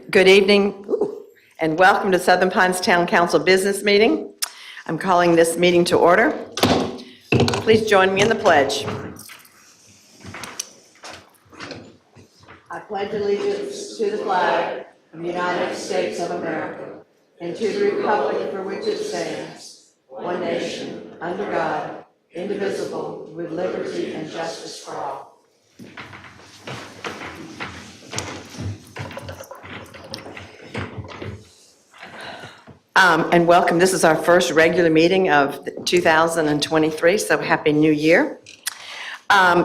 Good evening, and welcome to Southern Pines Town Council Business Meeting. I'm calling this meeting to order. Please join me in the pledge. I pledge allegiance to the flag of the United States of America and to the republic for which it stands, one nation, under God, indivisible, with liberty and justice for all. And welcome. This is our first regular meeting of 2023, so Happy New Year.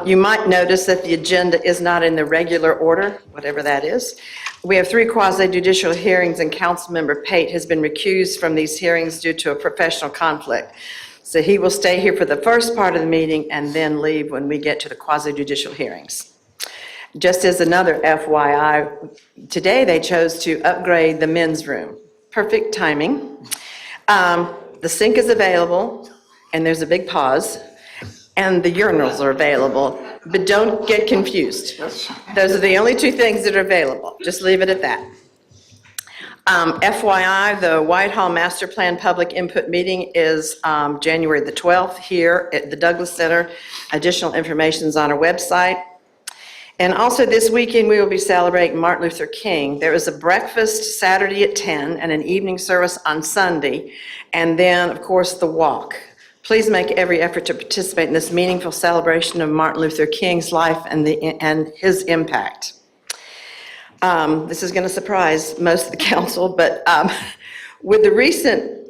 You might notice that the agenda is not in the regular order, whatever that is. We have 3 quasi-judicial hearings, and Councilmember Pate has been recused from these hearings due to a professional conflict. So he will stay here for the first part of the meeting and then leave when we get to the quasi-judicial hearings. Just as another FYI, today they chose to upgrade the men's room. Perfect timing. The sink is available, and there's a big pause, and the urinals are available, but don't get confused. Those are the only 2 things that are available. Just leave it at that. FYI, the Whitehall Master Plan Public Input Meeting is January the 12th here at the Douglas Center. Additional information is on our website. And also this weekend, we will be celebrating Martin Luther King. There is a breakfast Saturday at 10 and an evening service on Sunday, and then, of course, the walk. Please make every effort to participate in this meaningful celebration of Martin Luther King's life and his impact. This is going to surprise most of the council, but with the recent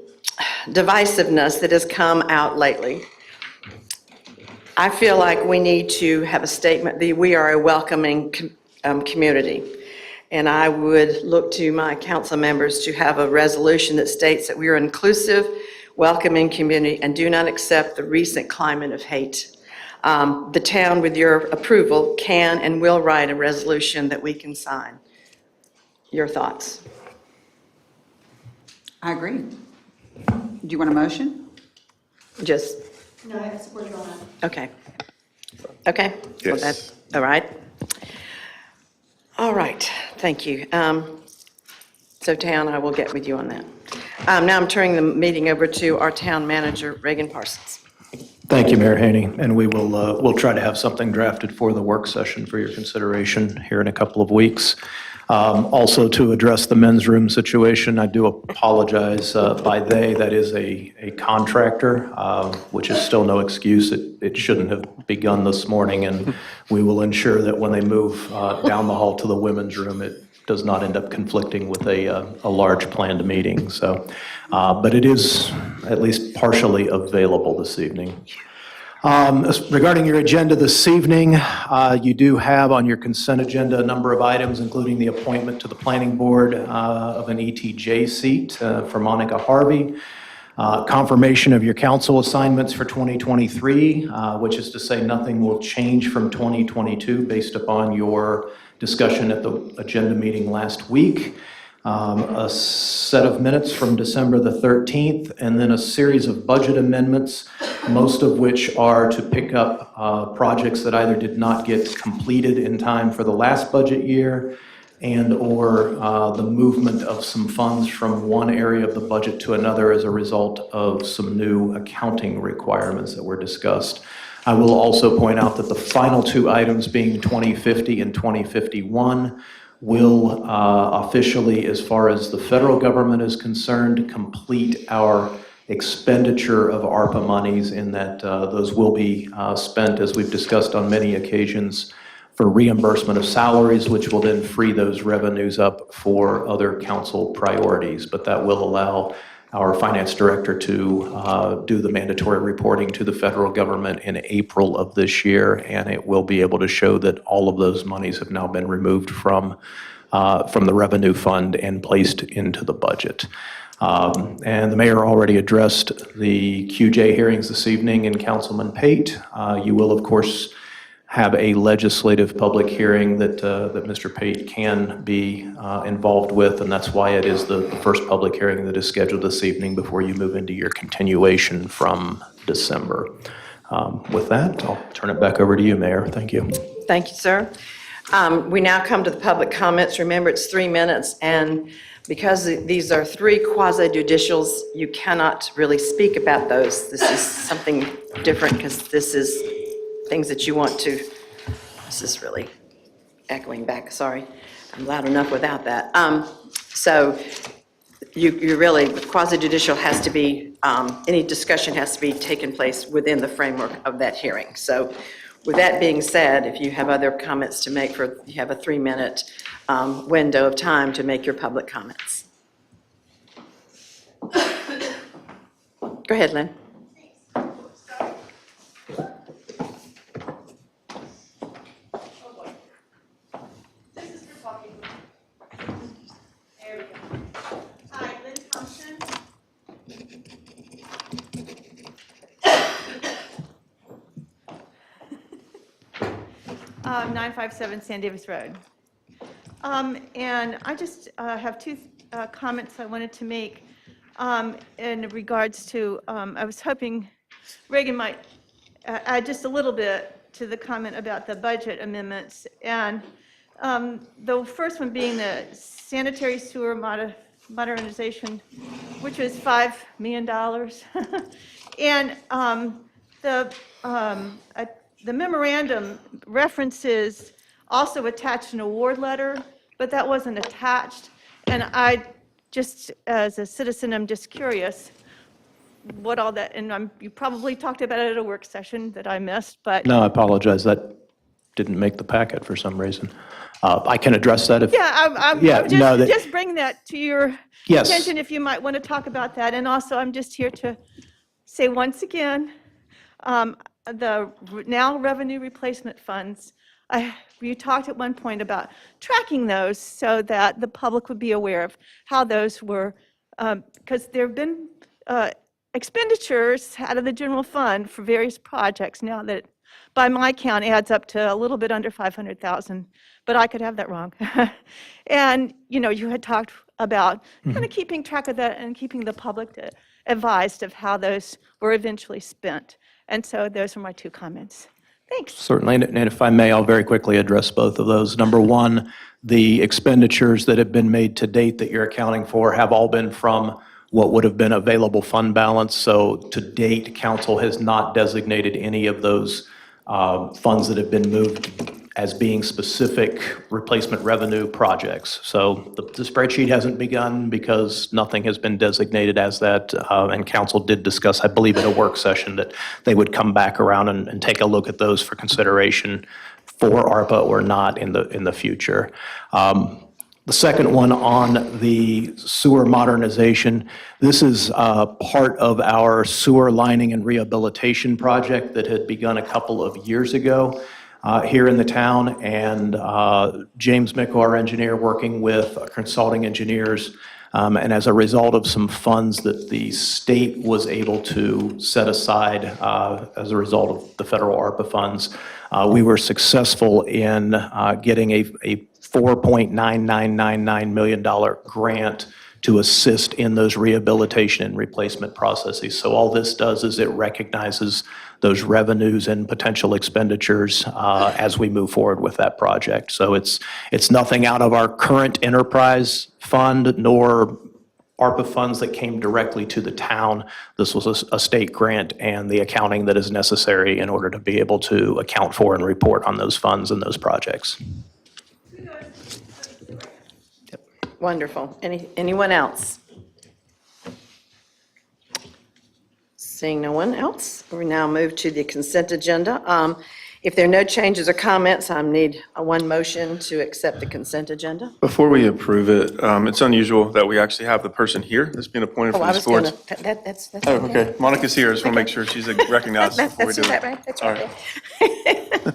divisiveness that has come out lately, I feel like we need to have a statement that we are a welcoming community. And I would look to my council members to have a resolution that states that we are an inclusive, welcoming community and do not accept the recent climate of hate. The town, with your approval, can and will write a resolution that we can sign. Your thoughts? I agree. Do you want a motion? Just, No, I have support you on that. okay. Okay? Yes. Well, that's all right. All right, thank you. So town, I will get with you on that. Now I'm turning the meeting over to our town manager, Reagan Parsons. Thank you, Mayor Haney, and we'll try to have something drafted for the work session for your consideration here in a couple of weeks. Also, to address the men's room situation, I do apologize. By they, that is a contractor, which is still no excuse. It shouldn't have begun this morning, and we will ensure that when they move down the hall to the women's room, it does not end up conflicting with a large planned meeting. So, but it is at least partially available this evening. Regarding your agenda this evening, you do have on your consent agenda a number of items, including the appointment to the planning board of an ETJ seat for Monica Harvey, confirmation of your council assignments for 2023, which is to say nothing will change from 2022 based upon your discussion at the agenda meeting last week. A set of minutes from December the 13th, and then a series of budget amendments, most of which are to pick up projects that either did not get completed in time for the last budget year and or the movement of some funds from one area of the budget to another as a result of some new accounting requirements that were discussed. I will also point out that the final 2 items, being 2050 and 2051, will officially, as far as the federal government is concerned, complete our expenditure of ARPA monies in that those will be spent, as we've discussed on many occasions, for reimbursement of salaries, which will then free those revenues up for other council priorities. But that will allow our finance director to do the mandatory reporting to the federal government in April of this year, and it will be able to show that all of those monies have now been removed from the revenue fund and placed into the budget. And the mayor already addressed the QJ hearings this evening, and Councilman Pate. You will, of course, have a legislative public hearing that Mr. Pate can be involved with, and that's why it is the first public hearing that is scheduled this evening before you move into your continuation from December. With that, I'll turn it back over to you, Mayor. Thank you. Thank you, sir. We now come to the public comments. Remember, it's 3 minutes, and because these are 3 quasi-judicials, you cannot really speak about those. This is something different because this is things that you want to, this is really echoing back, sorry. I'm loud enough without that. So you really, quasi-judicial has to be, any discussion has to be taken place within the framework of that hearing. So with that being said, if you have other comments to make, you have a 3-minute window of time to make your public comments. Go ahead, Lynn. This is for talking. There we go. Hi, Lynn Thompson. Um, 957 San Davis Road. And I just have 2 comments I wanted to make in regards to, I was hoping Reagan might add just a little bit to the comment about the budget amendments. And the first one being the sanitary sewer modernization, which was $5 million. And the memorandum references also attached an award letter, but that wasn't attached. And I just, as a citizen, I'm just curious what all that, and you probably talked about it at a work session that I missed, but. No, I apologize. That didn't make the packet for some reason. I can address that if. Yeah, I'm Yeah, no, that- just bringing that to your Yes. attention if you might want to talk about that. And also, I'm just here to say once again, the now revenue replacement funds, you talked at one point about tracking those so that the public would be aware of how those were, because there have been expenditures out of the general fund for various projects now that, by my count, adds up to a little bit under 500,000, but I could have that wrong. And, you had talked about kind of keeping track of that and keeping the public advised of how those were eventually spent. And so those are my 2 comments. Thanks. Certainly, and if I may, I'll very quickly address both of those. Number one, the expenditures that have been made to date that you're accounting for have all been from what would have been available fund balance. So to date, council has not designated any of those funds that have been moved as being specific replacement revenue projects. So the spreadsheet hasn't begun because nothing has been designated as that. And council did discuss, I believe, at a work session that they would come back around and take a look at those for consideration for ARPA or not in the future. The second one on the sewer modernization, this is part of our sewer lining and rehabilitation project that had begun a couple of years ago here in the town. And James Mickle, our engineer, working with consulting engineers, and as a result of some funds that the state was able to set aside as a result of the federal ARPA funds, we were successful in getting a $4.9999 million grant to assist in those rehabilitation and replacement processes. So all this does is it recognizes those revenues and potential expenditures as we move forward with that project. So it's nothing out of our current enterprise fund nor ARPA funds that came directly to the town. This was a state grant and the accounting that is necessary in order to be able to account for and report on those funds and those projects. Wonderful. Anyone else? Seeing no one else, we now move to the consent agenda. If there are no changes or comments, I need one motion to accept the consent agenda. Before we approve it, it's unusual that we actually have the person here that's being appointed Oh, for I these was boards. gonna, that's Oh, okay. Monica's here. I just want to make sure she's recognized before we That's do that it. right? That's All right. right.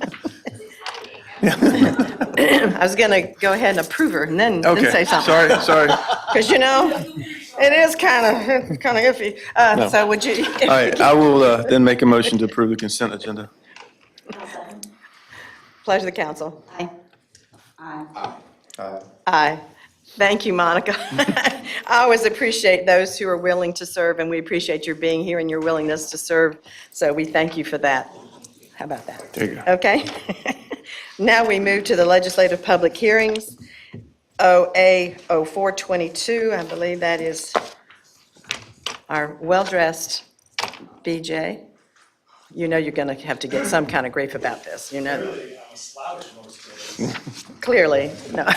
I was gonna go ahead and approve her and then say Okay, something. sorry. Because, it is kind of iffy. So would you? All right, I will then make a motion to approve the consent agenda. Pleasure of the council. Aye. Aye. Thank you, Monica. I always appreciate those who are willing to serve, and we appreciate your being here and your willingness to serve. So we thank you for that. How about that? There you go. Okay. Now we move to the legislative public hearings. OA 0422, I believe that is our well-dressed BJ. You know you're going to have to get some kind of grief about this, you know? Clearly, no.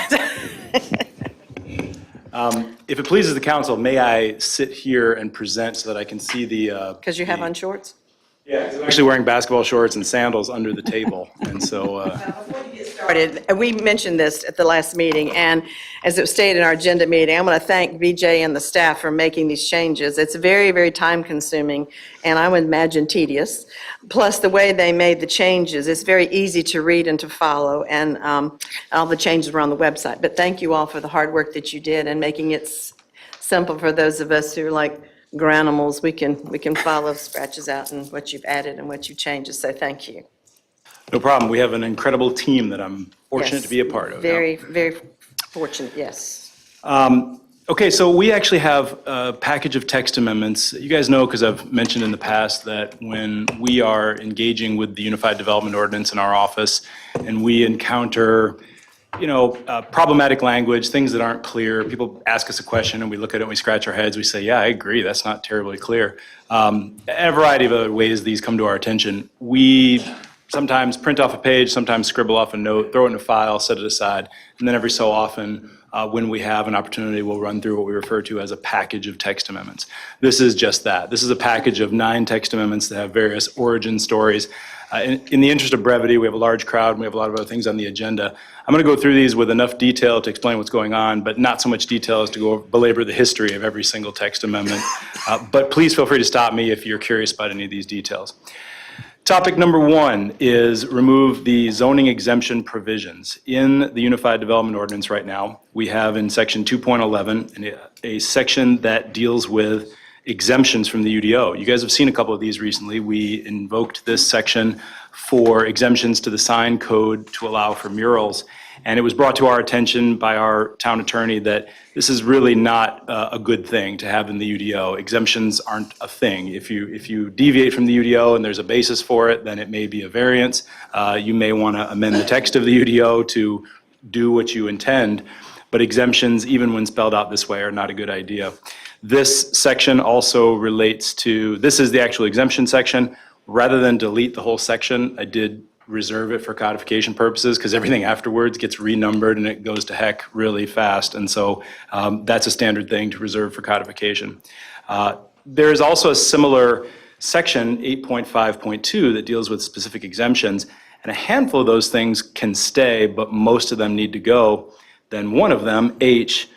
If it pleases the council, may I sit here and present so that I can see the? Because you have on shorts? Yeah, 'cause I'm actually wearing basketball shorts and sandals under the table, and so, Started, we mentioned this at the last meeting, and as it was stated in our agenda meeting, I want to thank VJ and the staff for making these changes. It's very, very time-consuming, and I would imagine tedious. Plus, the way they made the changes, it's very easy to read and to follow, and all the changes were on the website. But thank you all for the hard work that you did and making it simple for those of us who are like granimals. We can follow scratches out and what you've added and what you changed, so thank you. no problem. We have an incredible team that I'm fortunate Yes. to be a part of. yeah. Very, very fortunate, yes. Okay, so we actually have a package of text amendments. You guys know, because I've mentioned in the past, that when we are engaging with the Unified Development Ordinance in our office, and we encounter, problematic language, things that aren't clear, people ask us a question, and we look at it and we scratch our heads, we say, yeah, I agree, that's not terribly clear. A variety of other ways these come to our attention. We sometimes print off a page, sometimes scribble off a note, throw it in a file, set it aside, and then every so often, when we have an opportunity, we'll run through what we refer to as a package of text amendments. This is just that. This is a package of 9 text amendments that have various origin stories. In the interest of brevity, we have a large crowd and we have a lot of other things on the agenda. I'm going to go through these with enough detail to explain what's going on, but not so much detail as to go belabor the history of every single text amendment. But please feel free to stop me if you're curious about any of these details. Topic number 1 is remove the zoning exemption provisions. In the Unified Development Ordinance right now, we have in section 2.11 a section that deals with exemptions from the UDO. You guys have seen a couple of these recently. We invoked this section for exemptions to the sign code to allow for murals. And it was brought to our attention by our town attorney that this is really not a good thing to have in the UDO. Exemptions aren't a thing. If you deviate from the UDO and there's a basis for it, then it may be a variance. You may want to amend the text of the UDO to do what you intend. But exemptions, even when spelled out this way, are not a good idea. This section also relates to, this is the actual exemption section. Rather than delete the whole section, I did reserve it for codification purposes because everything afterwards gets renumbered and it goes to heck really fast. And so that's a standard thing to reserve for codification. There is also a similar section, 8.5.2, that deals with specific exemptions. And a handful of those things can stay, but most of them need to go. Then one of them, H,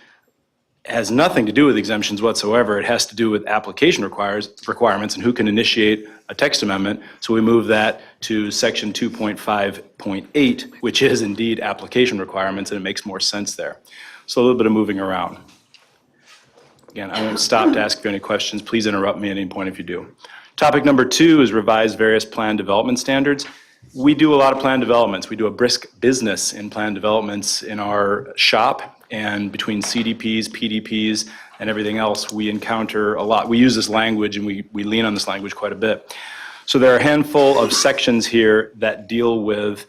has nothing to do with exemptions whatsoever. It has to do with application requirements and who can initiate a text amendment. So we move that to section 2.5.8, which is indeed application requirements, and it makes more sense there. So a little bit of moving around. Again, I won't stop to ask if you have any questions. Please interrupt me at any point if you do. Topic number 2 is revise various plan development standards. We do a lot of plan developments. We do a brisk business in plan developments in our shop, and between CDPs, PDPs, and everything else, we encounter a lot. We use this language and we lean on this language quite a bit. So there are a handful of sections here that deal with,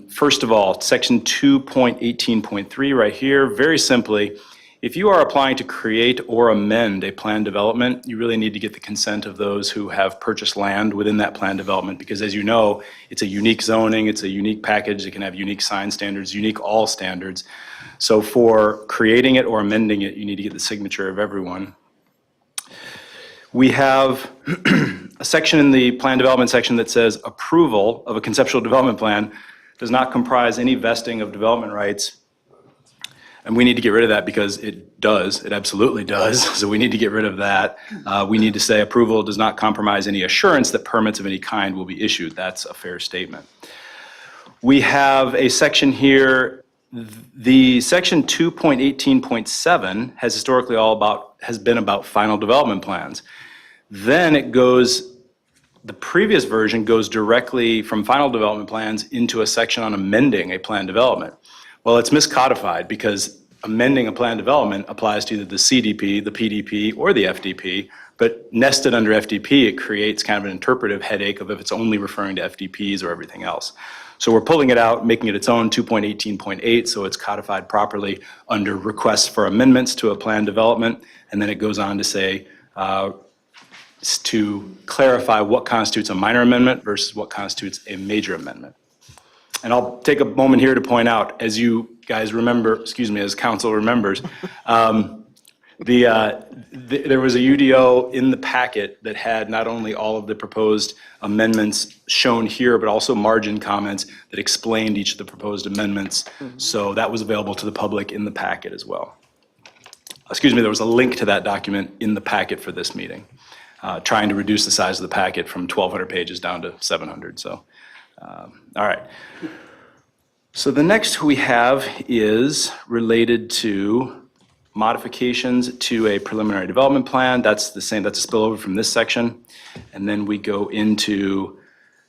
first of all, section 2.18.3 right here, very simply, if you are applying to create or amend a plan development, you really need to get the consent of those who have purchased land within that plan development, because as you know, it's a unique zoning, it's a unique package, it can have unique sign standards, unique all standards. So for creating it or amending it, you need to get the signature of everyone. We have a section in the plan development section that says approval of a conceptual development plan does not comprise any vesting of development rights. And we need to get rid of that because it does, it absolutely does. So we need to get rid of that. We need to say approval does not compromise any assurance that permits of any kind will be issued. That's a fair statement. We have a section here, the section 2.18.7 has historically has been about final development plans. Then it goes, the previous version goes directly from final development plans into a section on amending a plan development. Well, it's miscodified because amending a plan development applies to either the CDP, the PDP, or the FDP, But nested under FDP, it creates kind of an interpretive headache of if it's only referring to FDPs or everything else. So we're pulling it out, making it its own 2.18.8, so it's codified properly under requests for amendments to a plan development. And then it goes on to say, to clarify what constitutes a minor amendment versus what constitutes a major amendment. And I'll take a moment here to point out, as you guys remember, as council remembers, there was a UDO in the packet that had not only all of the proposed amendments shown here, but also margin comments that explained each of the proposed amendments. So that was available to the public in the packet as well. There was a link to that document in the packet for this meeting, trying to reduce the size of the packet from 1,200 pages down to 700. So, all right. So the next we have is related to modifications to a preliminary development plan. That's the same, that's a spillover from this section. And then we go into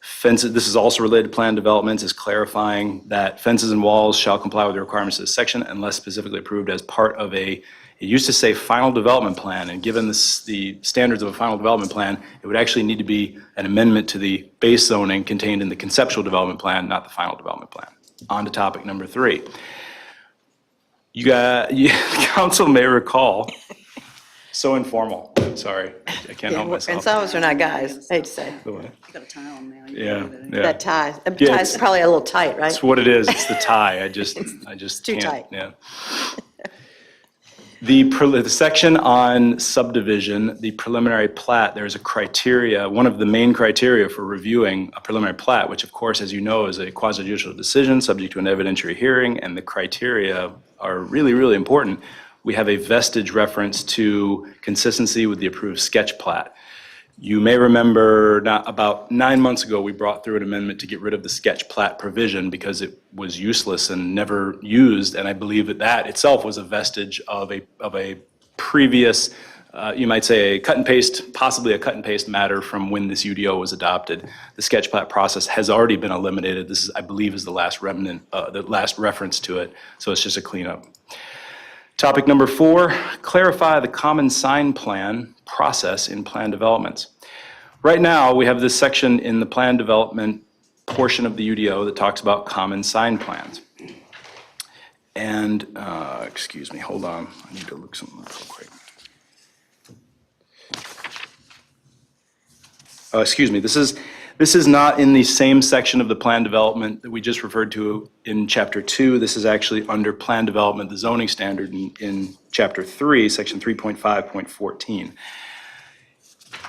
fences. This is also related to plan developments, is clarifying that fences and walls shall comply with the requirements of this section unless specifically approved as part of it used to say final development plan, and given the standards of a final development plan, it would actually need to be an amendment to the base zoning contained in the conceptual development plan, not the final development plan. On to topic number 3. Council may recall, so informal, sorry, I can't help And myself. some of us are not guys, I hate to say. You got a tie on now. Yeah, yeah. That tie, that Yeah, tie's it's- probably a little tight, right? It's what it is, it's the tie, I just too can't, tight. yeah. The section on subdivision, the preliminary plat, there's a criteria, one of the main criteria for reviewing a preliminary plat, which of course, as you know, is a quasi-judicial decision subject to an evidentiary hearing, and the criteria are really, really important. We have a vestige reference to consistency with the approved sketch plat. You may remember about 9 months ago, we brought through an amendment to get rid of the sketch plat provision because it was useless and never used. And I believe that itself was a vestige of a previous, you might say, a cut and paste, possibly a cut and paste matter from when this UDO was adopted. The sketch plat process has already been eliminated. This is, I believe, is the last remnant, the last reference to it. So it's just a cleanup. Topic number 4, clarify the common sign plan process in plan developments. Right now, we have this section in the plan development portion of the UDO that talks about common sign plans. And, excuse me, hold on, I need to look something up real quick. Excuse me, this is not in the same section of the plan development that we just referred to in Chapter 2. This is actually under plan development, the zoning standard in Chapter 3, Section 3.5.14.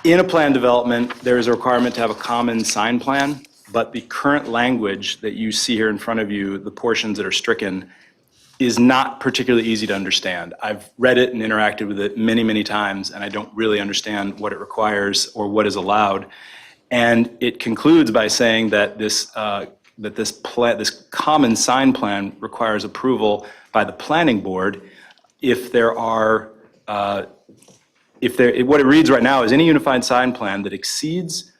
In a plan development, there is a requirement to have a common sign plan, but the current language that you see here in front of you, the portions that are stricken, is not particularly easy to understand. I've read it and interacted with it many, many times, and I don't really understand what it requires or what is allowed. And it concludes by saying that this common sign plan requires approval by the planning board if there are, what it reads right now is any unified sign plan that exceeds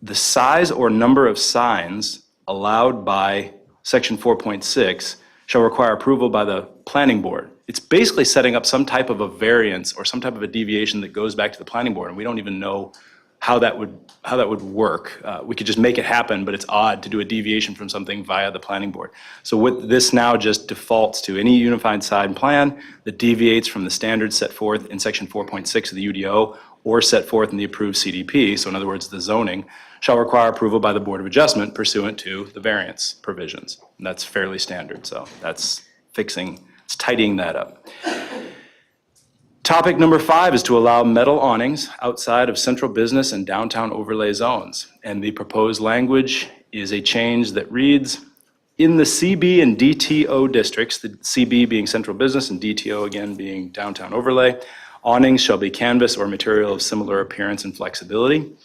the size or number of signs allowed by Section 4.6 shall require approval by the planning board. It's basically setting up some type of a variance or some type of a deviation that goes back to the planning board, and we don't even know how that would work. We could just make it happen, but it's odd to do a deviation from something via the planning board. So what this now just defaults to any unified sign plan that deviates from the standards set forth in Section 4.6 of the UDO or set forth in the approved CDP, so in other words, the zoning, shall require approval by the Board of Adjustment pursuant to the variance provisions. And that's fairly standard, so that's it's tidying that up. Topic number 5 is to allow metal awnings outside of central business and downtown overlay zones. And the proposed language is a change that reads, in the CB and DTO districts, the CB being central business and DTO again being downtown overlay, awnings shall be canvas or material of similar appearance and flexibility.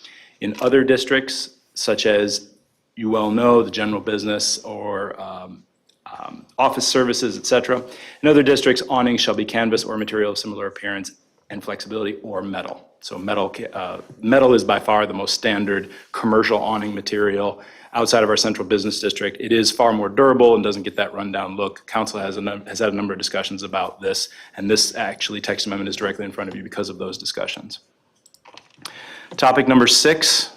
In other districts, such as you well know, the general business or office services, et cetera. In other districts, awnings shall be canvas or material of similar appearance and flexibility or metal. So metal is by far the most standard commercial awning material outside of our central business district. It is far more durable and doesn't get that rundown look. Council has had a number of discussions about this, and this actually text amendment is directly in front of you because of those discussions. Topic number 6,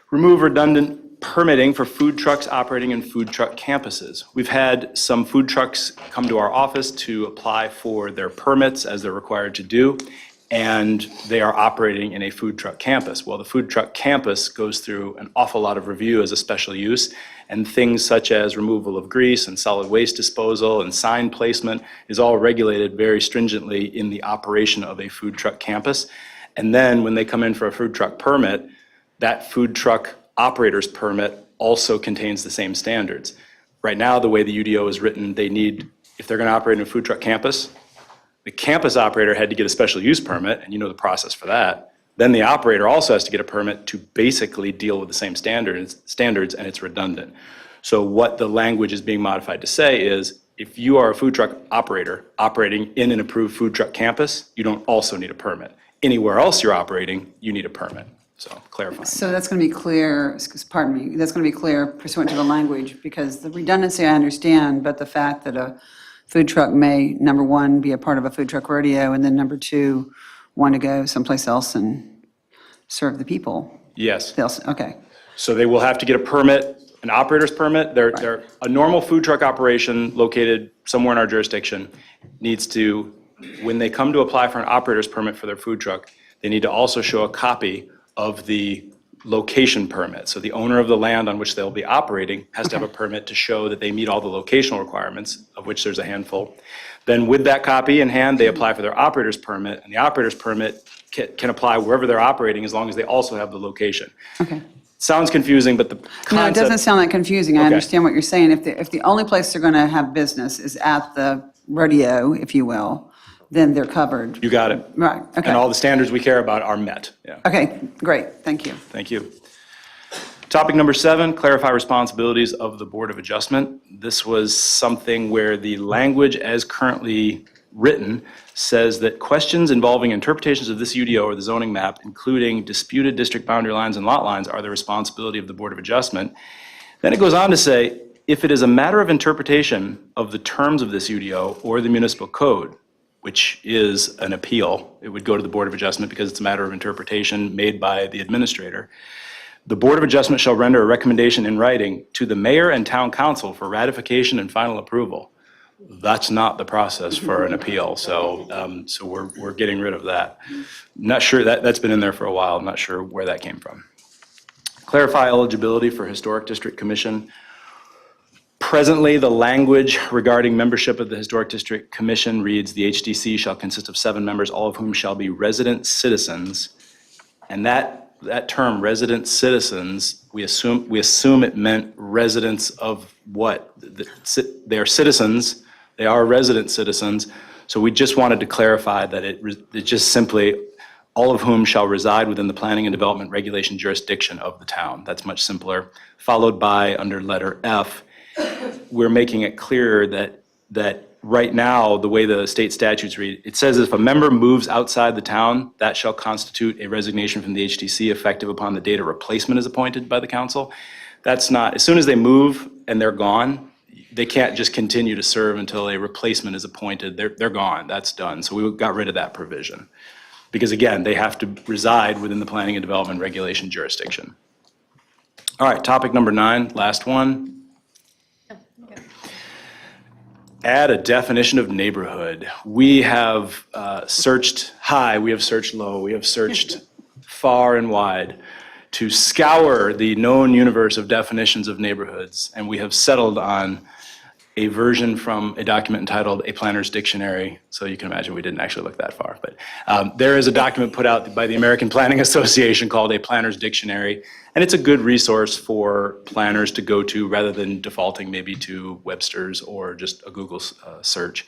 remove redundant permitting for food trucks operating in food truck campuses. We've had some food trucks come to our office to apply for their permits as they're required to do, and they are operating in a food truck campus. Well, the food truck campus goes through an awful lot of review as a special use, and things such as removal of grease and solid waste disposal and sign placement is all regulated very stringently in the operation of a food truck campus. And then when they come in for a food truck permit, that food truck operator's permit also contains the same standards. Right now, the way the UDO is written, they need, if they're going to operate in a food truck campus, the campus operator had to get a special use permit, and you know the process for that. Then the operator also has to get a permit to basically deal with the same standards, and it's redundant. So what the language is being modified to say is, if you are a food truck operator operating in an approved food truck campus, you don't also need a permit. Anywhere else you're operating, you need a permit. So clarifying. So that's going to be clear, pardon me, that's going to be clear pursuant to the language, because the redundancy I understand, but the fact that a food truck may, number one, be a part of a food truck rodeo, and then number two, want to go someplace else and serve the people. Yes. Okay, So they will have to get a permit, an operator's permit. They're a normal food truck operation located somewhere in our jurisdiction needs to, when they come to apply for an operator's permit for their food truck, they need to also show a copy of the location permit. So the owner of the land on which they'll be operating has to have a permit to show that they meet all the locational requirements, of which there's a handful. Then with that copy in hand, they apply for their operator's permit, and the operator's permit can apply wherever they're operating as long as they also have the location. okay. Sounds confusing, but the concept. No, it doesn't sound that confusing. I Okay. understand what you're saying. If the only place they're going to have business is at the rodeo, if you will, then they're covered. You got it. Right, okay. And all the standards we care about are met. Yeah, Okay, great, thank you. thank you. Topic number 7, clarify responsibilities of the Board of Adjustment. This was something where the language as currently written says that questions involving interpretations of this UDO or the zoning map, including disputed district boundary lines and lot lines, are the responsibility of the Board of Adjustment. Then it goes on to say, if it is a matter of interpretation of the terms of this UDO or the municipal code, which is an appeal, it would go to the Board of Adjustment because it's a matter of interpretation made by the administrator. The Board of Adjustment shall render a recommendation in writing to the mayor and town council for ratification and final approval. That's not the process for an appeal, so we're getting rid of that. Not sure, that's been in there for a while, I'm not sure where that came from. Clarify eligibility for Historic District Commission. Presently, the language regarding membership of the Historic District Commission reads, the HDC shall consist of 7 members, all of whom shall be resident citizens. And that term, resident citizens, we assume it meant residents of what? They are citizens, they are resident citizens. So we just wanted to clarify that it just simply, all of whom shall reside within the planning and development regulation jurisdiction of the town. That's much simpler. Followed by, under letter F, we're making it clearer that right now, the way the state statutes read, it says if a member moves outside the town, that shall constitute a resignation from the HDC effective upon the date a replacement is appointed by the council. That's not, as soon as they move and they're gone, they can't just continue to serve until a replacement is appointed. They're gone, that's done. So we got rid of that provision. Because again, they have to reside within the planning and development regulation jurisdiction. All right, topic number 9, last one. Add a definition of neighborhood. We have searched high, we have searched low, we have searched far and wide to scour the known universe of definitions of neighborhoods, and we have settled on a version from a document entitled A Planner's Dictionary. So you can imagine we didn't actually look that far, but there is a document put out by the American Planning Association called A Planner's Dictionary, and it's a good resource for planners to go to rather than defaulting maybe to Webster's or just a Google search.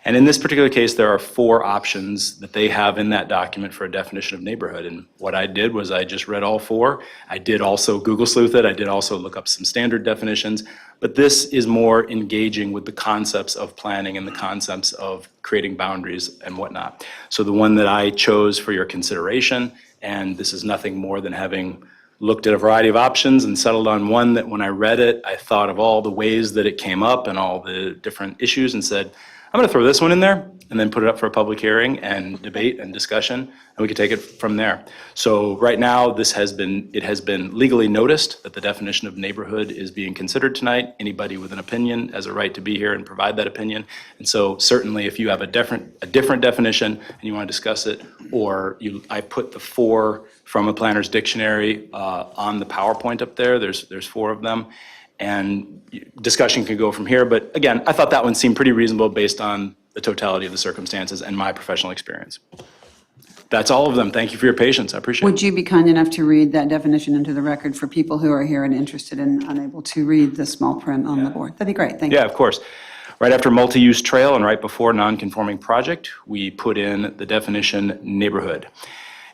And in this particular case, there are 4 options that they have in that document for a definition of neighborhood. And what I did was I just read all 4. I did also Google sleuth it. I did also look up some standard definitions. But this is more engaging with the concepts of planning and the concepts of creating boundaries and whatnot. So the one that I chose for your consideration, and this is nothing more than having looked at a variety of options and settled on one that when I read it, I thought of all the ways that it came up and all the different issues and said, I'm going to throw this one in there, and then put it up for a public hearing and debate and discussion, and we could take it from there. So right now, it has been legally noticed that the definition of neighborhood is being considered tonight. Anybody with an opinion has a right to be here and provide that opinion. And so certainly, if you have a different definition and you want to discuss it, or I put the 4 from a planner's dictionary on the PowerPoint up there. There's 4 of them. And discussion can go from here. But again, I thought that one seemed pretty reasonable based on the totality of the circumstances and my professional experience. That's all of them. Thank you for your patience. I appreciate it. Would you be kind enough to read that definition into the record for people who are here and interested and unable to read the small print on the board? That'd be great, thank you. Yeah, of course. Right after multi-use trail and right before non-conforming project, we put in the definition neighborhood.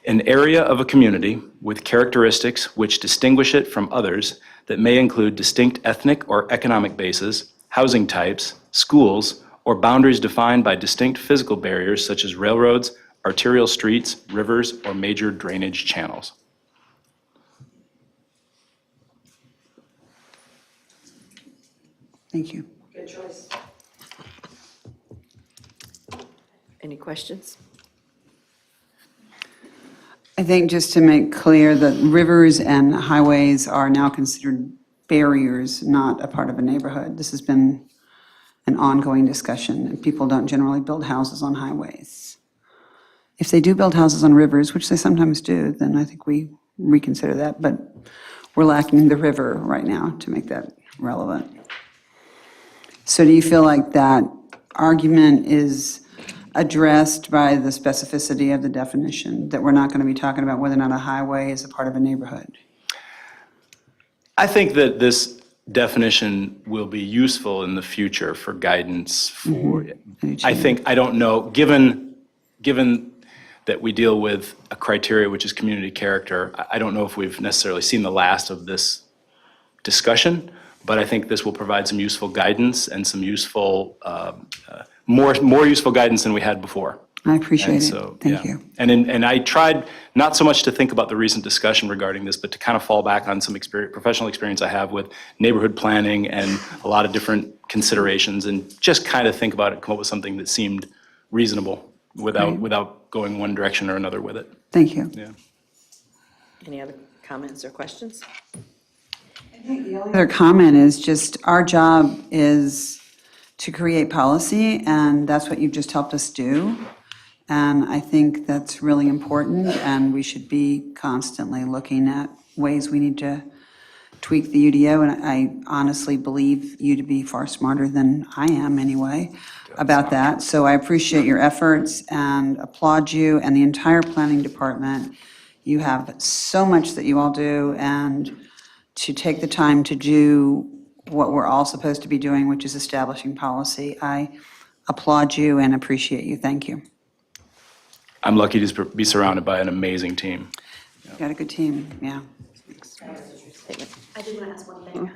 An area of a community with characteristics which distinguish it from others that may include distinct ethnic or economic bases, housing types, schools, or boundaries defined by distinct physical barriers such as railroads, arterial streets, rivers, or major drainage channels. Thank you. Good choice. Any questions? I think just to make clear that rivers and highways are now considered barriers, not a part of a neighborhood. This has been an ongoing discussion, and people don't generally build houses on highways. If they do build houses on rivers, which they sometimes do, then I think we reconsider that, but we're lacking the river right now to make that relevant. So do you feel like that argument is addressed by the specificity of the definition, that we're not going to be talking about whether or not a highway is a part of a neighborhood? I think that this definition will be useful in the future for guidance for, I don't know, given that we deal with a criteria which is community character, I don't know if we've necessarily seen the last of this discussion, but I think this will provide some useful guidance and some useful, more useful guidance than we had before. I appreciate And it. so, Thank yeah. you. And I tried not so much to think about the recent discussion regarding this, but to kind of fall back on some professional experience I have with neighborhood planning and a lot of different considerations, and just kind of think about it, come up with something that seemed reasonable without going one direction or another with it. Thank you. Yeah. Any other comments or questions? Other comment is just our job is to create policy, and that's what you've just helped us do. And I think that's really important, and we should be constantly looking at ways we need to tweak the UDO. And I honestly believe you to be far smarter than I am anyway about that. So I appreciate your efforts and applaud you and the entire planning department. You have so much that you all do, and to take the time to do what we're all supposed to be doing, which is establishing policy. I applaud you and appreciate you. Thank you. I'm lucky to be surrounded by an amazing team. You've got a good team, yeah. I did want to ask one thing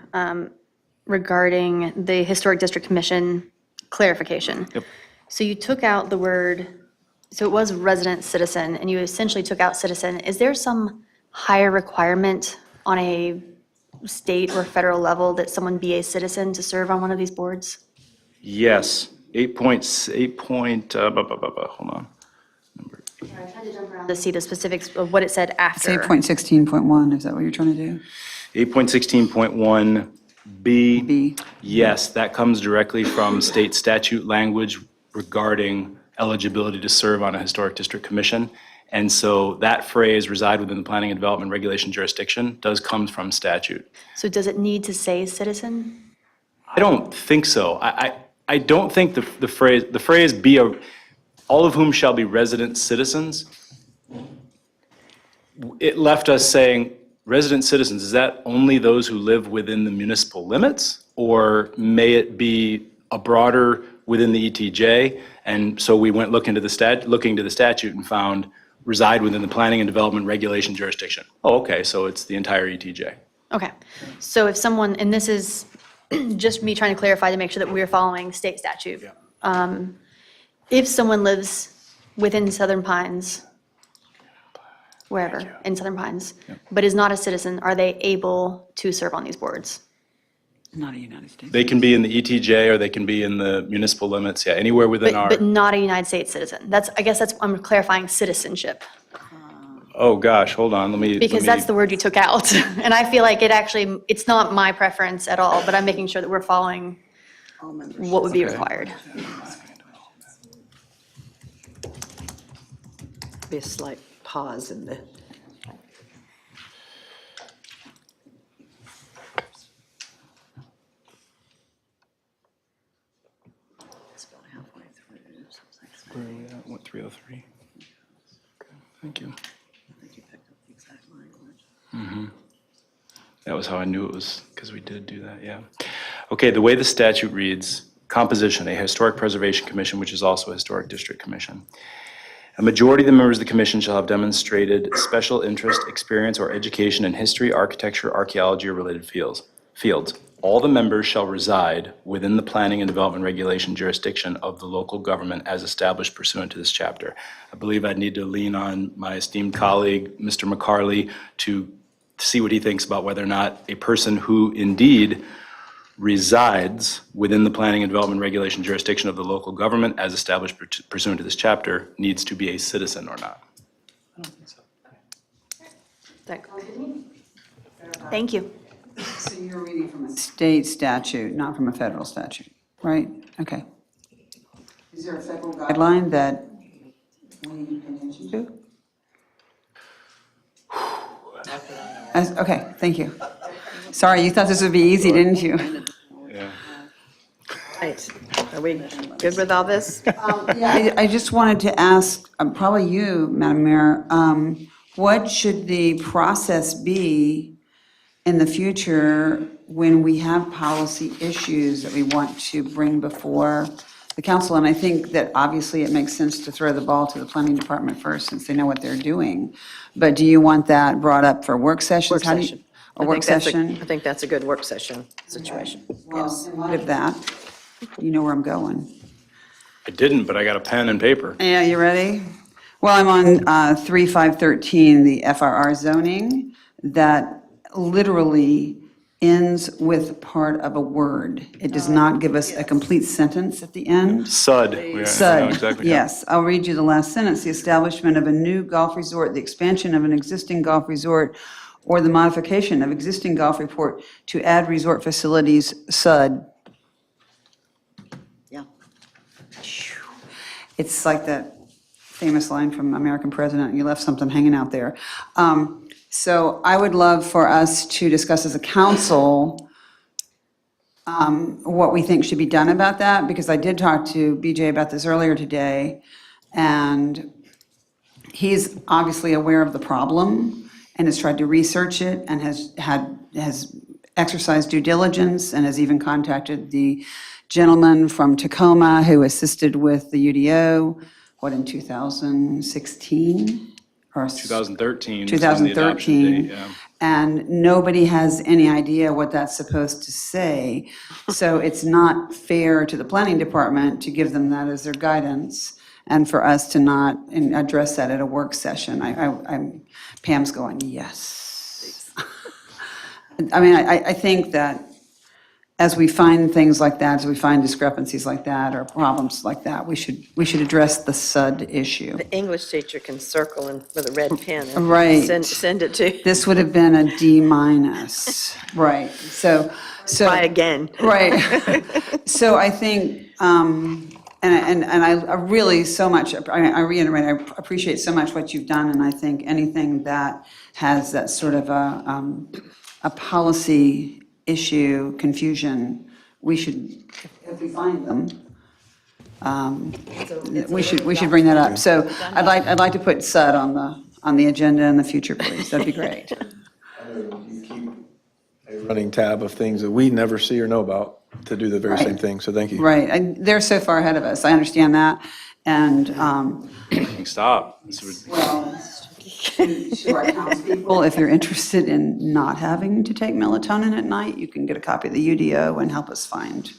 regarding the Historic District Commission clarification. Yep. So you took out the word, so it was resident citizen, and you essentially took out citizen. Is there some higher requirement on a state or federal level that someone be a citizen to serve on one of these boards? Yes, hold on. I tried to jump around to see the specifics of what it said It's after. 8.16.1, is that what you're trying to do? 8.16.1B. B. Yes, that comes directly from state statute language regarding eligibility to serve on a historic district commission. And so that phrase, reside within the planning and development regulation jurisdiction, does come from statute. So does it need to say citizen? I don't think so. I don't think the phrase be a, all of whom shall be resident citizens, it left us saying, resident citizens, is that only those who live within the municipal limits? Or may it be a broader within the ETJ? And so we went looking to the statute and found reside within the planning and development regulation jurisdiction. Oh, okay, so it's the entire ETJ. Okay, so if someone, and this is just me trying to clarify to make sure that we're following state statute. If someone lives within Southern Pines, wherever, in Southern Pines, but is not a citizen, are they able to serve on these boards? Not a United States. They can be in the ETJ or they can be in the municipal limits, yeah, anywhere within our, But not a United States citizen. I guess I'm clarifying citizenship, oh gosh, hold on, let me. because that's the word you took out. And I feel like it's not my preference at all, but I'm making sure that we're following what would be required. Be a slight pause in the. Where are we at? What, 303? Okay, thank you. That was how I knew it was, because we did do that, yeah. Okay, the way the statute reads, composition, a historic preservation commission, which is also a historic district commission. A majority of the members of the commission shall have demonstrated special interest, experience, or education in history, architecture, archaeology, or related fields. All the members shall reside within the planning and development regulation jurisdiction of the local government as established pursuant to this chapter. I believe I need to lean on my esteemed colleague, Mr. McCarley, to see what he thinks about whether or not a person who indeed resides within the planning and development regulation jurisdiction of the local government as established pursuant to this chapter needs to be a citizen or not. Thank you. So you're reading from a state statute, not from a federal statute, right? Okay. Is there a federal guideline that we need to pay attention to? Okay, thank you. Sorry, you thought this would be easy, didn't you? Yeah. Right. Are we good with all this? I just wanted to ask, probably you, Madam Mayor, what should the process be in the future when we have policy issues that we want to bring before the council? And I think that obviously it makes sense to throw the ball to the planning department first since they know what they're doing. But do you want that brought up for work sessions? Work How do you- session. A work session? I think that's a good work session situation. Well, in light of that, you know where I'm going. I didn't, but I got a pen and paper. Yeah, you ready? Well, I'm on 3513, the FRR zoning, that literally ends with part of a word. It does not give us a complete sentence at the end. SUD. We know SUD, exactly. yes. I'll read you the last sentence. The establishment of a new golf resort, the expansion of an existing golf resort, or the modification of existing golf resort to add resort facilities, SUD. Yeah. It's like that famous line from American President, you left something hanging out there. So I would love for us to discuss as a council what we think should be done about that, because I did talk to BJ about this earlier today, and he's obviously aware of the problem and has tried to research it and has exercised due diligence and has even contacted the gentleman from Tacoma who assisted with the UDO, in 2016? Or 2013. was when the adoption 2013. date, yeah. And nobody has any idea what that's supposed to say. So it's not fair to the planning department to give them that as their guidance and for us to not address that at a work session. Pam's going, yes. I mean, I think that as we find things like that, as we find discrepancies like that or problems like that, we should address the SUD issue. The English teacher can circle and with a red pen and Right. send it to, This would have been a D-, right, so. try again. Right. So I think, and I really so much, I reiterate, I appreciate so much what you've done, and I think anything that has that sort of a policy issue, confusion, we should, if we find them, we should bring that up. So I'd like to put SUD on the agenda in the future, please. That'd be great. You keep a running tab of things that we never see or know about to do the very same thing, so thank you. Right, and they're so far ahead of us. I understand that, and, Stop. This would- well, to our townspeople, if you're interested in not having to take melatonin at night, you can get a copy of the UDO and help us find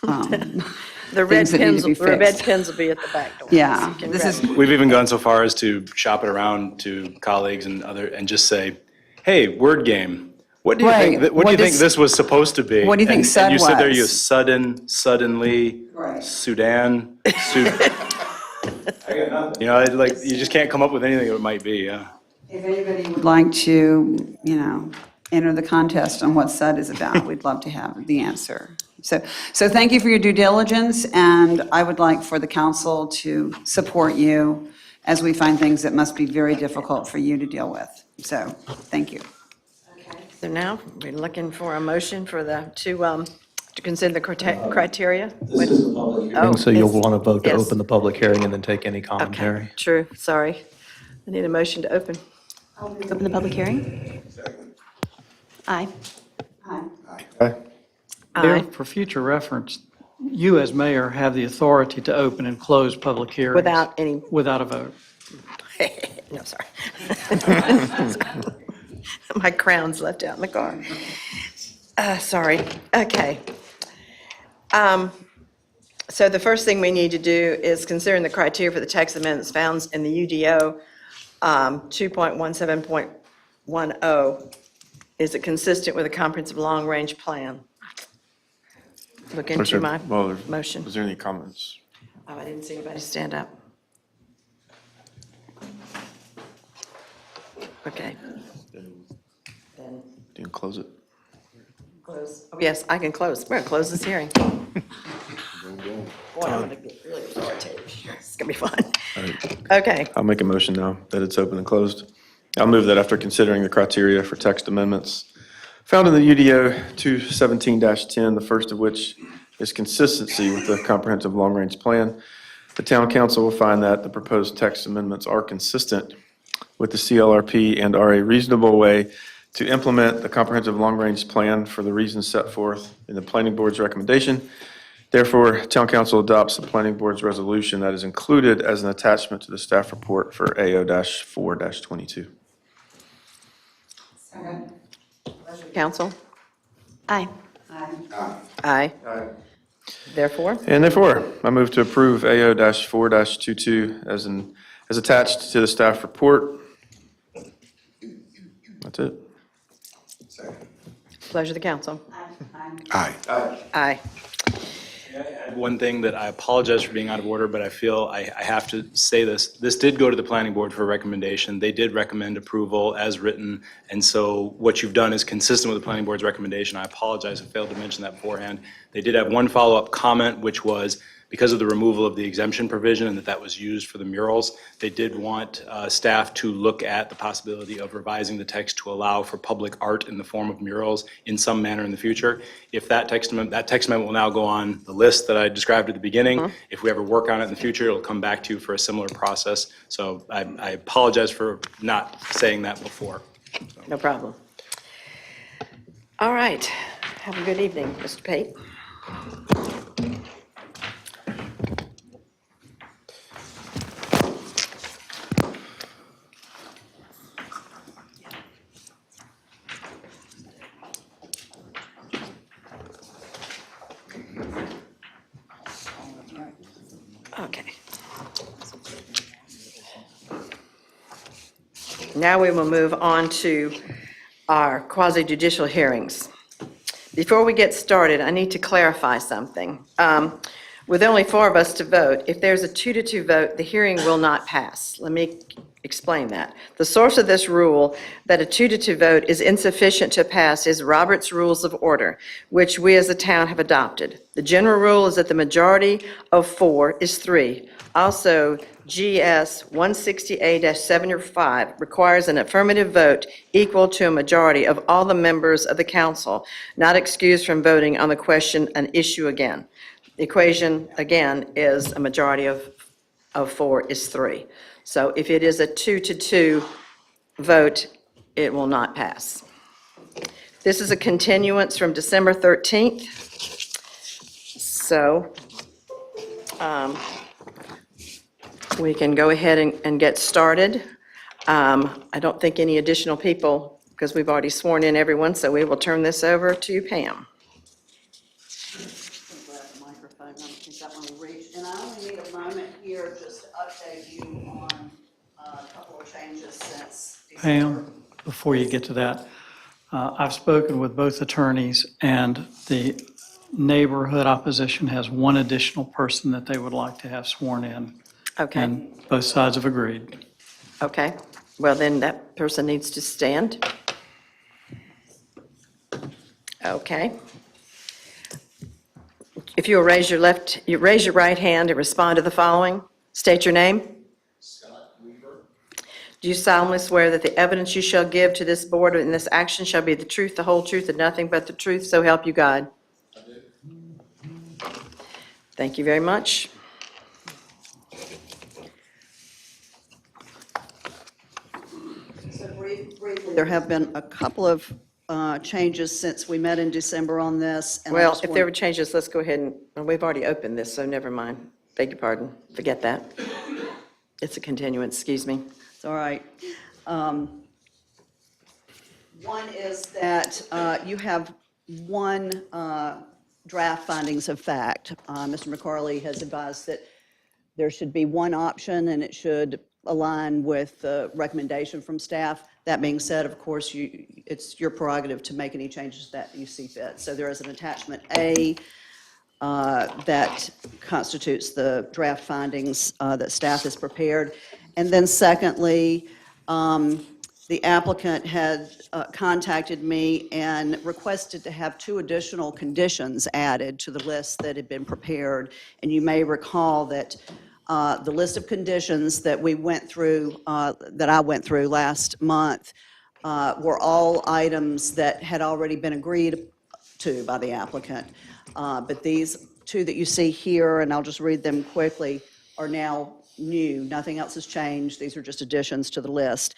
The red things that need pens, to be the red fixed. pens will be at the back door. Yeah, So you can this grab is, them. We've even gone so far as to shop it around to colleagues and just say, hey, word game, What do you think, Right. what do you What think does- this was supposed to be? what do you think And "sud" you said there you was? suddenly, Right. Sudan, you know, like, you just can't come up with anything it might be, yeah. If anybody would like to, enter the contest on what SUD is about, we'd love to have the answer. So thank you for your due diligence, and I would like for the council to support you as we find things that must be very difficult for you to deal with. So, thank you. So now, we're looking for a motion for to consider the criteria. Oh, So you'll it's- want to vote to yes. open the public hearing and then take any Okay, commentary. true, sorry. I need a motion to open. Open the public hearing? Aye. Okay. Aye. For future reference, you as mayor have the authority to open and close public hearings. Without any, Without a vote. no, sorry. My crown's left out in the car. Sorry, okay. So the first thing we need to do is considering the criteria for the text amendments found in the UDO 2.17.10. Is it consistent with a comprehensive long-range plan? Look Was into there- my well, motion. Was there any comments? Oh, I didn't see anybody stand up. Okay. Then Didn't close it. close. Oh, yes, I can close. We're going to close this hearing. Boy, I'm going to get really authoritative. It's going to be fun. Okay, I'll make a motion now that it's open and closed. I'll move that after considering the criteria for text amendments found in the UDO 217-10, the first of which is consistency with the comprehensive long-range plan, the town council will find that the proposed text amendments are consistent with the CLRP and are a reasonable way to implement the comprehensive long-range plan for the reasons set forth in the planning board's recommendation. Therefore, town council adopts the planning board's resolution that is included as an attachment to the staff report for AO-4-22. council? Aye. Aye. Therefore, And therefore, I move to approve AO-4-22 as attached to the staff report. That's it. pleasure of the council. Aye. Aye. One thing that I apologize for being out of order, but I feel I have to say this. This did go to the planning board for a recommendation. They did recommend approval as written, and so what you've done is consistent with the planning board's recommendation. I apologize, I failed to mention that beforehand. They did have one follow-up comment, which was because of the removal of the exemption provision and that was used for the murals, they did want staff to look at the possibility of revising the text to allow for public art in the form of murals in some manner in the future. If that text amendment will now go on the list that I described at the beginning. If we ever work on it in the future, it'll come back to you for a similar process. So I apologize for not saying that before. No problem. All right. Have a good evening, Mr. Pate. Okay. Now we will move on to our quasi-judicial hearings. Before we get started, I need to clarify something. With only 4 of us to vote, if there's a 2-2 vote, the hearing will not pass. Let me explain that. The source of this rule, that a 2-2 vote is insufficient to pass, is Robert's Rules of Order, which we as a town have adopted. The general rule is that the majority of 4 is 3. Also, GS 160A-75 requires an affirmative vote equal to a majority of all the members of the council, not excused from voting on the question an issue again. The equation, again, is a majority of 4 is 3. So if it is a 2-2 vote, it will not pass. This is a continuance from December 13th. So we can go ahead and get started. I don't think any additional people, because we've already sworn in everyone, so we will turn this over to Pam. And I only need a moment here just to update you on a couple of changes since Pam, before you get to that, I've spoken with both attorneys, and the neighborhood opposition has one additional person that they would like to have sworn in. Okay, And both sides have agreed. okay. Well, then that person needs to stand. Okay. If you'll raise your right hand and respond to the following. State your name. Scott Weaver. Do you solemnly swear that the evidence you shall give to this board in this action shall be the truth, the whole truth, and nothing but the truth, so help you God? I do. Thank you very much. There have been a couple of changes since we met in December on this. And I Well, just if there were want- changes, let's go ahead and, well, we've already opened this, so never mind. Beg your pardon. Forget that. It's a continuance, excuse me. It's all right. One is that you have one draft findings of fact. Mr. McCarley has advised that there should be one option, and it should align with the recommendation from staff. That being said, of course, it's your prerogative to make any changes that you see fit. So there is an attachment A that constitutes the draft findings that staff has prepared. And then secondly, the applicant had contacted me and requested to have 2 additional conditions added to the list that had been prepared. And you may recall that the list of conditions that we went through, that I went through last month, were all items that had already been agreed to by the applicant. But these 2 that you see here, and I'll just read them quickly, are now new. Nothing else has changed. These are just additions to the list.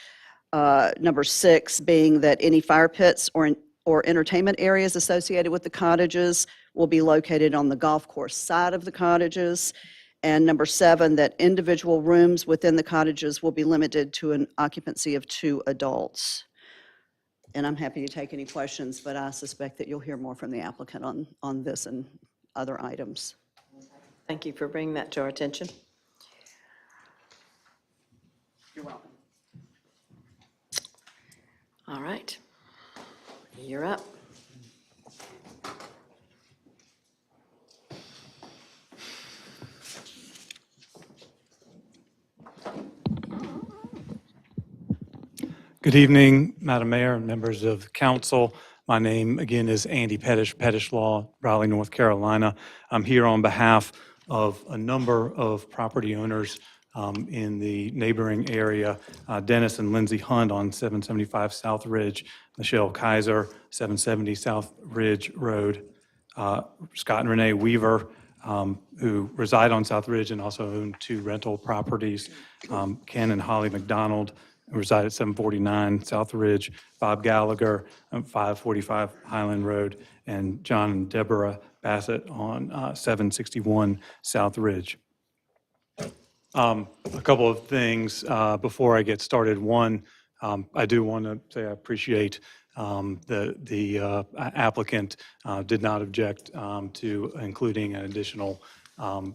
Number 6 being that any fire pits or entertainment areas associated with the cottages will be located on the golf course side of the cottages. And number 7, that individual rooms within the cottages will be limited to an occupancy of 2 adults. And I'm happy to take any questions, but I suspect that you'll hear more from the applicant on this and other items. Thank you for bringing that to our attention. You're welcome. All right. You're up. Good evening, Madam Mayor and members of council. My name, again, is Andy Pettish, Pettish Law, Raleigh, North Carolina. I'm here on behalf of a number of property owners in the neighboring area, Dennis and Lindsay Hunt on 775 South Ridge, Michelle Kaiser, 770 South Ridge Road, Scott and Renee Weaver, who reside on South Ridge and also own 2 rental properties, Ken and Holly McDonald, who reside at 749 South Ridge, Bob Gallagher, 545 Highland Road, and John and Deborah Bassett on 761 South Ridge. A couple of things before I get started. One, I do want to say I appreciate the applicant did not object to including an additional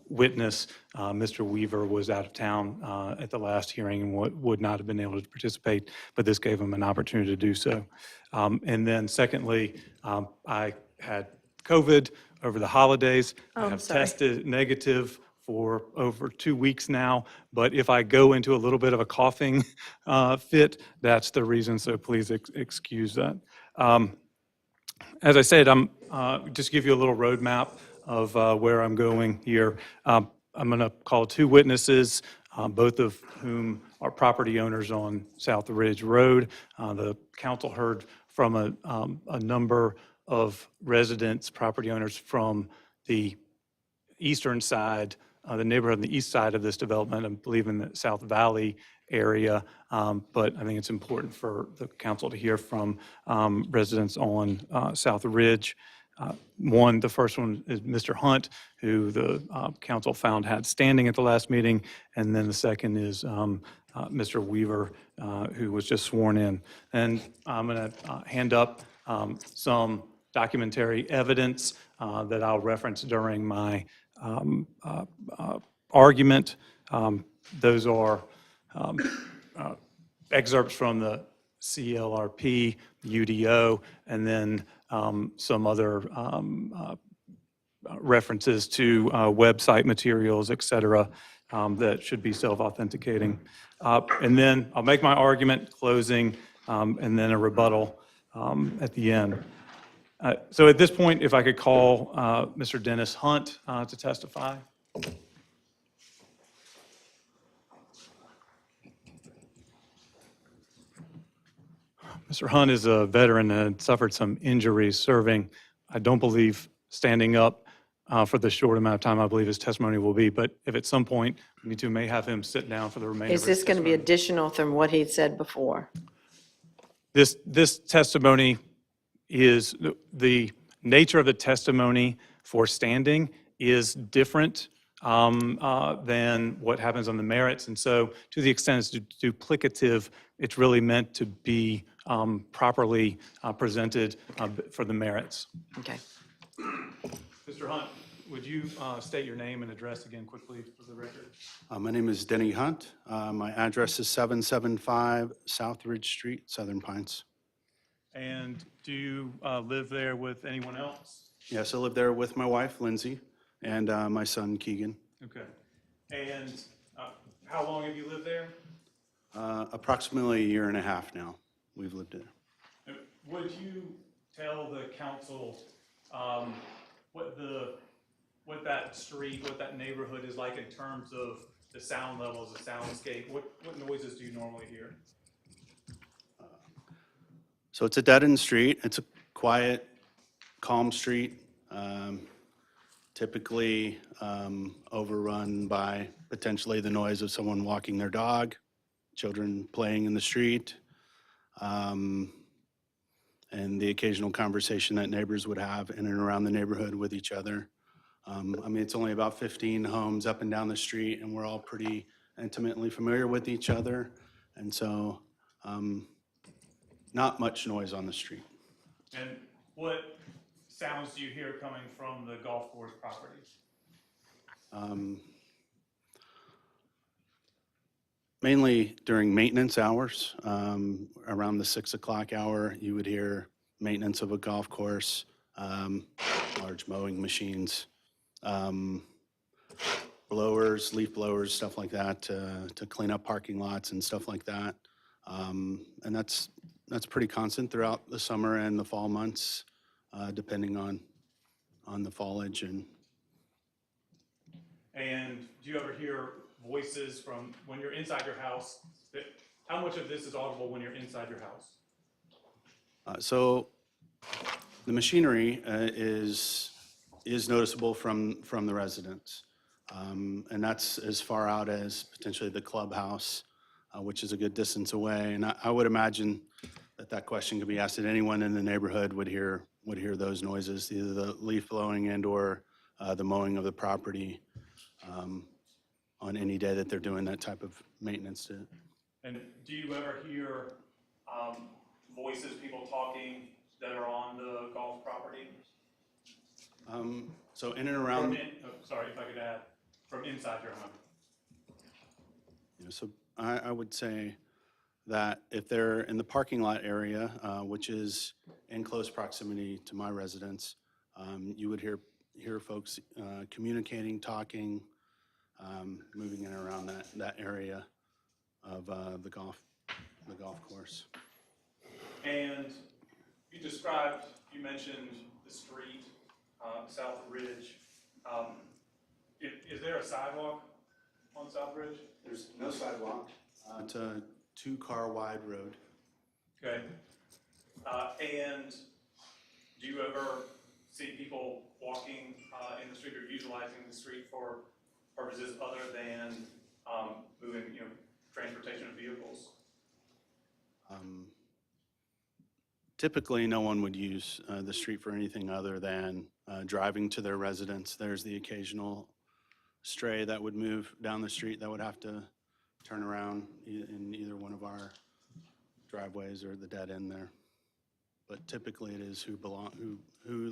witness. Mr. Weaver was out of town at the last hearing and would not have been able to participate, but this gave him an opportunity to do so. And then secondly, I had COVID over the holidays. I have tested negative for over 2 weeks now, but if I go into a little bit of a coughing fit, that's the reason, so please excuse that. As I said, I'm just give you a little roadmap of where I'm going here. I'm going to call 2 witnesses, both of whom are property owners on South Ridge Road. The council heard from a number of residents, property owners from the eastern side, the neighborhood on the east side of this development, I believe in the South Valley area, but I think it's important for the council to hear from residents on South Ridge. The first one is Mr. Hunt, who the council found had standing at the last meeting, and then the second is Mr. Weaver, who was just sworn in. And I'm going to hand up some documentary evidence that I'll reference during my argument. Those are excerpts from the CLRP, UDO, and then some other references to website materials, et cetera, that should be self-authenticating. And then I'll make my argument, closing, and then a rebuttal at the end. So at this point, if I could call Mr. Dennis Hunt to testify. Mr. Hunt is a veteran and suffered some injuries serving. I don't believe standing up for the short amount of time I believe his testimony will be, but if at some point we need to, may have him sit down for the remainder of Is his this going to be testimony. additional from what he said before? This testimony is, the nature of the testimony for standing is different than what happens on the merits. And so to the extent it's duplicative, it's really meant to be properly presented for the merits. Okay. Mr. Hunt, would you state your name and address again quickly for the record? My name is Denny Hunt. My address is 775 South Ridge Street, Southern Pines. And do you live there with anyone else? Yes, I live there with my wife, Lindsay, and my son, Keegan. Okay. And how long have you lived there? Approximately a year and a half now, we've lived there. Would you tell the council what that street, what that neighborhood is like in terms of the sound levels, the soundscape? What noises do you normally hear? So it's a dead-end street. It's a quiet, calm street, typically overrun by potentially the noise of someone walking their dog, children playing in the street, and the occasional conversation that neighbors would have in and around the neighborhood with each other. I mean, it's only about 15 homes up and down the street, and we're all pretty intimately familiar with each other. And so not much noise on the street. And what sounds do you hear coming from the golf course property? Mainly during maintenance hours, around the 6 o'clock hour, you would hear maintenance of a golf course, large mowing machines, blowers, leaf blowers, stuff like that, to clean up parking lots and stuff like that. And that's pretty constant throughout the summer and the fall months, depending on the foliage. And do you ever hear voices from when you're inside your house? How much of this is audible when you're inside your house? So the machinery is noticeable from the residents. And that's as far out as potentially the clubhouse, which is a good distance away. And I would imagine that question could be asked that anyone in the neighborhood would hear those noises, either the leaf blowing and or the mowing of the property on any day that they're doing that type of maintenance to it. And do you ever hear voices, people talking that are on the golf property? So in and around. Sorry, if I could add, from inside your home. So I would say that if they're in the parking lot area, which is in close proximity to my residence, you would hear folks communicating, talking, moving in and around that area of the golf course. And you mentioned the street, South Ridge. Is there a sidewalk on South Ridge? There's no sidewalk. It's a 2-car wide road. Okay. And do you ever see people walking in the street or utilizing the street for purposes other than moving, transportation of vehicles? Typically, no one would use the street for anything other than driving to their residence. There's the occasional stray that would move down the street that would have to turn around in either one of our driveways or the dead end there. But typically, it is who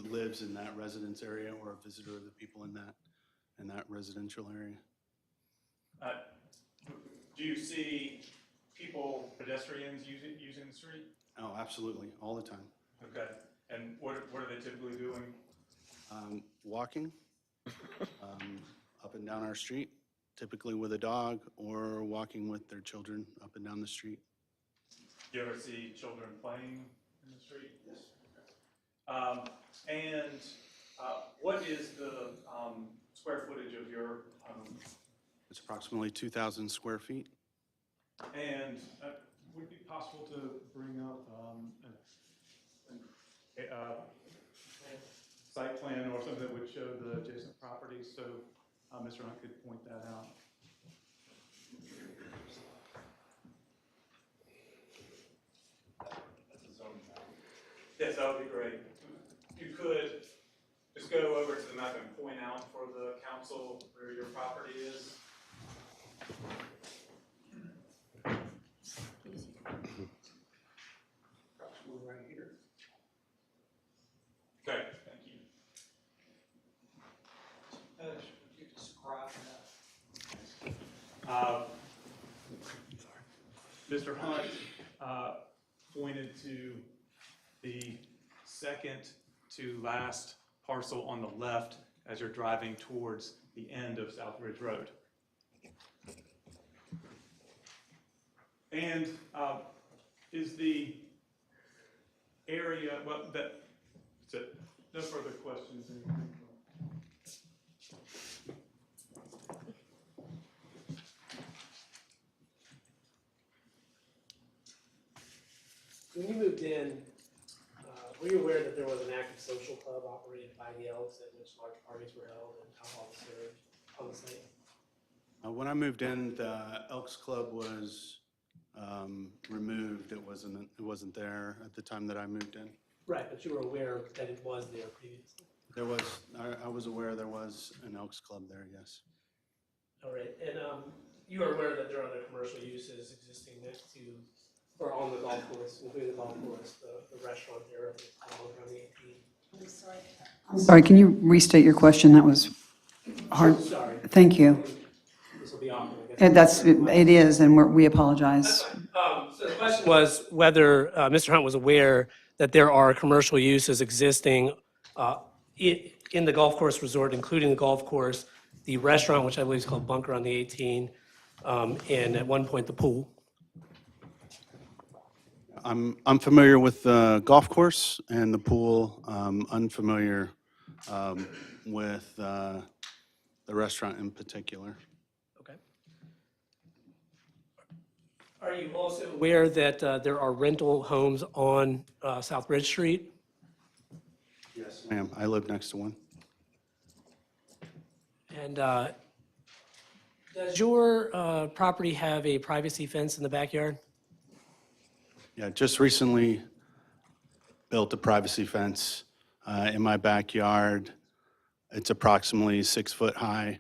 lives in that residence area or a visitor of the people in that residential area. Do you see people, pedestrians pedestrians using the street? Oh, absolutely, all the time. Okay. And what are they typically doing? Walking up and down our street, typically with a dog, or walking with their children up and down the street. Do you ever see children playing in the street? Yes. And what is the square footage of your, It's approximately 2,000 square feet. and would it be possible to bring up a site plan or something that would show the adjacent properties, so Mr. Hunt could point that out? Yes, that would be great. If you could, just go over to the map and point out for the council where your property is. Approximately right here. Okay, thank you. Would you describe that? Mr. Hunt pointed to the second to last parcel on the left as you're driving towards the end of South Ridge Road. And is the area, well, that's it. No further questions. When you moved in, were you aware that there was an active social club operated by the Elks at which large parties were held and alcohol was served on the site? When I moved in, the Elks Club was removed. It wasn't there at the time that I moved in. Right, but you were aware that it was there previously. There was, I was aware there was an Elks Club there, yes. All right, and you are aware that there are other commercial uses existing next to, or on the golf course, including the golf course, the restaurant there, around the 18. I'm sorry, can you restate your question? That was hard. Sorry. Thank you. This will be awkward, I guess. It is, and we apologize. So the question was whether Mr. Hunt was aware that there are commercial uses existing in the golf course resort, including the golf course, the restaurant, which I believe is called Bunker on the 18, and at one point, the pool. I'm familiar with the golf course and the pool. Unfamiliar with the restaurant in particular. Okay. Are you also aware that there are rental homes on South Ridge Street? Yes, ma'am. I live next to one. And does your property have a privacy fence in the backyard? Yeah, just recently built a privacy fence in my backyard. It's approximately 6 foot high,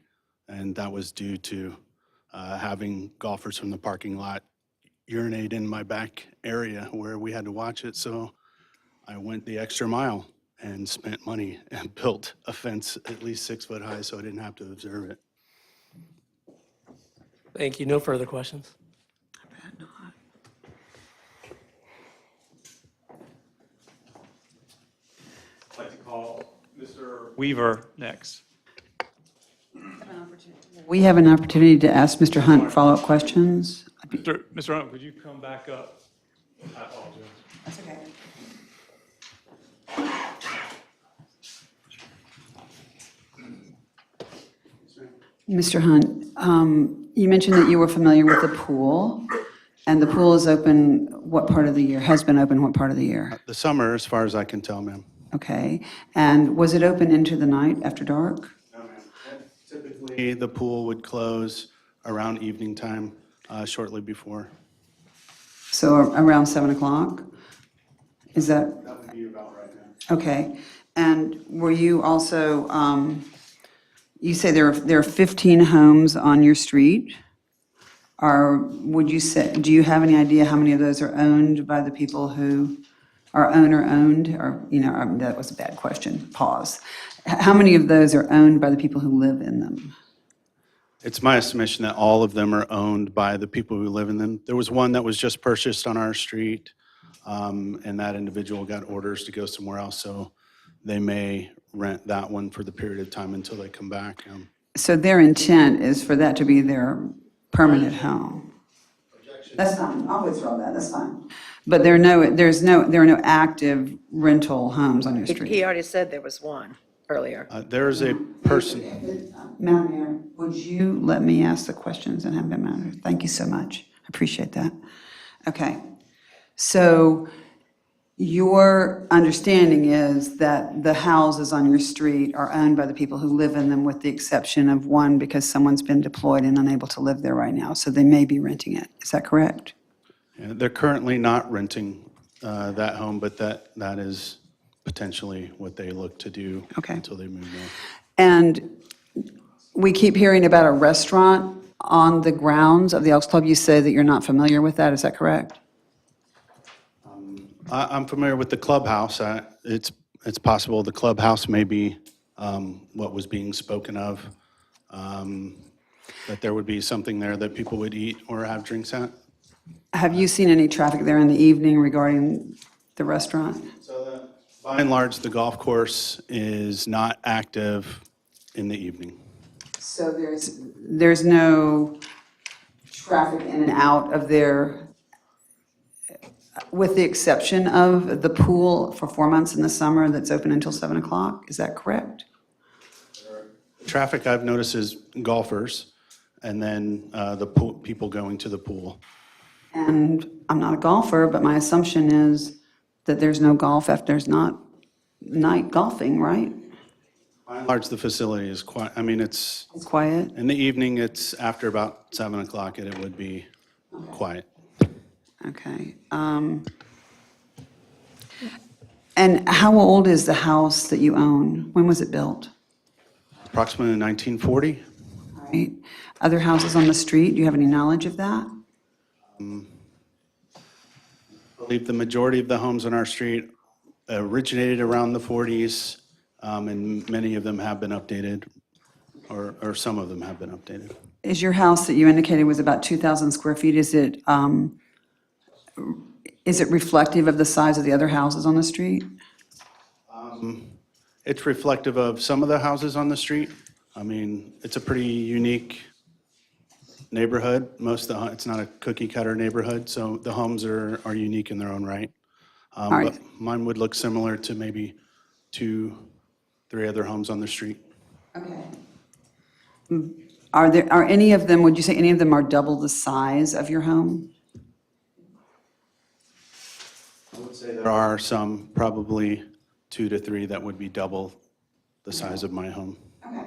and that was due to having golfers from the parking lot urinate in my back area where we had to watch it. So I went the extra mile and spent money and built a fence at least 6 foot high so I didn't have to observe it. Thank you. No further questions. I'd like to call Mr. Weaver next. We have an opportunity to ask Mr. Hunt follow-up questions. Mr. Hunt, would you come back up? I apologize. That's okay. Mr. Hunt, you mentioned that you were familiar with the pool, and the pool is open what part of the year, has been open what part of the year? The summer, as far as I can tell, ma'am. Okay, and was it open into the night after dark? No, ma'am. Typically, the pool would close around evening time, shortly before. So around 7 o'clock? Is that, That would be about right now. okay. And were you also, you say there are 15 homes on your street? Would you say, do you have any idea how many of those are owned by the people who are owner-owned? Or, that was a bad question, pause. How many of those are owned by the people who live in them? It's my estimation that all of them are owned by the people who live in them. There was one that was just purchased on our street, and that individual got orders to go somewhere else, so they may rent that one for the period of time until they come back. So their intent is for that to be their permanent home? That's fine, I'll withdraw that, that's fine. But there are no active rental homes on your He street? already said there was one earlier. There is a person, Madam Mayor, would you let me ask the questions and have them answered? Thank you so much. I appreciate that. Okay. So your understanding is that the houses on your street are owned by the people who live in them, with the exception of one because someone's been deployed and unable to live there right now, so they may be renting it. Is that correct? they're currently not renting that home, but that is potentially what they look to do Okay. until they move there. And we keep hearing about a restaurant on the grounds of the Elks Club. You say that you're not familiar with that, is that correct? I'm familiar with the clubhouse. It's possible the clubhouse may be what was being spoken of, that there would be something there that people would eat or have drinks at. Have you seen any traffic there in the evening regarding the restaurant? By and large, the golf course is not active in the evening. So there's no traffic in and out of there, with the exception of the pool for 4 months in the summer that's open until 7 o'clock? Is that correct? Traffic I've noticed is golfers, and then the people going to the pool. And I'm not a golfer, but my assumption is that there's no golf if there's not night golfing, right? By and large, the facility is quiet. I mean, it's, It's quiet? in the evening, it's after about 7 o'clock, and it would be quiet. Okay. And how old is the house that you own? When was it built? Approximately 1940. Right. Other houses on the street, do you have any knowledge of that? I believe the majority of the homes on our street originated around the 40s, and many of them have been updated, or some of them have been updated. Is your house that you indicated was about 2,000 square feet, is it reflective of the size of the other houses on the street? It's reflective of some of the houses on the street. I mean, it's a pretty unique neighborhood. It's not a cookie cutter neighborhood, so the homes are unique in their own right. right. But mine would look similar to maybe 2, 3 other homes on the street. Okay. Are any of them, would you say any of them are double the size of your home? I would say there are some, probably 2 to 3, that would be double the size of my home. Okay.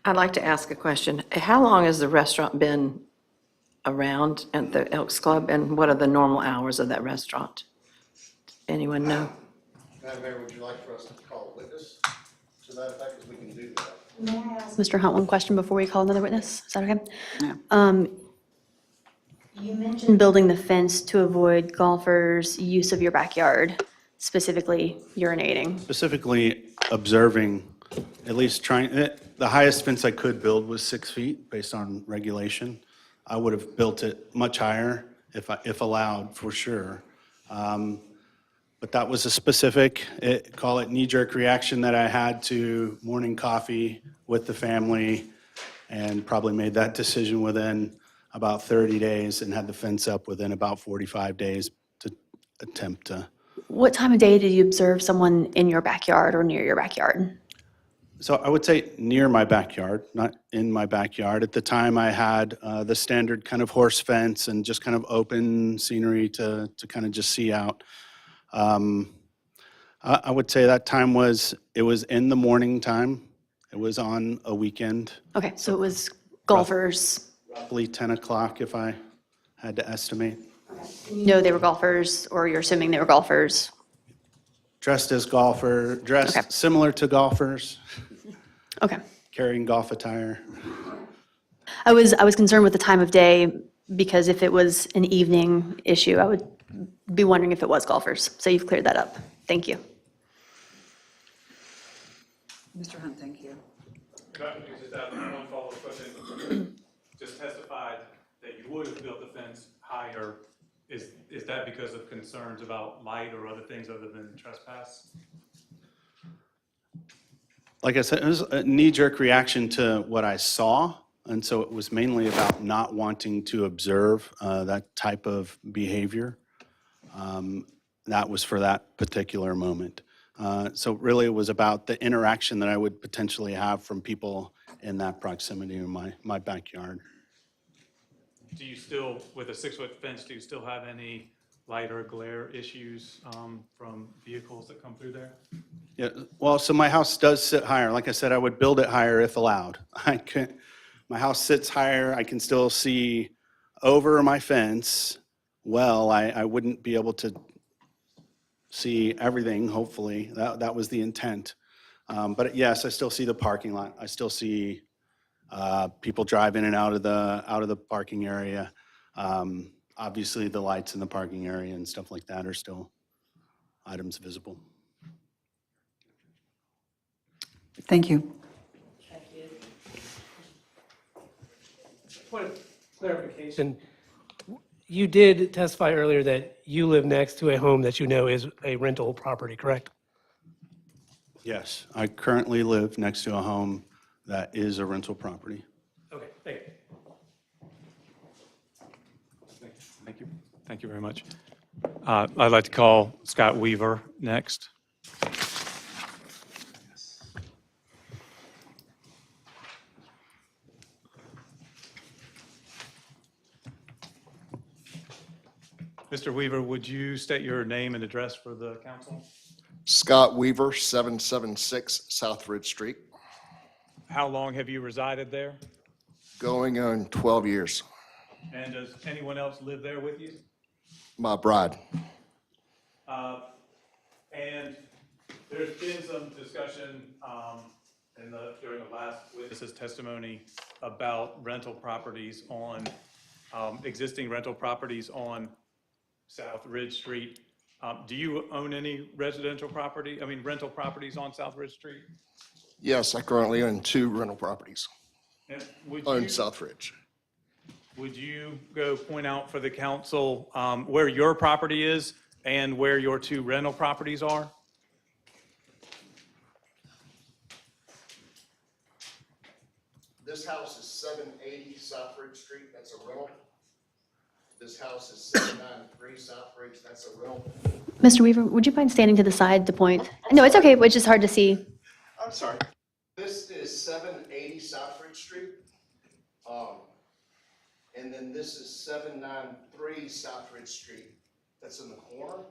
I'd like to ask a question. How long has the restaurant been around at the Elks Club, and what are the normal hours of that restaurant? Anyone know? Madam Mayor, would you like for us to call a witness to that effect, because we can do that? May I ask Mr. Hunt one question before we call another witness? Is that okay? Yeah. You mentioned building the fence to avoid golfers' use of your backyard, specifically urinating. Specifically observing, at least the highest fence I could build was 6 feet based on regulation. I would have built it much higher if allowed, for sure. But that was a specific, call it knee-jerk reaction that I had to morning coffee with the family, and probably made that decision within about 30 days and had the fence up within about 45 days to attempt to. What time of day did you observe someone in your backyard or near your backyard? So I would say near my backyard, not in my backyard. At the time, I had the standard kind of horse fence and just kind of open scenery to kind of just see out. I would say that time it was in the morning time. It was on a weekend, Okay, so it was golfers. roughly 10 o'clock if I had to estimate. You know they were golfers, or you're assuming they were golfers? Dressed as dressed Okay. similar to golfers, Okay. carrying golf attire. I was concerned with the time of day, because if it was an evening issue, I would be wondering if it was golfers. So you've cleared that up. Thank you. Mr. Hunt, thank you. Just have one follow-up question. Just testified that you would have built the fence higher. Is that because of concerns about light or other things other than trespass? Like I said, it was a knee-jerk reaction to what I saw, and so it was mainly about not wanting to observe that type of behavior. That was for that particular moment. So really, it was about the interaction that I would potentially have from people in that proximity in my backyard. Do you still, with a 6-foot fence, do you still have any light or glare issues from vehicles that come through there? Yeah, well, so my house does sit higher. Like I said, I would build it higher if allowed. My house sits higher. I can still see over my fence. Well, I wouldn't be able to see everything, hopefully. That was the intent. But yes, I still see the parking lot. I still see people drive in and out of the parking area. Obviously, the lights in the parking area and stuff like that are still items visible. Thank you. Point of clarification, you did testify earlier that you live next to a home that you know is a rental property, correct? Yes, I currently live next to a home that is a rental property. Okay, thank you. Thank you. Thank you very much. I'd like to call Scott Weaver next. Mr. Weaver, would you state your name and address for the council? Scott Weaver, 776 South Ridge Street, How long have you resided there? going on 12 years. And does anyone else live there with you? My bride. And there's been some discussion during the last witness's testimony about rental properties on, existing rental properties on South Ridge Street. Do you own any rental properties on South Ridge Street? Yes, I currently own 2 rental properties And would on you, South Ridge. would you go point out for the council where your property is and where your 2 rental properties are? This house is 780 South Ridge Street, that's a rental. This house is 793 South Ridge, that's a rental. Mr. Weaver, would you mind standing to the side to point? No, it's okay, it's just hard to see. I'm sorry. This is 780 South Ridge Street. And then this is 793 South Ridge Street. That's in the corner.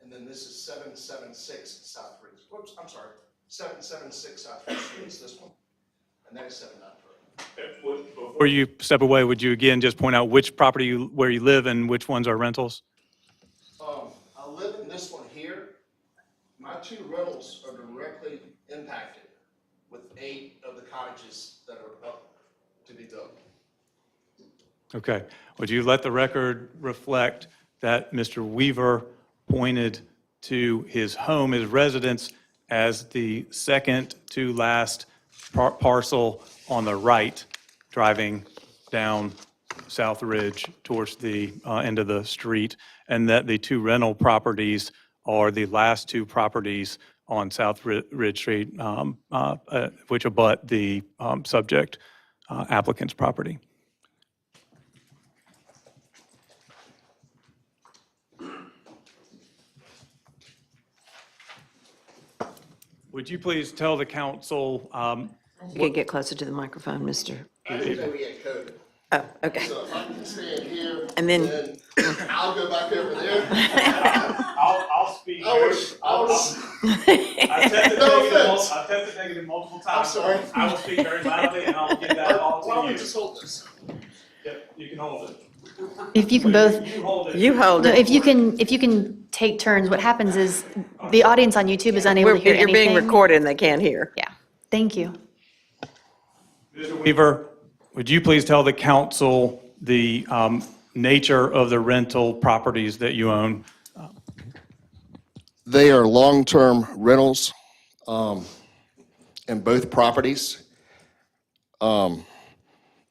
And then this is 776 South Ridge. Whoops, I'm sorry. 776 South Ridge Street is this one. And that is 793. Before you step away, would you again just point out which property where you live and which ones are rentals? I live in this one here. My 2 rentals are directly impacted with 8 of the cottages that are up to be built. Okay. Would you let the record reflect that Mr. Weaver pointed to his home, his residence, as the second to last parcel on the right, driving down South Ridge towards the end of the street, and that the 2 rental properties are the last 2 properties on South Ridge Street, which abut the subject applicant's property? Would you please tell the council, You can get closer to the microphone, Mr. I didn't know we had code. Oh, okay. So if I can stand here, And then- I'll go back over there. I'll speak. I was, I've tested No negative offense. I've tested negative multiple I'm times. sorry. I will speak very loudly and I'll give that all Why don't to we you. just hold this? Yep, you can hold it. If you can both, You hold it. You hold no, it. if you can take turns, what happens is the audience on YouTube is unable to hear You're being anything. recorded and they can't hear. Yeah, thank you. Mr. Weaver, would you please tell the council the nature of the rental properties that you own? They are long-term rentals in both properties. The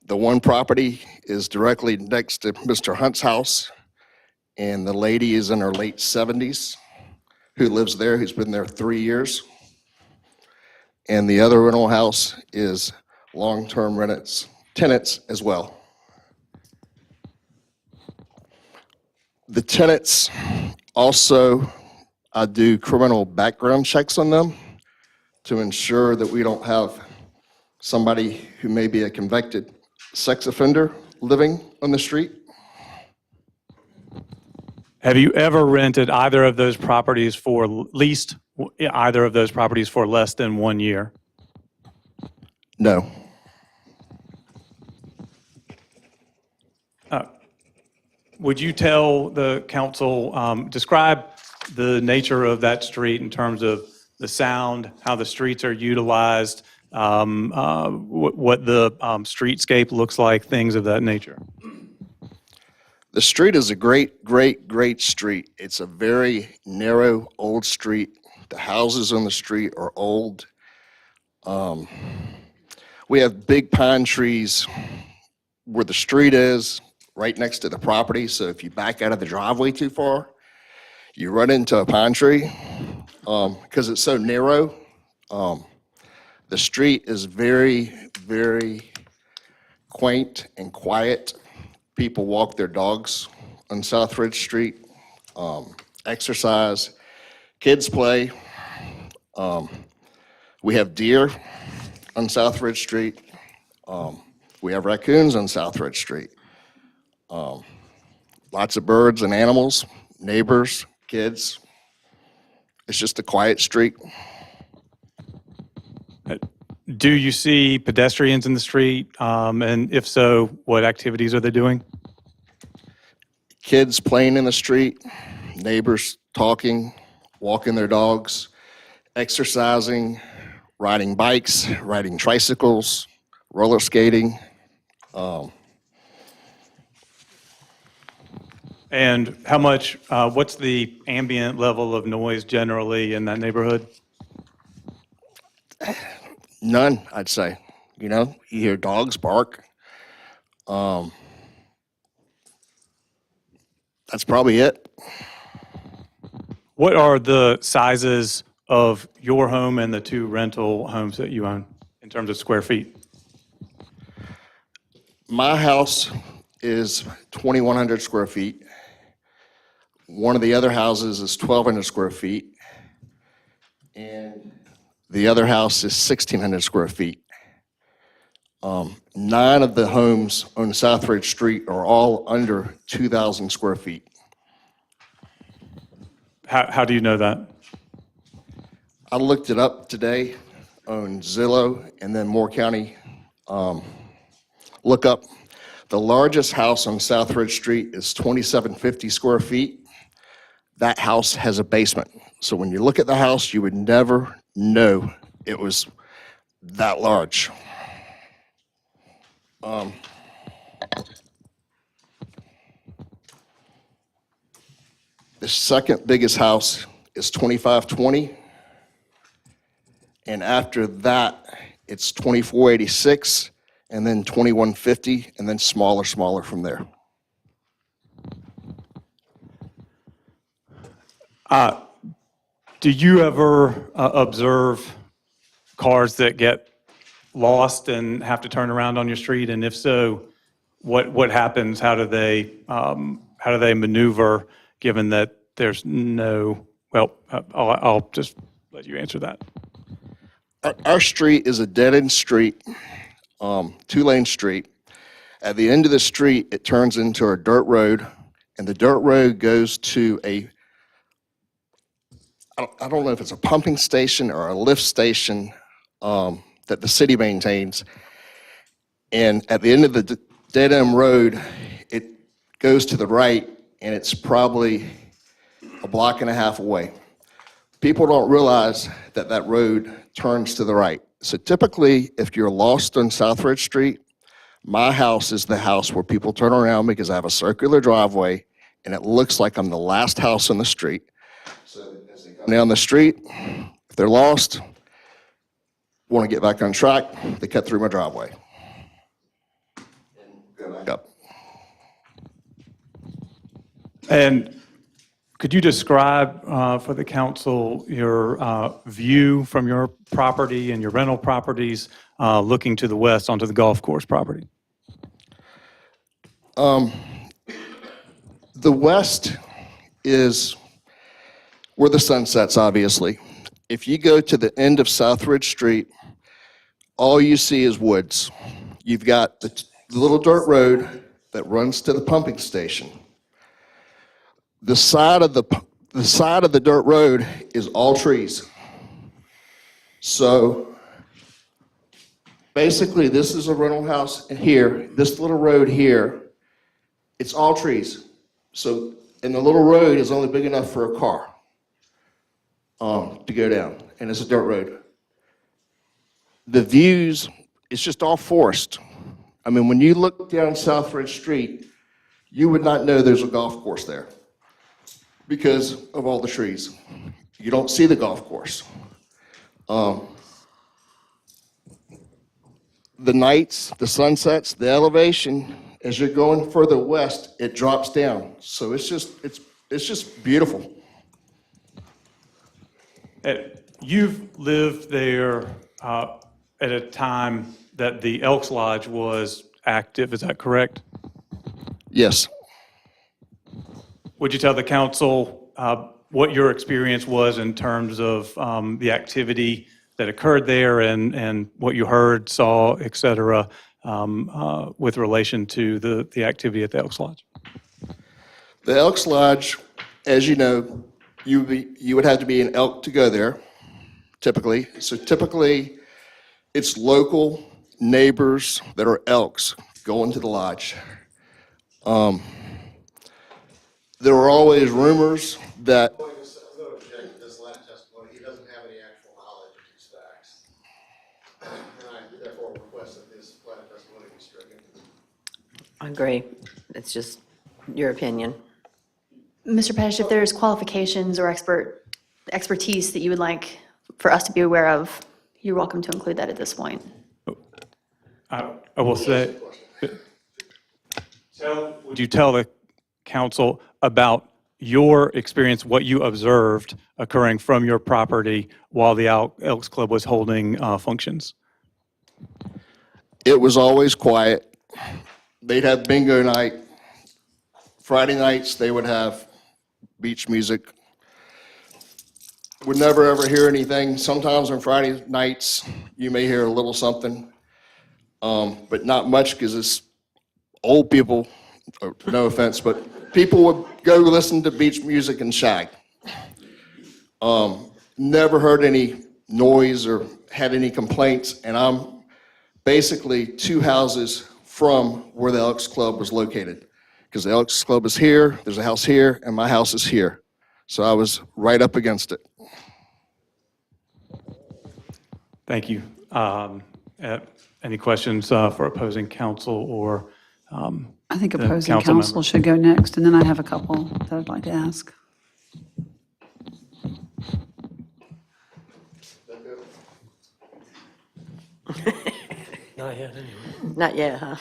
one property is directly next to Mr. Hunt's house, and the lady is in her late 70s who lives there, who's been there 3 years. And the other rental house is long-term tenants as well. The tenants also, I do criminal background checks on them to ensure that we don't have somebody who may be a convicted sex offender living on the street. Have you ever rented either of those properties for leased either of those properties for less than 1 year? No. Would you tell the council, describe the nature of that street in terms of the sound, how the streets are utilized, what the streetscape looks like, things of that nature? The street is a great street. It's a very narrow, old street. The houses on the street are old. We have big pine trees where the street is, right next to the property. So if you back out of the driveway too far, you run into a pine tree because it's so narrow. The street is very quaint and quiet. People walk their dogs on South Ridge Street, exercise, kids play. We have deer on South Ridge Street. We have raccoons on South Ridge Street. Lots of birds and animals, neighbors, kids. It's just a quiet street. Do you see pedestrians in the street? And if so, what activities are they doing? Kids playing in the street, neighbors talking, walking their dogs, exercising, riding bikes, riding tricycles, roller skating. And how much, what's the ambient level of noise generally in that neighborhood? None, I'd say. You know, you hear dogs bark. That's probably it. What are the sizes of your home and the two rental homes that you own in terms of square feet? My house is 2,100 square feet. One of the other houses is 1,200 square feet. And the other house is 1,600 square feet. 9 of the homes on South Ridge Street are all under 2,000 square feet. How do you know that? I looked it up today on Zillow and then Moore County lookup. The largest house on South Ridge Street is 2,750 square feet. That house has a basement. So when you look at the house, you would never know it was that large. The second biggest house is 2,520. And after that, it's 2,486, and then 2,150, and then smaller from there. Do you ever observe cars that get lost and have to turn around on your street? And if so, what happens? How do they maneuver, given that there's no, well, I'll just let you answer that. Our street is a dead-end street, 2-lane street. At the end of the street, it turns into a dirt road, and the dirt road goes to I don't know if it's a pumping station or a lift station that the city maintains. And at the end of the dead-end road, it goes to the right, and it's probably a block and a half away. People don't realize that that road turns to the right. So typically, if you're lost on South Ridge Street, my house is the house where people turn around because I have a circular driveway, and it looks like I'm the last house on the street. So as they come down the street, if they're lost, want to get back on track, they cut through my driveway. backup. And could you describe for the council your view from your property and your rental properties looking to the west onto the golf course property? The west is where the sun sets, obviously. If you go to the end of Southridge Street, all you see is woods. You've got the little dirt road that runs to the pumping station. The side of the dirt road is all trees. So basically, this is a rental house here. This little road here, it's all trees. So, and the little road is only big enough for a car to go down, and it's a dirt road. The views, it's just all forest. I mean, when you look down Southridge Street, you would not know there's a golf course there because of all the trees. You don't see the golf course. The nights, the sunsets, the elevation, as you're going further west, it drops down. So it's just beautiful. You've lived there at a time that the Elks Lodge was active, is that correct? Yes. Would you tell the council what your experience was in terms of the activity that occurred there and what you heard, saw, et cetera, with relation to the activity at the Elks Lodge? The Elks Lodge, as you know, you would have to be an elk to go there, typically. So typically, it's local neighbors that are elks going to the lodge. There were always rumors that I'm going to object to this last testimony. He doesn't have any actual knowledge of these facts. And I therefore request that this last testimony be stricken. I agree. It's just your opinion. Mr. Pettish, if there's qualifications or expertise that you would like for us to be aware of, you're welcome to include that at this point. I will say, would you tell the council about your experience, what you observed occurring from your property while the Elks Club was holding functions? it was always quiet. They'd have bingo night. Friday nights, they would have beach music. Would never ever hear anything. Sometimes on Friday nights, you may hear a little something, but not much because it's old people, no offense, but people would go listen to beach music and shag. Never heard any noise or had any complaints, and I'm basically 2 houses from where the Elks Club was located. Because the Elks Club is here, there's a house here, and my house is here. So I was right up against it. Thank you. Any questions for opposing counsel or I think the opposing council counsel member? should go next, and then I have a couple that I'd like to ask. Not yet, anyway. Not yet, huh?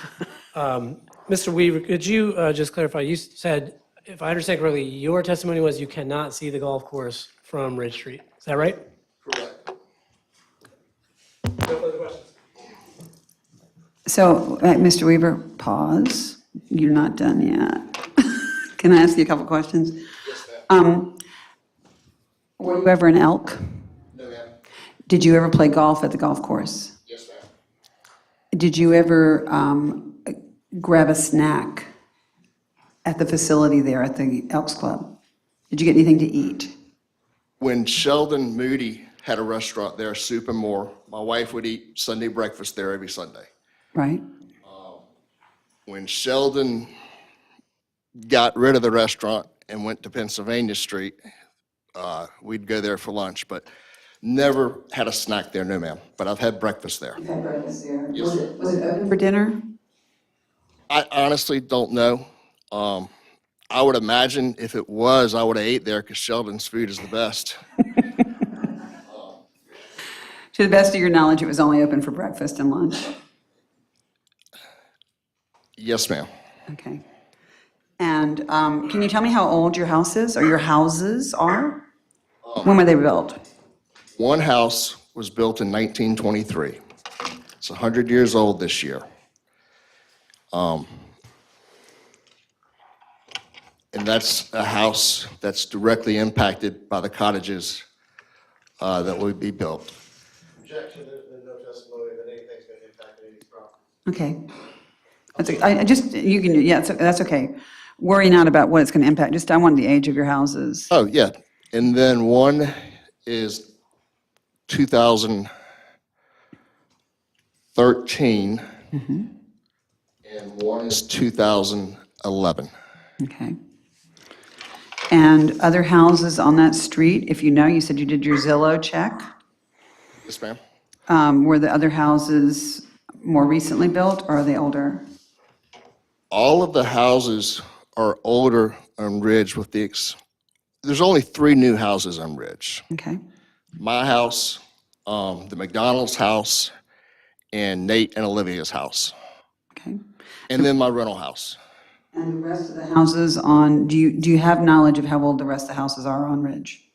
Mr. Weaver, could you just clarify, you said, if I understand correctly, your testimony was you cannot see the golf course from Ridge Street. Is that right? Correct. No further questions. So, Mr. Weaver, pause. You're not done yet. Can I ask you a couple questions? Yes, ma'am. Were you ever an elk? No, ma'am. Did you ever play golf at the golf course? Yes, ma'am. Did you ever grab a snack at the facility there at the Elks Club? Did you get anything to eat? When Sheldon Moody had a restaurant there, Soup and More, my wife would eat Sunday breakfast there every Sunday. Right? When Sheldon got rid of the restaurant and went to Pennsylvania Street, we'd go there for lunch, but never had a snack there, no ma'am. But I've had breakfast there. You had breakfast there. Yes. Was it open for dinner? I honestly don't know. I would imagine if it was, I would have ate there because Sheldon's food is the best. To the best of your knowledge, it was only open for breakfast and lunch. Yes, ma'am. Okay. And can you tell me how old your house is, or your houses are? When were they built? One house was built in 1923. It's 100 years old this year. And that's a house that's directly impacted by the cottages that will be built. Objection, there's been no testimony that anything's going to impact any of these properties. Okay. I just, you can, yeah, that's okay. Worry not about what it's going to impact, just I want the age of your houses. Oh, yeah. And then one is 2013, and one is 2011. Okay. And other houses on that street, if you know, you said you did your Zillow check. Yes, ma'am. Were the other houses more recently built, or are they older? All of the houses are older on Ridge with there's only 3 new houses on Ridge. Okay. My house, the McDonald's house, and Nate and Olivia's house. Okay. And then my rental house. And the rest of the houses on, do you have knowledge of how old the rest of the houses are on Ridge?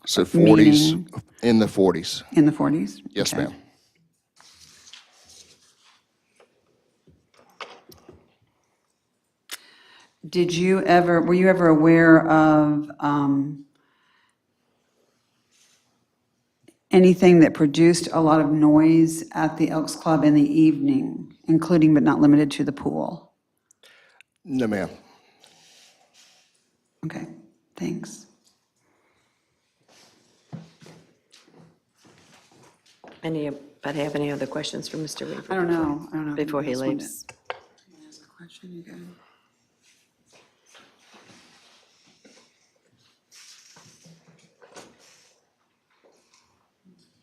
So 40s, Meaning? in the 40s. In the 40s? Yes, Okay. ma'am. Were you ever aware of anything that produced a lot of noise at the Elks Club in the evening, including but not limited to the pool? No, ma'am. Okay, thanks. Anybody have any other questions for Mr. Weaver? I don't know. Before he Just wanted leaves. to ask a question, you good?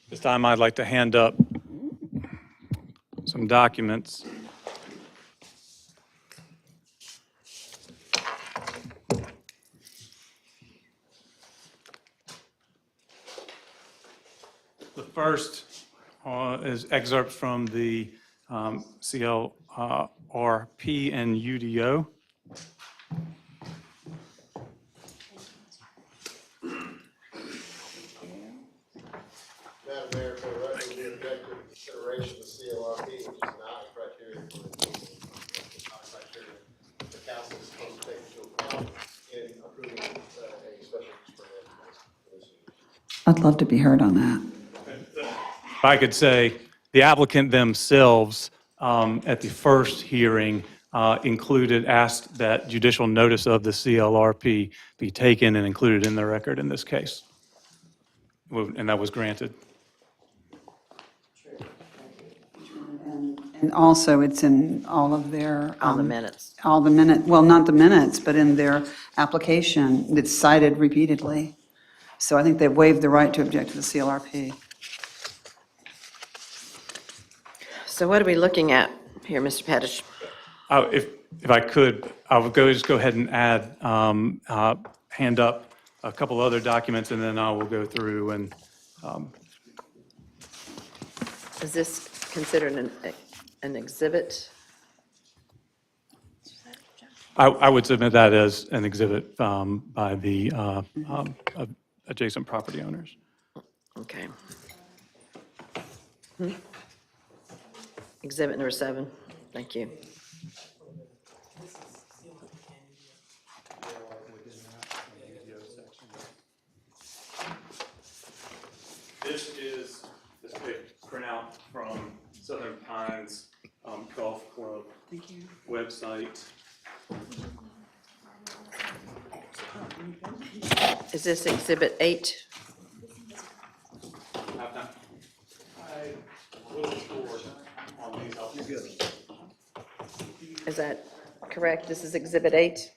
This time I'd like to hand up some documents. The first is excerpts from the CLRP and UDO. Madam Mayor, for the record, we object to consideration of the CLRP, which is not a criteria for the not a criteria the council is supposed to take into account in approving a special use permit for this use. I'd love to be heard on that. If I could say, the applicant themselves, at the first hearing, asked that judicial notice of the CLRP be taken and included in the record in this case. And that was granted. And also, it's in all of their... All the minutes. All the minute, well, not the minutes, but in their application that's cited repeatedly. So I think they've waived the right to object to the CLRP. So what are we looking at here, Mr. Pettish? If I could, I would just go ahead and add, hand up a couple other documents, and then I will go through and, Is this considered an exhibit? I would submit that as an exhibit by the adjacent property owners. Okay. Exhibit number 7, thank you. This is this big printout from Southern Pines Golf Club website. Is this exhibit 8? Is that correct? This is exhibit 8?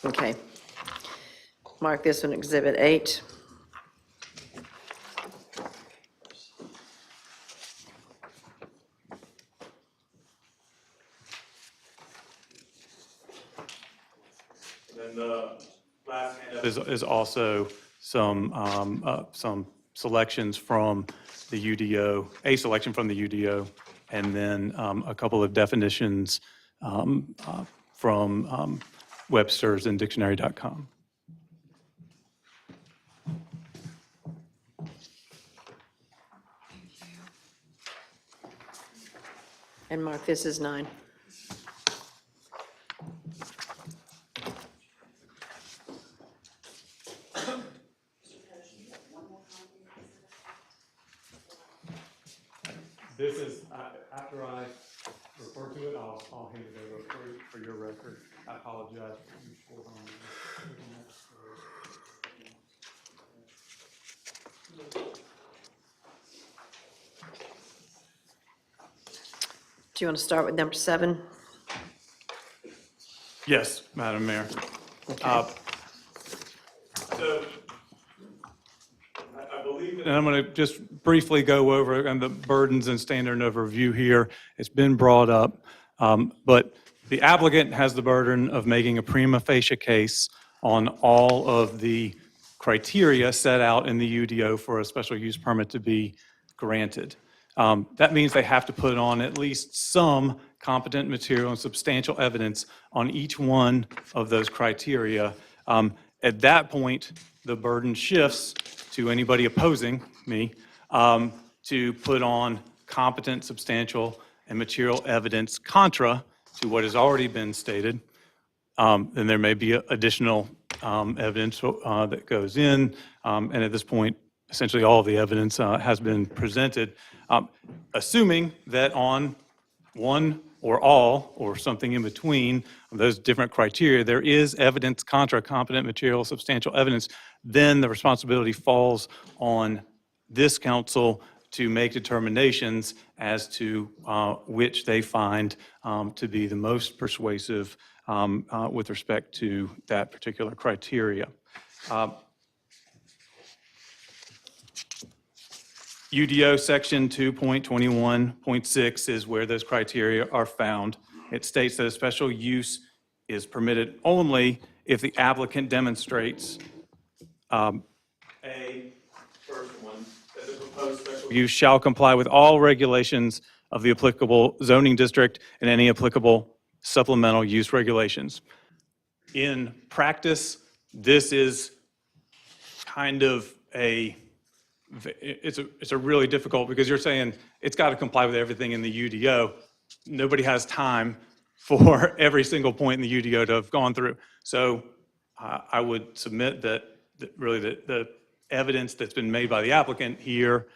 Okay. Mark this one exhibit 8. And the last handout is also some selections from the UDO, a selection from the UDO, and then a couple of definitions from Webster's and dictionary.com. And Mark, this is 9. This is, after I refer to it, I'll hand it over for your record. I apologize for you short on Do you want to start with number 7? Yes, Madam Mayor. So I believe, and I'm going to just briefly go over the burdens and standard of review here. It's been brought up, but the applicant has the burden of making a prima facie case on all of the criteria set out in the UDO for a special use permit to be granted. That means they have to put on at least some competent material and substantial evidence on each one of those criteria. At that point, the burden shifts to anybody opposing me to put on competent, substantial, and material evidence contra to what has already been stated. Then there may be additional evidence that goes in, and at this point, essentially all of the evidence has been presented. Assuming that on one or all, or something in between those different criteria, there is evidence contra competent material, substantial evidence, then the responsibility falls on this council to make determinations as to which they find to be the most persuasive with respect to that particular criteria. UDO section 2.21.6 is where those criteria are found. It states that a special use is permitted only if the applicant demonstrates first one, that the proposed special use shall comply with all regulations of the applicable zoning district and any applicable supplemental use regulations. In practice, this is kind of it's a really difficult, because you're saying it's got to comply with everything in the UDO. Nobody has time for every single point in the UDO to have gone through. So I would submit that really the evidence that's been made by the applicant here,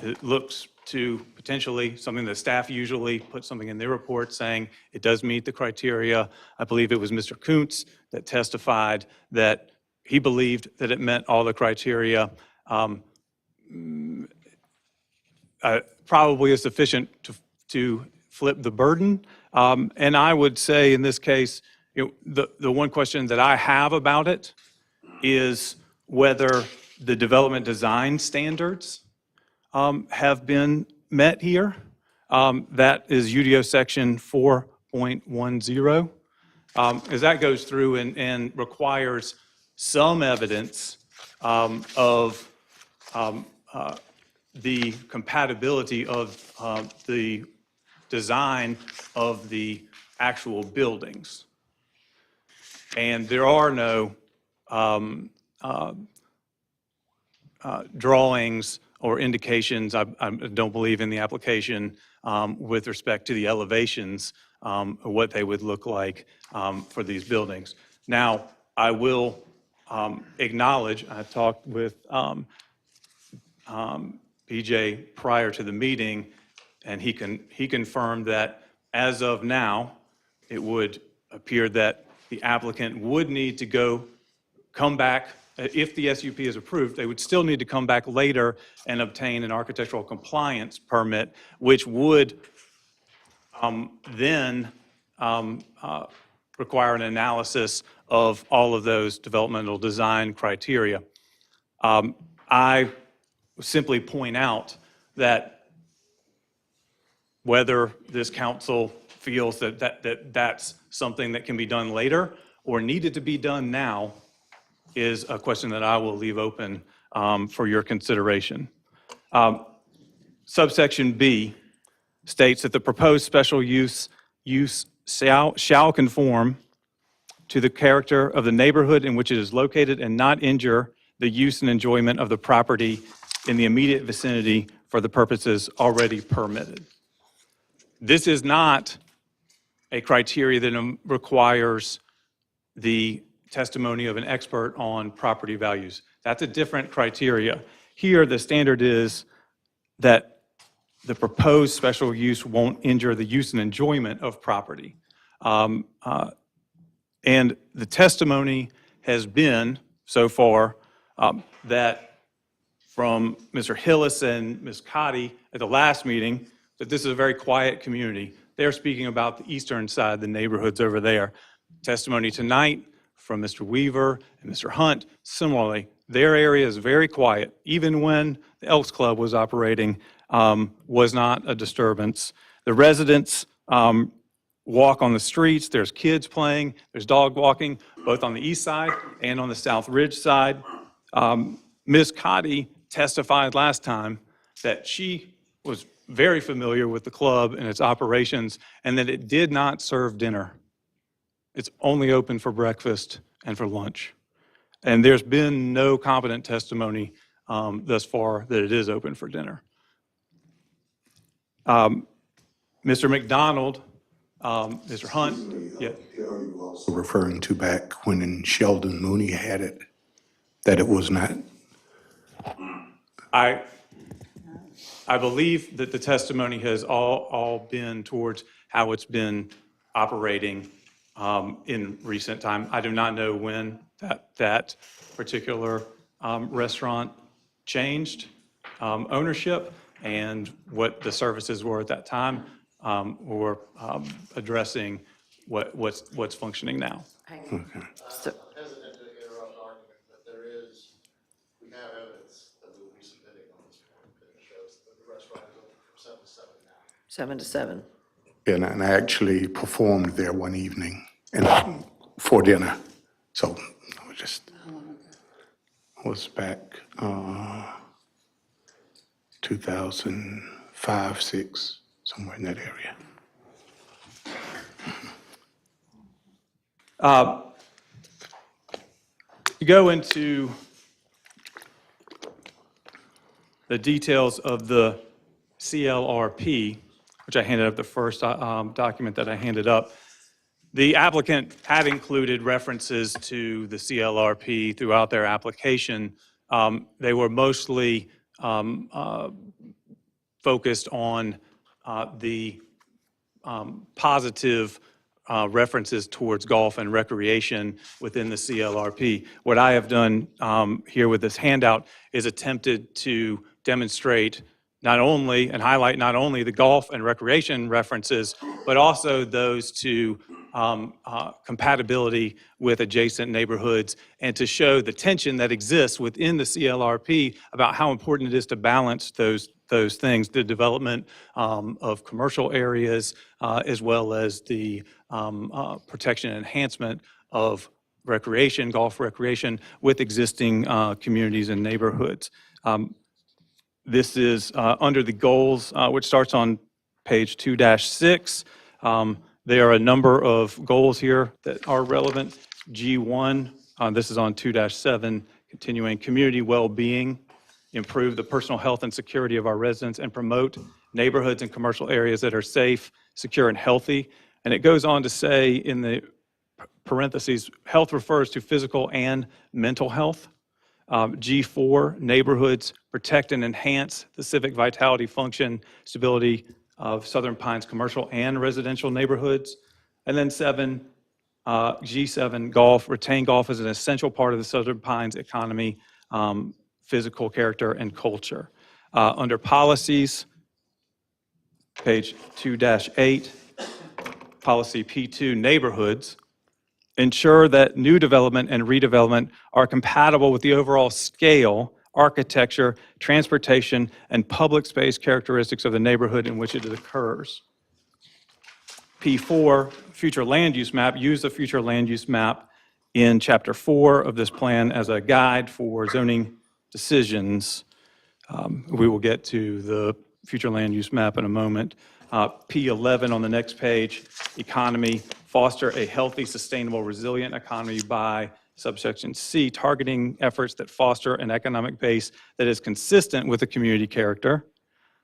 it looks to potentially something that staff usually put something in their report saying it does meet the criteria. I believe it was Mr. Kuntz that testified that he believed that it met all the criteria. Probably is sufficient to flip the burden. And I would say in this case, the one question that I have about it is whether the development design standards have been met here. That is UDO section 4.10. As that goes through and requires some evidence of the compatibility of the design of the actual buildings. And there are no drawings or indications, I don't believe, in the application with respect to the elevations, what they would look like for these buildings. Now, I will acknowledge, I talked with PJ prior to the meeting, and he confirmed that as of now, it would appear that the applicant would need to come back. If the SUP is approved, they would still need to come back later and obtain an architectural compliance permit, which would then require an analysis of all of those developmental design criteria. I simply point out that whether this council feels that that's something that can be done later or needed to be done now is a question that I will leave open for your consideration. Subsection B states that the proposed special use shall conform to the character of the neighborhood in which it is located and not injure the use and enjoyment of the property in the immediate vicinity for the purposes already permitted. This is not a criteria that requires the testimony of an expert on property values. That's a different criteria. Here, the standard is that the proposed special use won't injure the use and enjoyment of property. And the testimony has been, so far, that from Mr. Hillis and Ms. Cotty at the last meeting, that this is a very quiet community. They're speaking about the eastern side, the neighborhoods over there. Testimony tonight from Mr. Weaver and Mr. Hunt, similarly, their area is very quiet. Even when the Elks Club was operating, was not a disturbance. The residents walk on the streets, there's kids playing, there's dog walking, both on the east side and on the South Ridge side. Ms. Cotty testified last time that she was very familiar with the club and its operations, and that it did not serve dinner. It's only open for breakfast and for lunch. And there's been no competent testimony thus far that it is open for dinner. Mr. McDonald, Mr. Hunt, yeah. Are you also referring to back when Sheldon Mooney had it, that it was not? I believe that the testimony has all been towards how it's been operating in recent time. I do not know when that particular restaurant changed ownership and what the services were at that time, or addressing what's functioning now. So- Hesitant to interrupt the argument, but we have evidence that we will be submitting on this point that shows that the restaurant is open from 7 to 7 now. 7 to 7. And I actually performed there one evening and for dinner. So I was back 2005, 6, somewhere in that area. To go into the details of the CLRP, which I handed up, the first document that I handed up, the applicant had included references to the CLRP throughout their application. They were mostly focused on the positive references towards golf and recreation within the CLRP. What I have done here with this handout is attempted to demonstrate not only and highlight not only the golf and recreation references, but also those to compatibility with adjacent neighborhoods, and to show the tension that exists within the CLRP about how important it is to balance those things, the development of commercial areas, as well as the protection and enhancement of recreation, golf recreation, with existing communities and neighborhoods. This is under the goals, which starts on page 2-6. There are a number of goals here that are relevant. G1, this is on 2-7, continuing community well-being, improve the personal health and security of our residents, and promote neighborhoods and commercial areas that are safe, secure, and healthy. And it goes on to say in the parentheses, health refers to physical and mental health. G4, neighborhoods protect and enhance the civic vitality, function, stability of Southern Pines commercial and residential neighborhoods. And then G7, golf, retain golf as an essential part of the Southern Pines economy, physical character, and culture. Under policies, page 2-8, policy P2, neighborhoods, ensure that new development and redevelopment are compatible with the overall scale, architecture, transportation, and public space characteristics of the neighborhood in which it occurs. P4, future land use map, use the future land use map in Chapter 4 of this plan as a guide for zoning decisions. We will get to the future land use map in a moment. P11 on the next page, economy, foster a healthy, sustainable, resilient economy by subsection C, targeting efforts that foster an economic base that is consistent with the community character.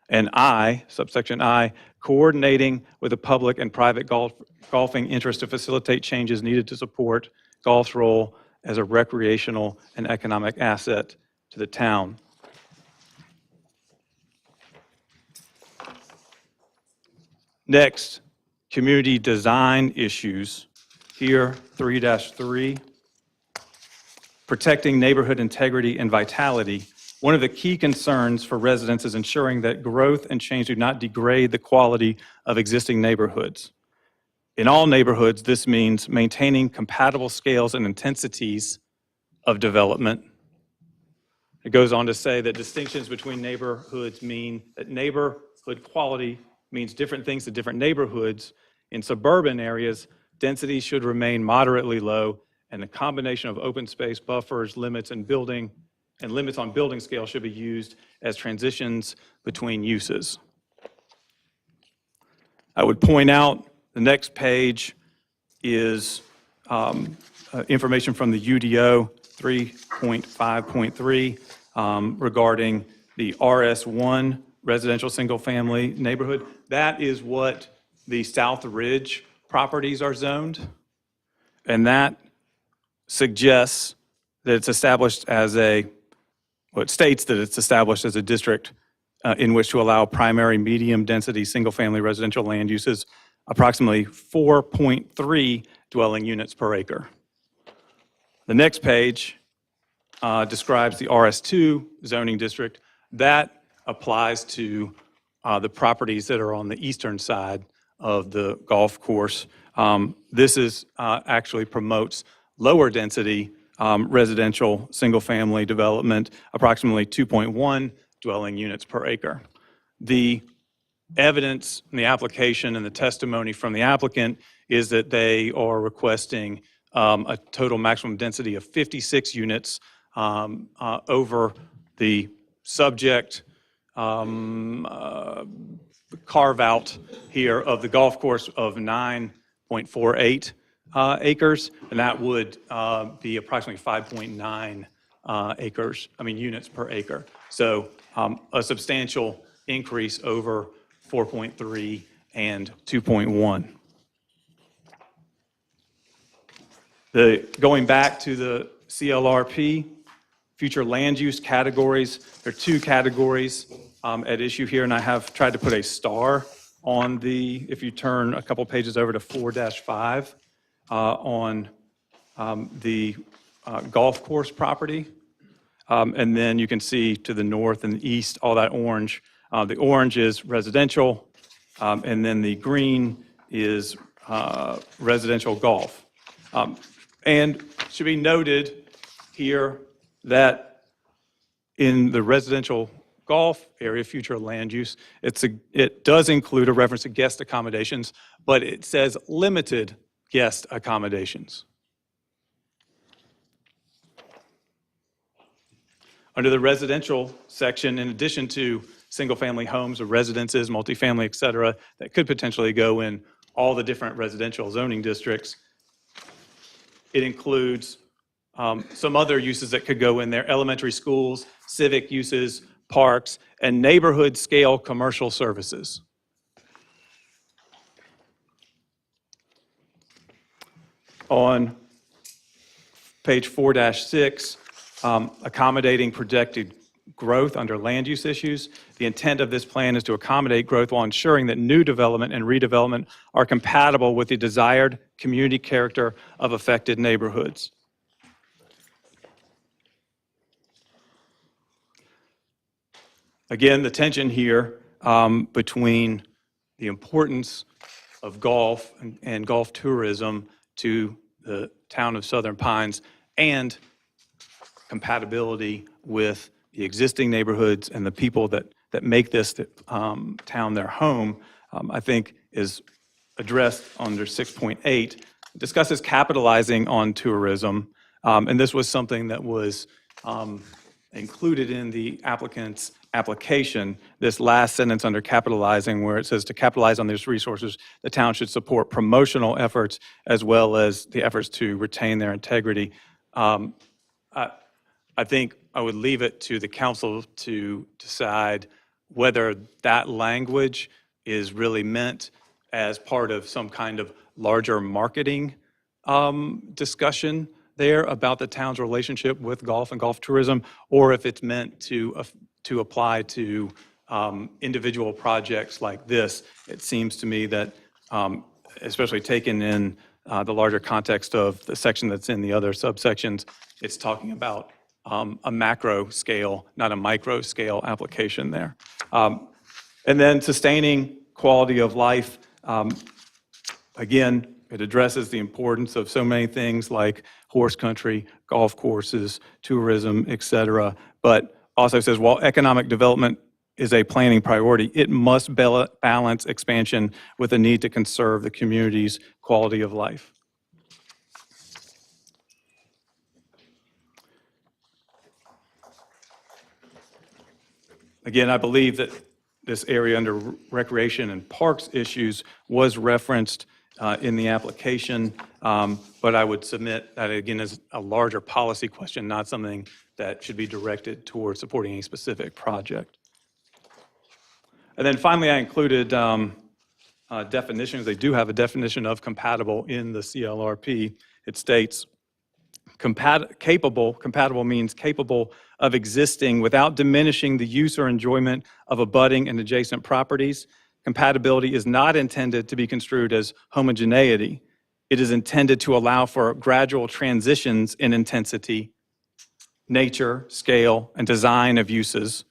And I, subsection I, coordinating with the public and private golfing interest to facilitate changes needed to support golf's role as a recreational and economic asset to the town. Next, community design issues. Here, 3-3, protecting neighborhood integrity and vitality. One of the key concerns for residents is ensuring that growth and change do not degrade the quality of existing neighborhoods. In all neighborhoods, this means maintaining compatible scales and intensities of development. It goes on to say that distinctions between neighborhoods mean that neighborhood quality means different things to different neighborhoods. In suburban areas, density should remain moderately low, and a combination of open space buffers, limits on building scale should be used as transitions between uses. I would point out the next page is information from the UDO 3.5.3 regarding the RS1 residential single-family neighborhood. That is what the South Ridge properties are zoned, and that suggests that it's established as it states that it's established as a district in which to allow primary medium-density single-family residential land uses, approximately 4.3 dwelling units per acre. The next page describes the RS2 zoning district. That applies to the properties that are on the eastern side of the golf course. This is actually promotes lower density residential single-family development, approximately 2.1 dwelling units per acre. The evidence in the application and the testimony from the applicant is that they are requesting a total maximum density of 56 units over the subject carve-out here of the golf course of 9.48 acres, and that would be approximately 5.9 units per acre. So a substantial increase over 4.3 and 2.1. Going back to the CLRP, future land use categories, there are two categories at issue here, and I have tried to put a star on if you turn a couple pages over to 4-5 on the golf course property. And then you can see to the north and the east, all that orange. The orange is residential, and then the green is residential golf. And it should be noted here that in the residential golf area, future land use, it does include a reference to guest accommodations, but it says limited guest accommodations. Under the residential section, in addition to single-family homes or residences, multifamily, et cetera, that could potentially go in all the different residential zoning districts, it includes some other uses that could go in there: elementary schools, civic uses, parks, and neighborhood-scale commercial services. On page 4-6, accommodating projected growth under land use issues. The intent of this plan is to accommodate growth while ensuring that new development and redevelopment are compatible with the desired community character of affected neighborhoods. Again, the tension here between the importance of golf and golf tourism to the town of Southern Pines and compatibility with the existing neighborhoods and the people that make this town their home, I think is addressed under 6.8. It discusses capitalizing on tourism, and this was something that was included in the applicant's application, this last sentence under capitalizing, where it says to capitalize on these resources, the town should support promotional efforts as well as the efforts to retain their integrity. I think I would leave it to the council to decide whether that language is really meant as part of some kind of larger marketing discussion there about the town's relationship with golf and golf tourism, or if it's meant to apply to individual projects like this. It seems to me that, especially taken in the larger context of the section that's in the other subsections, it's talking about a macro scale, not a micro scale application there. And then sustaining quality of life, again, it addresses the importance of so many things like horse country, golf courses, tourism, et cetera, but also says, while economic development is a planning priority, it must balance expansion with the need to conserve the community's quality of life. Again, I believe that this area under recreation and parks issues was referenced in the application, but I would submit that, again, is a larger policy question, not something that should be directed towards supporting a specific project. And then finally, I included definitions. They do have a definition of compatible in the CLRP. It states, compatible means capable of existing without diminishing the use or enjoyment of abutting and adjacent properties. Compatibility is not intended to be construed as homogeneity. It is intended to allow for gradual transitions in intensity, nature, scale, and design of uses.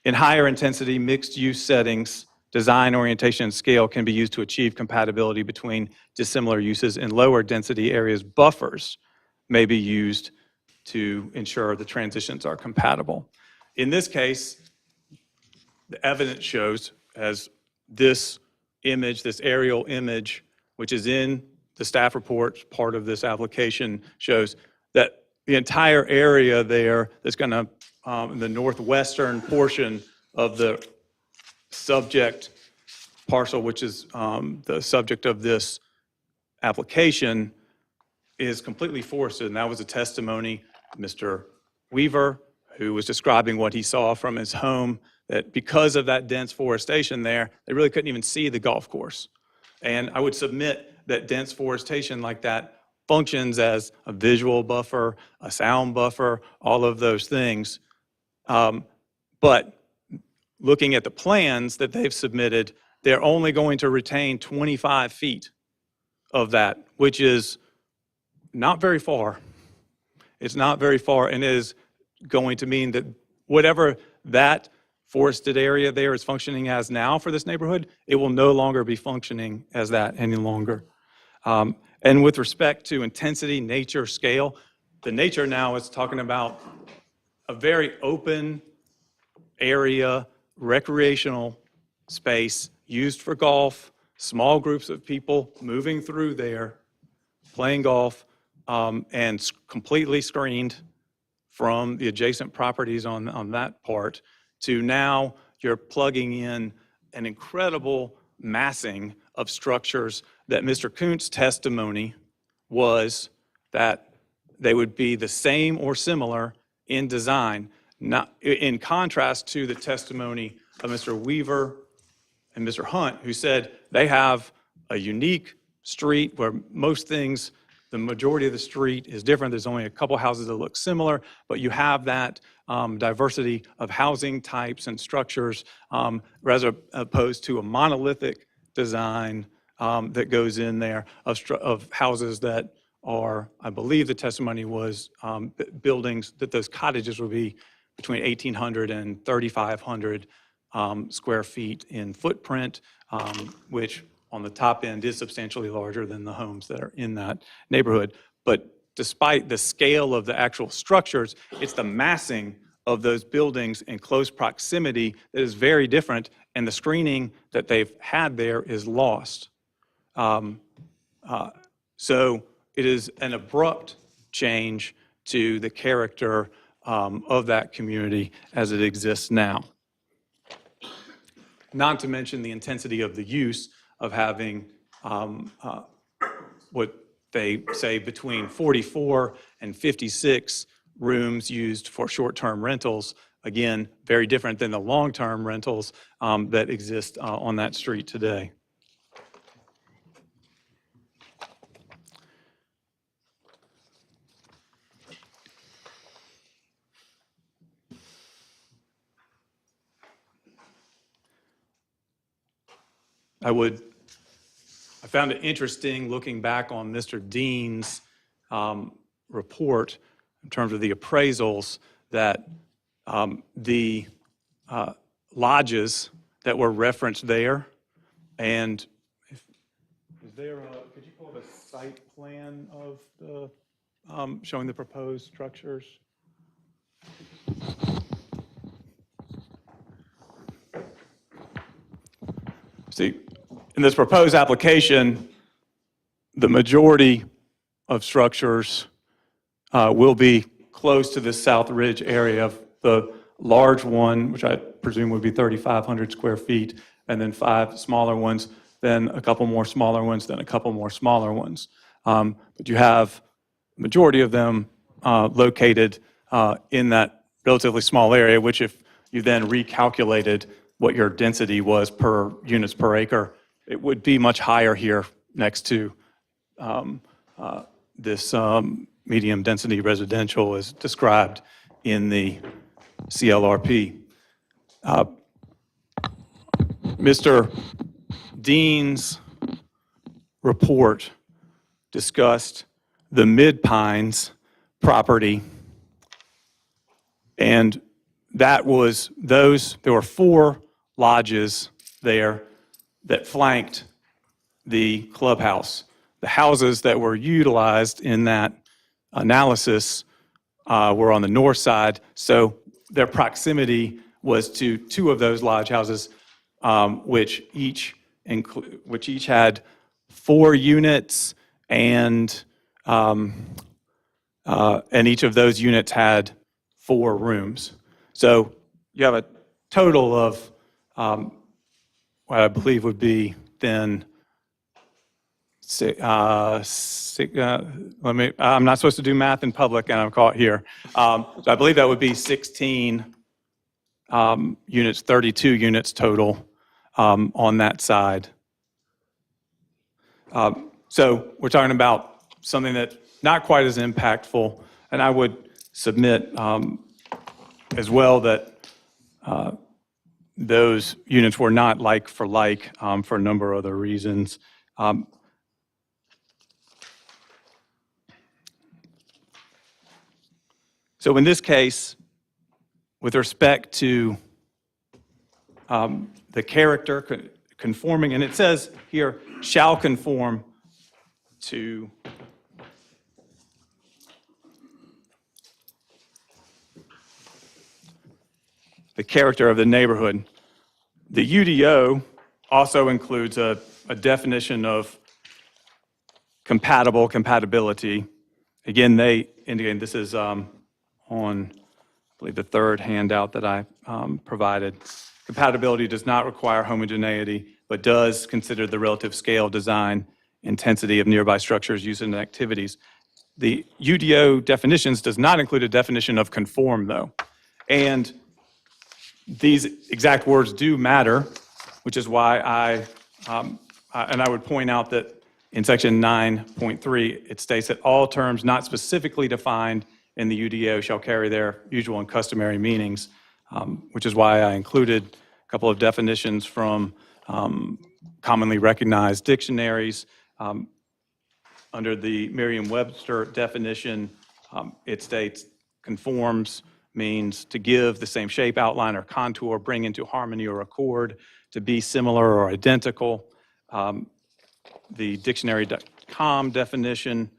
In higher intensity, mixed-use settings, design, orientation, and scale can be used to achieve compatibility between dissimilar uses. In lower density areas, buffers may be used to ensure the transitions are compatible. In this case, the evidence shows, as this image, this aerial image, which is in the staff report, part of this application, shows that the entire area there that's going to, in the northwestern portion of the subject parcel, which is the subject of this application, is completely forested. And that was a testimony of Mr. Weaver, who was describing what he saw from his home, that because of that dense forestation there, they really couldn't even see the golf course. And I would submit that dense forestation like that functions as a visual buffer, a sound buffer, all of those things. But looking at the plans that they've submitted, they're only going to retain 25 feet of that, which is not very far. It's not very far, and it is going to mean that whatever that forested area there is functioning as now for this neighborhood, it will no longer be functioning as that any longer. And with respect to intensity, nature, scale, the nature now is talking about a very open area, recreational space used for golf, small groups of people moving through there, playing golf, and completely screened from the adjacent properties on that part, to now you're plugging in an incredible massing of structures that Mr. Kuntz's testimony was that they would be the same or similar in design, not in contrast to the testimony of Mr. Weaver and Mr. Hunt, who said they have a unique street where most things, the majority of the street is different. There's only a couple houses that look similar, but you have that diversity of housing types and structures, as opposed to a monolithic design that goes in there of houses that are, I believe the testimony was, buildings, that those cottages will be between 1,800 and 3,500 square feet in footprint, which on the top end is substantially larger than the homes that are in that neighborhood. But despite the scale of the actual structures, it's the massing of those buildings in close proximity that is very different, and the screening that they've had there is lost. So it is an abrupt change to the character of that community as it exists now. not to mention the intensity of the use of having what they say between 44 and 56 rooms used for short-term rentals. Again, very different than the long-term rentals that exist on that street today. I found it interesting looking back on Mr. Dean's report in terms of the appraisals that the lodges that were referenced there, and is there could you pull up a site plan of the, showing the proposed structures? See, in this proposed application, the majority of structures will be close to the South Ridge area. The large one, which I presume would be 3,500 square feet, and then 5 smaller ones, then a couple more smaller ones, then a couple more smaller ones. But you have the majority of them located in that relatively small area, which if you then recalculated what your density was per units per acre, it would be much higher here next to this medium density residential as described in the CLRP. Mr. Dean's report discussed the Mid Pines property, and that was there were 4 lodges there that flanked the clubhouse. The houses that were utilized in that analysis were on the north side, so their proximity was to 2 of those lodge houses, which each had 4 units, and each of those units had 4 rooms. So you have a total of what I believe would be then I'm not supposed to do math in public, and I'm caught here. So I believe that would be 16 units, 32 units total on that side. So we're talking about something that's not quite as impactful, and I would submit as well that those units were not like for like for a number of other reasons. So in this case, with respect to the character conforming, and it says here, shall conform to the character of the neighborhood. The UDO also includes a definition of compatibility. Again, they indicate, this is on, I believe, the 3rd handout that I provided. Compatibility does not require homogeneity, but does consider the relative scale, design, intensity of nearby structures, use, and activities. The UDO definitions does not include a definition of conform, though. And these exact words do matter, which is why I would point out that in section 9.3, it states that all terms not specifically defined in the UDO shall carry their usual and customary meanings, which is why I included a couple of definitions from commonly recognized dictionaries. Under the Merriam-Webster definition, it states conforms means to give the same shape, outline, or contour, bring into harmony or accord, to be similar or identical. The dictionary.com definition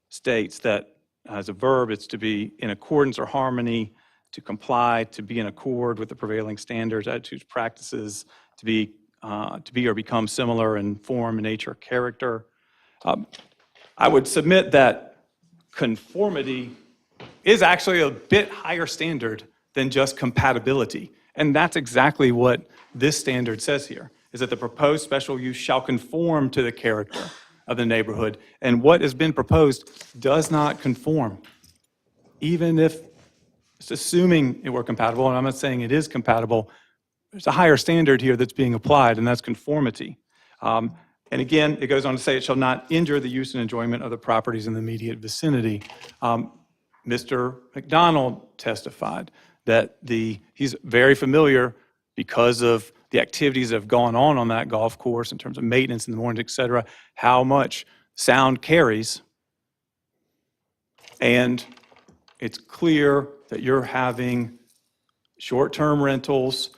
states that as a verb, it's to be in accordance or harmony, to comply, to be in accord with the prevailing standards, attitudes, practices, to be or become similar in form, nature, character. I would submit that conformity is actually a bit higher standard than just compatibility. And that's exactly what this standard says here, is that the proposed special use shall conform to the character of the neighborhood. And what has been proposed does not conform. Even if, it's assuming it were compatible, and I'm not saying it is compatible, there's a higher standard here that's being applied, and that's conformity. And again, it goes on to say it shall not injure the use and enjoyment of the properties in the immediate vicinity. Mr. McDonald testified that he's very familiar because of the activities that have gone on that golf course in terms of maintenance in the morning, et cetera, how much sound carries. And it's clear that you're having short-term rentals,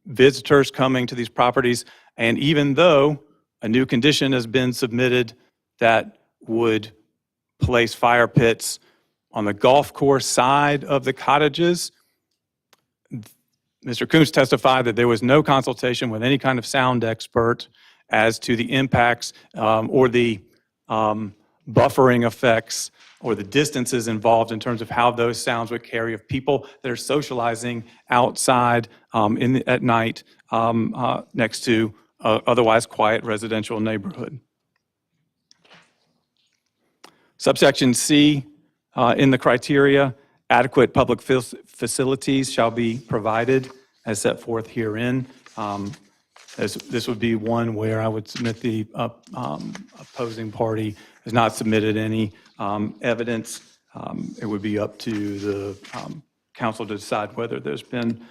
visitors coming to these properties, and even though a new condition has been submitted that would place fire pits on the golf course side of the cottages, Mr. Coombs testified that there was no consultation with any kind of sound expert as to the impacts or the buffering effects or the distances involved in terms of how those sounds would carry of people that are socializing outside at night next to otherwise quiet residential neighborhood. Subsection C, in the criteria, adequate public facilities shall be provided as set forth herein. This would be one where I would submit the opposing party has not submitted any evidence. It would be up to the council to decide whether there's been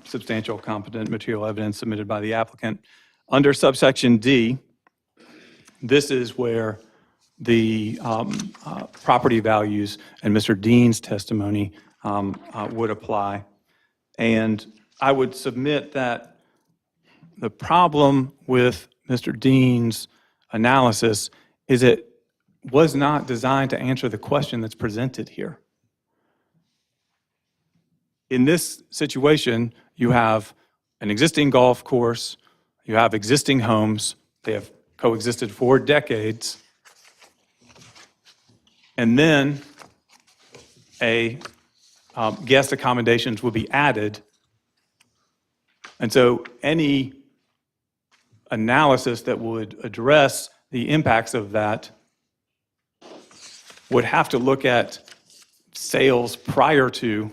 substantial competent material evidence submitted by the applicant. Under subsection D, this is where the property values and Mr. Dean's testimony would apply. And I would submit that the problem with Mr. Dean's analysis is it was not designed to answer the question that's presented here. In this situation, you have an existing golf course, you have existing homes, they have coexisted for decades, and then guest accommodations will be added. And so any analysis that would address the impacts of that would have to look at sales prior to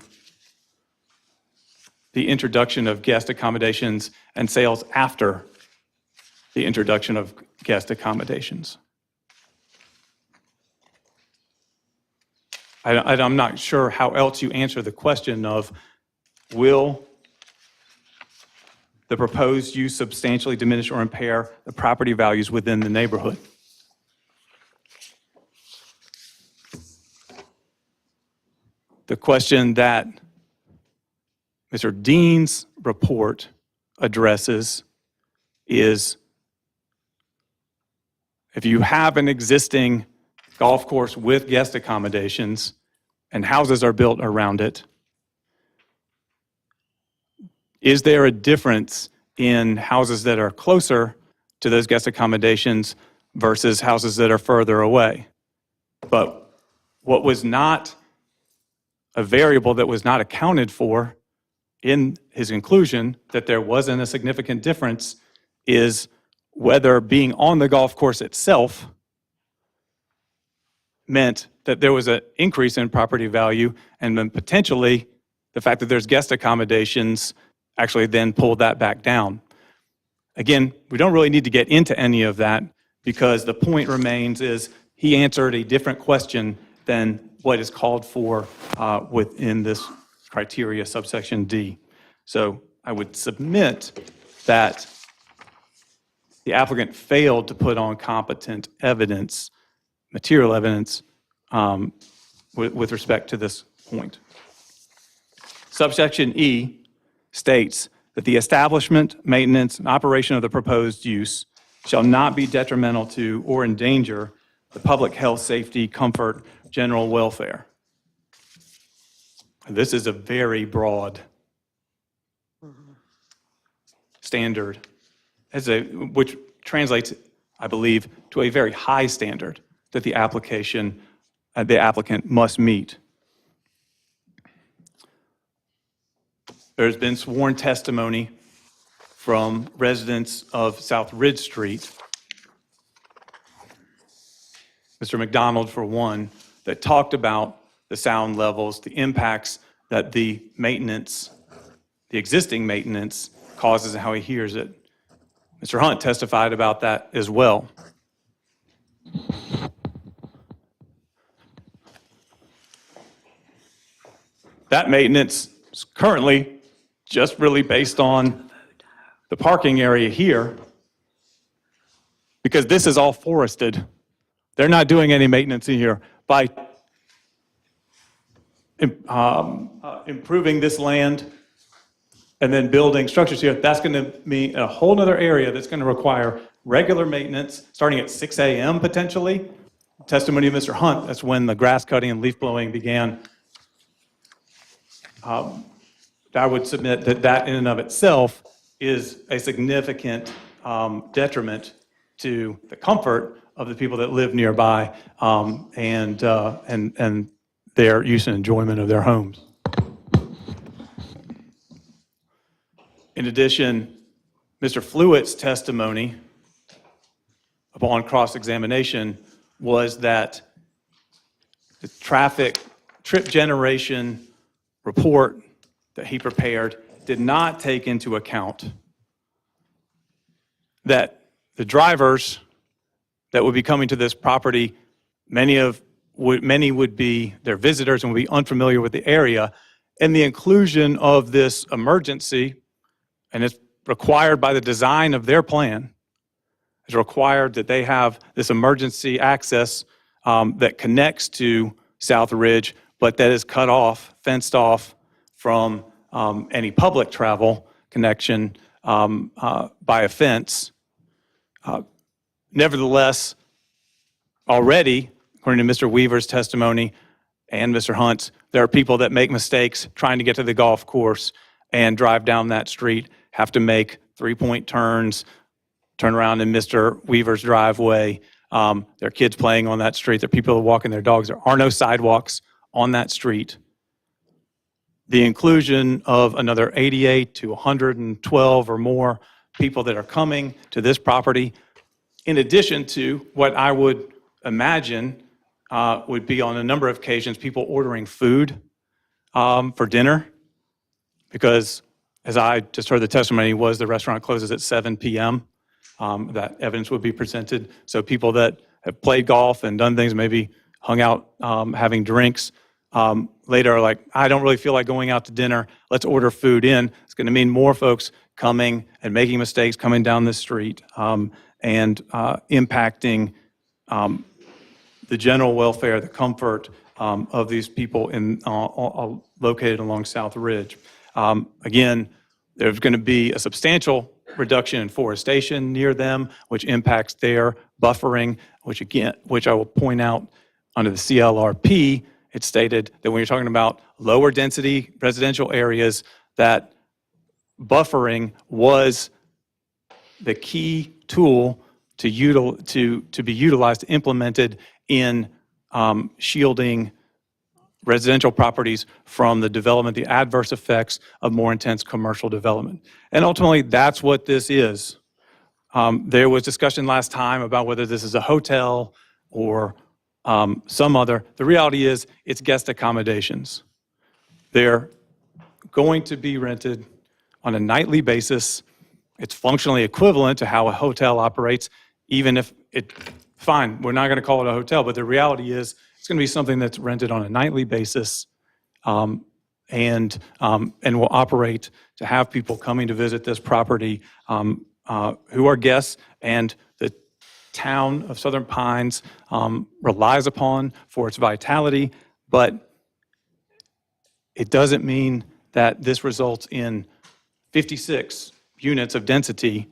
the introduction of guest accommodations and sales after the introduction of guest accommodations. I'm not sure how else you answer the question of, will the proposed use substantially diminish or impair the property values within the neighborhood? The question that Mr. Dean's report addresses is, if you have an existing golf course with guest accommodations and houses are built around it, is there a difference in houses that are closer to those guest accommodations versus houses that are further away? But what was not a variable that was not accounted for in his conclusion that there wasn't a significant difference is whether being on the golf course itself meant that there was an increase in property value, and then potentially the fact that there's guest accommodations actually then pulled that back down. Again, we don't really need to get into any of that because the point remains is he answered a different question than what is called for within this criteria subsection D. So I would submit that the applicant failed to put on competent evidence, material evidence, with respect to this point. Subsection E states that the establishment, maintenance, and operation of the proposed use shall not be detrimental to or endanger the public health, safety, comfort, general welfare. This is a very broad standard, which translates, I believe, to a very high standard that the applicant must meet. there's been sworn testimony from residents of South Ridge Street, Mr. McDonald for one, that talked about the sound levels, the impacts that the maintenance, the existing maintenance causes and how he hears it. Mr. Hunt testified about that as well. That maintenance is currently just really based on the parking area here, because this is all forested. They're not doing any maintenance in here. By improving this land and then building structures here, that's going to be a whole other area that's going to require regular maintenance, starting at 6 a.m. potentially. Testimony of Mr. Hunt, that's when the grass cutting and leaf blowing began. I would submit that that in and of itself is a significant detriment to the comfort of the people that live nearby and their use and enjoyment of their homes. In addition, Mr. Flewitt's testimony upon cross-examination was that the traffic trip generation report that he prepared did not take into account that the drivers that would be coming to this property, many would be their visitors and would be unfamiliar with the area, and the inclusion of this emergency, and it's required by the design of their plan, it's required that they have this emergency access that connects to South Ridge, but that is cut off, fenced off from any public travel connection by a fence. Nevertheless, already, according to Mr. Weaver's testimony and Mr. Hunt's, there are people that make mistakes trying to get to the golf course and drive down that street, have to make three-point turns, turn around in Mr. Weaver's driveway. There are kids playing on that street. There are people walking their dogs. There are no sidewalks on that street. The inclusion of another 88 to 112 or more people that are coming to this property, in addition to what I would imagine would be on a number of occasions people ordering food for dinner, because as I just heard the testimony was the restaurant closes at 7 p.m. That evidence would be presented. So people that have played golf and done things, maybe hung out having drinks, later are like, I don't really feel like going out to dinner. Let's order food in. It's going to mean more folks coming and making mistakes coming down the street and impacting the general welfare, the comfort of these people located along South Ridge. Again, there's going to be a substantial reduction in forestation near them, which impacts their buffering, which I will point out under the CLRP, it stated that when you're talking about lower density residential areas, that buffering was the key tool to be utilized, implemented in shielding residential properties from the development, the adverse effects of more intense commercial development. And ultimately, that's what this is. There was discussion last time about whether this is a hotel or some other. The reality is it's guest accommodations. They're going to be rented on a nightly basis. It's functionally equivalent to how a hotel operates, even if fine, we're not going to call it a hotel, but the reality is it's going to be something that's rented on a nightly basis and will operate to have people coming to visit this property who are guests, and the town of Southern Pines relies upon for its vitality, but it doesn't mean that this results in 56 units of density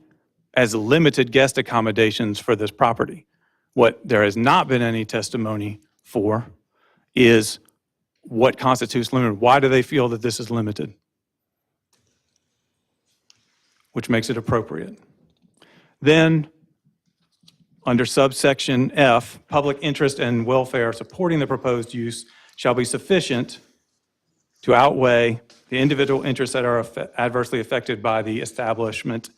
as limited guest accommodations for this property. What there has not been any testimony for is what constitutes limited. Why do they feel that this is limited? Which makes it appropriate. Then, under subsection F, public interest and welfare supporting the proposed use shall be sufficient to outweigh the individual interests that are adversely affected by the establishment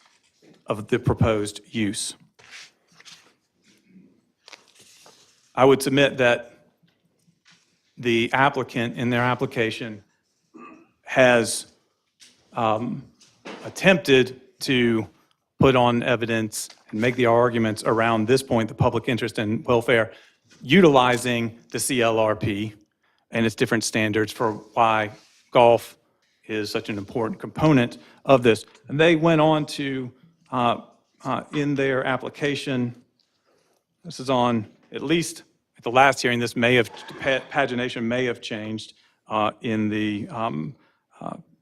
of the proposed use. I would submit that the applicant in their application has attempted to put on evidence and make the arguments around this point, the public interest and welfare, utilizing the CLRP and its different standards for why golf is such an important component of this. And they went on to, in their application, this is on at least at the last hearing, this may have, pagination may have changed in the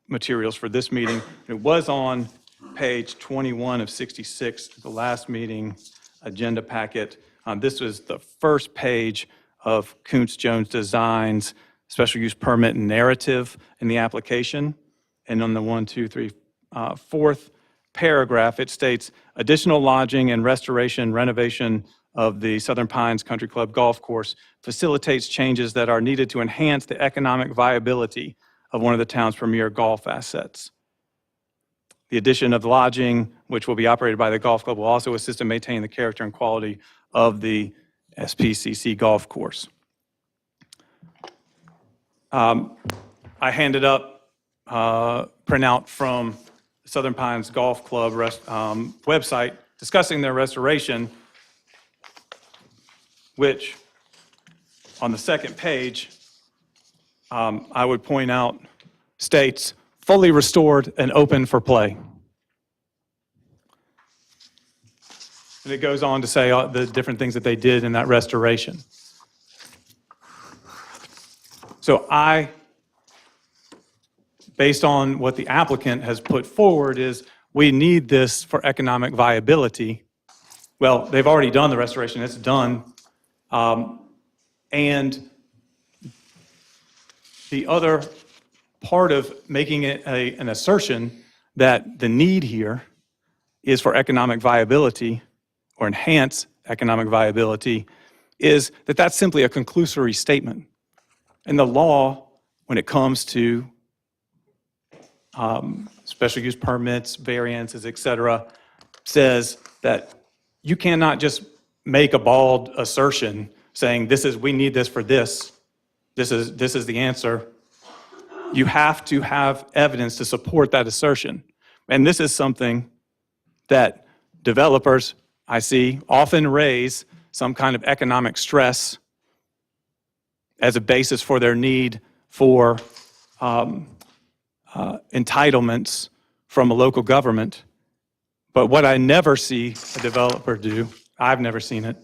materials for this meeting. It was on page 21 of 66, the last meeting agenda packet. This was the first page of Kuntz Jones Designs special use permit narrative in the application. And on the fourth paragraph, it states, additional lodging and restoration renovation of the Southern Pines Country Club Golf Course facilitates changes that are needed to enhance the economic viability of one of the town's premier golf assets. The addition of lodging, which will be operated by the golf club, will also assist in maintaining the character and quality of the SPCC golf course. I handed up printout from Southern Pines Golf Club website discussing their restoration, which on the second page, I would point out, states, fully restored and open for play. And it goes on to say the different things that they did in that restoration. So based on what the applicant has put forward is, we need this for economic viability. Well, they've already done the restoration, it's done. And the other part of making it an assertion that the need here is for economic viability or enhance economic viability is that that's simply a conclusory statement. And the law, when it comes to special use permits, variances, et cetera, says that you cannot just make a bald assertion saying we need this for this is the answer. You have to have evidence to support that assertion. And this is something that developers, I see, often raise some kind of economic stress as a basis for their need for entitlements from a local government. But what I never see a developer do, I've never seen it,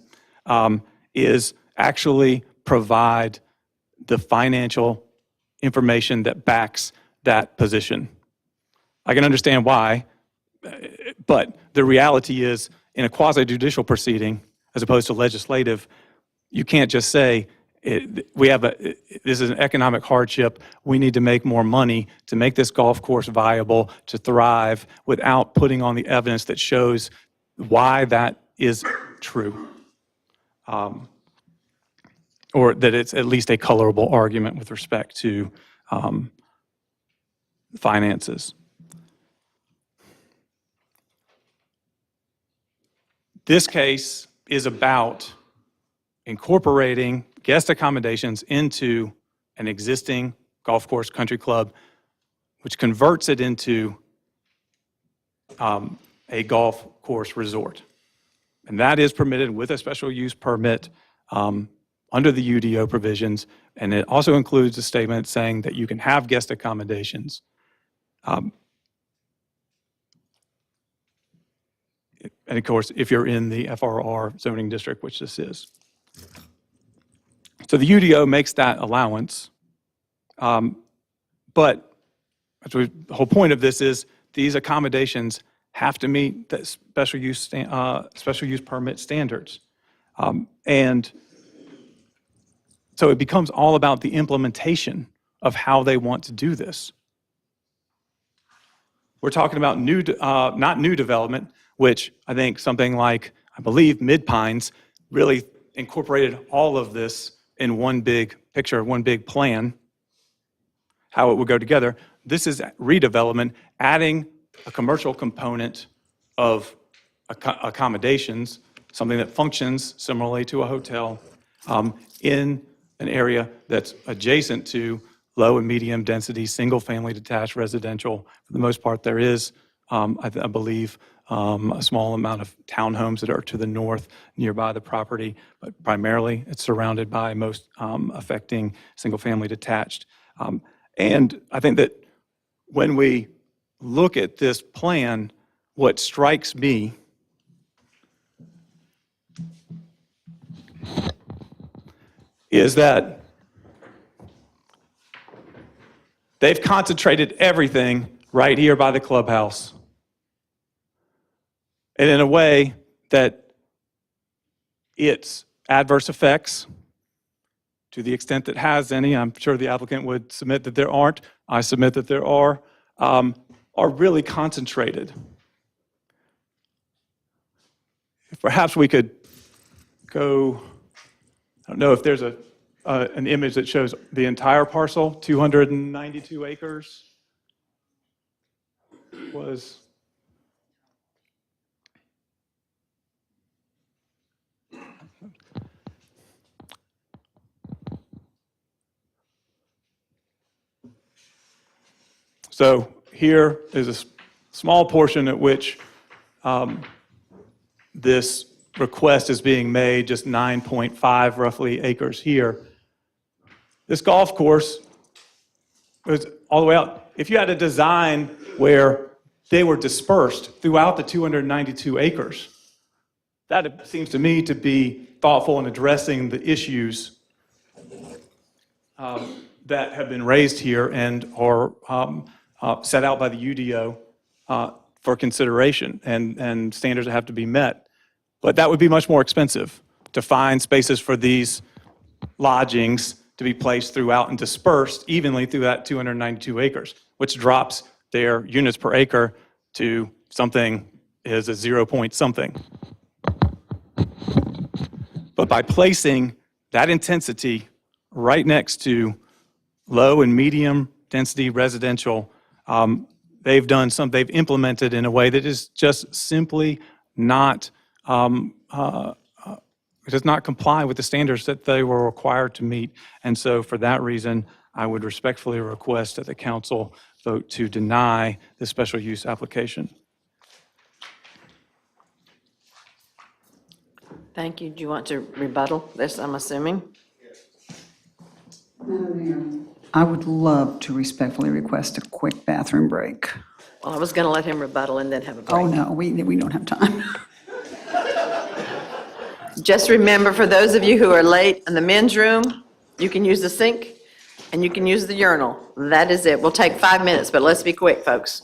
is actually provide the financial information that backs that position. I can understand why, but the reality is, in a quasi-judicial proceeding, as opposed to legislative, you can't just say, this is an economic hardship, we need to make more money to make this golf course viable, to thrive, without putting on the evidence that shows why that is true. Or that it's at least a colorable argument with respect to finances. This case is about incorporating guest accommodations into an existing golf course country club, which converts it into a golf course resort. And that is permitted with a special use permit under the UDO provisions. And it also includes a statement saying that you can have guest accommodations. And of course, if you're in the FRR zoning district, which this is. So the UDO makes that allowance. But the whole point of this is these accommodations have to meet the special use permit standards. And so it becomes all about the implementation of how they want to do this. We're talking about not new development, which I think something like, I believe, Mid-Pines really incorporated all of this in one big picture, one big plan. how it would go together. This is redevelopment, adding a commercial component of accommodations, something that functions similarly to a hotel, in an area that's adjacent to low and medium density, single-family detached residential. For the most part, there is, I believe, a small amount of townhomes that are to the north nearby the property, but primarily it's surrounded by most affecting single-family detached. And I think that when we look at this plan, what strikes me is that they've concentrated everything right here by the clubhouse. And in a way that its adverse effects, to the extent that has any, I'm sure the applicant would submit that there aren't, I submit that there are really concentrated. If perhaps we could go, I don't know if there's an image that shows the entire parcel, 292 acres was. So here is a small portion at which this request is being made, just 9.5 roughly acres here. This golf course was all the way out. If you had a design where they were dispersed throughout the 292 acres, that seems to me to be thoughtful in addressing the issues that have been raised here and are set out by the UDO for consideration and standards that have to be met. But that would be much more expensive to find spaces for these lodgings to be placed throughout and dispersed evenly through that 292 acres, which drops their units per acre to something is a 0 point something. But by placing that intensity right next to low and medium density residential, they've implemented in a way that is just simply not, does not comply with the standards that they were required to meet. And so for that reason, I would respectfully request that the council vote to deny the special use application. Thank you. Do you want to rebuttal this, I'm assuming? I would love to respectfully request a quick bathroom break. Well, I was going to let him rebuttal and then have a break. Oh, no, we don't have time. Just remember, for those of you who are late in the men's room, you can use the sink and you can use the urinal. That is it. We'll take 5 minutes, but let's be quick, folks.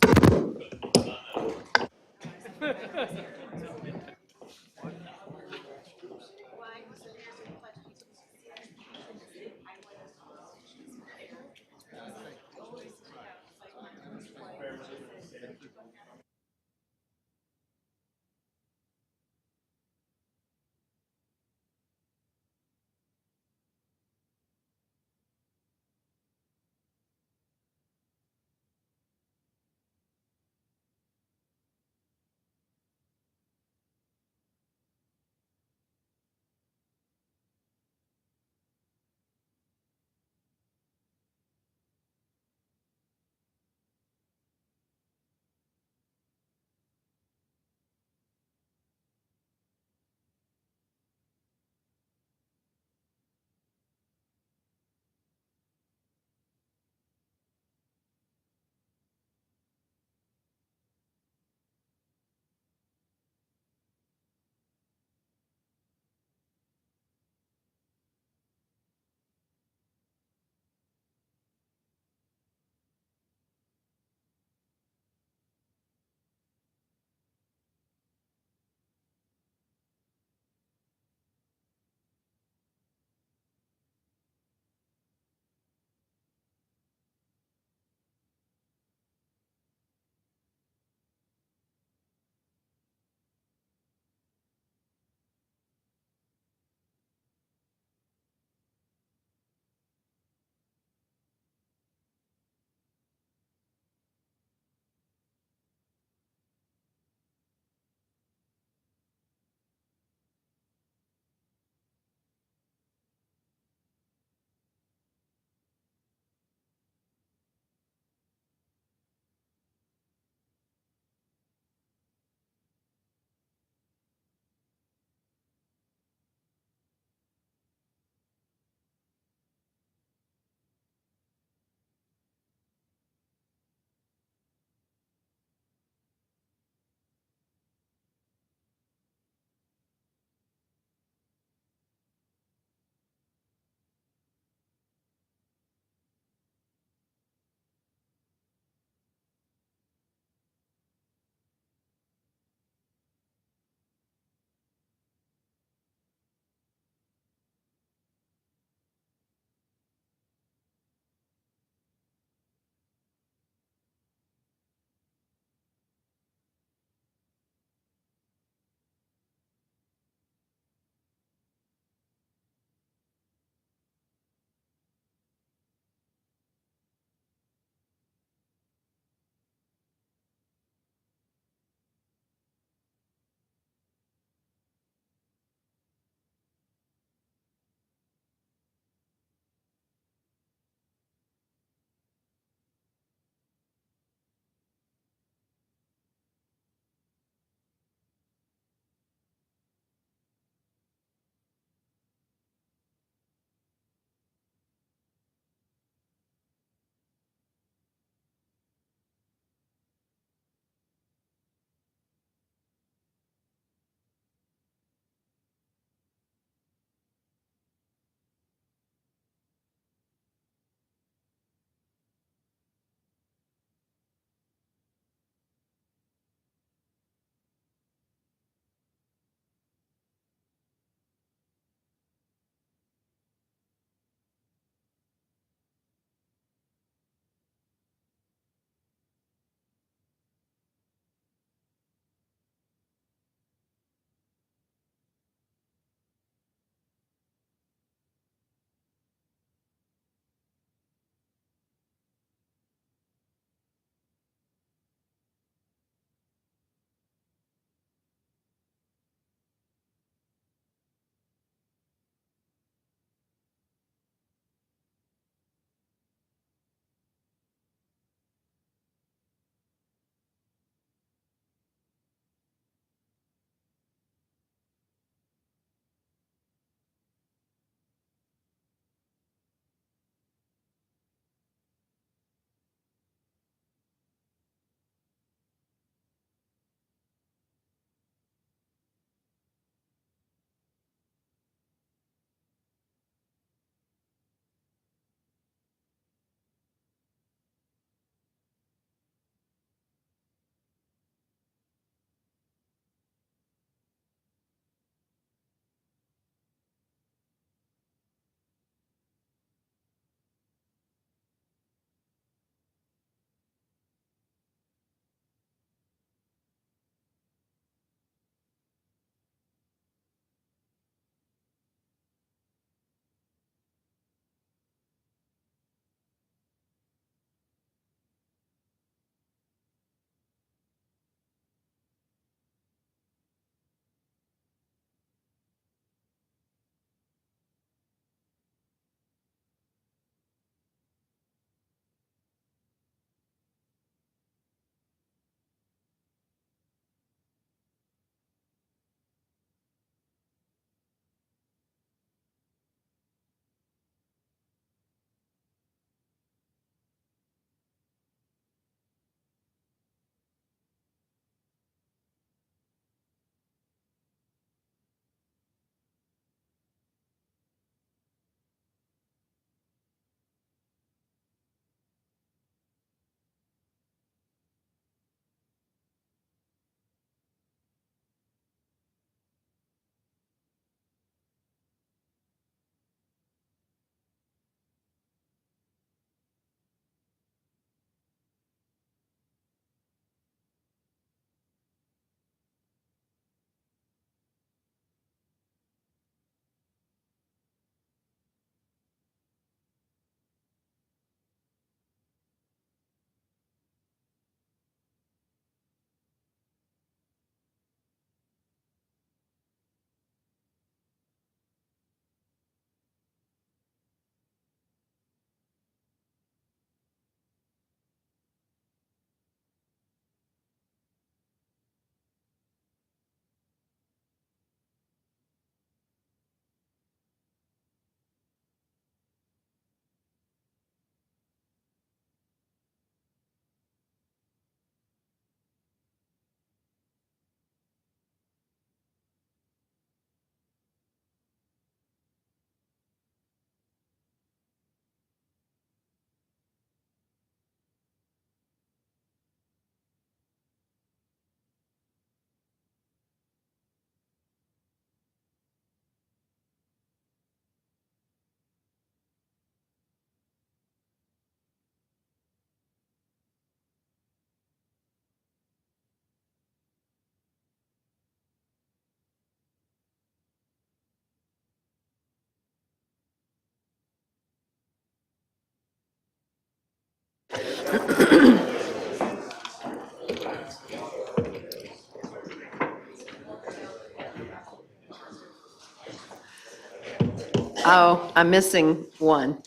Oh, I'm missing one.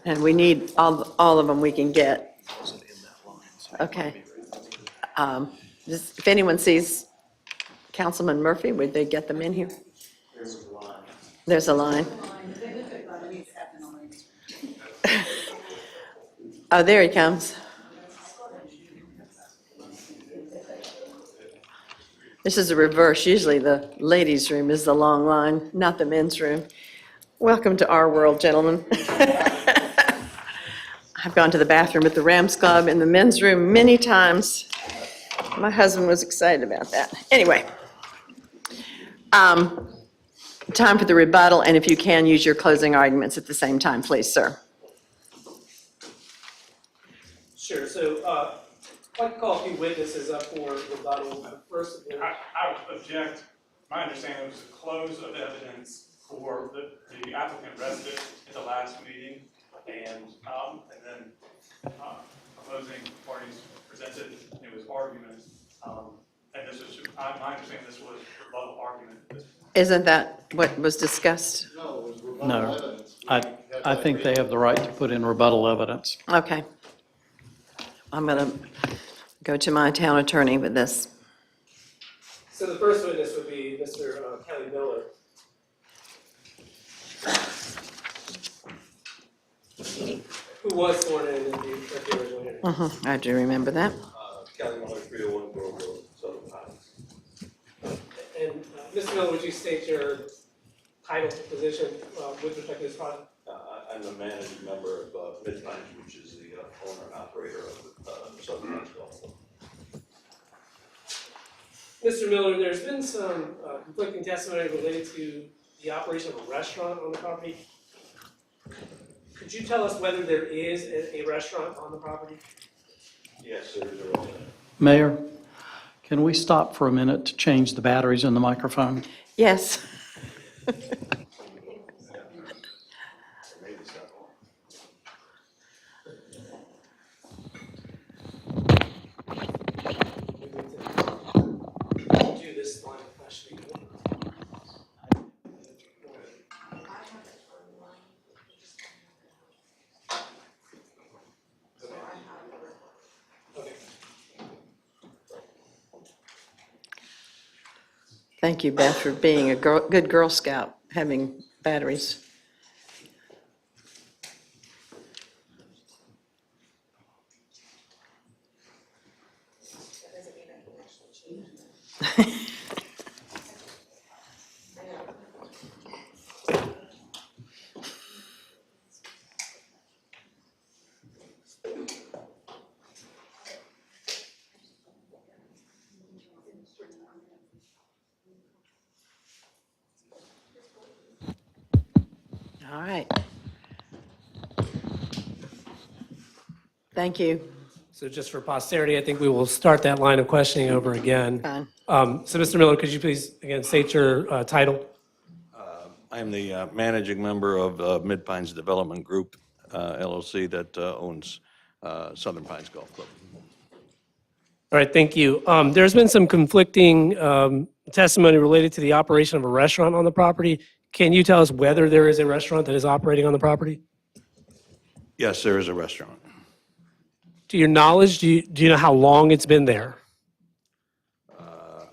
And we need all of them we can get. Okay. If anyone sees Councilman Murphy, would they get them in here? There's a line. Oh, there he comes. This is a reverse. Usually the ladies' room is the long line, not the men's room. Welcome to our world, gentlemen. I've gone to the bathroom at the Rams Club in the men's room many times. My husband was excited about that. Anyway, time for the rebuttal, and if you can, use your closing arguments at the same time, please, sir. Sure, so I'd like to call a few witnesses up for rebuttal. First of all, I would object. My understanding was the close of evidence for the applicant resident at the last meeting, and then opposing parties presented, it was argument, and this was, my understanding, this was rebuttal argument. Isn't that what was discussed? No, I think they have the right to put in rebuttal evidence. Okay. I'm going to go to my town attorney with this. so the first witness would be Mr. Kelly Miller. Who was sworn in at the original hearing. I do remember that. Kelly Miller, 301 Grove Road, Southern Pines. And Mr. Miller, would you state your title, position with respect to this project? I'm the managing member of Mid-Pines, which is the owner and operator of Southern Pines Golf Club. Mr. Miller, there's been some conflicting testimony related to the operation of a restaurant on the property. Could you tell us whether there is a restaurant on the property? Yes, there is a restaurant. Mayor, can we stop for a minute to change the batteries in the microphone? Yes. Do this line of questioning. Thank you, Beth, for being a good Girl Scout, having batteries. All right. Thank you. So just for posterity, I think we will start that line of questioning over again. Fine. So Mr. Miller, could you please, again, state your title? I am the managing member of Mid-Pines Development Group, LLC, that owns Southern Pines Golf Club. All right, thank you. There's been some conflicting testimony related to the operation of a restaurant on the property. Can you tell us whether there is a restaurant that is operating on the property? Yes, there is a restaurant. To your knowledge, do you know how long it's been there?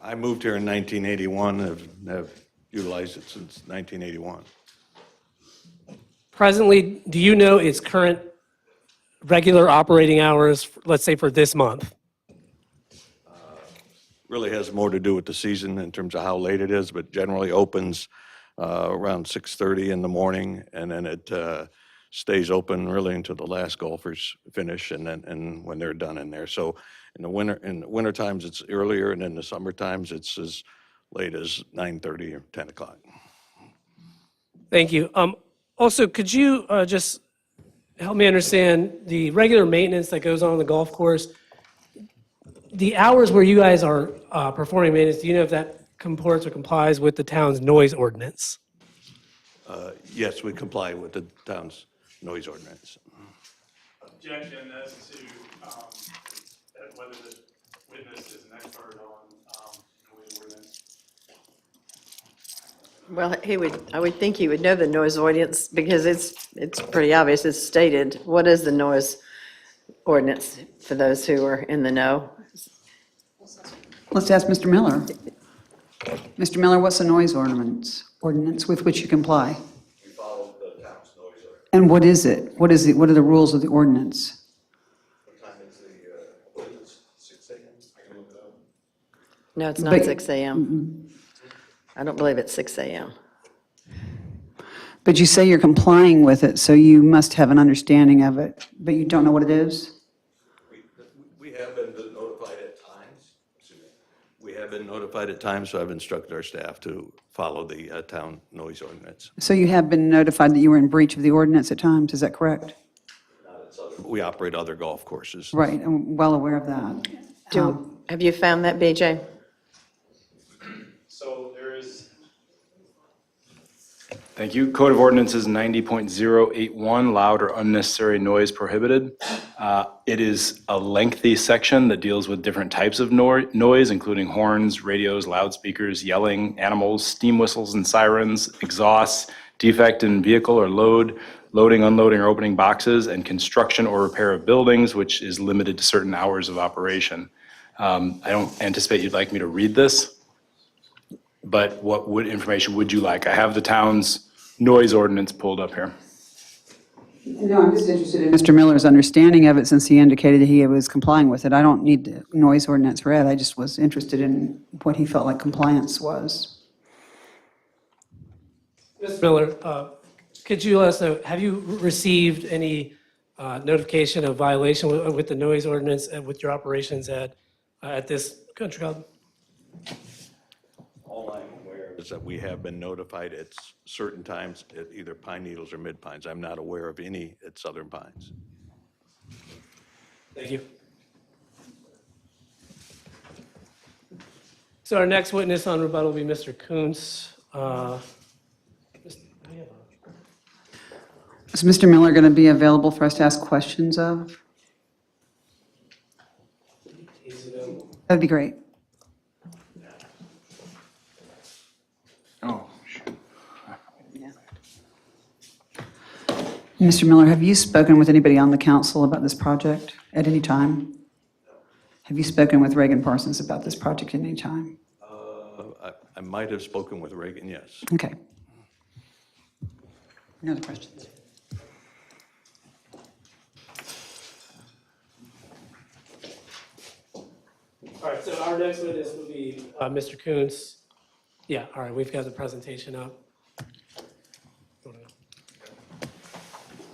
I moved here in 1981, have utilized it since 1981. Presently, do you know its current regular operating hours, let's say for this month? Really has more to do with the season in terms of how late it is, but generally opens around 6:30 in the morning, and then it stays open really until the last golfers finish, and when they're done in there. So in the winter times it's earlier, and in the summer times it's as late as 9:30 or 10 o'clock. Thank you. Also, could you just help me understand the regular maintenance that goes on the golf course? The hours where you guys are performing maintenance, do you know if that comports or complies with the town's noise ordinance? Yes, we comply with the town's noise ordinance. Objection as to whether the witness is an expert on noise ordinance. Well, I would think he would know the noise ordinance because it's pretty obvious, it's stated. What is the noise ordinance for those who are in the know? Let's ask Mr. Miller. Mr. Miller, what's the noise ordinance with which you comply? We follow the town's noise ordinance. And what is it? What are the rules of the ordinance? What time is the ordinance? 6 a.m.? I can look it up. No, it's not But- 6 a.m. I don't believe it's 6 a.m. But you say you're complying with it, so you must have an understanding of it, but you don't know what it is? We have been notified at times. Excuse me. We have been notified at times, so I've instructed our staff to follow the town noise ordinance. So you have been notified that you were in breach of the ordinance at times, is that correct? We operate other golf courses. Right, I'm well aware of that. Have you found that, BJ? So there is. Thank you. Code of Ordinances 90.081, loud or unnecessary noise prohibited. It is a lengthy section that deals with different types of noise, including horns, radios, loudspeakers, yelling, animals, steam whistles and sirens, exhausts, defect in vehicle or load, loading, unloading, or opening boxes, and construction or repair of buildings, which is limited to certain hours of operation. I don't anticipate you'd like me to read this, but what information would you like? I have the town's noise ordinance pulled up here. No, I'm just interested in Mr. Miller's understanding of it since he indicated that he was complying with it. I don't need the noise ordinance read, I just was interested in what he felt like compliance was. Mr. Miller, could you let us know, have you received any notification of violation with the noise ordinance and with your operations at this country club? All I'm aware is that we have been notified at certain times at either Pine Needles or Mid Pines. I'm not aware of any at Southern Pines. Thank you. So our next witness on rebuttal will be Mr. Kuntz. Is Mr. Miller going to be available for us to ask questions of? That'd be great. Oh, shoot. Mr. Miller, have you spoken with anybody on the council about this project at any time? Have you spoken with Reagan Parsons about this project at any time? I might have spoken with Reagan, yes. Okay. Any other questions? All right, so our next witness will be Mr. Kuntz. Yeah, all right, we've got the presentation up.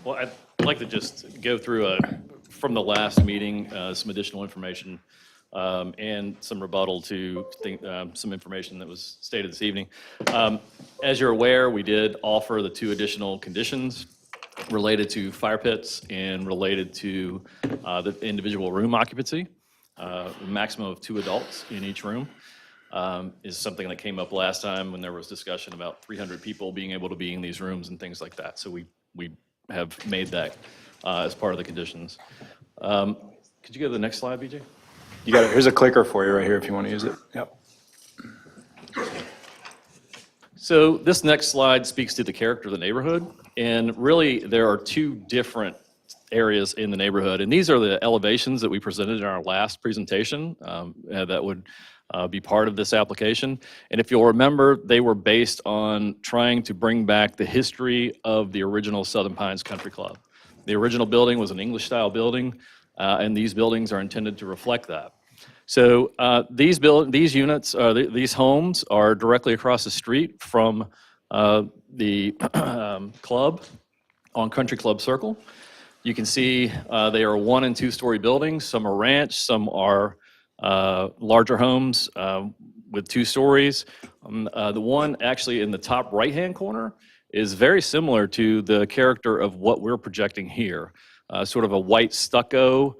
Well, I'd like to just go through, from the last meeting, some additional information and some rebuttal to some information that was stated this evening. As you're aware, we did offer the 2 additional conditions related to fire pits and related to the individual room occupancy. A maximum of 2 adults in each room is something that came up last time when there was discussion about 300 people being able to be in these rooms and things like that. So we have made that as part of the conditions. Could you go to the next slide, BJ? You got it. Here's a clicker for you right here if you want to use it. Yep. So this next slide speaks to the character of the neighborhood. And really, there are 2 different areas in the neighborhood. And these are the elevations that we presented in our last presentation that would be part of this application. And if you'll remember, they were based on trying to bring back the history of the original Southern Pines Country Club. The original building was an English-style building, and these buildings are intended to reflect that. So these units, these homes are directly across the street from the club on Country Club Circle. You can see they are 1- and 2-story buildings. Some are ranch, some are larger homes with 2 stories. The one actually in the top right-hand corner is very similar to the character of what we're projecting here. Sort of a white stucco,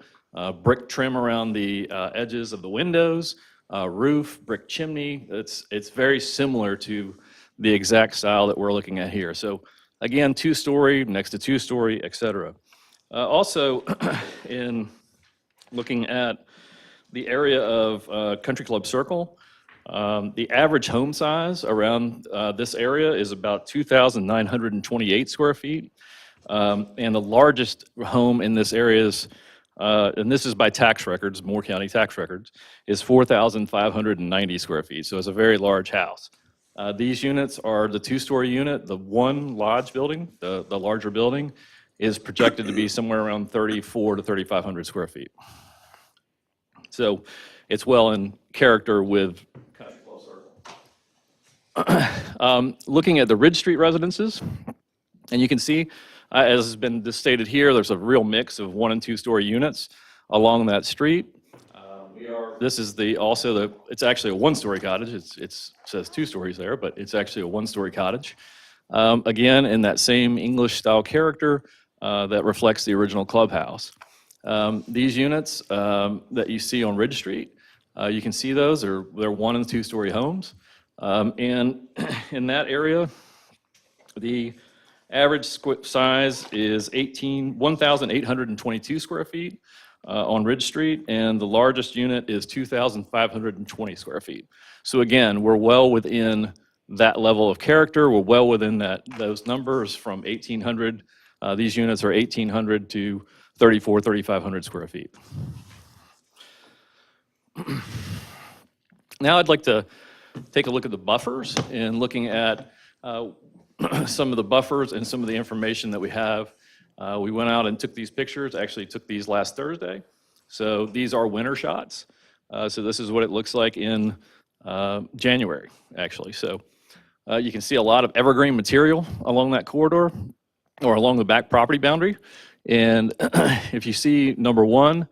brick trim around the edges of the windows, roof, brick chimney. It's very similar to the exact style that we're looking at here. So again, 2-story next to 2-story, et cetera. Also, in looking at the area of Country Club Circle, The average home size around this area is about 2,928 square feet. And the largest home in this area is, and this is by tax records, Moore County tax records, is 4,590 square feet. So it's a very large house. These units are the two-story unit. The one lodge building, the larger building, is projected to be somewhere around 3,400 to 3,500 square feet. So it's well in character with Country Club Circle. Looking at the Ridge Street residences, and you can see, as has been stated here, there's a real mix of 1- and 2-story units along that street. This is it's actually a 1-story cottage. It says 2 stories there, but it's actually a 1-story cottage. Again, in that same English-style character that reflects the original clubhouse. These units that you see on Ridge Street, you can see those, they're 1- and 2-story homes. And in that area, the average size is 1,822 square feet on Ridge Street, and the largest unit is 2,520 square feet. So again, we're well within that level of character. We're well within those numbers from 1,800. These units are 1,800 to 3,400, 3,500 square feet. Now I'd like to take a look at the buffers and looking at some of the buffers and some of the information that we have. We went out and took these pictures, actually took these last Thursday. So these are winter shots. So this is what it looks like in January, actually. So you can see a lot of evergreen material along that corridor or along the back property boundary. And if you see number 1,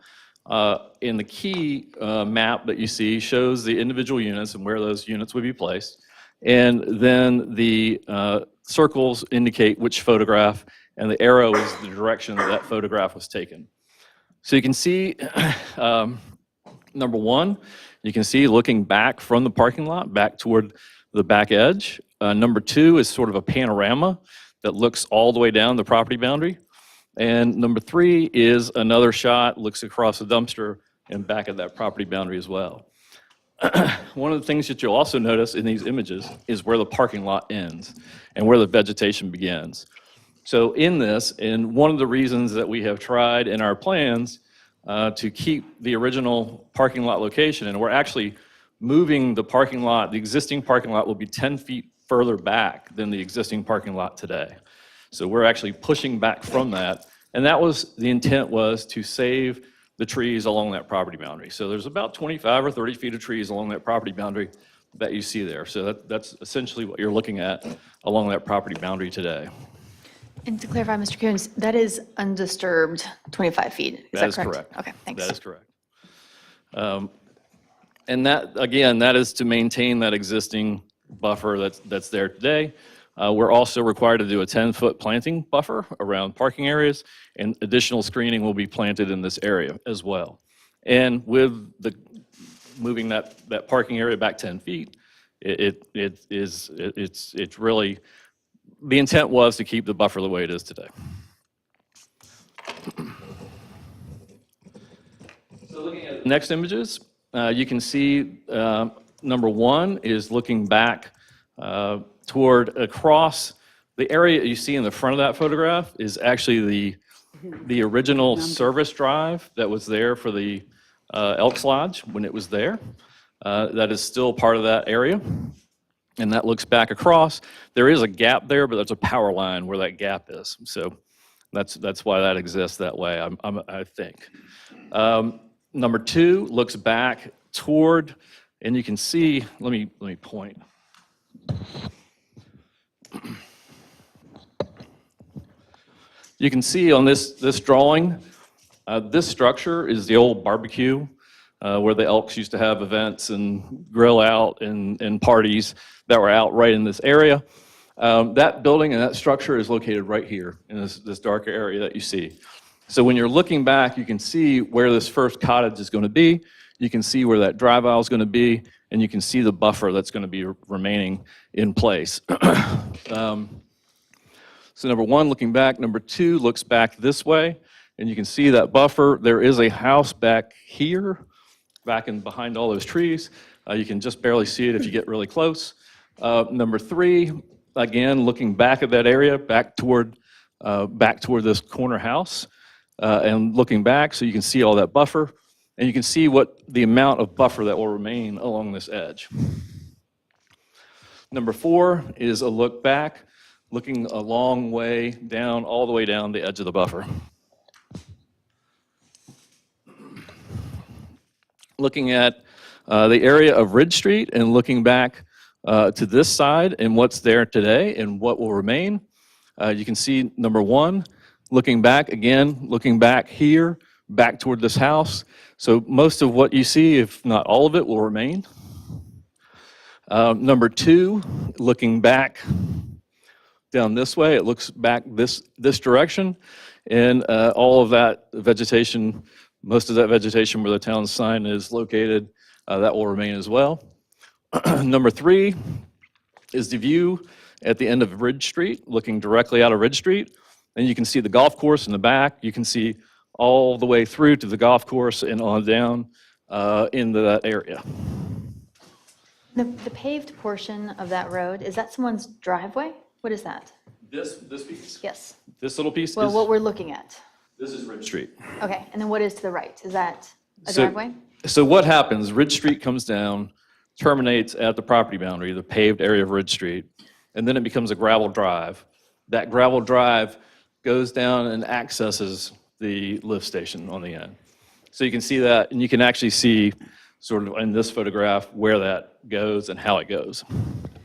in the key map that you see shows the individual units and where those units would be placed. And then the circles indicate which photograph, and the arrow is the direction that photograph was taken. So you can see number 1, you can see looking back from the parking lot back toward the back edge. Number 2 is sort of a panorama that looks all the way down the property boundary. And number 3 is another shot, looks across the dumpster and back at that property boundary as well. One of the things that you'll also notice in these images is where the parking lot ends and where the vegetation begins. So in this, and one of the reasons that we have tried in our plans to keep the original parking lot location, and we're actually moving the parking lot, the existing parking lot will be 10 feet further back than the existing parking lot today. So we're actually pushing back from that. And that was, the intent was to save the trees along that property boundary. So there's about 25 or 30 feet of trees along that property boundary that you see there. So that's essentially what you're looking at along that property boundary today. And to clarify, Mr. Coons, that is undisturbed 25 feet, is that correct? Correct. Okay, thanks. That is correct. And that, again, that is to maintain that existing buffer that's there today. We're also required to do a 10-foot planting buffer around parking areas, and additional screening will be planted in this area as well. And with the moving that parking area back 10 feet, it's really, the intent was to keep the buffer the way it is today. So looking at the next images, you can see number 1 is looking back toward across the area you see in the front of that photograph is actually the original service drive that was there for the Elks Lodge when it was there. That is still part of that area. And that looks back across. There is a gap there, but there's a power line where that gap is. So that's why that exists that way, I think. Number 2 looks back toward, and you can see, let me point. You can see on this drawing, this structure is the old barbecue where the Elks used to have events and grill out and parties that were out right in this area. That building and that structure is located right here in this darker area that you see. So when you're looking back, you can see where this first cottage is going to be. You can see where that drive aisle is going to be, and you can see the buffer that's going to be remaining in place. So number 1, looking back. Number 2 looks back this way, and you can see that buffer. There is a house back here, back in behind all those trees. You can just barely see it if you get really close. Number 3, again, looking back at that area, back toward this corner house, and looking back so you can see all that buffer, and you can see what the amount of buffer that will remain along this edge. Number 4 is a look back, looking a long way down, all the way down the edge of the buffer. Looking at the area of Ridge Street and looking back to this side and what's there today and what will remain. You can see number 1, looking back again, looking back here, back toward this house. So most of what you see, if not all of it, will remain. Number 2, looking back down this way, it looks back this direction, and all of that vegetation, most of that vegetation where the town sign is located, that will remain as well. Number 3 is the view at the end of Ridge Street, looking directly out of Ridge Street. And you can see the golf course in the back. You can see all the way through to the golf course and on down into that area. The paved portion of that road, is that someone's driveway? What is that? This piece? Yes. This little piece Well, is, what we're looking at. this is Ridge Street. Okay, and then what is to the right? Is that a So- driveway? So what happens, Ridge Street comes down, terminates at the property boundary, the paved area of Ridge Street, and then it becomes a gravel drive. That gravel drive goes down and accesses the lift station on the end. So you can see that, and you can actually see sort of in this photograph where that goes and how it goes.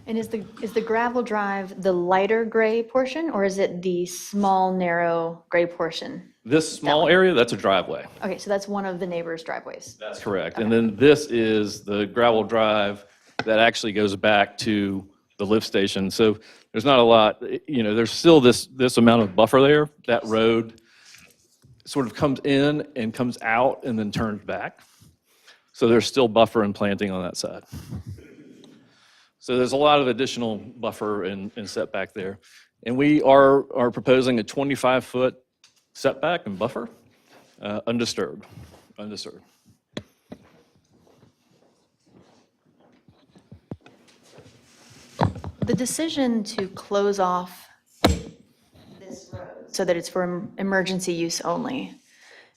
And is the gravel drive the lighter gray portion, or is it the small, narrow gray portion? This small area, that's a driveway. Okay, so that's one of the neighbor's driveways. That's correct. And then this is the gravel drive that actually goes back to the lift station. So there's not a lot, there's still this amount of buffer there. That road sort of comes in and comes out and then turns back. So there's still buffer and planting on that side. So there's a lot of additional buffer and setback there. And we are proposing a 25-foot setback and buffer, undisturbed. The decision to close off this road so that it's for emergency use only,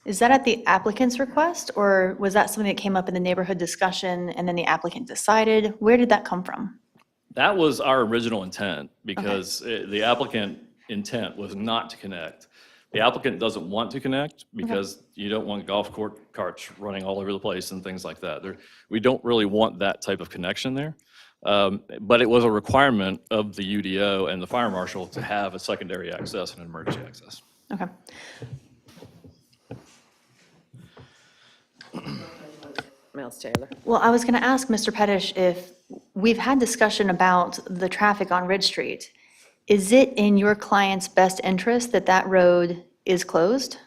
is that at the applicant's request, or was that something that came up in the neighborhood discussion and then the applicant decided? Where did that come from? That was our original intent, because the applicant intent was not to connect. The applicant doesn't want to connect because you don't want golf carts running all over the place and things like that. We don't really want that type of connection there. But it was a requirement of the UDO and the fire marshal to have a secondary access and emergency access. Okay. Miles Taylor. Well, I was going to ask Mr. Pettish if we've had discussion about the traffic on Ridge Street. Is it in your client's best interest that that road is closed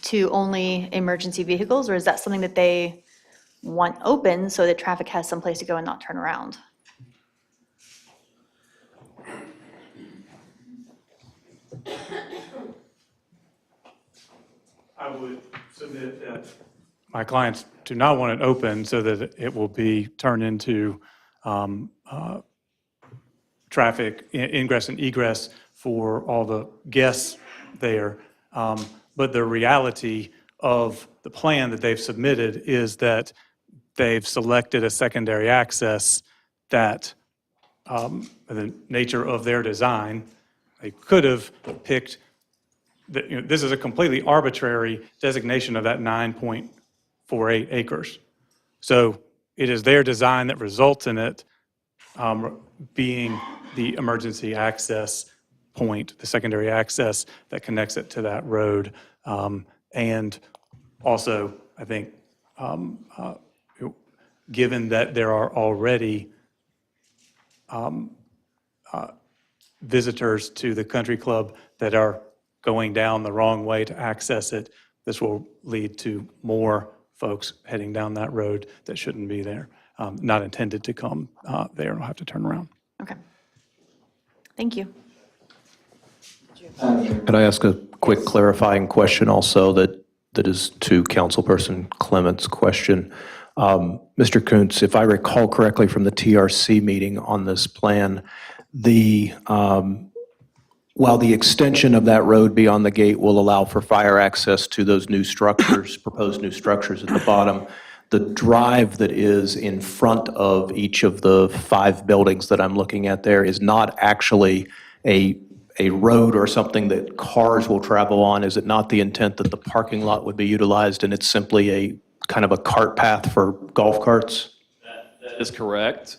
to only emergency vehicles, or is that something that they want open so that traffic has some place to go and not turn around? I would submit that my clients do not want it open so that it will be turned into traffic ingress and egress for all the guests there. But the reality of the plan that they've submitted is that they've selected a secondary access that, the nature of their design, they could have picked, this is a completely arbitrary designation of that 9.48 acres. So it is their design that results in it being the emergency access point, the secondary access that connects it to that road. And also, I think, given that there are already visitors to the country club that are going down the wrong way to access it, this will lead to more folks heading down that road that shouldn't be there, not intended to come there and will have to turn around. Okay. Thank you. Could I ask a quick clarifying question also that is to Councilperson Clement's question? Mr. Kuntz, if I recall correctly from the TRC meeting on this plan, while the extension of that road beyond the gate will allow for fire access to those new structures, proposed new structures at the bottom, the drive that is in front of each of the 5 buildings that I'm looking at there is not actually a road or something that cars will travel on? Is it not the intent that the parking lot would be utilized and it's simply a kind of a cart path for golf carts? That is correct.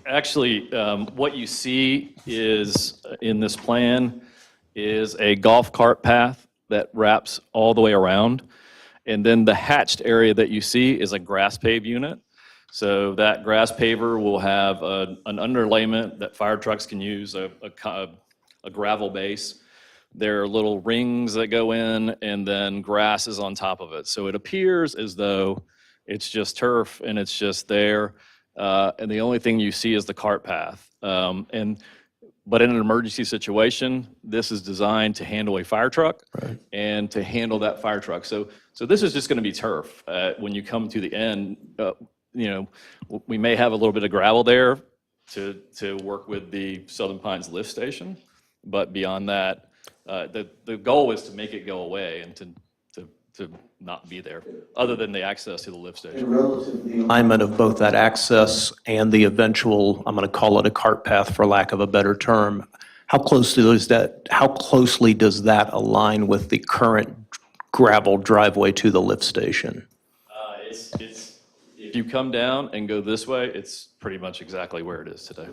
Actually, what you see is, in this plan, is a golf cart path that wraps all the way around. And then the hatched area that you see is a grass pave unit. So that grass paver will have an underlayment that fire trucks can use, a gravel base. There are little rings that go in, and then grass is on top of it. So it appears as though it's just turf and it's just there. And the only thing you see is the cart path. But in an emergency situation, this is designed to handle a fire truck and to handle that fire truck. So this is just going to be turf. When you come to the end, we may have a little bit of gravel there to work with the Southern Pines lift station. But beyond that, the goal is to make it go away and to not be there, other than the access to the lift station. Alignment of both that access and the eventual, I'm going to call it a cart path for lack of a better term, how closely does that align with the current gravel driveway to the lift station? If you come down and go this way, it's pretty much exactly where it is today.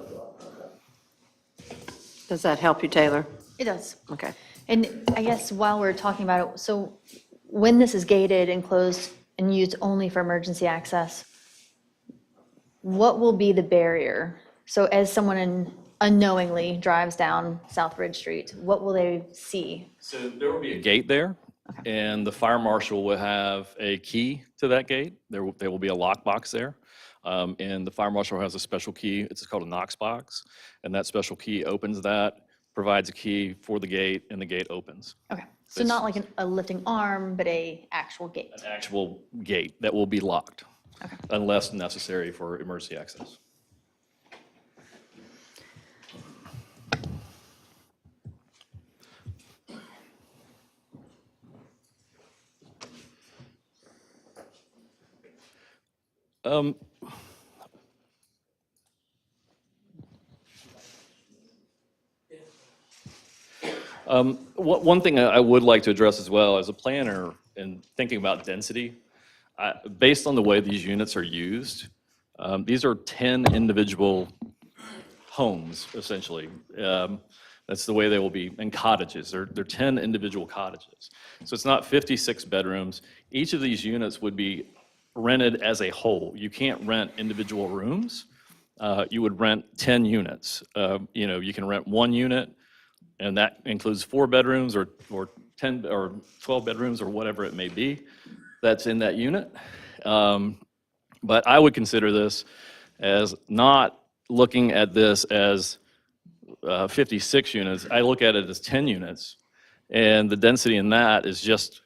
Does that help you, Taylor? It does. Okay. And I guess while we're talking about it, so when this is gated and closed and used only for emergency access, what will be the barrier? So as someone unknowingly drives down South Ridge Street, what will they see? So there will be a gate there, and the fire marshal will have a key to that gate. There will be a lockbox there. And the fire marshal has a special key. It's called a Knox box. And that special key opens that, provides a key for the gate, and the gate opens. Okay. So not like a lifting arm, but a actual gate. An actual gate that will be locked unless necessary for emergency access. One thing I would like to address as well, as a planner and thinking about density, based on the way these units are used, these are 10 individual homes, essentially. That's the way they will be, and cottages. They're 10 individual cottages. So it's not 56 bedrooms. Each of these units would be rented as a whole. You can't rent individual rooms. You would rent 10 units. You can rent one unit, and that includes 4 bedrooms or 10 or 12 bedrooms or whatever it may be that's in that unit. But I would consider this as not looking at this as 56 units. I look at it as 10 units, and the density in that is just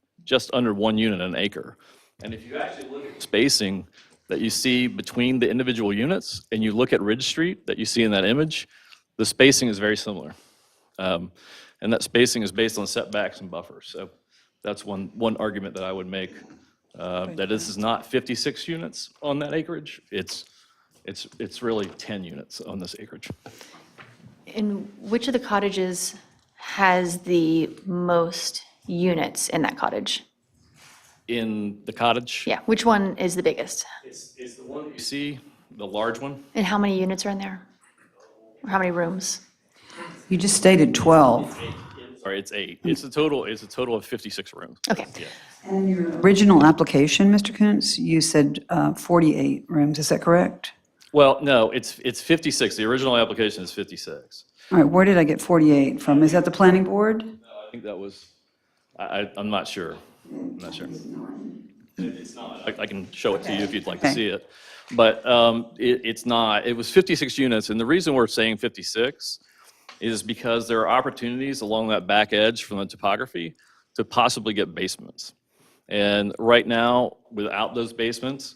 under 1 unit an acre. And if you actually look at spacing that you see between the individual units, and you look at Ridge Street that you see in that image, the spacing is very similar. And that spacing is based on setbacks and buffers. So that's one argument that I would make, that this is not 56 units on that acreage. It's really 10 units on this acreage. And which of the cottages has the most units in that cottage? In the cottage? Yeah, which one is the biggest? It's the one that you see, the large one. And how many units are in there? Or how many rooms? You just stated 12. Sorry, it's 8. It's a total of 56 rooms. Okay. Yeah. And your original application, Mr. Kuntz, you said 48 rooms, is that correct? Well, no, it's 56. The original application is 56. All right, where did I get 48 from? Is that the planning board? I think that was, I'm not sure. I'm not sure. It's not. I can show it to you if you'd like to see it. But it's not. It was 56 units, and the reason we're saying 56 is because there are opportunities along that back edge from the topography to possibly get basements. And right now, without those basements,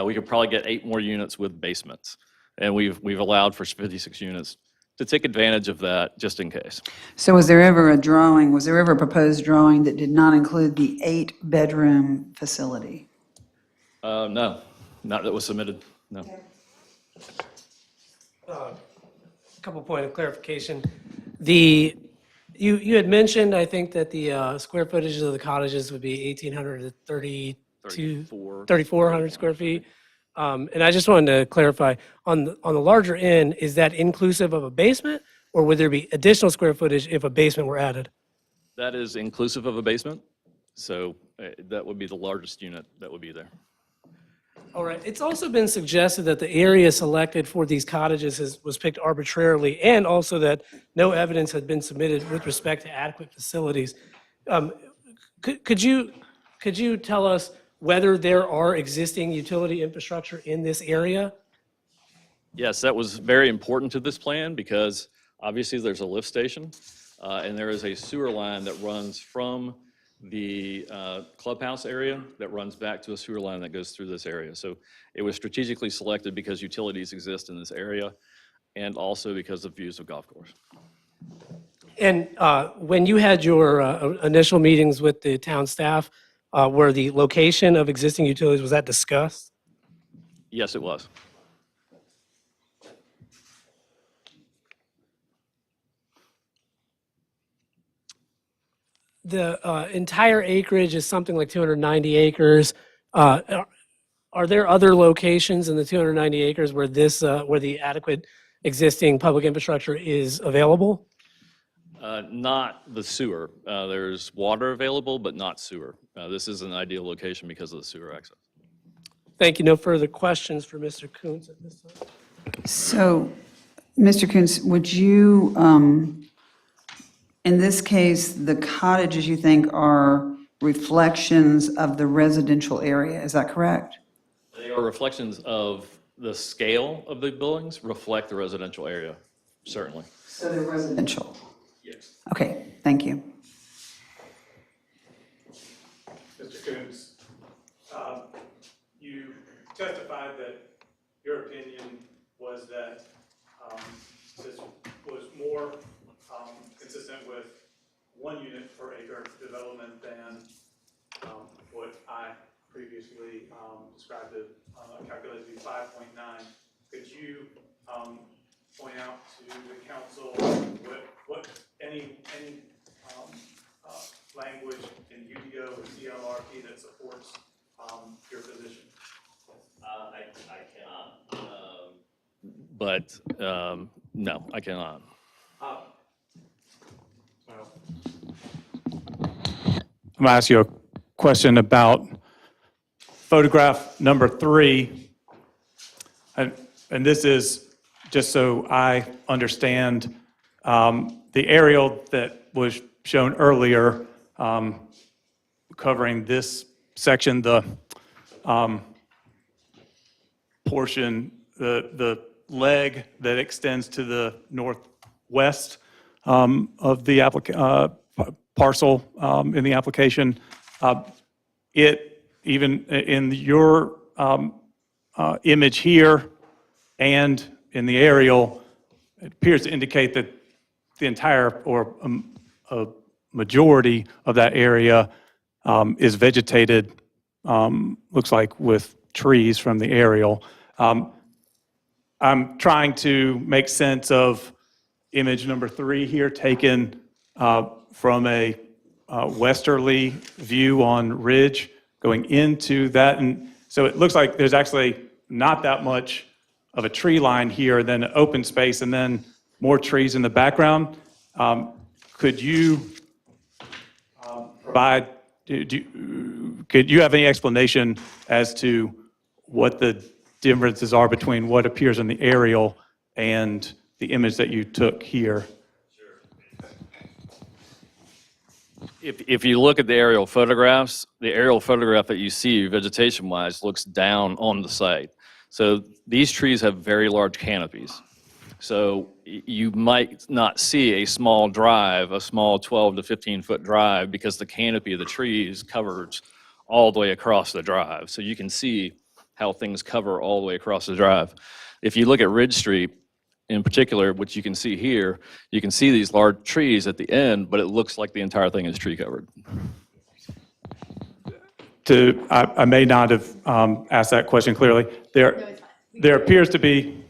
we could probably get 8 more units with basements. And we've allowed for 56 units to take advantage of that just in case. So was there ever a proposed drawing that did not include the 8-bedroom facility? No, not that was submitted, no. Couple point of clarification. You had mentioned, I think, that the square footages of the cottages would be 1,800 to 3,400 square feet. And I just wanted to clarify, on the larger end, is that inclusive of a basement? Or would there be additional square footage if a basement were added? That is inclusive of a basement, so that would be the largest unit that would be there. All right. It's also been suggested that the area selected for these cottages was picked arbitrarily, and also that no evidence had been submitted with respect to adequate facilities. Could you tell us whether there are existing utility infrastructure in this area? Yes, that was very important to this plan because obviously there's a lift station and there is a sewer line that runs from the clubhouse area that runs back to a sewer line that goes through this area. So it was strategically selected because utilities exist in this area and also because of views of golf course. And when you had your initial meetings with the town staff, were the location of existing utilities, was that discussed? Yes, it was. The entire acreage is something like 290 acres. Are there other locations in the 290 acres where where the adequate existing public infrastructure is available? Not the sewer. There's water available, but not sewer. This is an ideal location because of the sewer access. Thank you. No further questions for Mr. Coons at this time. So, Mr. Coons, would you, in this case, the cottages you think are reflections of the residential area, is that correct? They are reflections of the scale of the buildings, reflect the residential area, certainly. So they're residential? Yes. Okay, thank you. Mr. Coons, you testified that your opinion was that this was more consistent with 1 unit per acre development than what I previously described it, calculated to be 5.9. Could you point out to the council what any language in UDO or CLRP that supports your position? I cannot. But no, I cannot. I'm going to ask you a question about photograph number 3. And this is just so I understand the aerial that was shown earlier covering this section, the portion, the leg that extends to the northwest of the parcel in the application. It, even in your image here and in the aerial, it appears to indicate that the entire or a majority of that area is vegetated, looks like with trees from the aerial. I'm trying to make sense of image number 3 here, taken from a westerly view on Ridge going into that. And so it looks like there's actually not that much of a tree line here, then an open space, and then more trees in the background. Could you provide, could you have any explanation as to what the differences are between what appears in the aerial and the image that you took here? If you look at the aerial photographs, the aerial photograph that you see vegetation-wise looks down on the site. So these trees have very large canopies. So you might not see a small drive, a small 12 to 15 foot drive, because the canopy of the trees covers all the way across the drive. So you can see how things cover all the way across the drive. If you look at Ridge Street in particular, which you can see here, you can see these large trees at the end, but it looks like the entire thing is tree covered. I may not have asked that question clearly. There appears to be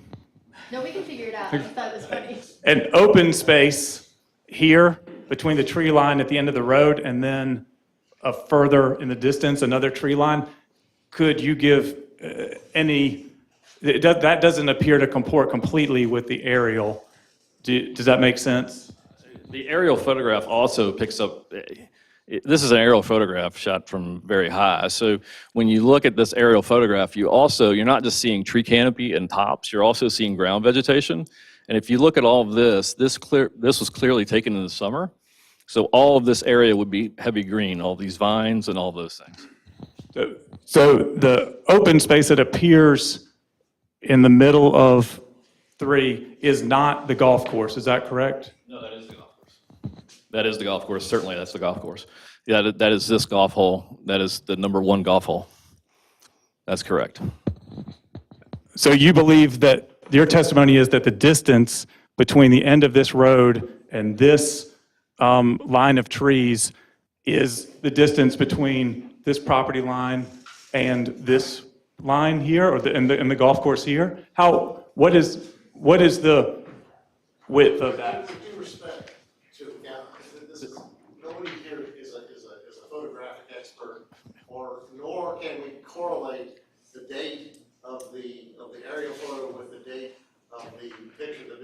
No, we can figure it out. I thought it was funny. an open space here between the tree line at the end of the road and then further in the distance, another tree line. Could you give that doesn't appear to comport completely with the aerial. Does that make sense? The aerial photograph also picks up, this is an aerial photograph shot from very high. So when you look at this aerial photograph, you're not just seeing tree canopy and tops, you're also seeing ground vegetation. And if you look at all of this was clearly taken in the summer. So all of this area would be heavy green, all these vines and all those things. So the open space that appears in the middle of 3 is not the golf course, is that correct? No, that is the golf course. That is the golf course, certainly that's the golf course. Yeah, that is this golf hole, that is the number 1 golf hole. That's correct. So you believe that, your testimony is that the distance between the end of this road and this line of trees is the distance between this property line and this line here, or and the golf course here? What is the width of that? With due respect to, nobody here is a photographic expert, nor can we correlate the date of the aerial photo with the date of the picture that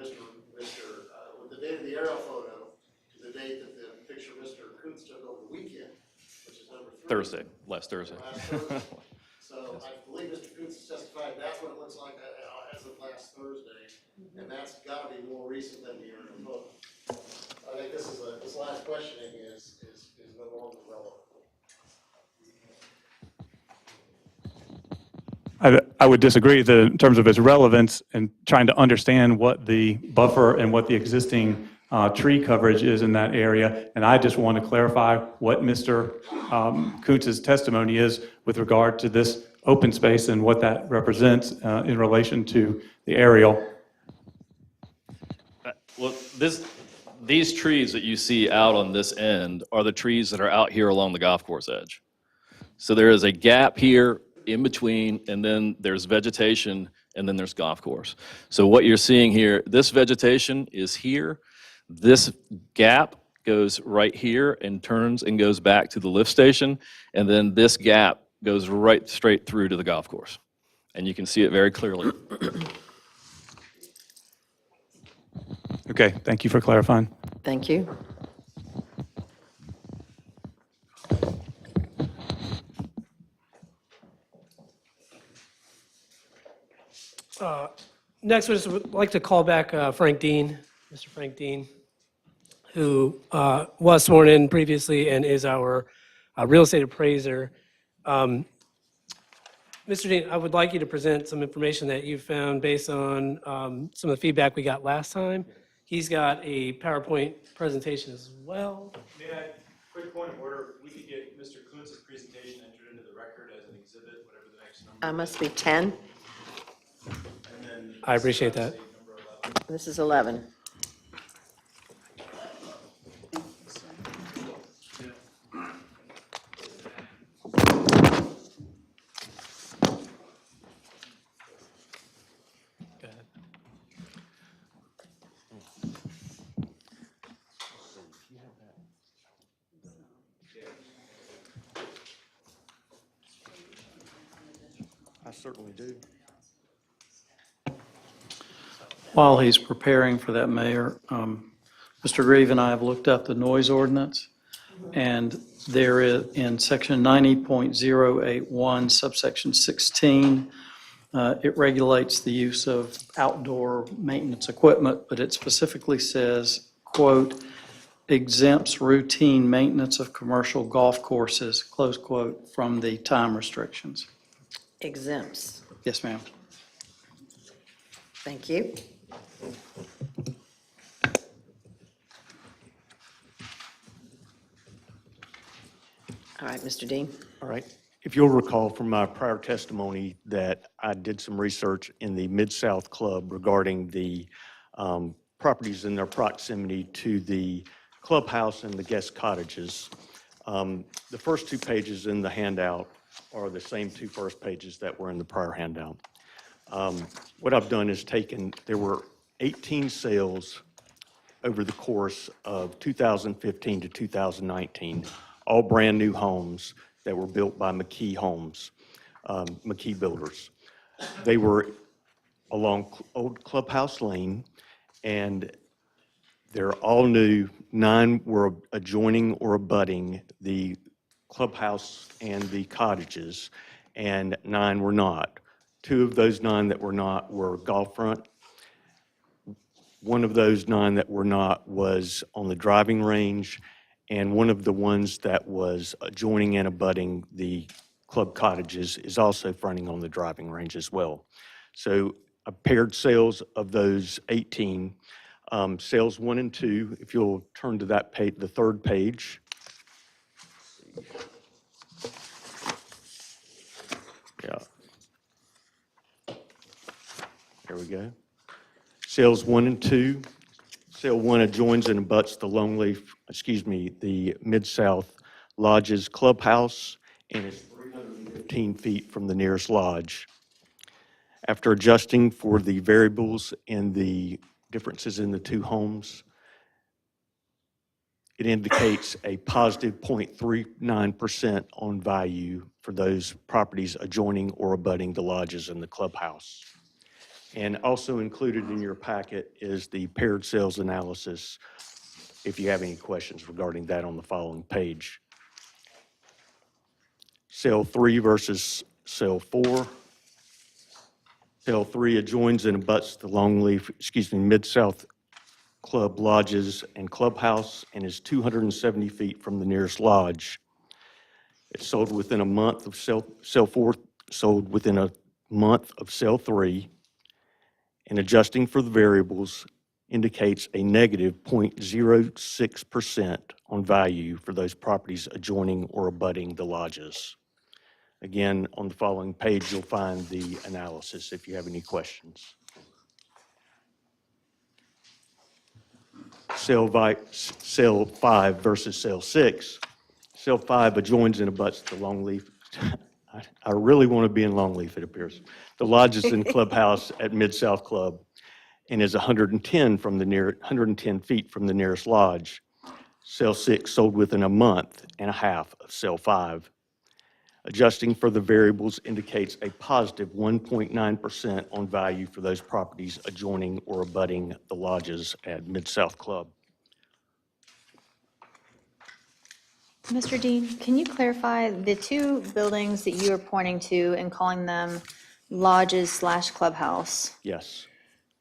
with the date of the aerial photo to the date that the picture Mr. Koontz took over the weekend, which is number 3. Last Thursday. So I believe Mr. Koontz testified that's what it looks like as of last Thursday, and that's got to be more recent than the aerial photo. I think this last questioning is no longer relevant. I would disagree in terms of its relevance and trying to understand what the buffer and what the existing tree coverage is in that area. And I just want to clarify what Mr. Koontz's testimony is with regard to this open space and what that represents in relation to the aerial. Well, these trees that you see out on this end are the trees that are out here along the golf course edge. So there is a gap here in between, and then there's vegetation, and then there's golf course. So what you're seeing here, this vegetation is here. This gap goes right here and turns and goes back to the lift station, and then this gap goes right straight through to the golf course. And you can see it very clearly. Okay, thank you for clarifying. Thank you. Next, we would like to call back Frank Dean, Mr. Frank Dean, who was sworn in previously and is our real estate appraiser. Mr. Dean, I would like you to present some information that you found based on some of the feedback we got last time. He's got a PowerPoint presentation as well. May I, quick point of order, we could get Mr. Koontz's presentation entered into the record as an exhibit, whatever the next number. Must be 10. And then I appreciate that. number 11. This is 11. Go ahead. I certainly do. While he's preparing for that, Mayor, Mr. Grieve and I have looked up the noise ordinance, and there is, in section 90.081, subsection 16, it regulates the use of outdoor maintenance equipment, but it specifically says, quote, exempts routine maintenance of commercial golf courses, close quote, from the time restrictions. Exempts. Yes, ma'am. Thank you. All right, Mr. Dean. All right. If you'll recall from my prior testimony that I did some research in the Mid-South Club regarding the properties in their proximity to the clubhouse and the guest cottages. The first 2 pages in the handout are the same 2 first pages that were in the prior handout. What I've done is there were 18 sales over the course of 2015 to 2019, all brand-new homes that were built by McKee Homes, McKee Builders. They were along Old Clubhouse Lane, and they're all new. 9 were adjoining or abutting the clubhouse and the cottages, and 9 were not. 2 of those 9 that were not were golf front. One of those 9 that were not was on the driving range, and one of the ones that was adjoining and abutting the club cottages is also fronting on the driving range as well. So I paired sales of those 18. Sales 1 and 2, if you'll turn to that page, the 3rd page. Yeah. There we go. Sales 1 and 2. Sale 1 adjoins and abuts the the Mid-South Lodge's clubhouse and is 315 feet from the nearest lodge. After adjusting for the variables and the differences in the 2 homes, it indicates a positive 0.39% on value for those properties adjoining or abutting the lodges and the clubhouse. And also included in your packet is the paired sales analysis, if you have any questions regarding that on the following page. Sale 3 versus sale 4. Sale 3 adjoins and abuts the Mid-South Club lodges and clubhouse and is 270 feet from the nearest lodge. It sold within a month of sale 4, sold within a month of sale 3. And adjusting for the variables indicates a negative 0.06% on value for those properties adjoining or abutting the lodges. Again, on the following page, you'll find the analysis if you have any questions. Sale 5 versus sale 6. Sale 5 adjoins and abuts the Longleaf. I really want to be in Longleaf, it appears. The lodges and clubhouse at Mid-South Club, and is 110 feet from the nearest lodge. Sale 6 sold within a month and a half of sale 5. Adjusting for the variables indicates a positive 1.9% on value for those properties adjoining or abutting the lodges at Mid-South Club. Mr. Dean, can you clarify the 2 buildings that you are pointing to and calling them lodges/clubhouse? Yes.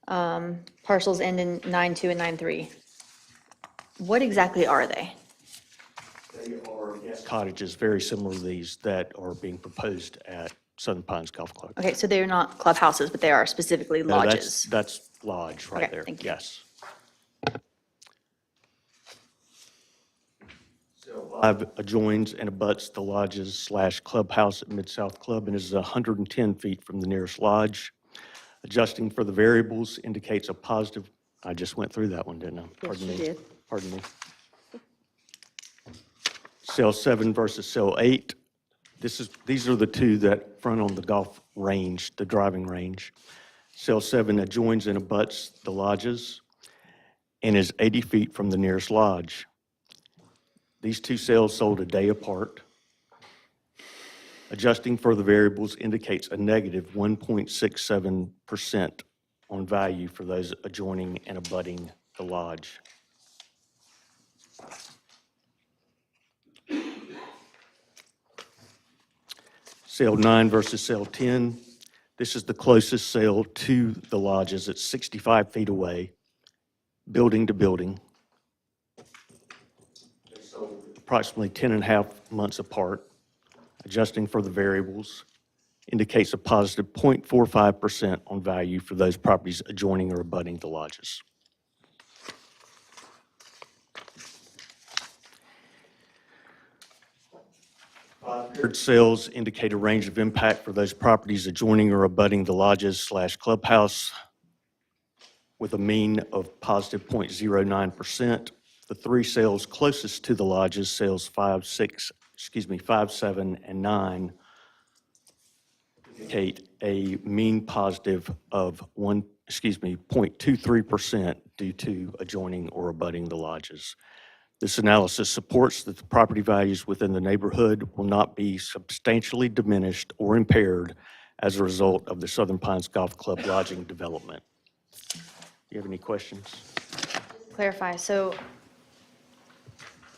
Parcels end in 9.2 and 9.3. What exactly are they? They are guest cottages, very similar to these, that are being proposed at Southern Pines Golf Club. Okay, so they're not clubhouses, but they are specifically No, lodges. That's lodge right Okay, there. thank you. Yes. So 5 adjoins and abuts the lodges/clubhouse at Mid-South Club and is 110 feet from the nearest lodge. Adjusting for the variables indicates a positive, I just went through that one, didn't I? Pardon me. you did. Pardon me. Sale 7 versus sale 8. These are the 2 that front on the golf range, the driving range. Sale 7 adjoins and abuts the lodges and is 80 feet from the nearest lodge. These 2 sales sold a day apart. Adjusting for the variables indicates a negative 1.67% on value for those adjoining and abutting the lodge. Sale 9 versus sale 10. This is the closest sale to the lodges. It's 65 feet away, building to building. They sold approximately 10 and a half months apart. Adjusting for the variables indicates a positive 0.45% on value for those properties adjoining or abutting the lodges. Third sales indicate a range of impact for those properties adjoining or abutting the lodges/clubhouse with a mean of positive 0.09%. The three sales closest to the lodges, sales 5, 7, and 9, indicate a mean positive of 0.23% due to adjoining or abutting the lodges. This analysis supports that the property values within the neighborhood will not be substantially diminished or impaired as a result of the Southern Pines Golf Club lodging development. Do you have any questions? Clarify, so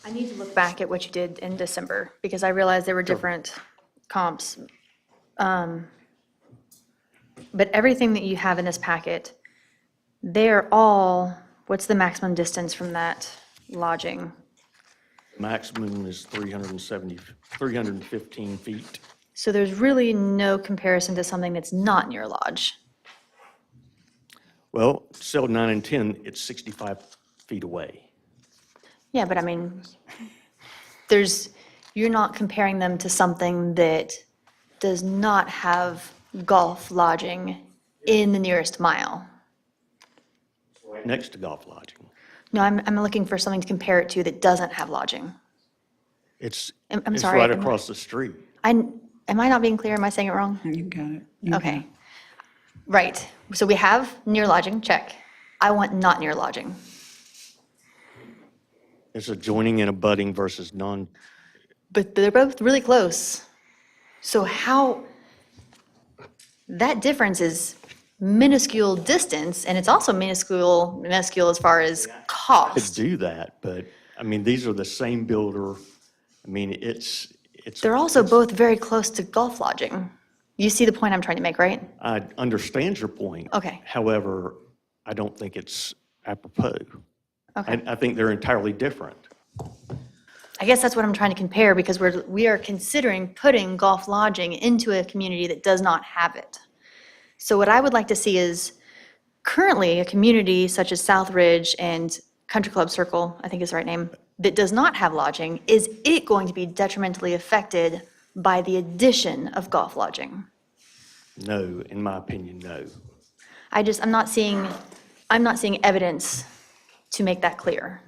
I need to look back at what you did in December, because I realized there were different comps. But everything that you have in this packet, they're all, what's the maximum distance from that lodging? Maximum is 315 feet. So there's really no comparison to something that's not near a lodge. Well, cell 9 and 10, it's 65 feet away. Yeah, but I mean, you're not comparing them to something that does not have golf lodging in the nearest mile. Next to golf lodging. No, I'm looking for something to compare it to that doesn't have lodging. It's I'm it's sorry, right am I- across the street. Am I not being clear? Am I saying it wrong? You got it. Okay. Right. So we have near lodging, check. I want not near lodging. It's adjoining and abutting versus non, But they're both really close. So how, that difference is minuscule distance, and it's also minuscule as far as could cost. do that, but, I mean, these are the same builder. I mean, it's. They're also both very close to golf lodging. You see the point I'm trying to make, right? I understand your point. Okay. However, I don't think it's apropos. Okay. I think they're entirely different. I guess that's what I'm trying to compare, because we are considering putting golf lodging into a community that does not have it. So what I would like to see is currently a community such as Southridge and Country Club Circle, I think is the right name, that does not have lodging, is it going to be detrimentally affected by the addition of golf lodging? No, in my opinion, no. I'm not seeing evidence to make that clear.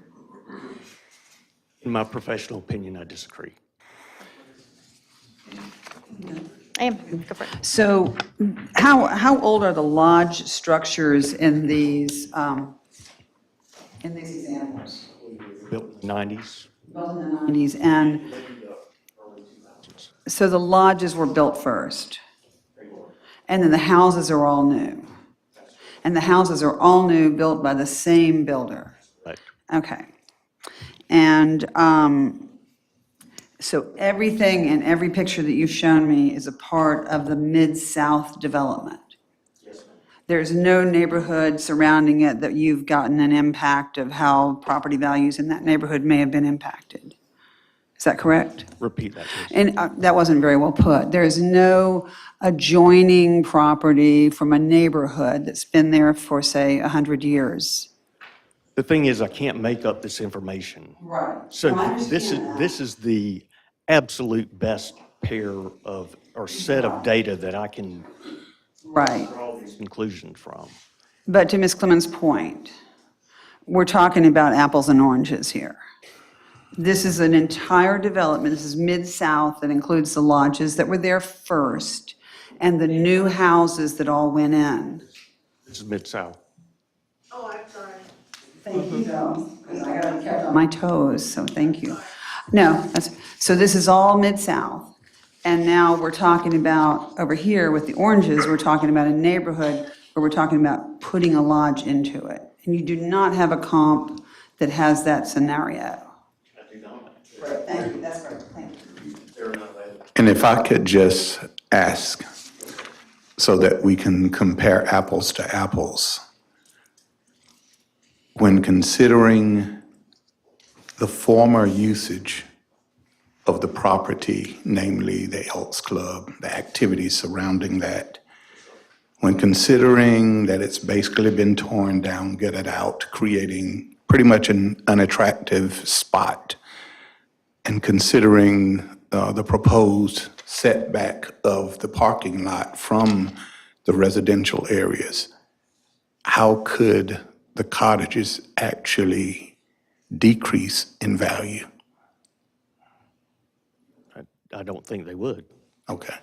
In my professional opinion, I disagree. I am, go for it. So how old are the lodge structures in these examples? Built in the 90s. Built in the 90s, and so the lodges were built first? And then the houses are all new? And the houses are all new, built by the same builder? Right. Okay. And so everything in every picture that you've shown me is a part of the Mid-South development? There's no neighborhood surrounding it that you've gotten an impact of how property values in that neighborhood may have been impacted? Is that correct? Repeat that, please. And that wasn't very well put. There is no adjoining property from a neighborhood that's been there for, say, 100 years? The thing is, I can't make up this information. Right. So No, I this understand is the absolute best pair of, or set of data that I can Right. draw these conclusions from. But to Ms. Clemens' point, we're talking about apples and oranges here. This is an entire development, this is Mid-South, that includes the lodges that were there first, and the new houses that all went in. This is Mid-South. Oh, I'm sorry. Thank you, though, because I got kept on my toes, so thank you. No, so this is all Mid-South. And now we're talking about, over here with the oranges, we're talking about a neighborhood where we're talking about putting a lodge into it. And you do not have a comp that has that scenario. I do not. Right, thank you, that's right, thank you. And if I could just ask, so that we can compare apples to apples, when considering the former usage of the property, namely the Elks Club, the activities surrounding that, when considering that it's basically been torn down, gutted out, creating pretty much an unattractive spot, and considering the proposed setback of the parking lot from the residential areas, how could the cottages actually decrease in value? I don't think they would. Okay.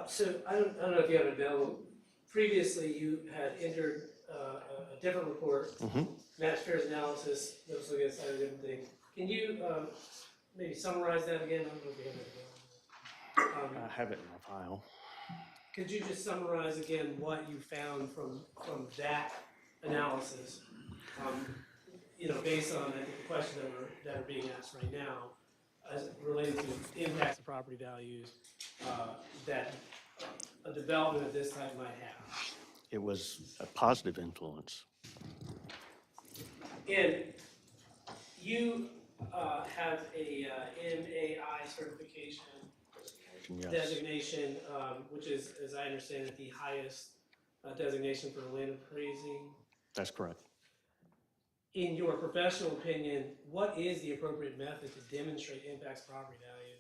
So I don't know if you have it available. Previously, you had entered a different report, match pairs analysis, that was looking at a different thing. Can you maybe summarize that again? I don't know if you have it available. I have it in my file. Could you just summarize again what you found from that analysis? You know, based on, I think, the questions that are being asked right now, as related to impacts of property values that a development of this type might have. It was a positive influence. And you have a MAI certification Yes. designation, which is, as I understand it, the highest designation for land appraising. That's correct. In your professional opinion, what is the appropriate method to demonstrate impacts property value?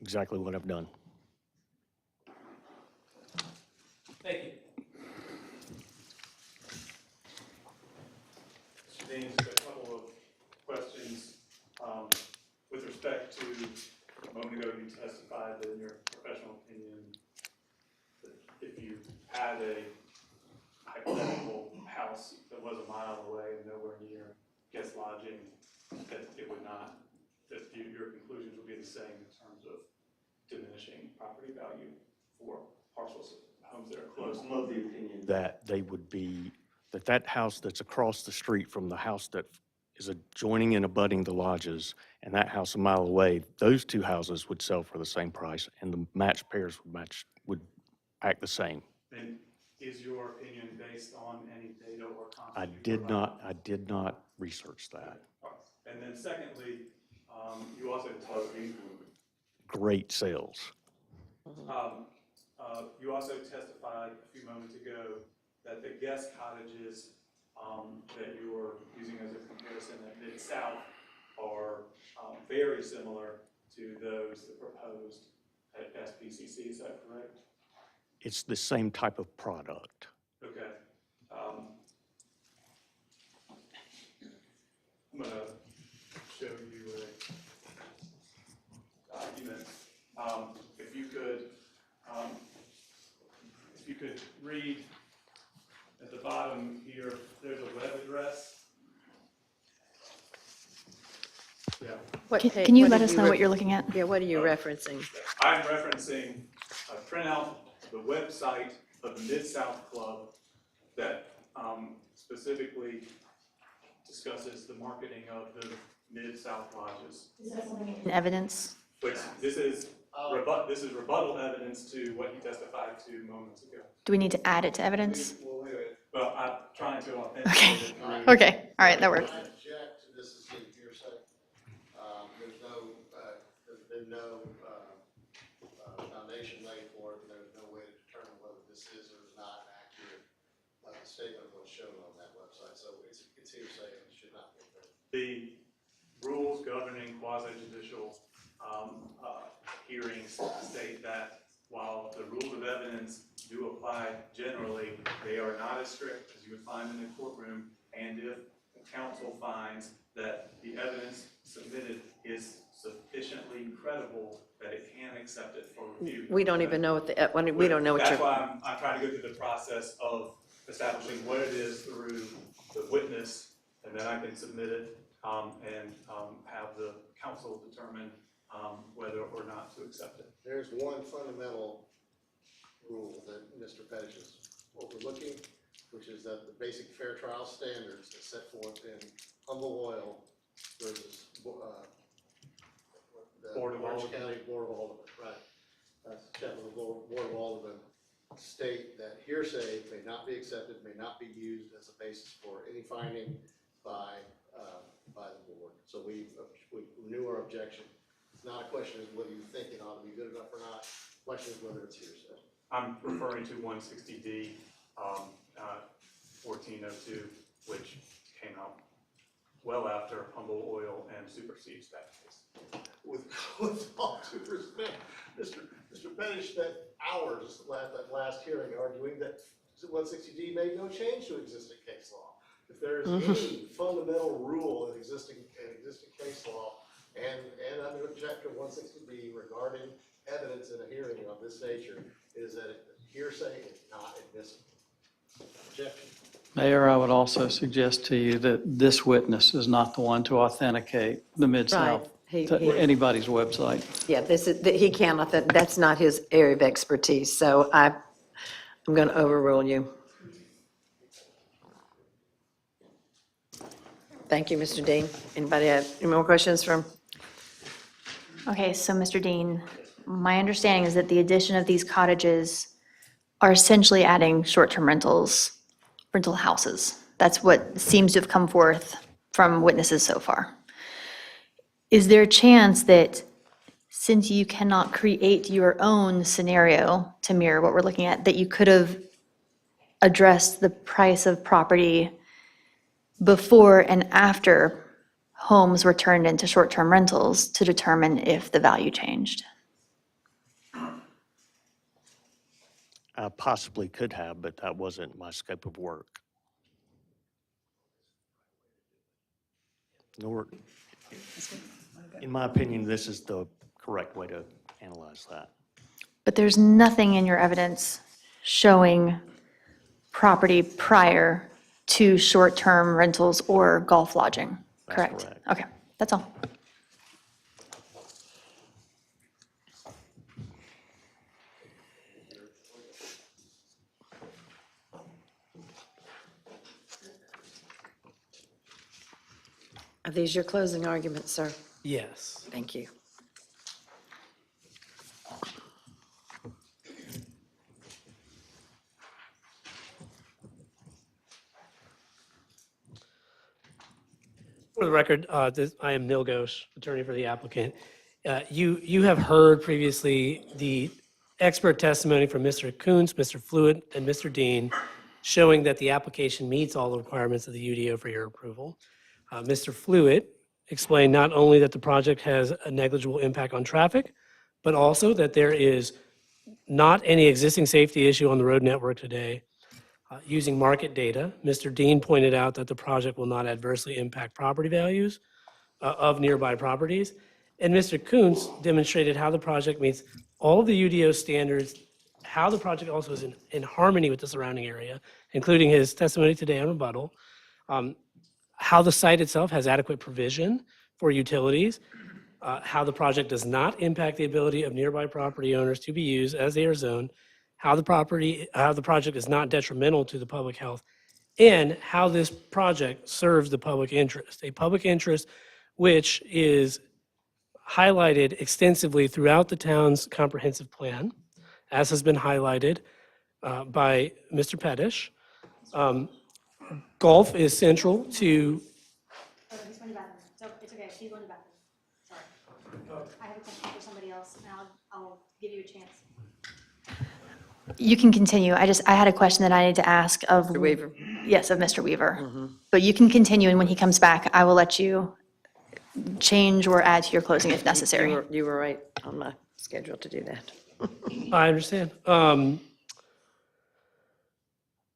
Exactly what I've done. Thank you. Mr. Dean, just a couple of questions. With respect to, a moment ago, you testified that in your professional opinion, that if you had a hypothetical house that was a mile away and nowhere near guest lodging, that it would not, that your conclusions would be the same in terms of diminishing property value for parcels of homes that are close. I'm of the opinion that they would be, that house that's across the street from the house that is adjoining and abutting the lodges, and that house a mile away, those two houses would sell for the same price, and the match pairs would act the same. And is your opinion based on any data or content? I did not research that. And then secondly, you also told me, Great sales. you also testified a few moments ago that the guest cottages that you were using as a comparison at Mid-South are very similar to those that proposed at SPCC, is that correct? It's the same type of product. Okay. I'm going to show you a document. If you could read at the bottom here, there's a web address. Yeah. Can you let us know what you're looking at? Yeah, what are you referencing? I'm referencing a printout of the website of the Mid-South Club that specifically discusses the marketing of the Mid-South lodges. Evidence? Which this is rebuttal evidence to what you testified to moments ago. Do we need to add it to evidence? Well, I'm trying to authenticate it through. Okay, all right, that works. I object to this as being hearsay. There's been no foundation laid for it, and there's no way to determine whether this is or is not an accurate statement of what's shown on that website. So it's hearsay and it should not be approved. The rules governing quasi-judicial hearings state that while the rules of evidence do apply generally, they are not as strict as you would find in a courtroom. And if the counsel finds that the evidence submitted is sufficiently credible that it can accept it for review. We don't even know what we don't know what That's you're. why I'm trying to go through the process of establishing what it is through the witness, and then I can submit it and have the counsel determine whether or not to accept it. There's one fundamental rule that Mr. Pettis is overlooking, which is that the basic fair trial standards that set forth in Humble Oil versus the Board of Orange Aldermen. County Board of Aldermen, right? Chapter of the Board of Aldermen state that hearsay may not be accepted, may not be used as a basis for any finding by the board. So we renew our objection. It's not a question of whether you think it ought to be good enough or not. The question is whether it's hearsay. I'm referring to 160D, 14 1902, which came out well after Humboldt Oil and supersedes that case. With all due respect, Mr. Pettit spent hours at that last hearing arguing that 160D made no change to existing case law. If there is any fundamental rule in existing case law and under chapter 160B regarding evidence in a hearing of this nature, is that hearsay is not admissible. Objection. Mayor, I would also suggest to you that this witness is not the one to authenticate the Mid-South Right. to anybody's website. Yeah, he cannot, that's not his area of expertise, so I'm going to overrule you. Thank you, Mr. Dean. Anybody have any more questions from? Okay, so Mr. Dean, my understanding is that the addition of these cottages are essentially adding short-term rental houses. That's what seems to have come forth from witnesses so far. Is there a chance that since you cannot create your own scenario to mirror what we're looking at, that you could have addressed the price of property before and after homes were turned into short-term rentals to determine if the value changed? I possibly could have, but that wasn't my scope of work. Nor, in my opinion, this is the correct way to analyze that. But there's nothing in your evidence showing property prior to short-term rentals or golf lodging, That's correct? correct. Okay, that's all. Are these your closing arguments, sir? Yes. Thank you. For the record, I am Neil Ghosh, attorney for the applicant. You have heard previously the expert testimony from Mr. Coons, Mr. Fluid, and Mr. Dean showing that the application meets all the requirements of the UDO for your approval. Mr. Fluid explained not only that the project has a negligible impact on traffic, but also that there is not any existing safety issue on the road network today. Using market data, Mr. Dean pointed out that the project will not adversely impact property values of nearby properties. And Mr. Coons demonstrated how the project meets all of the UDO standards, how the project also is in harmony with the surrounding area, including his testimony today on rebuttal, how the site itself has adequate provision for utilities, how the project does not impact the ability of nearby property owners to be used as they are zoned, how the project is not detrimental to the public health, and how this project serves the public interest, a public interest which is highlighted extensively throughout the town's comprehensive plan, as has been highlighted by Mr. Pettish. Golf is central to. Oh, he's going to the bathroom. So it's okay, she's going to the bathroom. Sorry. I have a question for somebody else, and I'll give you a chance. You can continue. I had a question that I need to ask of. Mr. Weaver. Yes, of Mr. Weaver. But you can continue, and when he comes back, I will let you change or add to your closing if necessary. You were right on my schedule to do that. I understand.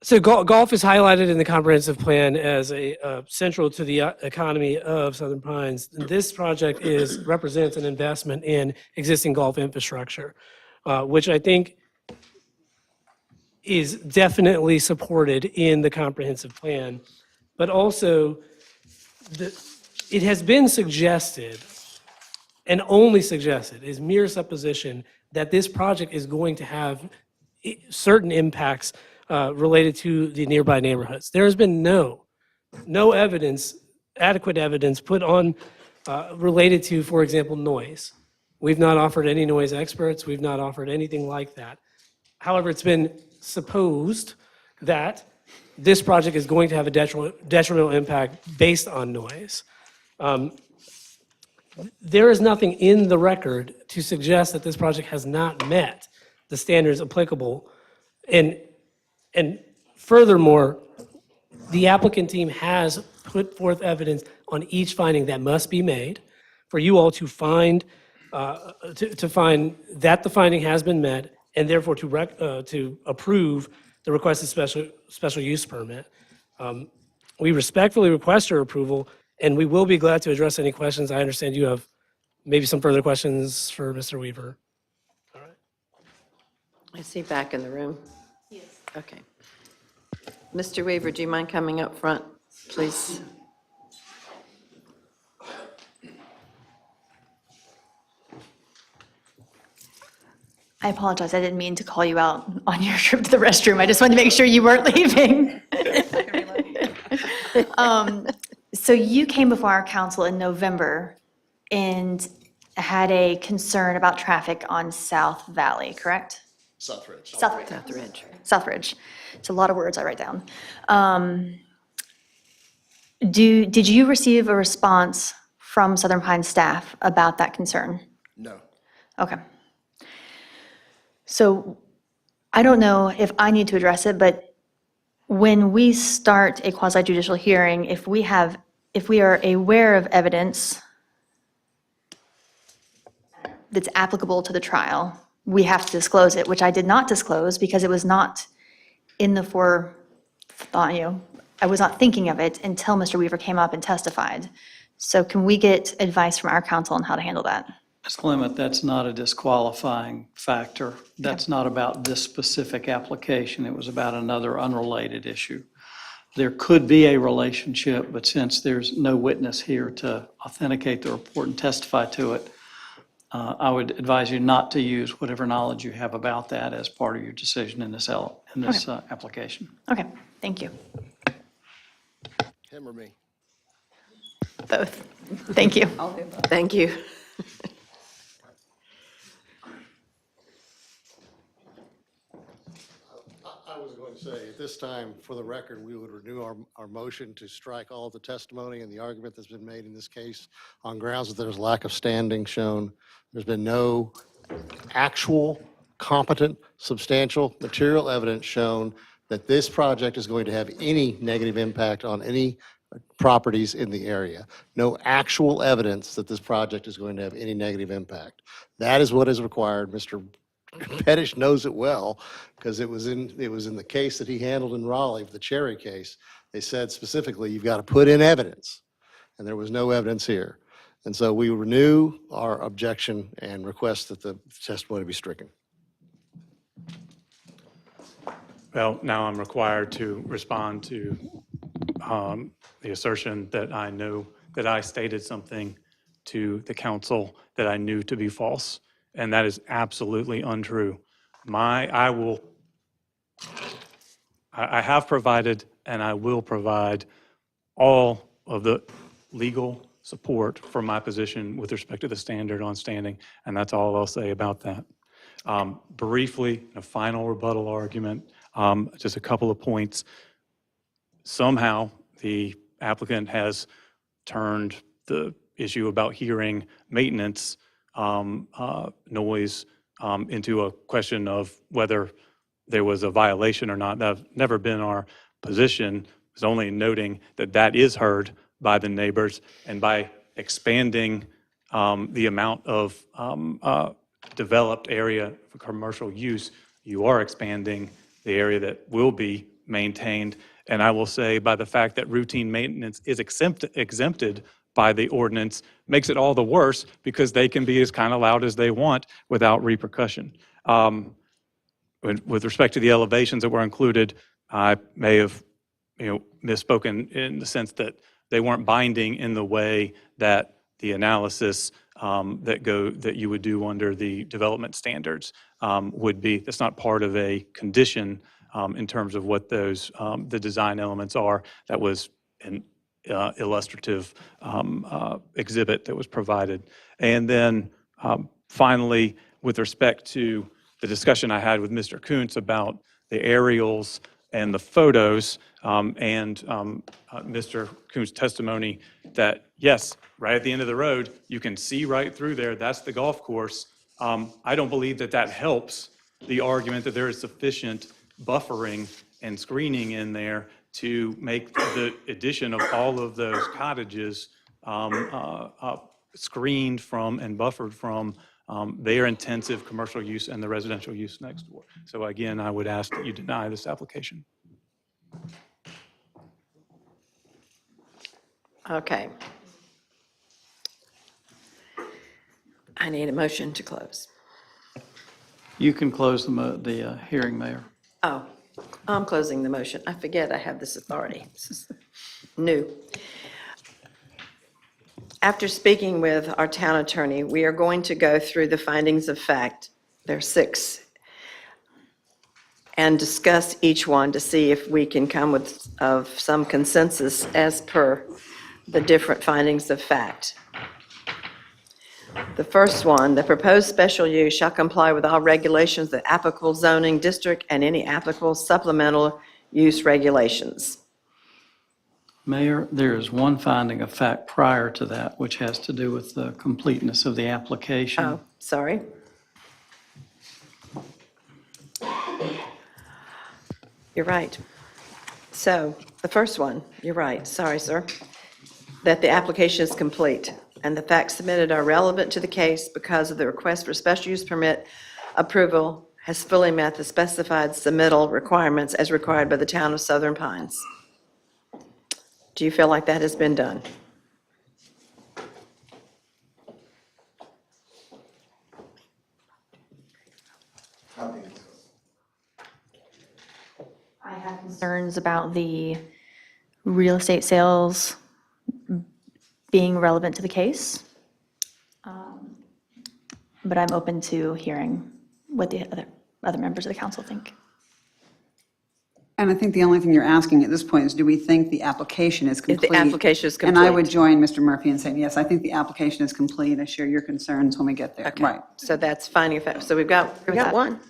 So golf is highlighted in the comprehensive plan as a central to the economy of Southern Pines. This project represents an investment in existing golf infrastructure, which I think is definitely supported in the comprehensive plan. But also, it has been suggested, and only suggested, is mere supposition that this project is going to have certain impacts related to the nearby neighborhoods. There has been no evidence, adequate evidence put on related to, for example, noise. We've not offered any noise experts. We've not offered anything like that. However, it's been supposed that this project is going to have a detrimental impact based on noise. There is nothing in the record to suggest that this project has not met the standards applicable. And furthermore, the applicant team has put forth evidence on each finding that must be made for you all to find, to find that the finding has been met, and therefore to approve the requested special use permit. We respectfully request your approval, and we will be glad to address any questions. I understand you have maybe some further questions for Mr. Weaver. Is he back in the room? Yes. Okay. Mr. Weaver, do you mind coming up front, please? I apologize, I didn't mean to call you out on your trip to the restroom. I just wanted to make sure you weren't leaving. So you came before our council in November and had a concern about traffic on South Valley, correct? Southridge. Southridge. It's a lot of words I write down. Did you receive a response from Southern Pines staff about that concern? No. Okay. So I don't know if I need to address it, but when we start a quasi judicial hearing, if we are aware of evidence that's applicable to the trial, we have to disclose it, which I did not disclose because it was not in the I was not thinking of it until Mr. Weaver came up and testified. So can we get advice from our counsel on how to handle that? Ms. Clement, that's not a disqualifying factor. That's not about this specific application. It was about another unrelated issue. There could be a relationship, but since there's no witness here to authenticate the report and testify to it, I would advise you not to use whatever knowledge you have about that as part of your decision in this application. Okay, thank you. Him or me? Both. Thank you. Thank you. I was going to say, at this time, for the record, we would renew our motion to strike all the testimony and the argument that's been made in this case on grounds that there's lack of standing shown. There's been no actual, competent, substantial, material evidence shown that this project is going to have any negative impact on any properties in the area. No actual evidence that this project is going to have any negative impact. That is what is required. Mr. Pettish knows it well because it was in the case that he handled in Raleigh, the Cherry case. They said specifically, you've got to put in evidence, and there was no evidence here. And so we renew our objection and request that the testimony be stricken. Well, now I'm required to respond to the assertion that I know that I stated something to the council that I knew to be false, and that is absolutely untrue. I have provided and I will provide all of the legal support for my position with respect to the standard on standing, and that's all I'll say about that. Briefly, a final rebuttal argument, just a couple of points. Somehow, the applicant has turned the issue about hearing maintenance noise into a question of whether there was a violation or not. That's never been our position. It's only noting that that is heard by the neighbors, and by expanding the amount of developed area for commercial use, you are expanding the area that will be maintained. And I will say, by the fact that routine maintenance is exempted by the ordinance, makes it all the worse because they can be as kind of loud as they want without repercussion. With respect to the elevations that were included, I may have misspoken in the sense that they weren't binding in the way that the analysis that you would do under the development standards would be. That's not part of a condition in terms of what those the design elements are. That was an illustrative exhibit that was provided. And then finally, with respect to the discussion I had with Mr. Kuntz about the aerials and the photos, and Mr. Kuntz's testimony that, yes, right at the end of the road, you can see right through there, that's the golf course. I don't believe that that helps the argument that there is sufficient buffering and screening in there to make the addition of all of those cottages screened from and buffered from their intensive commercial use and the residential use next door. So again, I would ask that you deny this application. Okay. I need a motion to close. You can close the hearing, Mayor. Oh, I'm closing the motion. I forget I have this authority. This is new. After speaking with our town attorney, we are going to go through the findings of fact. There are 6. And discuss each one to see if we can come with some consensus as per the different findings of fact. The first one, the proposed special use shall comply with all regulations of the applicable zoning district and any applicable supplemental use regulations. Mayor, there is one finding of fact prior to that, which has to do with the completeness of the application. Oh, sorry. You're right. So, the first one, you're right, sorry, sir, that the application is complete and the facts submitted are relevant to the case because of the request for special use permit approval has fully met the specified submittal requirements as required by the town of Southern Pines. Do you feel like that has been done? I have concerns about the real estate sales being relevant to the case. But I'm open to hearing what the other members of the council think. And I think the only thing you're asking at this point is, do we think the application is complete? If the application is And I would complete. join Mr. Murphy in saying, yes, I think the application is complete. I share your concerns when we get there. Okay. Right. So that's finding of fact. So we've got that. one.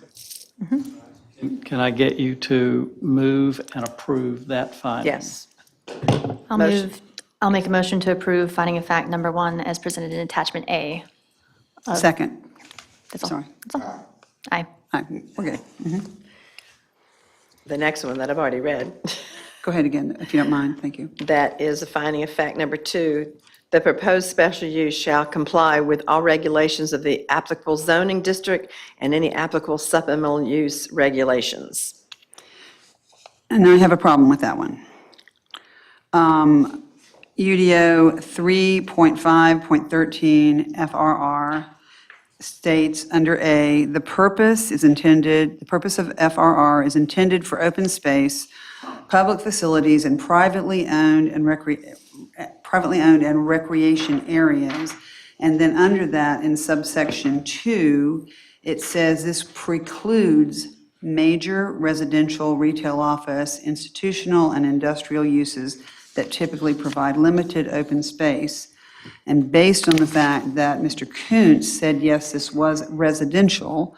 Can I get you to move and approve that finding? Yes. I'll make a motion to approve finding of fact number 1 as presented in attachment A. Second. That's all. Sorry. That's all. Aye. We're good. The next one that I've already read. Go ahead again, if you don't mind. Thank you. That is a finding of fact number 2. The proposed special use shall comply with all regulations of the applicable zoning district and any applicable supplemental use regulations. And I have a problem with that one. UDO 3.5.13 FRR states under A, the purpose of FRR is intended for open space, public facilities, and privately owned and recreation areas. And then under that, in subsection 2, it says this precludes major residential, retail office, institutional, and industrial uses that typically provide limited open space. And based on the fact that Mr. Kuntz said, yes, this was residential,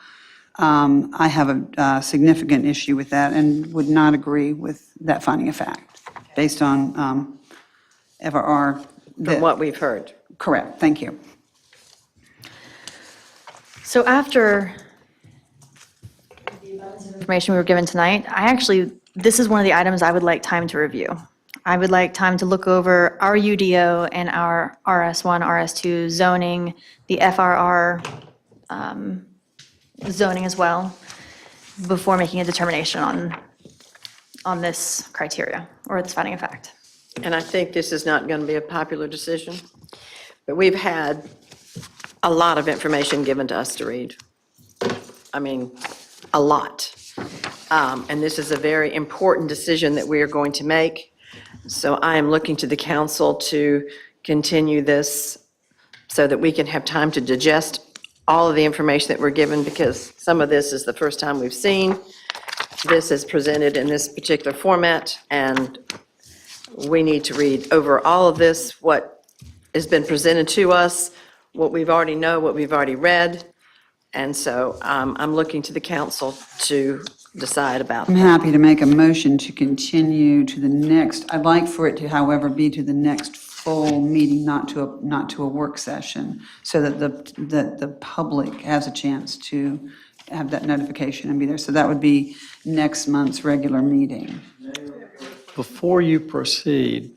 I have a significant issue with that and would not agree with that finding of fact, based on FRR. From what we've heard. Correct, thank you. So after the abundance of information we were given tonight, this is one of the items I would like time to review. I would like time to look over our UDO and our RS1, RS2 zoning, the FRR zoning as well, before making a determination on this criteria or this finding of fact. And I think this is not going to be a popular decision, but we've had a lot of information given to us to read. I mean, a lot. And this is a very important decision that we are going to make. So I am looking to the council to continue this so that we can have time to digest all of the information that we're given, because some of this is the first time we've seen. This is presented in this particular format, and we need to read over all of this, what has been presented to us, what we've already know, what we've already read. And so I'm looking to the council to decide about I'm that. happy to make a motion to continue to the next, I'd like for it to, however, be to the next full meeting, not to a work session, so that the public has a chance to have that notification and be there. So that would be next month's regular meeting. Before you proceed,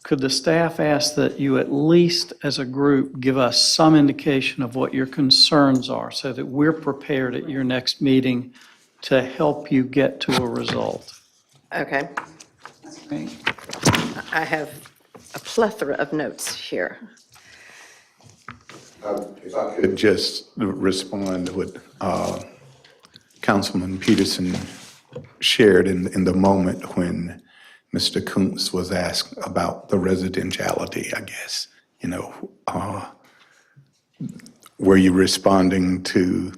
could the staff ask that you at least as a group give us some indication of what your concerns are so that we're prepared at your next meeting to help you get to a result? Okay. Right. I have a plethora of notes here. If I could just respond to what Councilman Peterson shared in the moment when Mr. Kuntz was asked about the residentiality, I guess. You know, were you responding to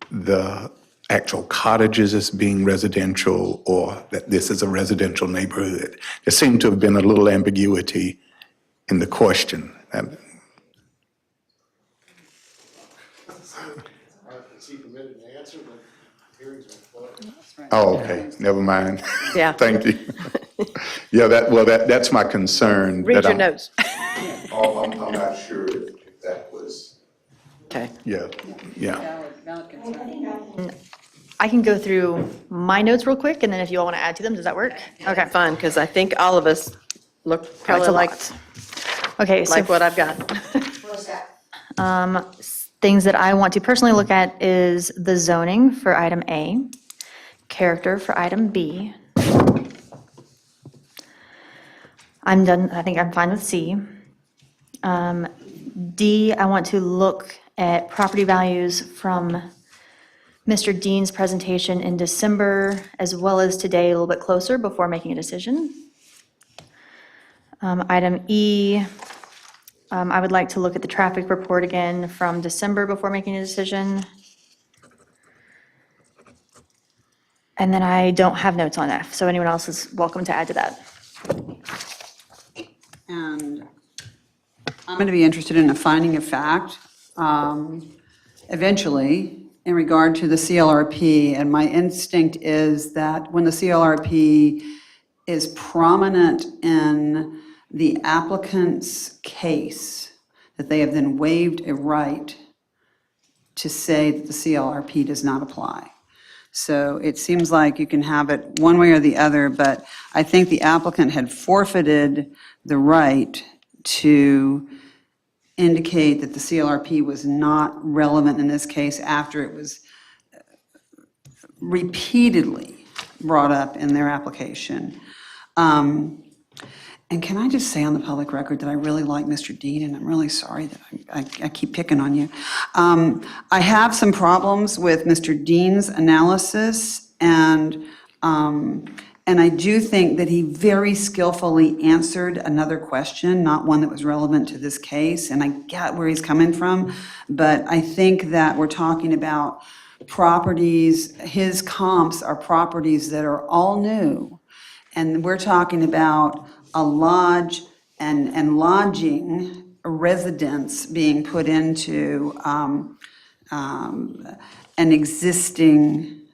the actual cottages as being residential or that this is a residential neighborhood? There seemed to have been a little ambiguity in the question. Is he permitted to answer? The hearings are closed. Oh, okay, never mind. Yeah. Thank you. Yeah, that's my concern. Read that your I'm- notes. Oh, I'm not sure if that was, Okay. yeah. I can go through my notes real quick, and then if you all want to add to them, does that work? Okay, fun, because I think all of us look probably a like, lot. Okay, so like what I've got. things that I want to personally look at is the zoning for item A, character for item B. I'm done, I think I'm fine with C. D, I want to look at property values from Mr. Dean's presentation in December, as well as today, a little bit closer before making a decision. Item E, I would like to look at the traffic report again from December before making a decision. And then I don't have notes on F, so anyone else is welcome to add to that. And I'm going to be interested in a finding of fact eventually in regard to the CLRP. And my instinct is that when the CLRP is prominent in the applicant's case, that they have then waived a right to say that the CLRP does not apply. So it seems like you can have it one way or the other, but I think the applicant had forfeited the right to indicate that the CLRP was not relevant in this case after it was repeatedly brought up in their application. And can I just say on the public record that I really like Mr. Dean, and I'm really sorry that I keep picking on you. I have some problems with Mr. Dean's analysis, and I do think that he very skillfully answered another question, not one that was relevant to this case, and I get where he's coming from, but I think that we're talking about properties, his comps are properties that are all new, and we're talking about a lodge and lodging residence being put into an existing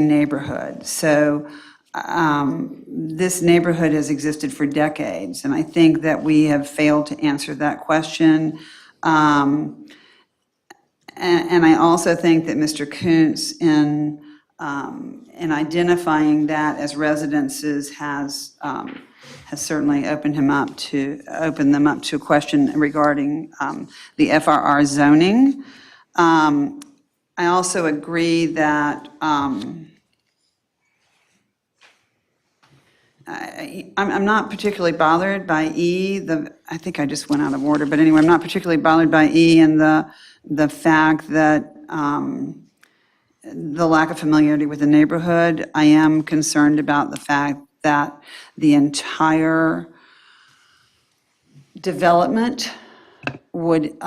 neighborhood. So this neighborhood has existed for decades, and I think that we have failed to answer that question. And I also think that Mr. Kuntz, in identifying that as residences, has certainly opened them up to a question regarding the FRR zoning. I also agree that I'm not particularly bothered by E. I think I just went out of order, but anyway, I'm not particularly bothered by E and the fact that the lack of familiarity with the neighborhood. I am concerned about the fact that the entire development would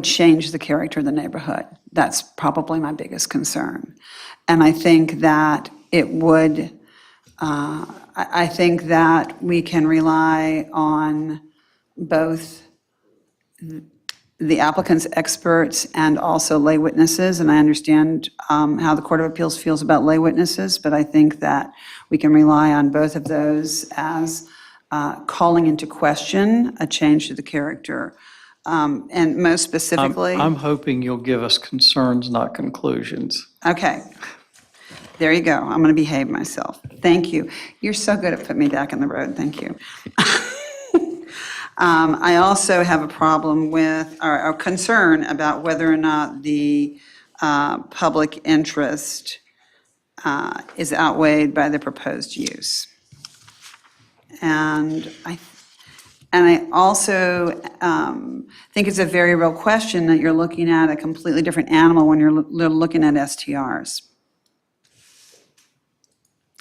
change the character of the neighborhood. That's probably my biggest concern. And I think that it would, I think that we can rely on both the applicant's experts and also lay witnesses, and I understand how the Court of Appeals feels about lay witnesses, but I think that we can rely on both of those as calling into question a change to the character. And most specifically. I'm hoping you'll give us concerns, not conclusions. Okay. There you go. I'm going to behave myself. Thank you. You're so good at putting me back on the road. Thank you. I also have a problem with, or a concern about whether or not the public interest is outweighed by the proposed use. And I also think it's a very real question that you're looking at a completely different animal when you're looking at STRs.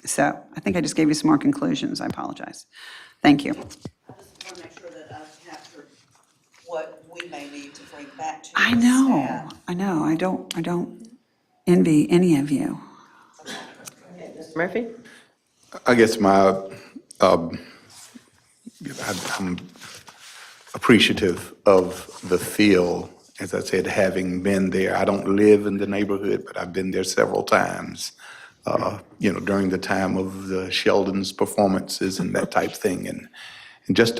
So I think I just gave you some more conclusions. I apologize. Thank you. I just want to make sure that I've captured what we may need to bring back to you. I know. I don't envy any of you. Mr. Murphy? I guess I'm appreciative of the feel, as I said, having been there. I don't live in the neighborhood, but I've been there several times, during the time of the Sheldon's performances and that type thing. And just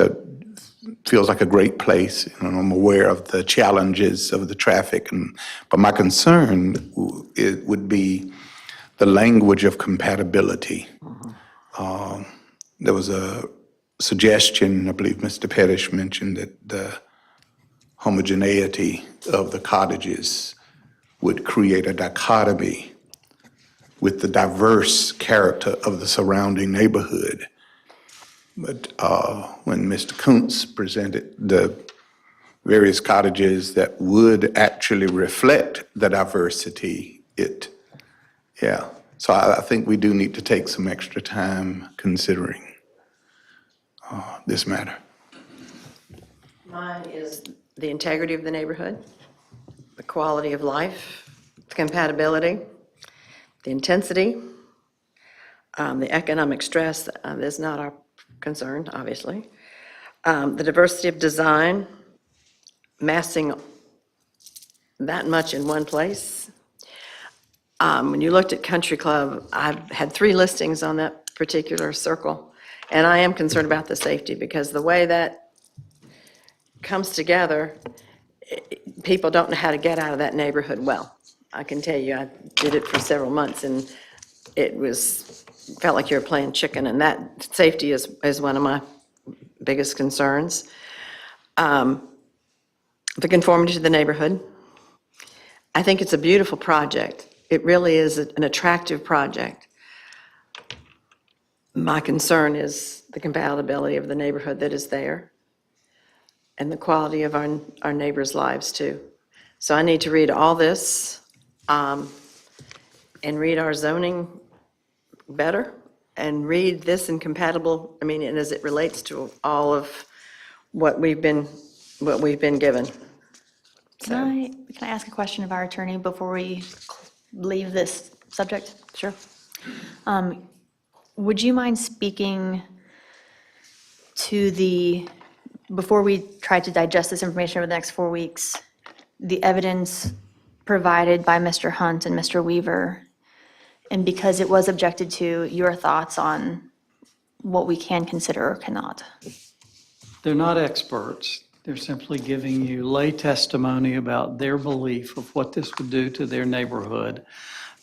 feels like a great place. I'm aware of the challenges of the traffic, but my concern would be the language of compatibility. There was a suggestion, I believe Mr. Pettish mentioned, that the homogeneity of the cottages would create a dichotomy with the diverse character of the surrounding neighborhood. But when Mr. Kuntz presented the various cottages that would actually reflect the diversity, so I think we do need to take some extra time considering this matter. Mine is the integrity of the neighborhood, the quality of life, the compatibility, the intensity, the economic stress is not our concern, obviously. The diversity of design, massing that much in one place. When you looked at Country Club, I've had 3 listings on that particular circle, and I am concerned about the safety because the way that comes together, people don't know how to get out of that neighborhood well. I can tell you, I did it for several months, and felt like you were playing chicken, and that safety is one of my biggest concerns. The conformity to the neighborhood. I think it's a beautiful project. It really is an attractive project. My concern is the compatibility of the neighborhood that is there and the quality of our neighbors' lives too. So I need to read all this and read our zoning better and read this in compatible, and as it relates to all of what we've been given. Can I ask a question of our attorney before we leave this subject? Sure. Would you mind speaking to before we try to digest this information over the next 4 weeks, the evidence provided by Mr. Hunt and Mr. Weaver, and because it was objected to, your thoughts on what we can consider or cannot? They're not experts. They're simply giving you lay testimony about their belief of what this would do to their neighborhood,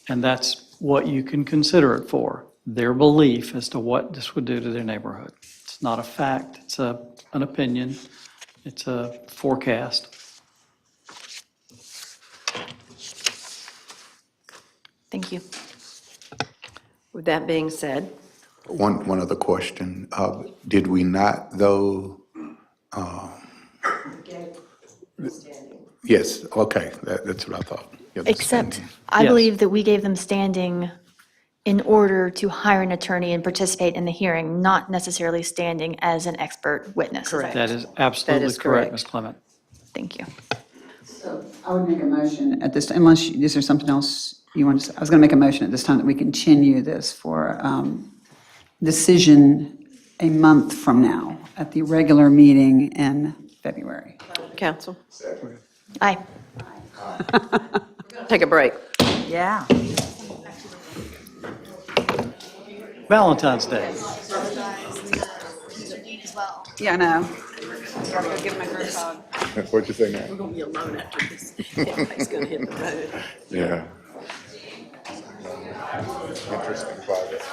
and that's what you can consider it for, their belief as to what this would do to their neighborhood. It's not a fact, it's an opinion, it's a forecast. Thank you. With that being said, One other question. Did we not, though? Yes, okay, that's what I thought. Yeah, the Except, standing. I Yes. believe that we gave them standing in order to hire an attorney and participate in the hearing, not necessarily standing as an expert witness. Correct. That is absolutely That is correct, correct. Ms. Clement. Thank you. So I would make a motion at this time, unless, is there something else you want to say? I was going to make a motion at this time that we continue this for decision a month from now at the regular meeting in February. council, Aye. take a break. Yeah. Valentine's Day. Yeah, I know. Gotta go give my group hug. What'd you think? We're gonna be alone after this. Everybody's gonna hit the road. Yeah. Interesting project.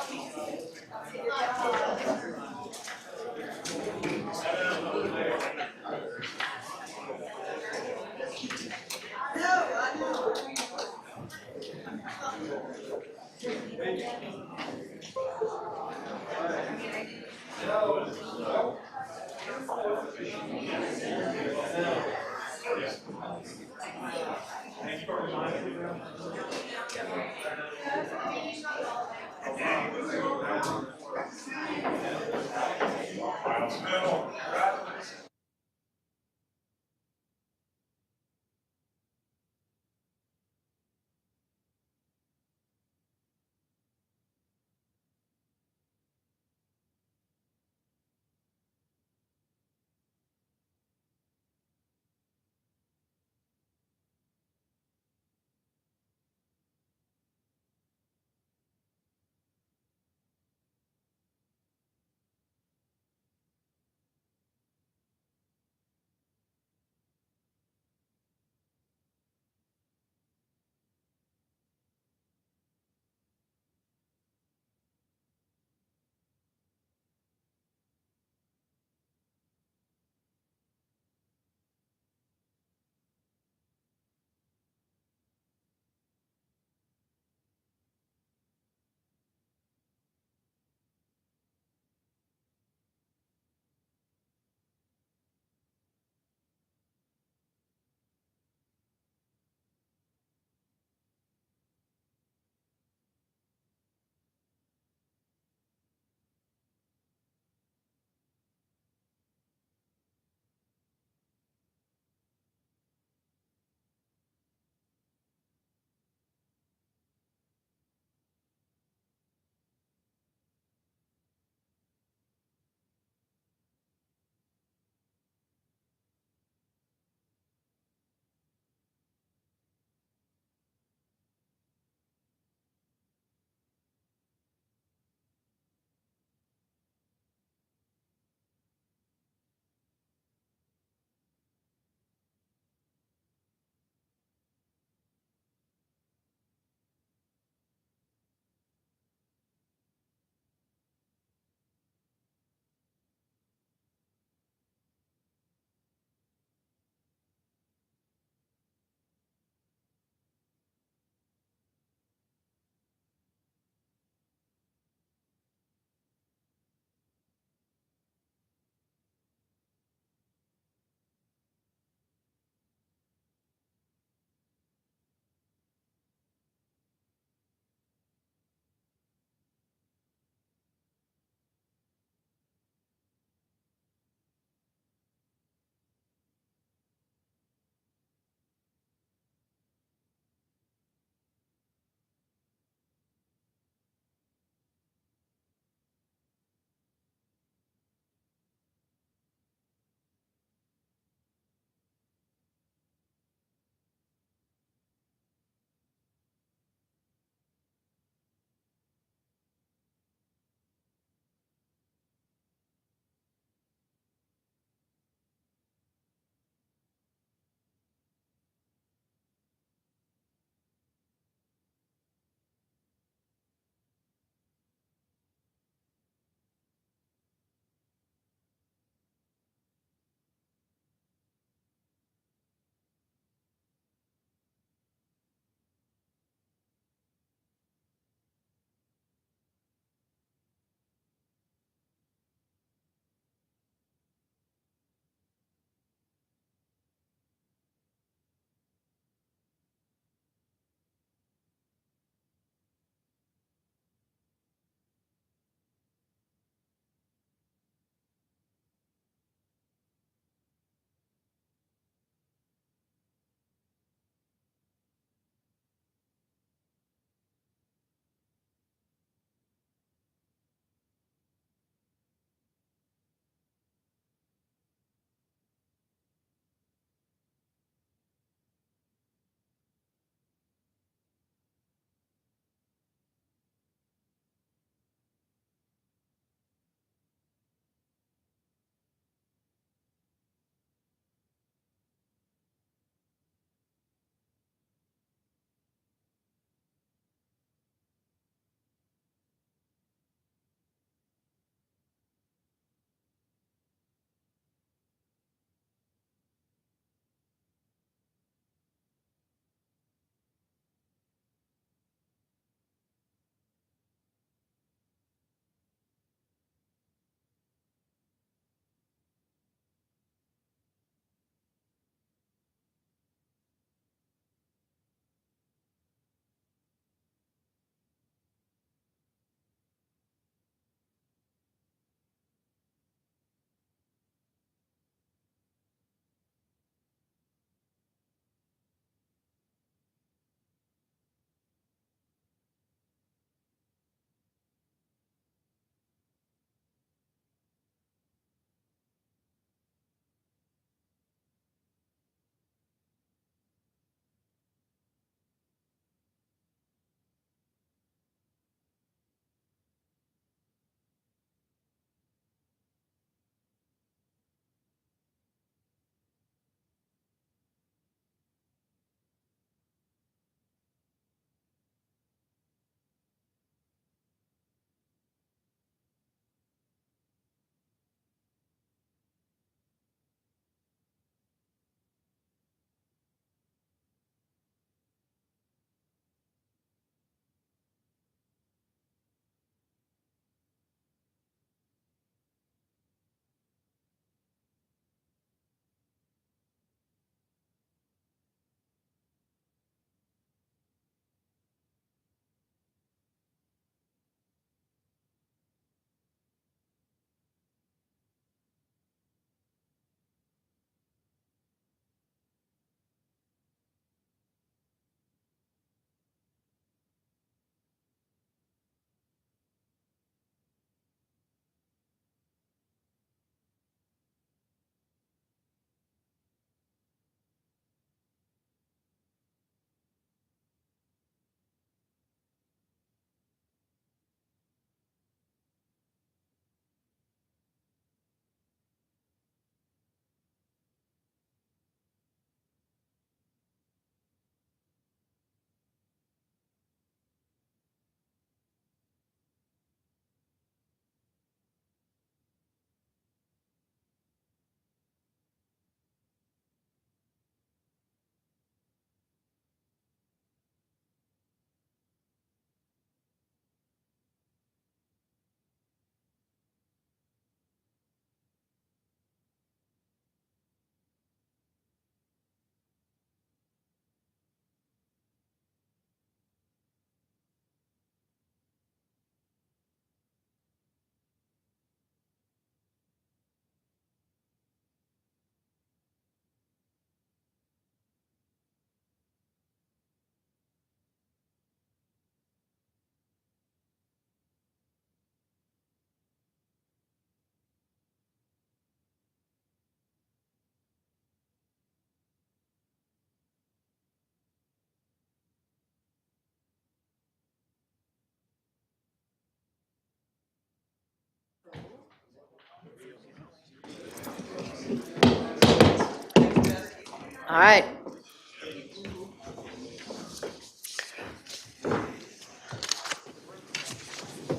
All right.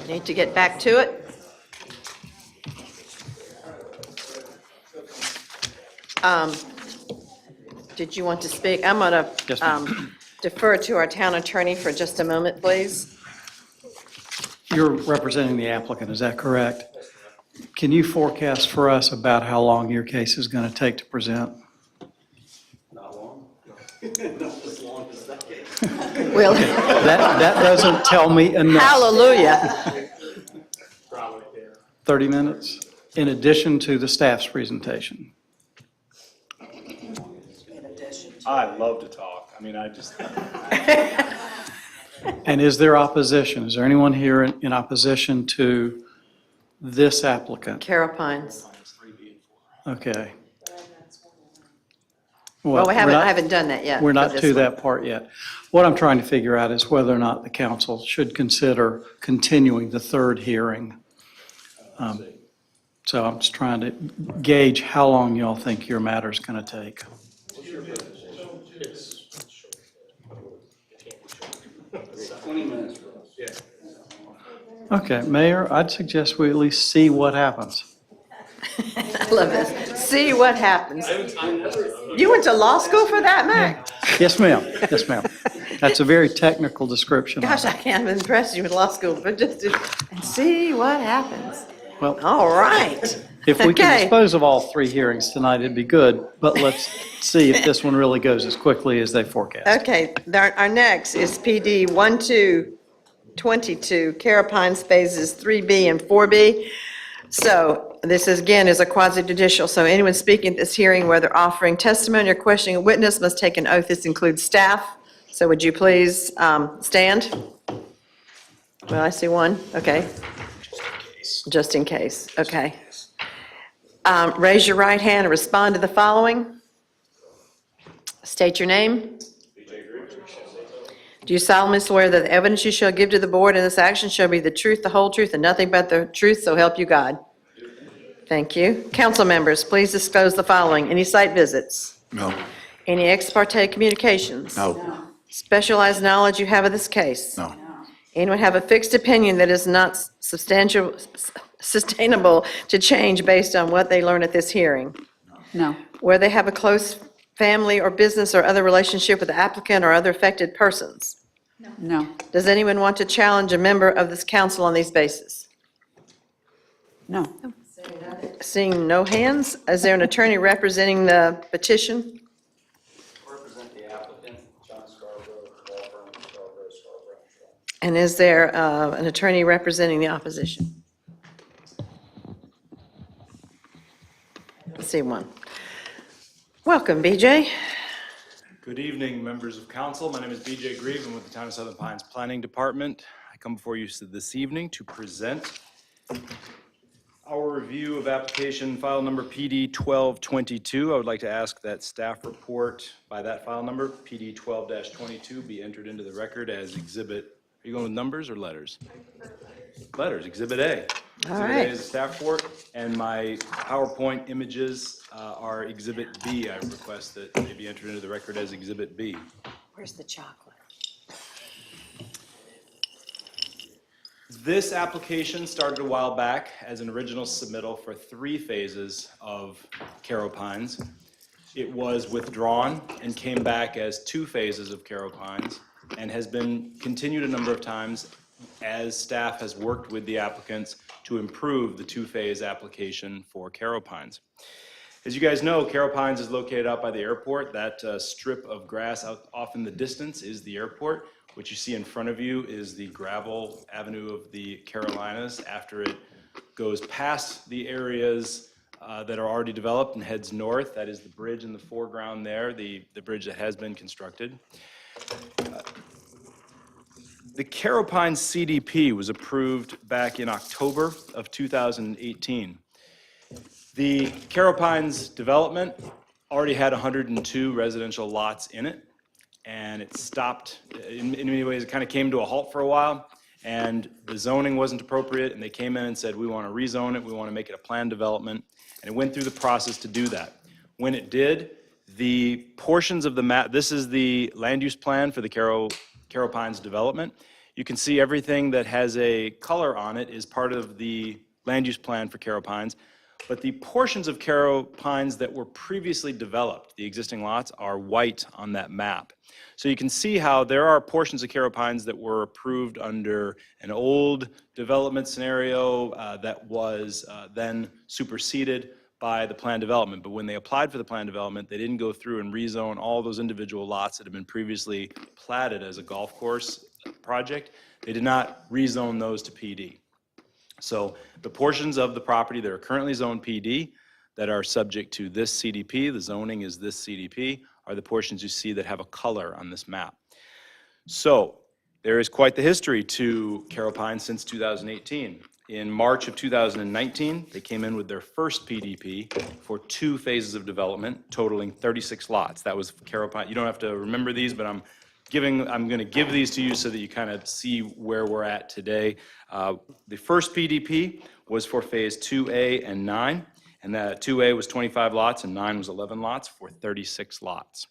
Need to get back to it. Did you want to speak? I'm going Yes, to ma'am. defer to our town attorney for just a moment, please. You're representing the applicant, is that correct? Can you forecast for us about how long your case is going to take to present? Not long. Not as long as that. Will. That doesn't tell me enough. Hallelujah. 30 minutes, in addition to the staff's presentation. I love to talk. I mean, I just. And is there opposition? Is there anyone here in opposition to this applicant? Carol Pines. Okay. Well, we're I not- haven't done that yet. We're for not this to one. that part yet. What I'm trying to figure out is whether or not the council should consider continuing the third hearing. So I'm just trying to gauge how long y'all think your matter's going to take. 20 minutes. Yeah. Okay, Mayor, I'd suggest we at least see what happens. I love this. See what happens. You went to law school for that, Mac? Yes, ma'am. Yes, ma'am. That's a very technical description. of Gosh, it. I can't impress you with law school, but just and see what happens. Well, All right. if we can Okay. dispose of all three hearings tonight, it'd be good, but let's see if this one really goes as quickly as they forecast. Okay, our next is PD 1222, Carol Pines Phases 3B and 4B. So this is, again, is a quasi judicial, so anyone speaking at this hearing, whether offering testimony or questioning a witness, must take an oath. This includes staff. So would you please stand? Well, I see one, okay. Just in case, okay. Raise your right hand and respond to the following. State your name. Do you solemnly swear that the evidence you shall give to the board in this action shall be the truth, the whole truth, and nothing but the truth, so help you God? Thank you. Council members, please disclose the following. Any site visits? No. Any ex parte communications? No. Specialized knowledge you have of this case? No. Anyone have a fixed opinion that is not sustainable to change based on what they learn at this hearing? No. Where they have a close family or business or other relationship with the applicant or other affected persons? No. Does anyone want to challenge a member of this council on these bases? No. Seeing no hands, is there an attorney representing the petition? Represent the applicant, John Scarborough, law firm Scarborough. And is there an attorney representing the opposition? Let's see one. Welcome, BJ. Good evening, members of council. My name is BJ Grieve. I'm with the Town of Southern Pines Planning Department. I come before you this evening to present our review of application file number PD 1222. I would like to ask that staff report by that file number, PD 12-22, be entered into the record as exhibit. Are you going with numbers or letters? Letters, exhibit A. All Exhibit right. A is a staff report, and my PowerPoint images are exhibit B. I request that they be entered into the record as exhibit B. Where's the chocolate? This application started a while back as an original submittal for 3 phases of Carroll Pines. It was withdrawn and came back as 2 phases of Carroll Pines and has been continued a number of times as staff has worked with the applicants to improve the 2-phase application for Carroll Pines. As you guys know, Carroll Pines is located out by the airport. That strip of grass out off in the distance is the airport. What you see in front of you is the gravel avenue of the Carolinas after it goes past the areas that are already developed and heads north. That is the bridge in the foreground there, the bridge that has been constructed. The Carroll Pines CDP was approved back in October of 2018. The Carroll Pines development already had 102 residential lots in it, and it stopped. In many ways, it kind of came to a halt for a while, and the zoning wasn't appropriate, and they came in and said, we want to rezone it, we want to make it a planned development, and it went through the process to do that. When it did, The portions of the map, this is the land use plan for the Carroll Pines development. You can see everything that has a color on it is part of the land use plan for Carroll Pines. But the portions of Carroll Pines that were previously developed, the existing lots, are white on that map. So you can see how there are portions of Carroll Pines that were approved under an old development scenario that was then superseded by the plan development. But when they applied for the plan development, they didn't go through and rezone all those individual lots that had been previously platted as a golf course project. They did not rezone those to PD. So the portions of the property that are currently zoned PD that are subject to this CDP, the zoning is this CDP, are the portions you see that have a color on this map. So there is quite the history to Carroll Pines since 2018. In March of 2019, they came in with their first PDP for 2 phases of development, totaling 36 lots. That was Carroll Pines. You don't have to remember these, but I'm going to give these to you so that you kind of see where we're at today. The first PDP was for phase 2A and 9, and that 2A was 25 lots and 9 was 11 lots for 36 lots.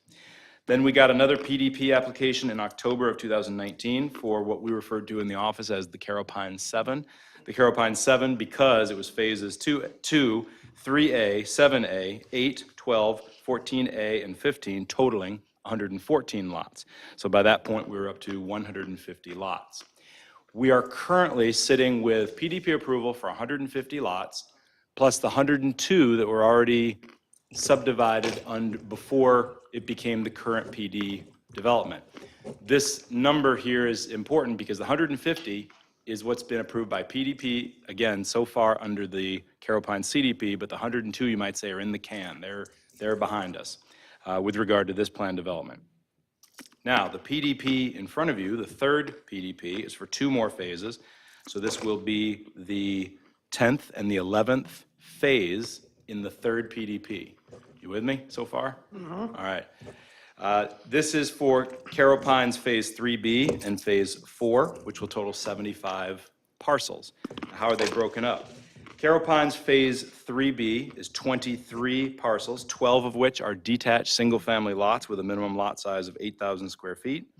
Then we got another PDP application in October of 2019 for what we referred to in the office as the Carroll Pines 7. The Carroll Pines 7 because it was phases 2, 3A, 7A, 8, 12, 14A, and 15, totaling 114 lots. So by that point, we were up to 150 lots. We are currently sitting with PDP approval for 150 lots, plus the 102 that were already subdivided before it became the current PD development. This number here is important because the 150 is what's been approved by PDP, again, so far under the Carroll Pines CDP, but the 102, you might say, are in the can. They're behind us. With regard to this plan development. Now, the PDP in front of you, the third PDP, is for 2 more phases. So this will be the 10th and the 11th phase in the third PDP. You with me so far? All right. This is for Carroll Pines Phase 3B and Phase 4, which will total 75 parcels. How are they broken up? Carroll Pines Phase 3B is 23 parcels, 12 of which are detached single-family lots with a minimum lot size of 8,000 square feet,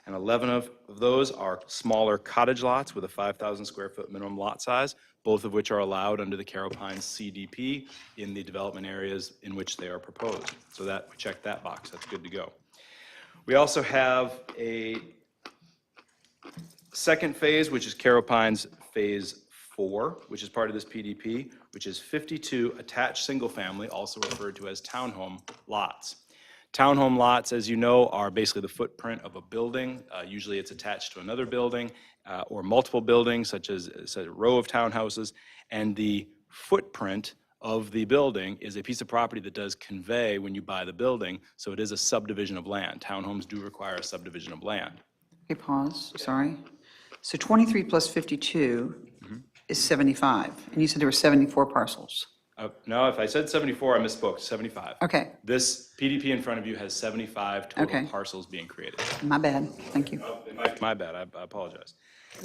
and 11 of those are smaller cottage lots with a 5,000 square foot minimum lot size, both of which are allowed under the Carroll Pines CDP in the development areas in which they are proposed. So that, we checked that box, that's good to go. We also have a second phase, which is Carroll Pines Phase 4, which is part of this PDP, which is 52 attached single-family, also referred to as townhome lots. Townhome lots, as you know, are basically the footprint of a building. Usually it's attached to another building or multiple buildings, such as a row of townhouses. And the footprint of the building is a piece of property that does convey when you buy the building, so it is a subdivision of land. Townhomes do require a subdivision of land. Okay, pause, sorry. So 23 plus 52 is 75, and you said there were 74 parcels. No, if I said 74, I misspoke, 75. Okay. This PDP in front of you has 75 total Okay. parcels being created. My bad, thank you. My bad, I apologize.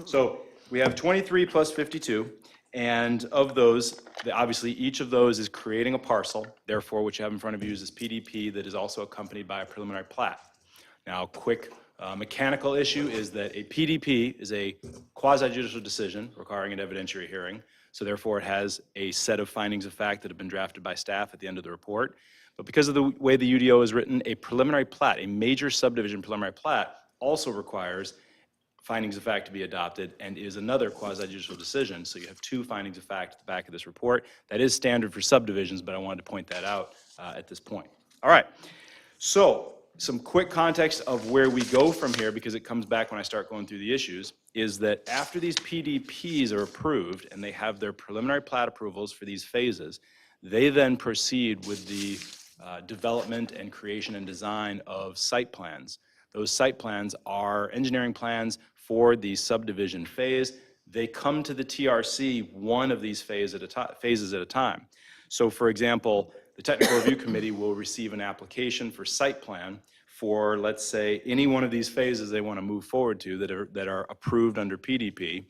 So we have 23 plus 52, and of those, obviously, each of those is creating a parcel. Therefore, what you have in front of you is this PDP that is also accompanied by a preliminary plat. Now, quick mechanical issue is that a PDP is a quasi-judicial decision requiring an evidentiary hearing. So therefore, it has a set of findings of fact that have been drafted by staff at the end of the report. But because of the way the UDO is written, a preliminary plat, a major subdivision preliminary plat, also requires findings of fact to be adopted and is another quasi-judicial decision. So you have 2 findings of fact at the back of this report. That is standard for subdivisions, but I wanted to point that out at this point. All right. So some quick context of where we go from here, because it comes back when I start going through the issues, is that after these PDPs are approved and they have their preliminary plat approvals for these phases, they then proceed with the development and creation and design of site plans. Those site plans are engineering plans for the subdivision phase. They come to the TRC one of these phases at a time. So for example, the Technical Review Committee will receive an application for site plan for, let's say, any one of these phases they want to move forward to that are approved under PDP.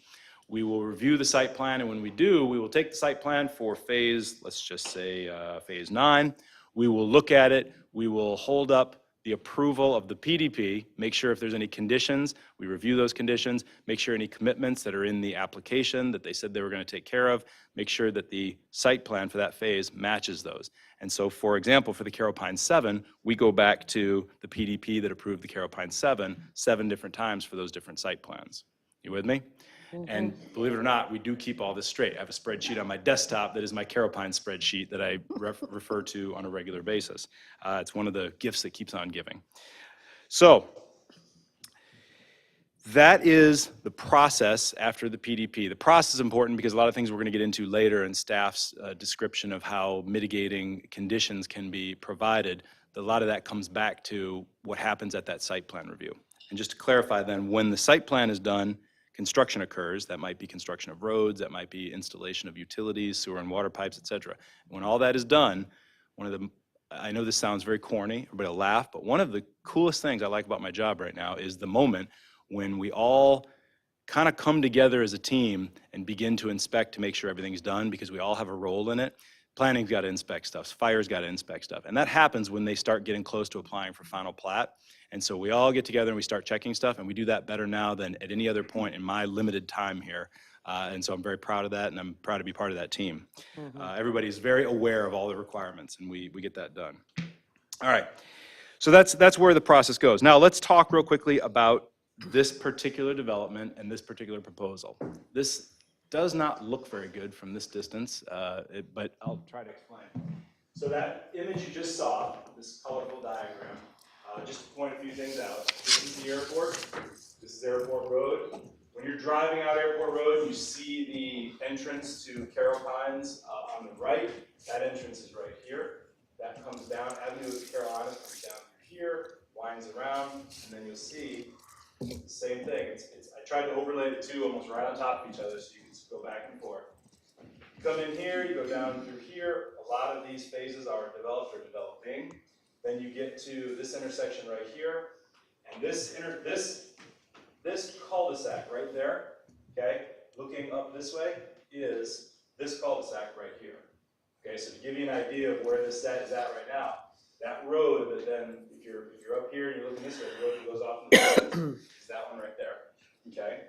We will review the site plan, and when we do, we will take the site plan for phase, let's just say phase 9. We will look at it, we will hold up the approval of the PDP, make sure if there's any conditions, we review those conditions, make sure any commitments that are in the application that they said they were going to take care of, make sure that the site plan for that phase matches those. And so, for example, for the Carroll Pines 7, we go back to the PDP that approved the Carroll Pines 7 different times for those different site plans. You with me? And believe it or not, we do keep all this straight. I have a spreadsheet on my desktop that is my Carroll Pines spreadsheet that I refer to on a regular basis. It's one of the gifts that keeps on giving. So that is the process after the PDP. The process is important because a lot of things we're going to get into later in staff's description of how mitigating conditions can be provided. A lot of that comes back to what happens at that site plan review. And just to clarify then, when the site plan is done, construction occurs. That might be construction of roads, that might be installation of utilities, sewer and water pipes, et cetera. When all that is done, I know this sounds very corny, everybody will laugh, but one of the coolest things I like about my job right now is the moment when we all kind of come together as a team and begin to inspect to make sure everything's done, because we all have a role in it. Planning's got to inspect stuff, fire's got to inspect stuff, and that happens when they start getting close to applying for final plat. And so we all get together and we start checking stuff, and we do that better now than at any other point in my limited time here. And so I'm very proud of that, and I'm proud to be part of that team. Everybody's very aware of all the requirements, and we get that done. All right, so that's where the process goes. Now let's talk real quickly about this particular development and this particular proposal. This does not look very good from this distance, but I'll try to explain. So that image you just saw, this colorful diagram, just to point a few things out. This is the airport. This is Airport Road. When you're driving out Airport Road, you see the entrance to Carroll Pines on the right. That entrance is right here. That comes down, Avenue of the Carolinas comes down through here, winds around, and then you'll see the same thing. I tried to overlay the two almost right on top of each other so you can go back and forth. You come in here, you go down through here. A lot of these phases are developed or developing. Then you get to this intersection right here, and this cul-de-sac right there, okay, looking up this way, is this cul-de-sac right here. Okay, so to give you an idea of where this set is at right now, that road that then, if you're up here and you're looking this way, the road that goes off in the distance is that one right there, okay?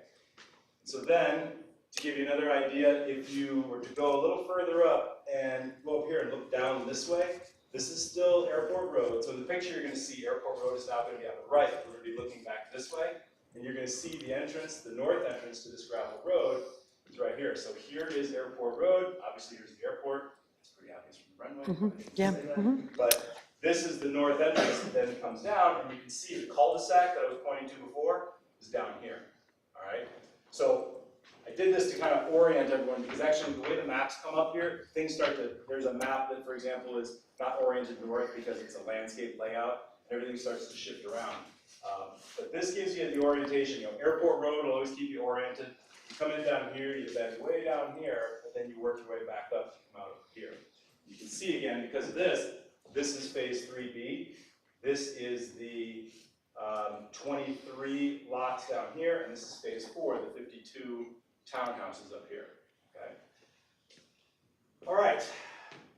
So then, to give you another idea, if you were to go a little further up and go up here and look down this way, this is still Airport Road. So in the picture you're going to see Airport Road is now going to be on the right. We're going to be looking back this way, and you're going to see the entrance, the north entrance to this gravel road is right here. So here is Airport Road. Obviously, here's the airport. It's pretty obvious from the runway. Yeah. But this is the north entrance that then comes down, and you can see the cul-de-sac that I was pointing to before is down here. All right. So I did this to kind of orient everyone, because actually the way the maps come up here, things start to, there's a map that, for example, is not oriented north because it's a landscape layout, and everything starts to shift around. But this gives you the orientation. Airport Road will always keep you oriented. You come in down here, you bend way down here, but then you work your way back up to come out of here. You can see again, because of this is phase 3B. This is the 23 lots down here, and this is phase 4, the 52 townhouses up here, okay? All right,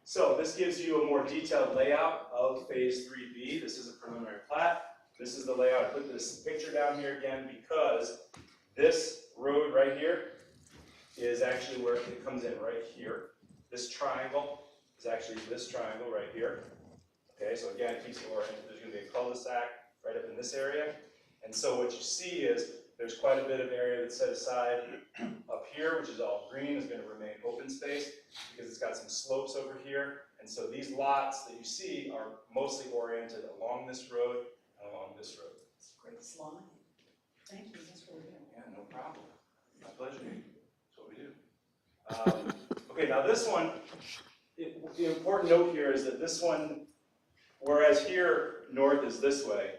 so this gives you a more detailed layout of phase 3B. This is a preliminary plat. This is the layout. I put this picture down here again because this road right here is actually where it comes in, right here. This triangle is actually this triangle right here. Okay, so again, it keeps you oriented. There's going to be a cul-de-sac right up in this area. And so what you see is there's quite a bit of area that's set aside up here, which is all green, is going to remain open space because it's got some slopes over here. And so these lots that you see are mostly oriented along this road and along this road. It's a great slide. Thank you, that's really good. Yeah, no problem. My pleasure. That's what we do. Okay, now this one, the important note here is that this one, whereas here north is this way,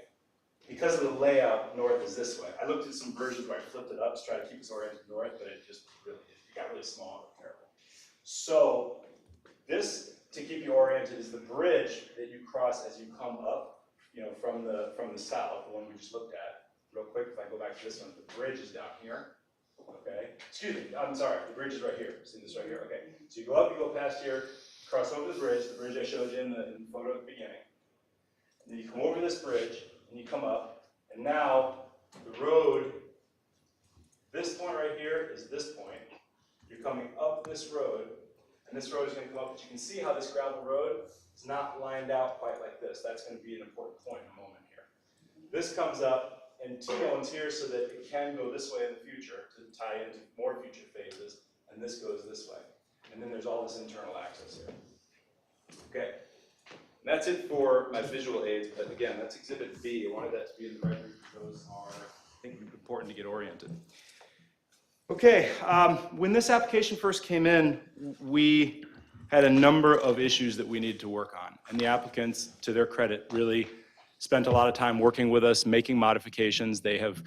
because of the layout, north is this way. I looked at some versions where I flipped it up to try to keep us oriented north, but it got really small and terrible. So this, to keep you oriented, is the bridge that you cross as you come up, from the south, the one we just looked at. Real quick, if I go back to this one, the bridge is down here. Okay, excuse me, I'm sorry, the bridge is right here. See this right here? Okay, so you go up, you go past here, cross over the bridge I showed you in the photo at the beginning. And then you come over this bridge, and you come up, and now the road, this point right here is this point. You're coming up this road, and this road is going to come up, but you can see how this gravel road is not lined out quite like this. That's going to be an important point in a moment here. This comes up, and T-bone's here so that it can go this way in the future to tie into more future phases, and this goes this way. And then there's all this internal access here. Okay, and that's it for my visual aids, but again, that's Exhibit B. I wanted that to be in the record because those are, I think, important to get oriented. Okay, when this application first came in, we had a number of issues that we needed to work on, and the applicants, to their credit, really spent a lot of time working with us, making modifications. They have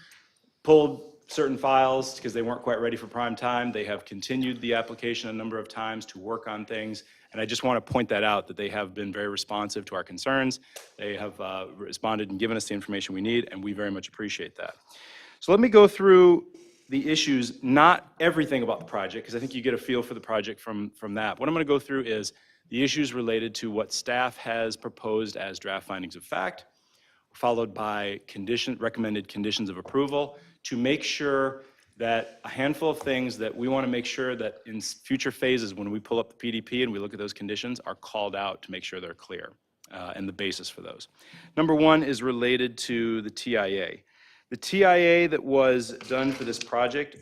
pulled certain files because they weren't quite ready for prime time. They have continued the application a number of times to work on things. And I just want to point that out, that they have been very responsive to our concerns. They have responded and given us the information we need, and we very much appreciate that. So let me go through the issues, not everything about the project, because I think you get a feel for the project from that. What I'm going to go through is the issues related to what staff has proposed as draft findings of fact, followed by recommended conditions of approval, to make sure that a handful of things that we want to make sure that in future phases, when we pull up the PDP and we look at those conditions, are called out to make sure they're clear, and the basis for those. Number one is related to the TIA. The TIA that was done for this project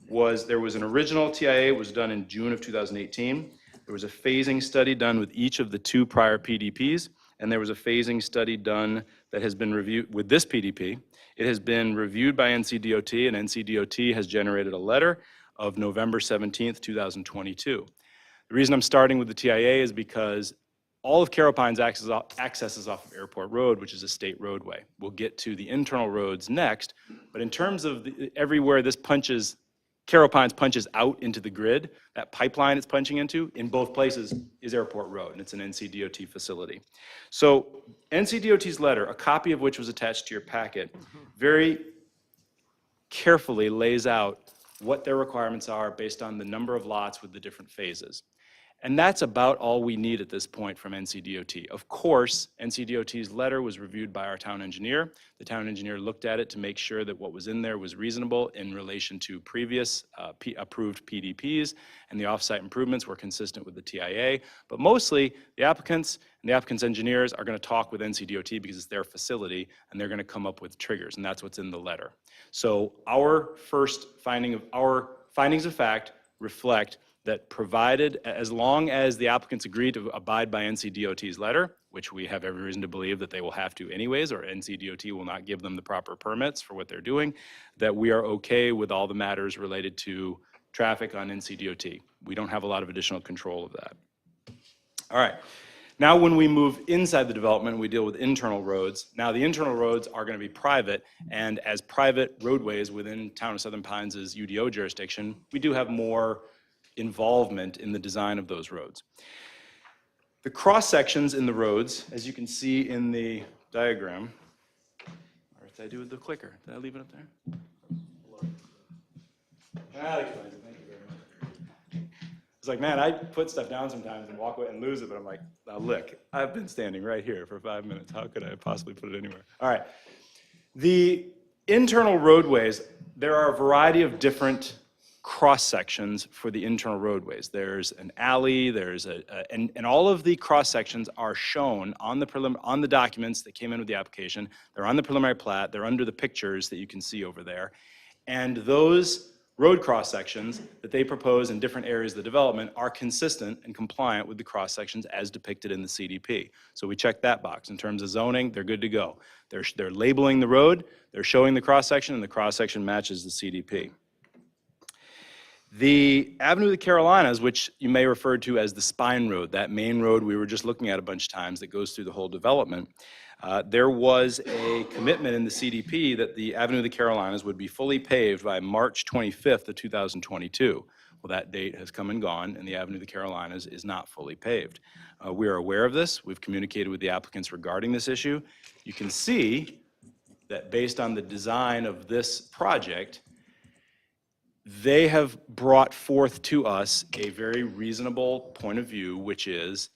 there was an original TIA, it was done in June of 2018. There was a phasing study done with each of the 2 prior PDPs, and there was a phasing study done that has been reviewed with this PDP. It has been reviewed by NCDOT, and NCDOT has generated a letter of November 17th, 2022. The reason I'm starting with the TIA is because all of Carroll Pines accesses off of Airport Road, which is a state roadway. We'll get to the internal roads next, but in terms of everywhere this Carroll Pines punches out into the grid, that pipeline it's punching into, in both places, is Airport Road, and it's an NCDOT facility. So NCDOT's letter, a copy of which was attached to your packet, very carefully lays out what their requirements are based on the number of lots with the different phases. And that's about all we need at this point from NCDOT. Of course, NCDOT's letter was reviewed by our town engineer. The town engineer looked at it to make sure that what was in there was reasonable in relation to previous approved PDPs, and the off-site improvements were consistent with the TIA. But mostly, the applicants and the applicants' engineers are going to talk with NCDOT because it's their facility, and they're going to come up with triggers, and that's what's in the letter. So our findings of fact reflect that provided, as long as the applicants agree to abide by NCDOT's letter, which we have every reason to believe that they will have to anyways, or NCDOT will not give them the proper permits for what they're doing, that we are okay with all the matters related to traffic on NCDOT. We don't have a lot of additional control of that. All right. Now when we move inside the development, we deal with internal roads. Now the internal roads are going to be private, and as private roadways within Town of Southern Pines' UDO jurisdiction, we do have more involvement in the design of those roads. The cross sections in the roads, as you can see in the diagram, or did I do with the clicker? Did I leave it up there? That explains it. Thank you very much. It's like, man, I put stuff down sometimes and walk away and lose it, but I'm like, now look, I've been standing right here for 5 minutes. How could I possibly put it anywhere? All right. The internal roadways, there are a variety of different cross sections for the internal roadways. There's an alley, and all of the cross sections are shown on the documents that came in with the application. They're on the preliminary plat. They're under the pictures that you can see over there. And those road cross sections that they propose in different areas of the development are consistent and compliant with the cross sections as depicted in the CDP. So we check that box. In terms of zoning, they're good to go. They're labeling the road, they're showing the cross section, and the cross section matches the CDP. The Avenue of the Carolinas, which you may refer to as the spine road, that main road we were just looking at a bunch of times that goes through the whole development, there was a commitment in the CDP that the Avenue of the Carolinas would be fully paved by March 25th of 2022. Well, that date has come and gone, and the Avenue of the Carolinas is not fully paved. We are aware of this. We've communicated with the applicants regarding this issue. You can see that based on the design of this project, They have brought forth to us a very reasonable point of view, which is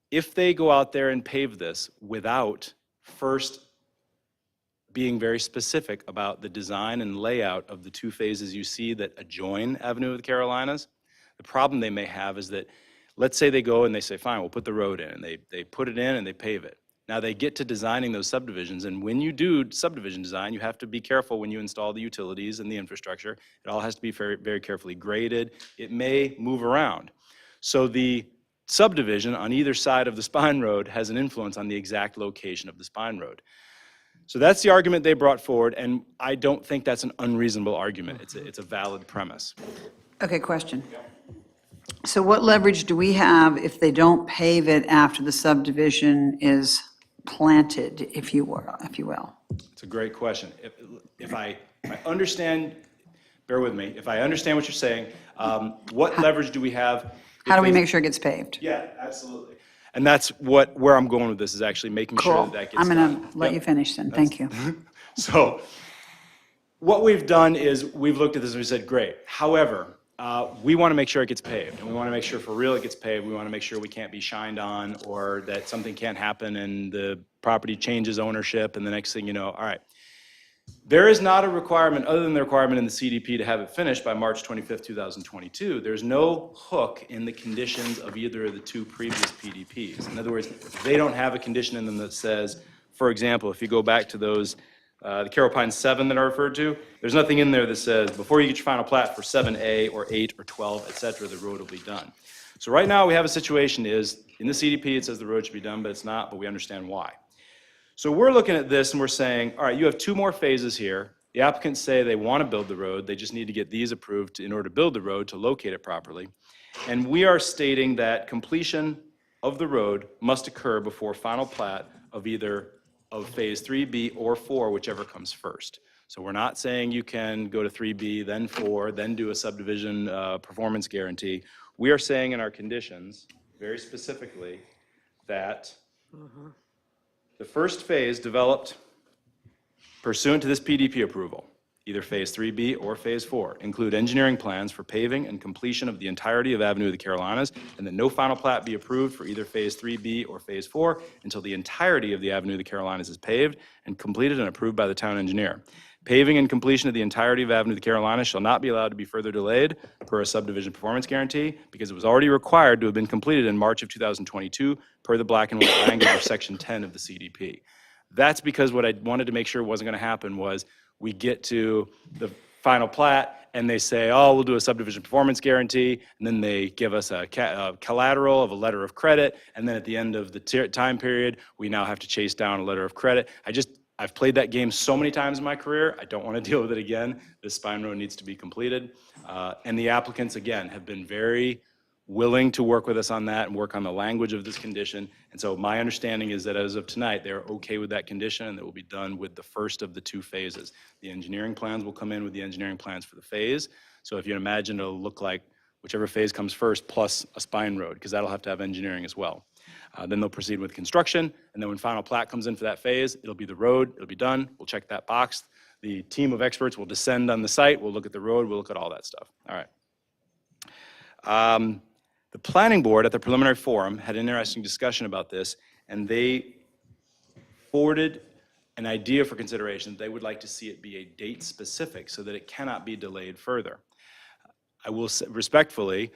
if they go out there and pave this without first being very specific about the design and layout of the two phases you see that adjoin Avenue of the Carolinas, the problem they may have is that, let's say they go and they say, fine, we'll put the road in, and they put it in and they pave it. Now they get to designing those subdivisions, and when you do subdivision design, you have to be careful when you install the utilities and the infrastructure. It all has to be very, very carefully graded. It may move around. So the subdivision on either side of the spine road has an influence on the exact location of the spine road. So that's the argument they brought forward, and I don't think that's an unreasonable argument. It's a valid premise. Okay, question. So what leverage do we have if they don't pave it after the subdivision is planted, if you will? It's a great question. If I understand, bear with me, if I understand what you're saying, what leverage do we have? How do we make sure it gets paved? Yeah, absolutely. And that's where I'm going with this, is actually making sure that gets done. I'm going to let you finish then. Thank you. So what we've done is we've looked at this and we said, great. However, we want to make sure it gets paved, and we want to make sure for real it gets paved. We want to make sure we can't be shined on, or that something can't happen and the property changes ownership, and the next thing you know, all right. There is not a requirement, other than the requirement in the CDP, to have it finished by March 25th, 2022. There's no hook in the conditions of either of the two previous PDPs. In other words, they don't have a condition in them that says, for example, if you go back to those the Carroll Pines 7 that I referred to, there's nothing in there that says before you get your final plat for 7A or 8 or 12, et cetera, the road will be done. So right now we have a situation is, in the CDP it says the road should be done, but it's not, but we understand why. So we're looking at this and we're saying, all right, you have two more phases here. The applicants say they want to build the road, they just need to get these approved in order to build the road, to locate it properly. And we are stating that completion of the road must occur before final plat of either of phase 3B or 4, whichever comes first. So we're not saying you can go to 3B, then 4, then do a subdivision performance guarantee. We are saying in our conditions, very specifically, that the first phase developed pursuant to this PDP approval, either phase 3B or phase 4, include engineering plans for paving and completion of the entirety of Avenue of the Carolinas, and that no final plat be approved for either phase 3B or phase 4 until the entirety of the Avenue of the Carolinas is paved and completed and approved by the town engineer. Paving and completion of the entirety of Avenue of the Carolinas shall not be allowed to be further delayed per a subdivision performance guarantee, because it was already required to have been completed in March of 2022 per the black and white language of section 10 of the CDP. That's because what I wanted to make sure wasn't going to happen was we get to the final plat and they say, oh, we'll do a subdivision performance guarantee, and then they give us a collateral of a letter of credit, and then at the end of the time period, we now have to chase down a letter of credit. I've played that game so many times in my career, I don't want to deal with it again. This spine road needs to be completed. And the applicants, again, have been very willing to work with us on that and work on the language of this condition. And so my understanding is that as of tonight, they're okay with that condition, and that will be done with the first of the two phases. The engineering plans will come in with the engineering plans for the phase. So if you imagine, it'll look like whichever phase comes first plus a spine road, because that'll have to have engineering as well. Then they'll proceed with construction, and then when final plat comes in for that phase, it'll be the road, it'll be done, we'll check that box. The team of experts will descend on the site, we'll look at the road, we'll look at all that stuff. All right. The planning board at the preliminary forum had an interesting discussion about this, and they forwarded an idea for consideration. They would like to see it be a date specific so that it cannot be delayed further. I will say respectfully,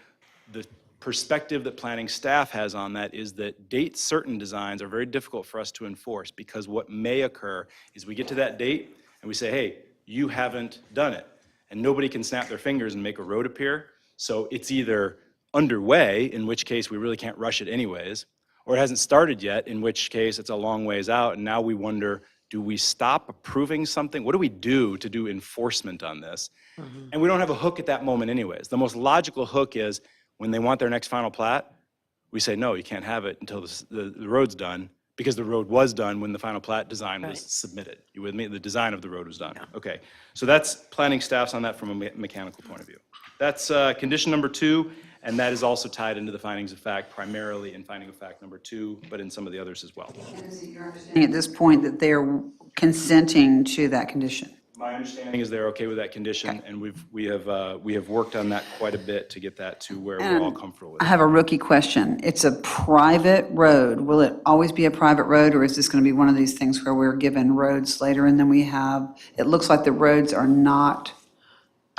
the perspective that planning staff has on that is that date certain designs are very difficult for us to enforce, because what may occur is we get to that date and we say, hey, you haven't done it. And nobody can snap their fingers and make a road appear. So it's either underway, in which case we really can't rush it anyways, or it hasn't started yet, in which case it's a long ways out, and now we wonder, do we stop approving something? What do we do to do enforcement on this? And we don't have a hook at that moment anyways. The most logical hook is when they want their next final plat, we say, no, you can't have it until the road's done, because the road was done when the final plat design was submitted. You with me? The design of the road was done. Yeah. Okay, so that's planning staff's on that from a mechanical point of view. That's condition number 2, and that is also tied into the findings of fact, primarily in finding of fact number 2, but in some of the others as well. At this point that they're consenting to that condition? My understanding is they're okay with that condition, and we have worked on that quite a bit to get that to where we're all And comfortable with I it. have a rookie question. It's a private road. Will it always be a private road, or is this going to be one of these things where we're given roads later and then we have, it looks like the roads are not,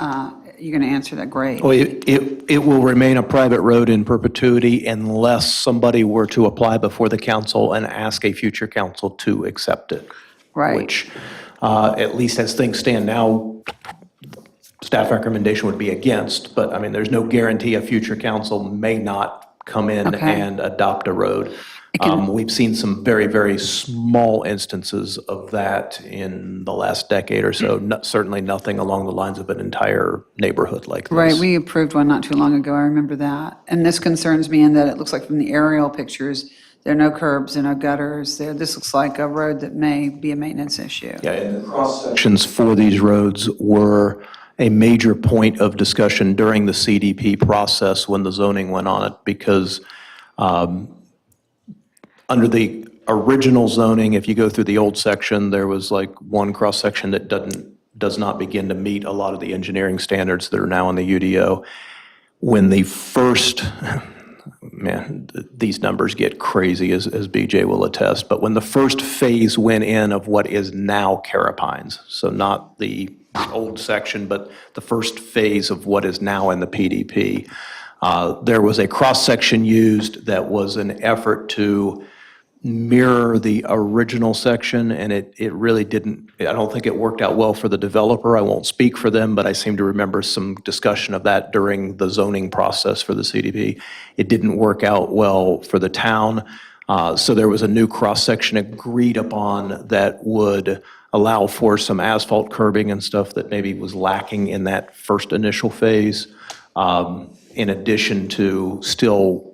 you're going to answer that, great. Well, it will remain a private road in perpetuity unless somebody were to apply before the council and ask a future council to accept it. Right. Which, at least as things stand now, staff recommendation would be against, but I mean, there's no guarantee a future council may not come in Okay. and adopt a road. can- We've seen some very, very small instances of that in the last decade or so, certainly nothing along the lines of an entire neighborhood like this. Right, we approved one not too long ago, I remember that. And this concerns me in that it looks like from the aerial pictures, there are no curbs, there are no gutters, this looks like a road that may be a maintenance issue. Yeah, and the cross-sections for these roads were a major point of discussion during the CDP process when the zoning went on it, because under the original zoning, if you go through the old section, there was like one cross-section that does not begin to meet a lot of the engineering standards that are now in the UDO. When the first, man, these numbers get crazy, as BJ will attest, but when the first phase went in of what is now Carapines, so not the old section, but the first phase of what is now in the PDP, there was a cross-section used that was an effort to mirror the original section, and it really didn't, I don't think it worked out well for the developer. I won't speak for them, but I seem to remember some discussion of that during the zoning process for the CDP. It didn't work out well for the town, so there was a new cross-section agreed upon that would allow for some asphalt curbing and stuff that maybe was lacking in that first initial phase, in addition to still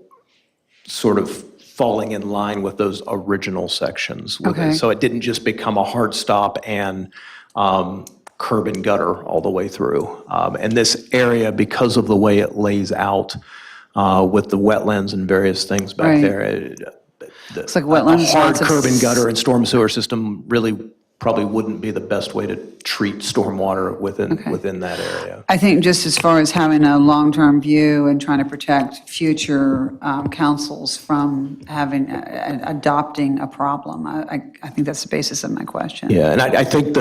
sort of falling in line with those original sections. Okay. So it didn't just become a hard stop and curb and gutter all the way through. And this area, because of the way it lays out with the wetlands and various things back Right. there, Looks like wetlands, a hard lots of curb and gutter and storm sewer system really probably wouldn't be the best way to treat stormwater within that area. I think just as far as having a long-term view and trying to protect future councils from adopting a problem, I think that's the basis of my question. Yeah, and I think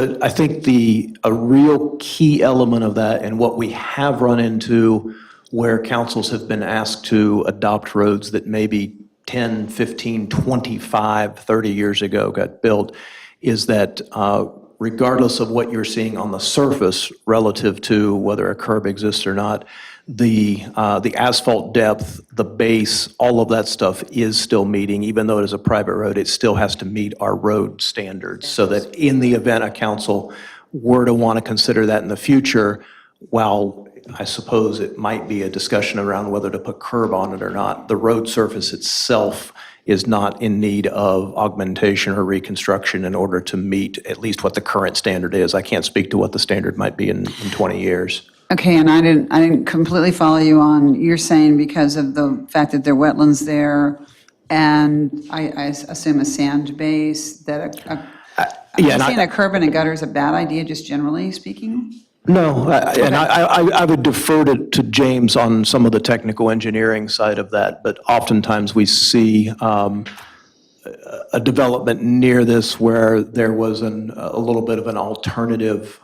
a real key element of that, and what we have run into where councils have been asked to adopt roads that maybe 10, 15, 25, 30 years ago got built, is that regardless of what you're seeing on the surface relative to whether a curb exists or not, the asphalt depth, the base, all of that stuff is still meeting, even though it is a private road, it still has to meet our road standards, so that in the event a council were to want to consider that in the future, while I suppose it might be a discussion around whether to put curb on it or not, the road surface itself is not in need of augmentation or reconstruction in order to meet at least what the current standard is. I can't speak to what the standard might be in 20 years. Okay, and I didn't completely follow you on, you're saying because of the fact that there are wetlands there, and I assume a sand base, that yeah, you and saying a curb and a gutter is a bad idea, just generally speaking? No, and I would defer to James on some of the technical engineering side of that, but oftentimes we see a development near this where there was a little bit of an alternative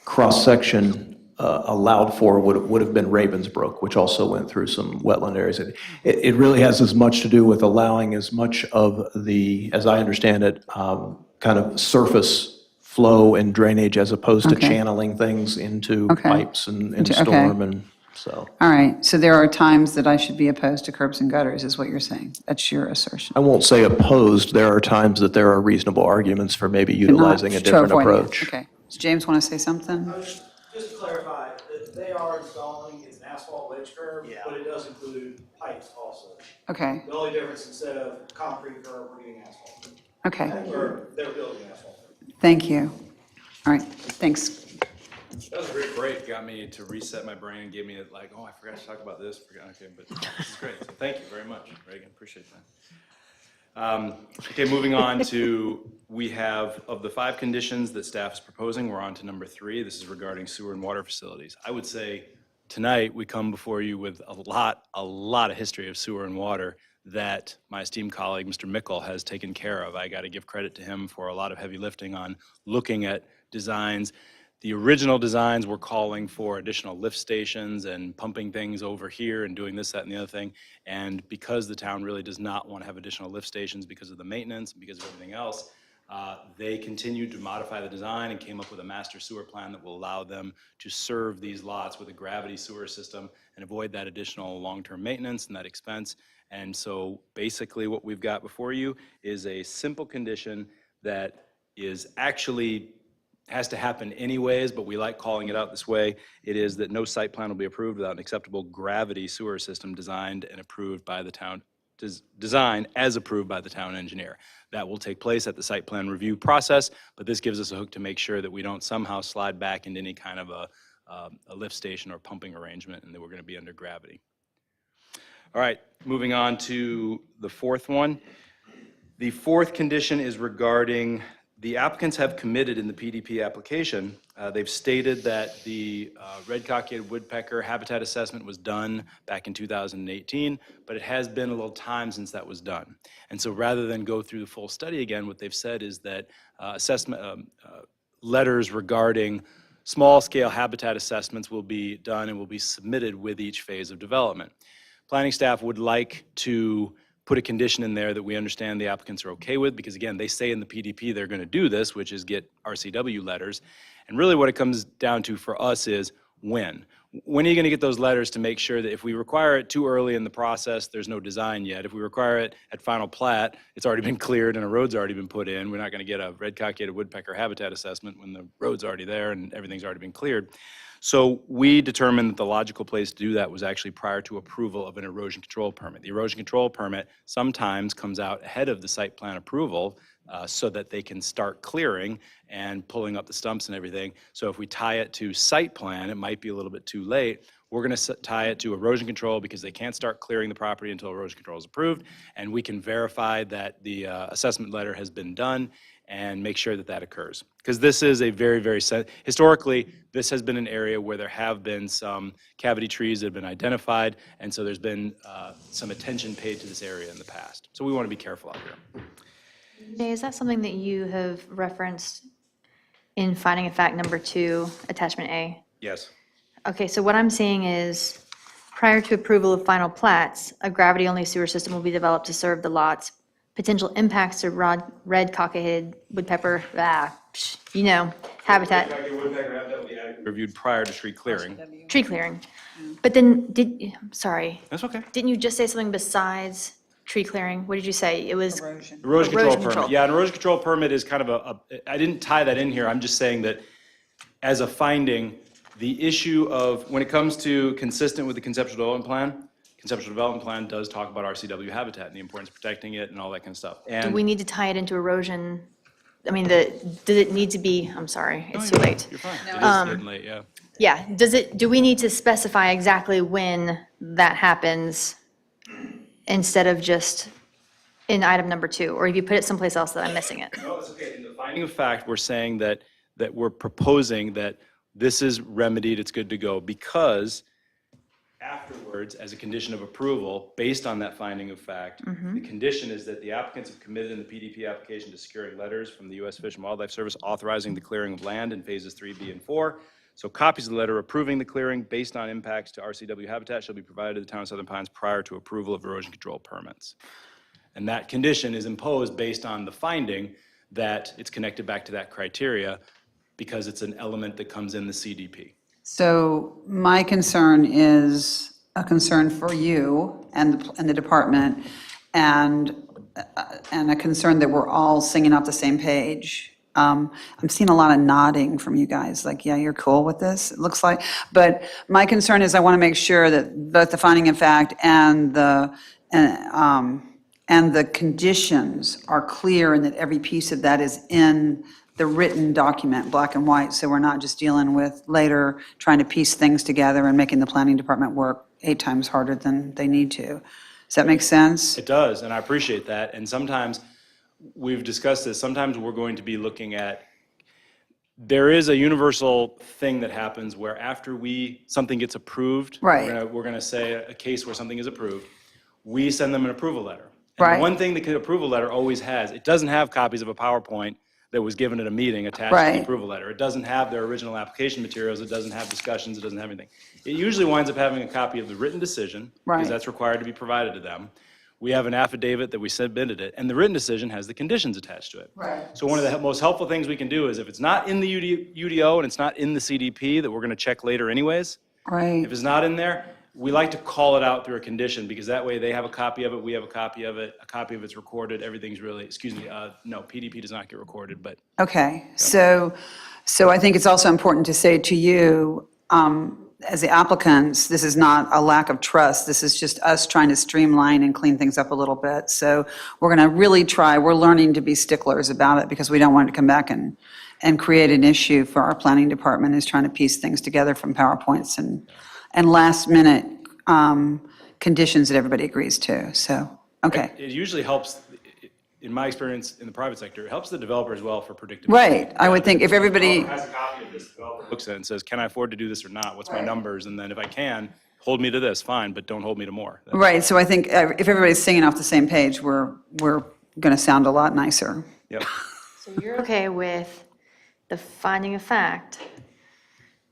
cross-section allowed for would have been Ravensbrook, which also went through some wetland areas. It really has as much to do with allowing as much of the, as I understand it, kind of surface flow and drainage as opposed to Okay. channeling things into Okay. pipes and Okay. storm, and so. All right, so there are times that I should be opposed to curbs and gutters, is what you're saying? That's your assertion? I won't say opposed, there are times that there are reasonable arguments for maybe Not utilizing a to different avoid it. approach. Okay. Does James want to say something? Just to clarify, that they are installing, it's an asphalt wedge curb, but it does include pipes also. Okay, The only difference, instead of concrete curb, we're getting asphalt. okay, Or they're building asphalt. thank you. All right, thanks. That was a great break, got me to reset my brain and gave me like, oh, I forgot to talk about this, okay, but this is great, so thank you very much, Reagan, appreciate that. Okay, moving on to, we have, of the 5 conditions that staff is proposing, we're on to number 3. This is regarding sewer and water facilities. I would say tonight, we come before you with a lot of history of sewer and water that my esteemed colleague, Mr. Mickle, has taken care of. I got to give credit to him for a lot of heavy lifting on looking at designs. The original designs were calling for additional lift stations and pumping things over here and doing this, that, and the other thing. And because the town really does not want to have additional lift stations because of the maintenance, because of everything else, they continued to modify the design and came up with a master sewer plan that will allow them to serve these lots with a gravity sewer system and avoid that additional long-term maintenance and that expense. And so basically what we've got before you is a simple condition that is actually has to happen anyways, but we like calling it out this way. It is that no site plan will be approved without an acceptable gravity sewer system designed and approved by the town, designed as approved by the town engineer. That will take place at the site plan review process, but this gives us a hook to make sure that we don't somehow slide back into any kind of a lift station or pumping arrangement and that we're going to be under gravity. All right, moving on to the 4th one. The 4th condition is regarding the applicants have committed in the PDP application, they've stated that the red-cockaded woodpecker habitat assessment was done back in 2018, but it has been a little time since that was done. And so rather than go through the full study again, what they've said is that assessment letters regarding small-scale habitat assessments will be done and will be submitted with each phase of development. Planning staff would like to put a condition in there that we understand the applicants are okay with, because again, they say in the PDP they're going to do this, which is get RCW letters. And really what it comes down to for us is when. When are you going to get those letters to make sure that if we require it too early in the process, there's no design yet. If we require it at final plat, it's already been cleared and a road's already been put in. We're not going to get a red-cockaded woodpecker habitat assessment when the road's already there and everything's already been cleared. So we determined that the logical place to do that was actually prior to approval of an erosion control permit. The erosion control permit sometimes comes out ahead of the site plan approval so that they can start clearing and pulling up the stumps and everything. So if we tie it to site plan, it might be a little bit too late. We're going to tie it to erosion control because they can't start clearing the property until erosion control is approved, and we can verify that the assessment letter has been done and make sure that that occurs. Because this is a very, very, historically, this has been an area where there have been some cavity trees that have been identified, and so there's been some attention paid to this area in the past. So we want to be careful out here. Jay, is that something that you have referenced in finding of fact number 2, attachment A? Yes. Okay, so what I'm seeing is, prior to approval of final plats, a gravity-only sewer system will be developed to serve the lots. Potential impacts to red-cockaded woodpecker, habitat. Reviewed prior to tree clearing. Tree clearing. But then, sorry. That's okay. Didn't you just say something besides tree clearing? What did you say? It was Erosion control permit. Yeah, an erosion control permit is kind of I didn't tie that in here. I'm just saying that as a finding, the issue of, when it comes to consistent with the conceptual development plan does talk about RCW habitat and the importance of protecting it and all that kind of stuff. Do And we need to tie it into erosion? I mean, does it need to be, I'm sorry, it's too late. You're fine. It is getting late, yeah. Yeah, do we need to specify exactly when that happens instead of just in item number 2? Or if you put it someplace else that I'm missing it? No, it's okay. In the finding of fact, we're saying that we're proposing that this is remedied, it's good to go, because afterwards, as a condition of approval, based on that finding of fact, the condition is that the applicants have committed in the PDP application to securing letters from the U.S. Fish and Wildlife Service authorizing the clearing of land in phases 3B and 4. So copies of the letter approving the clearing based on impacts to RCW habitat shall be provided to the town of Southern Pines prior to approval of erosion control permits. And that condition is imposed based on the finding that it's connected back to that criteria because it's an element that comes in the CDP. So my concern is a concern for you and the department, and a concern that we're all singing off the same page. I'm seeing a lot of nodding from you guys, like, yeah, you're cool with this, it looks like. But my concern is I want to make sure that both the finding of fact and the conditions are clear and that every piece of that is in the written document, black and white, so we're not just dealing with later trying to piece things together and making the planning department work 8 times harder than they need to. Does that make sense? It does, and I appreciate that. And sometimes, we've discussed this, sometimes we're going to be looking at, there is a universal thing that happens where after something gets approved, Right. we're gonna say a case where something is approved, we send them an approval letter. Right. And the one thing the approval letter always has, it doesn't have copies of a PowerPoint that was given at a meeting attached to Right. the approval letter. It doesn't have their original application materials, it doesn't have discussions, it doesn't have anything. It usually winds up having a copy of the written decision, Right. because that's required to be provided to them. We have an affidavit that we submitted it, and the written decision has the conditions attached to it. Right. So one of the most helpful things we can do is if it's not in the UDO and it's not in the CDP that we're gonna check later anyways, Right. if it's not in there, we like to call it out through a condition, because that way they have a copy of it, we have a copy of it, a copy of it's recorded, everything's really, no, PDP does not get recorded, but Okay, so I think it's also important to say to you, as the applicants, this is not a lack of trust. This is just us trying to streamline and clean things up a little bit. So we're going to really try, we're learning to be sticklers about it because we don't want it to come back and create an issue for our planning department is trying to piece things together from PowerPoints and last minute conditions that everybody agrees to. So, okay. it usually helps, in my experience in the private sector, it helps the developer as well for predictability. Right, I would think if everybody, Has a copy of this, developer looks at it and says, can I afford to do this or not? What's my numbers? And then if I can, hold me to this, fine, but don't hold me to more. right, so I think if everybody's singing off the same page, we're going to sound a lot nicer. Yep. So you're okay with the finding of fact,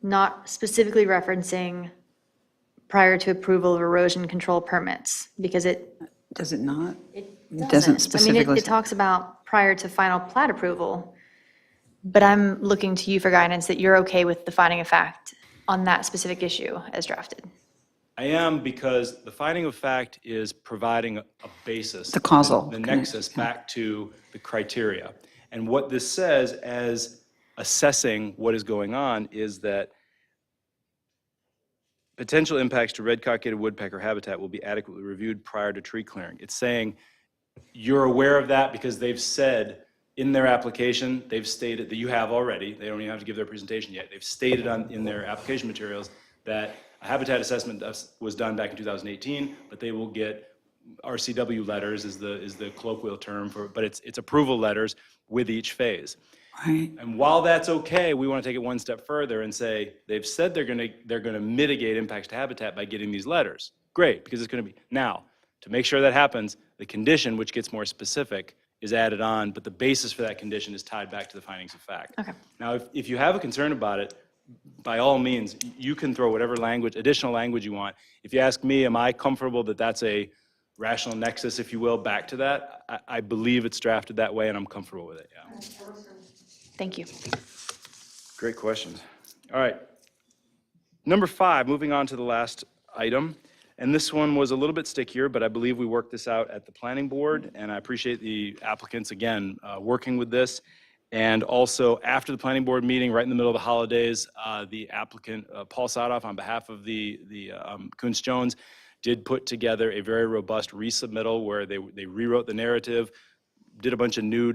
not specifically referencing prior to approval of erosion control permits, because it Does it not? It doesn't doesn't. I mean, specifically it say- talks about prior to final plat approval, but I'm looking to you for guidance that you're okay with the finding of fact on that specific issue as drafted. I am, because the finding of fact is providing a basis. The causal The nexus back to the criteria. And what this says as assessing what is going on is that potential impacts to red-cockaded woodpecker habitat will be adequately reviewed prior to tree clearing. It's saying you're aware of that because they've said in their application, they've stated that you have already, they don't even have to give their presentation yet, they've stated in their application materials that a habitat assessment was done back in 2018, but they will get RCW letters is the colloquial term for, but it's approval letters with each phase. Right. And while that's okay, we want to take it one step further and say, they've said they're going to mitigate impacts to habitat by getting these letters. Great, because it's going to be, now, to make sure that happens, the condition, which gets more specific, is added on, but the basis for that condition is tied back to the findings of fact. Okay. Now, if you have a concern about it, by all means, you can throw whatever language, additional language you want. If you ask me, am I comfortable that that's a rational nexus, if you will, back to that? I believe it's drafted that way, and I'm comfortable with it, yeah. Thank you. Great questions. All right. Number 5, moving on to the last item. And this one was a little bit stickier, but I believe we worked this out at the planning board, and I appreciate the applicants, again, working with this. And also, after the planning board meeting, right in the middle of the holidays, the applicant, Paul Sadoff, on behalf of the Kuntz Jones, did put together a very robust resubmittal where they rewrote the narrative, did a bunch of new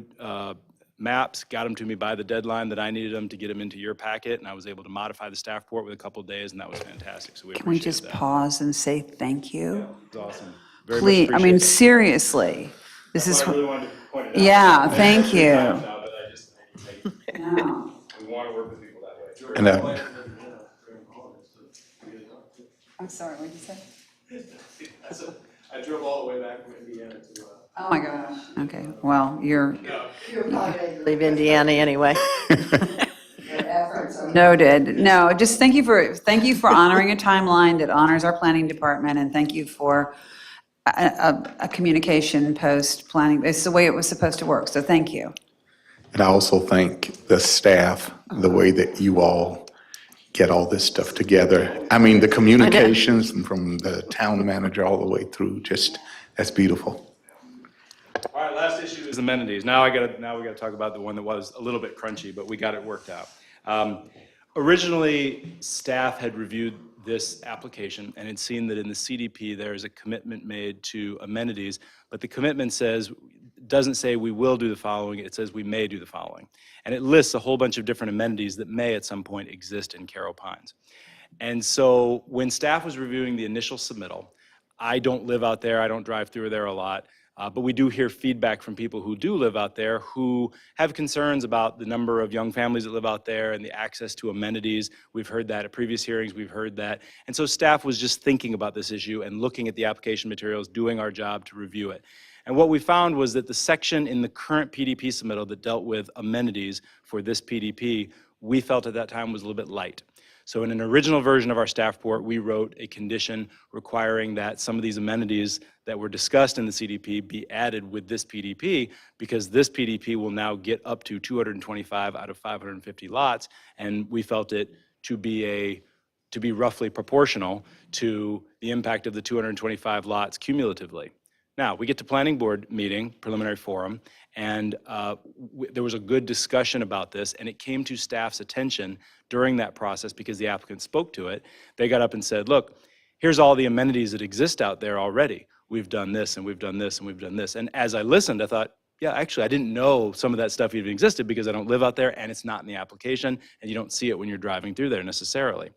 maps, got them to me by the deadline that I needed them to get them into your packet, and I was able to modify the staff report with a couple of days, and that was fantastic. So we Can we appreciate just that. pause and say thank you? It's awesome. Very much Please, I mean, appreciate it. seriously, this is, That's why I really wanted to point it out. yeah, I've thank said it 3 you. times now, but we want to work with people that way. And I'm sorry, what did you say? I drove all the way back from Indiana to. Oh, my gosh. Okay, well, you're Leave Indiana anyway. noted. No, just thank you for honoring a timeline that honors our planning department, and thank you for a communication post-planning. It's the way it was supposed to work, so thank you. And I also thank the staff, the way that you all get all this stuff together. I mean, the communications from the town manager all the way through, just, that's beautiful. All right, last issue is amenities. Now we got to talk about the one that was a little bit crunchy, but we got it worked out. Originally, staff had reviewed this application and had seen that in the CDP there is a commitment made to amenities, but the commitment doesn't say we will do the following, it says we may do the following. And it lists a whole bunch of different amenities that may at some point exist in Carroll Pines. And so when staff was reviewing the initial submittal, I don't live out there, I don't drive through there a lot, but we do hear feedback from people who do live out there who have concerns about the number of young families that live out there and the access to amenities. We've heard that at previous hearings, we've heard that. And so staff was just thinking about this issue and looking at the application materials, doing our job to review it. And what we found was that the section in the current PDP submittal that dealt with amenities for this PDP, we felt at that time was a little bit light. So in an original version of our staff report, we wrote a condition requiring that some of these amenities that were discussed in the CDP be added with this PDP, because this PDP will now get up to 225 out of 550 lots, and we felt it to be roughly proportional to the impact of the 225 lots cumulatively. Now, we get to planning board meeting, preliminary forum, and there was a good discussion about this, and it came to staff's attention during that process because the applicant spoke to it. They got up and said, look, here's all the amenities that exist out there already. We've done this, and we've done this, and we've done this. And as I listened, I thought, yeah, actually, I didn't know some of that stuff even existed because I don't live out there, and it's not in the application, and you don't see it when you're driving through there necessarily.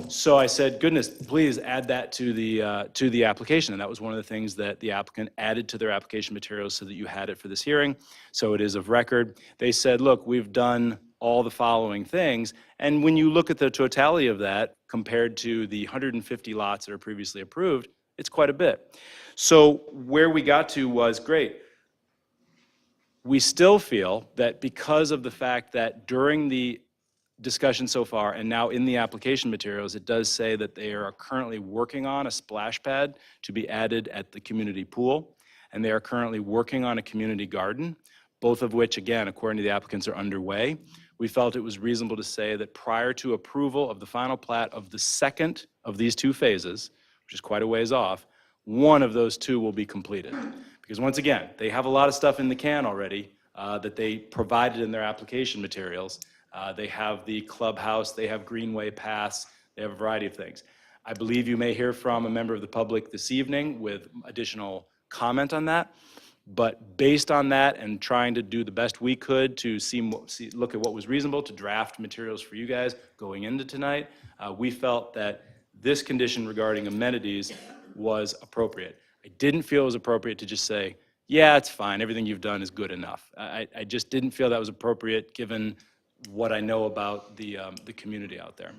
So I said, goodness, please add that to the application. And that was one of the things that the applicant added to their application materials so that you had it for this hearing. So it is of record. They said, look, we've done all the following things. And when you look at the totality of that compared to the 150 lots that are previously approved, it's quite a bit. So where we got to was great. We still feel that because of the fact that during the discussion so far, and now in the application materials, it does say that they are currently working on a splash pad to be added at the community pool, and they are currently working on a community garden, both of which, again, according to the applicants, are underway. We felt it was reasonable to say that prior to approval of the final plat of the second of these two phases, which is quite a ways off, one of those two will be completed. Because once again, they have a lot of stuff in the can already that they provided in their application materials. They have the clubhouse, they have greenway paths, they have a variety of things. I believe you may hear from a member of the public this evening with additional comment on that. But based on that and trying to do the best we could to look at what was reasonable to draft materials for you guys going into tonight, we felt that this condition regarding amenities was appropriate. I didn't feel it was appropriate to just say, yeah, it's fine, everything you've done is good enough. I just didn't feel that was appropriate given what I know about the community out there.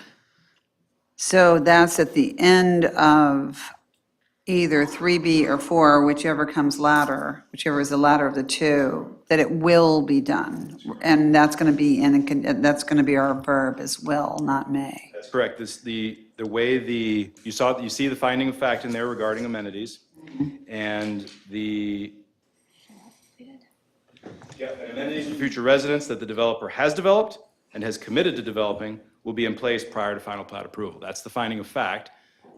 So that's at the end of either 3B or 4, whichever comes latter, whichever is the latter of the two, that it will be done. And that's going to be that's going to be our verb as will, not may. That's correct. The way you see the finding of fact in there regarding amenities, and amenities for future residents that the developer has developed and has committed to developing will be in place prior to final plat approval. That's the finding of fact,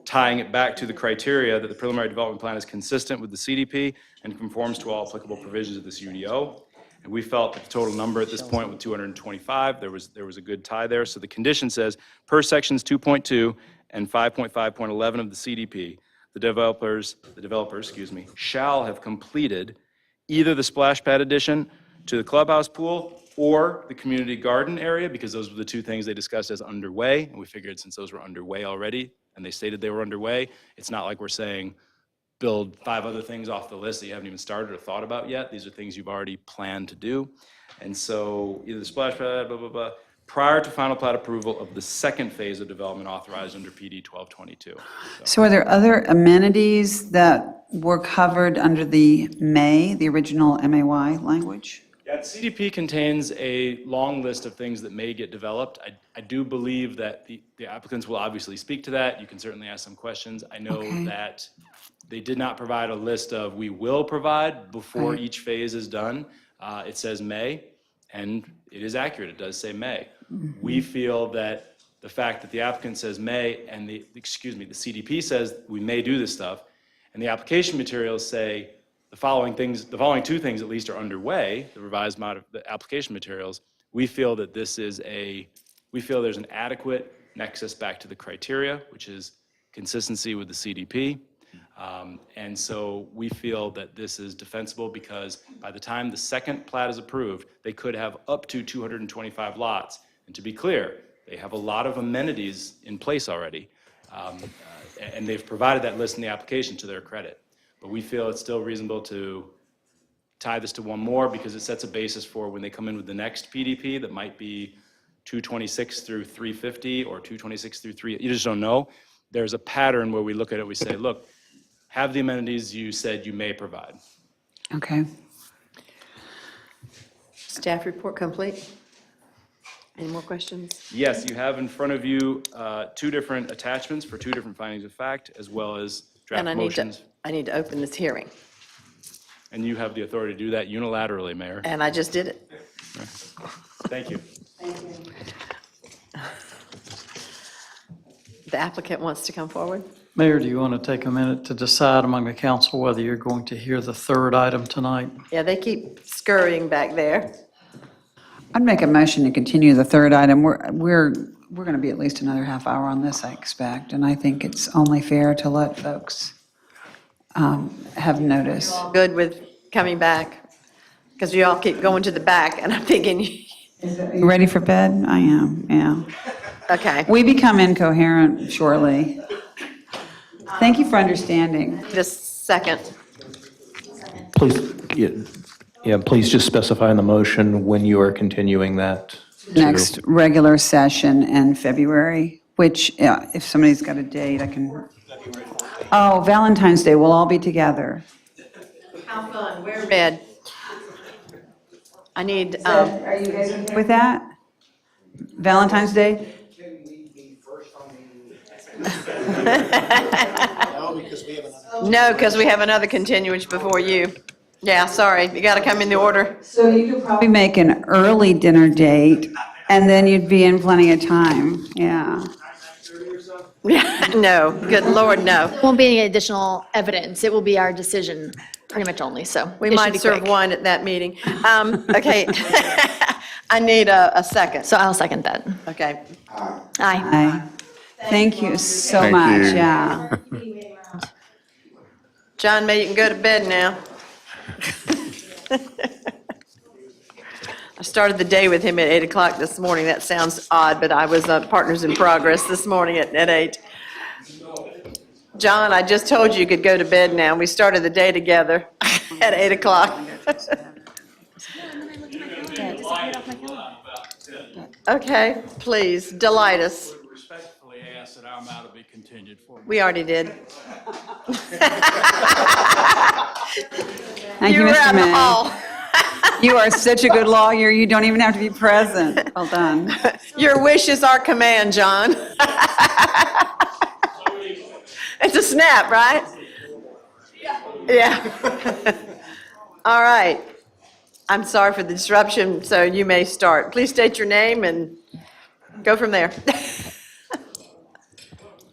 tying it back to the criteria that the preliminary development plan is consistent with the CDP and conforms to all applicable provisions of this UDO. And we felt that the total number at this point with 225, there was a good tie there. So the condition says, per sections 2.2 and 5.5.11 of the CDP, the developers, shall have completed either the splash pad addition to the clubhouse pool or the community garden area, because those were the two things they discussed as underway. And we figured since those were underway already, and they stated they were underway, it's not like we're saying build 5 other things off the list that you haven't even started or thought about yet. These are things you've already planned to do. And so either the splash pad, blah, blah, blah, prior to final plat approval of the second phase of development authorized under PD 1222. So are there other amenities that were covered under the original MAY language? Yeah, the CDP contains a long list of things that may get developed. I do believe that the applicants will obviously speak to that. You can certainly ask some questions. I know that they did not provide a list of we will provide before each phase is done. It says may, and it is accurate. It does say may. We feel that the fact that the applicant says may and the CDP says we may do this stuff, and the application materials say the following two things at least are underway, the revised the application materials, we feel that there's an adequate nexus back to the criteria, which is consistency with the CDP. And so we feel that this is defensible because by the time the second plat is approved, they could have up to 225 lots. And to be clear, they have a lot of amenities in place already. And they've provided that list in the application to their credit. But we feel it's still reasonable to tie this to one more because it sets a basis for when they come in with the next PDP that might be 226 through 350 or 226 through 3, you just don't know. There's a pattern where we look at it, we say, look, have the amenities you said you may provide. Okay. Staff report complete? Any more questions? Yes, you have in front of you 2 different attachments for 2 different findings of fact, as well as draft And motions. I need to open this hearing, And you have the authority to do that unilaterally, Mayor. and I just did it. Thank you. The applicant wants to come forward? Mayor, do you want to take a minute to decide among the council whether you're going to hear the third item tonight? Yeah, they keep scurrying back there. I'd make a motion to continue the third item. We're going to be at least another half hour on this, I expect, and I think it's only fair to let folks have notice. Good with coming back? Because you all keep going to the back, and I'm thinking, You ready for bed? I am, yeah. okay, We become incoherent shortly. Thank you for understanding. just second. Please, yeah, please just specify in the motion when you are continuing that. to- Next regular session in February, which, if somebody's got a date, I can. Oh, Valentine's Day, we'll all be together. How fun, where's bed? I need, Are you guys okay with that? Valentine's Day? no, because we have another continuance before you. Yeah, sorry, you got to come in the order. So you could probably make an early dinner date, and then you'd be in plenty of time, yeah. No, good Lord, no. Won't be any additional evidence. It will be our decision pretty much only, so We it should might be serve quick. wine at that meeting. Okay, I need a second. So I'll second that. Okay. Aye. Aye. Thank you so Thank much, you. yeah. John May, you can go to bed now. I started the day with him at 8 o'clock this morning. That sounds odd, but I was Partners in Progress this morning at 8. John, I just told you you could go to bed now. We started the day together at 8 o'clock. Okay, please, delight us. Respectfully ask that our matter be continued for. We already did. Thank you, You were Mr. out in the May. hall. You are such a good lawyer, you don't even have to be present. Well done. Your wish is our command, John. It's a snap, right? Yeah. All right. I'm sorry for the disruption, so you may start. Please state your name and go from there.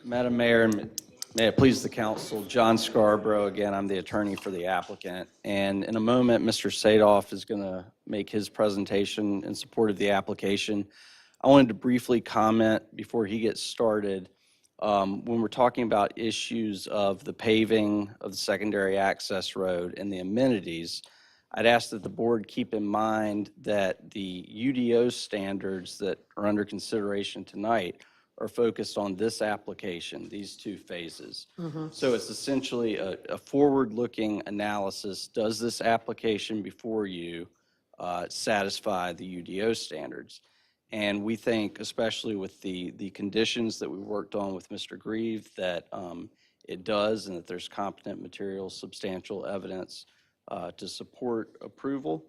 Madam Mayor, and may it please the council, John Scarborough, again, I'm the attorney for the applicant. And in a moment, Mr. Sadoff is going to make his presentation in support of the application. I wanted to briefly comment before he gets started. When we're talking about issues of the paving of the secondary access road and the amenities, I'd ask that the board keep in mind that the UDO standards that are under consideration tonight are focused on this application, these 2 phases. So it's essentially a forward-looking analysis. Does this application before you satisfy the UDO standards? And we think, especially with the conditions that we worked on with Mr. Grieve, that it does, and that there's competent materials, substantial evidence to support approval.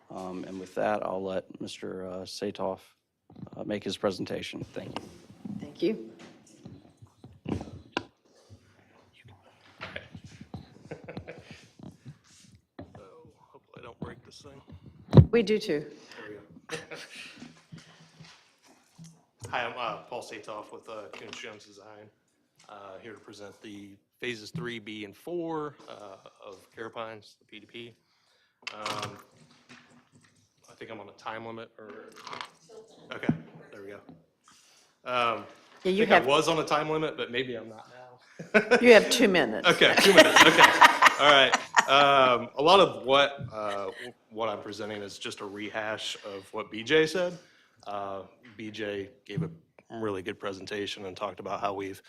And with that, I'll let Mr. Sadoff make his presentation. Thank you. Thank you. Hopefully I don't break this thing. We do too. Hi, I'm Paul Satoff with Coons Jones Design, here to present the phases 3B and 4 of Carapines, the PDP. I think I'm on a time limit, or, okay, there we go. Yeah, I you think have- I was on a time limit, but maybe I'm not now. You have 2 minutes. Okay, 2 minutes, okay, all right. A lot of what I'm presenting is just a rehash of what BJ said. BJ gave a really good presentation and talked about how we've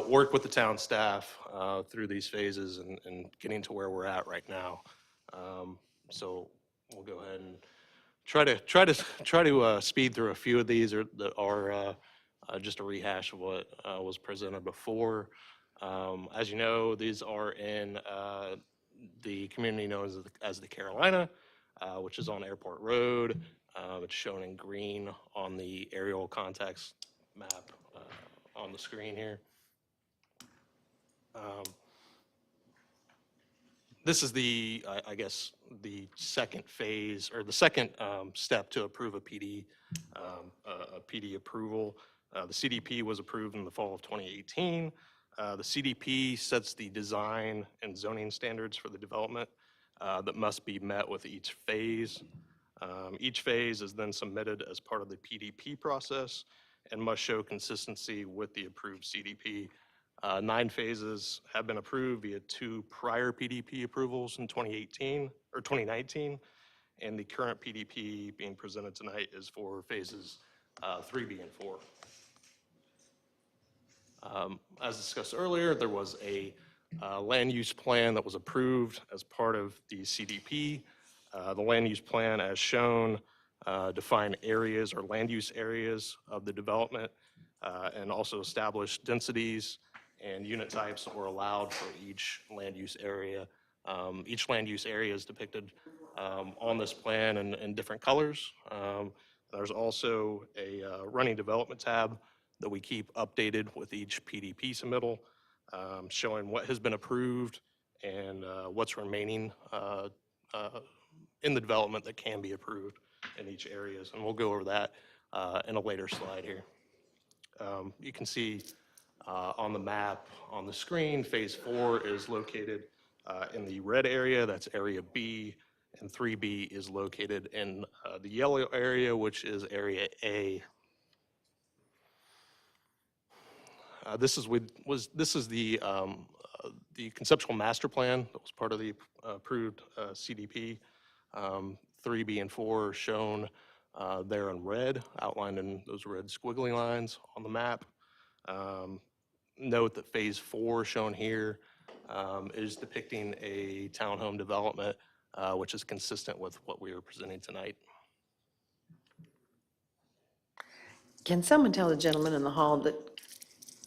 worked with the town staff through these phases and getting to where we're at right now. So we'll go ahead and try to speed through a few of these that are just a rehash of what was presented before. As you know, these are in the community known as the Carolina, which is on Airport Road. It's shown in green on the aerial context map on the screen here. This is I guess, the second phase, or the second step to approve a PD approval. The CDP was approved in the fall of 2018. The CDP sets the design and zoning standards for the development that must be met with each phase. Each phase is then submitted as part of the PDP process and must show consistency with the approved CDP. 9 phases have been approved via 2 prior PDP approvals in 2018 or 2019, and the current PDP being presented tonight is for phases 3B and 4. As discussed earlier, there was a land use plan that was approved as part of the CDP. The land use plan, as shown, define areas or land use areas of the development and also establish densities and unit types that were allowed for each land use area. Each land use area is depicted on this plan in different colors. There's also a running development tab that we keep updated with each PDP submittal, showing what has been approved and what's remaining in the development that can be approved in each areas. And we'll go over that in a later slide here. You can see on the map on the screen, phase 4 is located in the red area, that's area B, and 3B is located in the yellow area, which is area A. This is the conceptual master plan that was part of the approved CDP. 3B and 4 are shown there in red, outlined in those red squiggly lines on the map. Note that phase 4 shown here is depicting a townhome development, which is consistent with what we are presenting tonight. Can someone tell the gentleman in the hall that,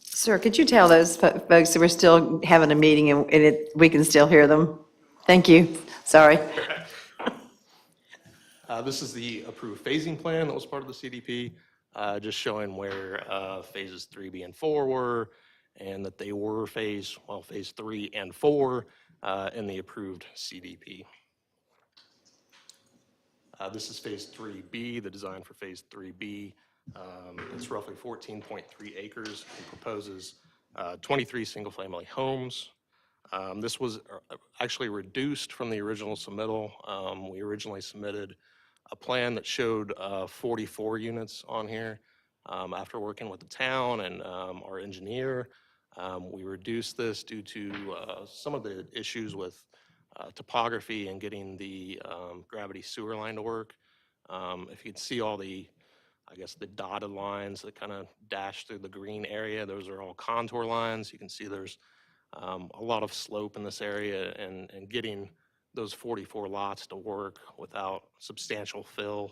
sir, could you tell those folks that we're still having a meeting and we can still hear them? Thank you. Sorry. This is the approved phasing plan that was part of the CDP, just showing where phases 3B and 4 were, and that they were phase 3 and 4 in the approved CDP. This is phase 3B, the design for phase 3B. It's roughly 14.3 acres and proposes 23 single-family homes. This was actually reduced from the original submittal. We originally submitted a plan that showed 44 units on here. After working with the town and our engineer, we reduced this due to some of the issues with topography and getting the gravity sewer line to work. If you can see all the, I guess, the dotted lines that kind of dash through the green area, those are all contour lines. You can see there's a lot of slope in this area, and getting those 44 lots to work without substantial fill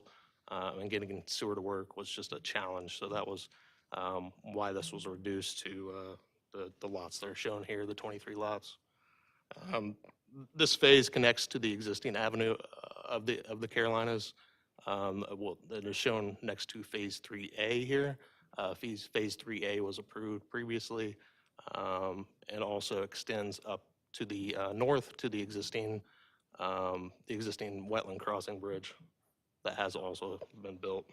and getting sewer to work was just a challenge. So that was why this was reduced to the lots that are shown here, the 23 lots. This phase connects to the existing avenue of the Carolinas that is shown next to phase 3A here. Phase 3A was approved previously and also extends up to the north to the existing wetland crossing bridge that has also been built.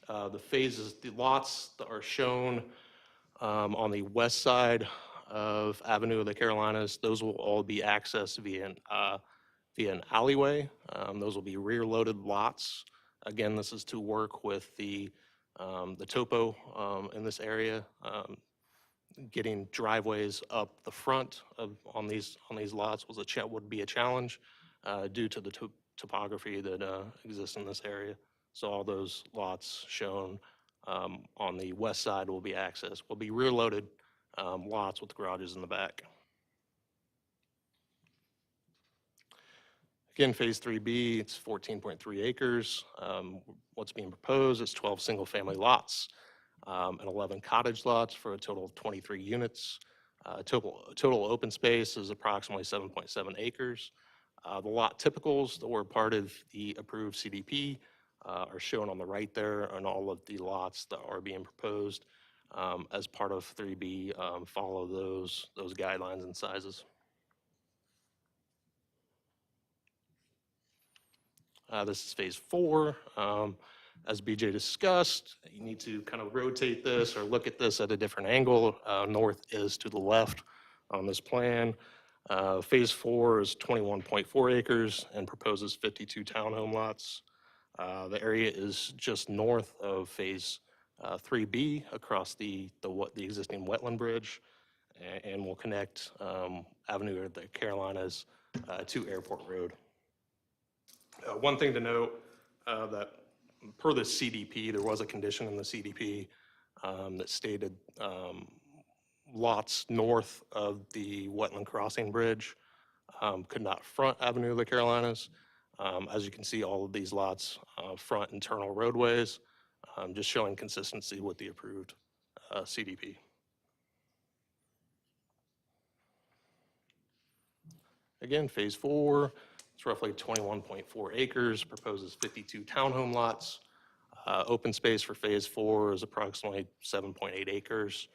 The lots that are shown on the west side of Avenue of the Carolinas, those will all be accessed via an alleyway. Those will be rear-loaded lots. Again, this is to work with the topo in this area, getting driveways up the front on these lots would be a challenge due to the topography that exists in this area. So all those lots shown on the west side will be accessed, will be rear-loaded lots with garages in the back. Again, Phase 3B, it's 14.3 acres. What's being proposed is 12 single-family lots and 11 cottage lots for a total of 23 units. Total open space is approximately 7.7 acres. The lot typicals that were part of the approved CDP are shown on the right there, and all of the lots that are being proposed as part of 3B follow those guidelines and sizes. This is Phase 4. As BJ discussed, you need to kind of rotate this or look at this at a different angle. North is to the left on this plan. Phase 4 is 21.4 acres and proposes 52 townhome lots. The area is just north of Phase 3B across the existing wetland bridge, and will connect Avenue of the Carolinas to Airport Road. One thing to note that per the CDP, there was a condition in the CDP that stated lots north of the wetland crossing bridge could not front Avenue of the Carolinas. As you can see, all of these lots front internal roadways, just showing consistency with the approved CDP. Again, Phase 4. It's roughly 21.4 acres, proposes 52 townhome lots. Open space for Phase 4 is approximately 7.8 acres.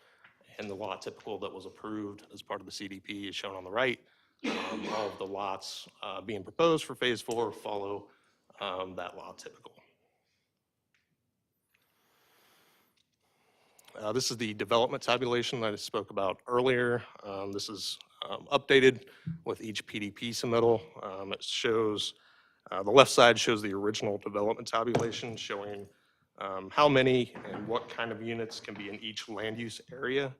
And the lot typical that was approved as part of the CDP is shown on the right. All of the lots being proposed for Phase 4 follow that lot typical. This is the development tabulation that I spoke about earlier. This is updated with each PDP submittal. It shows, the left side shows the original development tabulation showing how many and what kind of units can be in each land use area,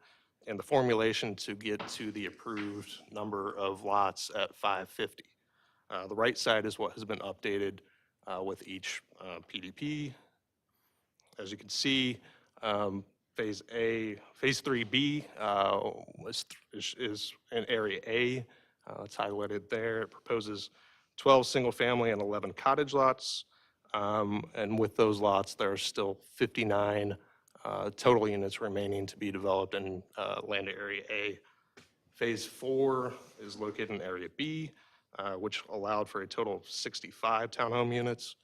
and the formulation to get to the approved number of lots at 550. The right side is what has been updated with each PDP. As you can see, Phase 3B is in Area A. It's highlighted there. It proposes 12 single-family and 11 cottage lots. And with those lots, there are still 59 total units remaining to be developed in land area A. Phase 4 is located in Area B, which allowed for a total of 65 townhome units,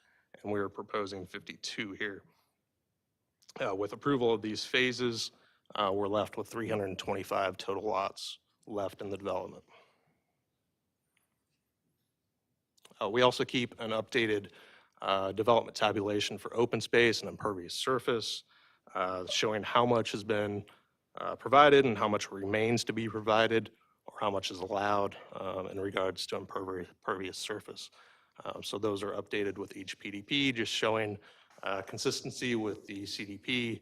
and we are proposing 52 here. With approval of these phases, we're left with 325 total lots left in the development. We also keep an updated development tabulation for open space and impervious surface, showing how much has been provided and how much remains to be provided, or how much is allowed in regards to impervious surface. So those are updated with each PDP, just showing consistency with the CDP,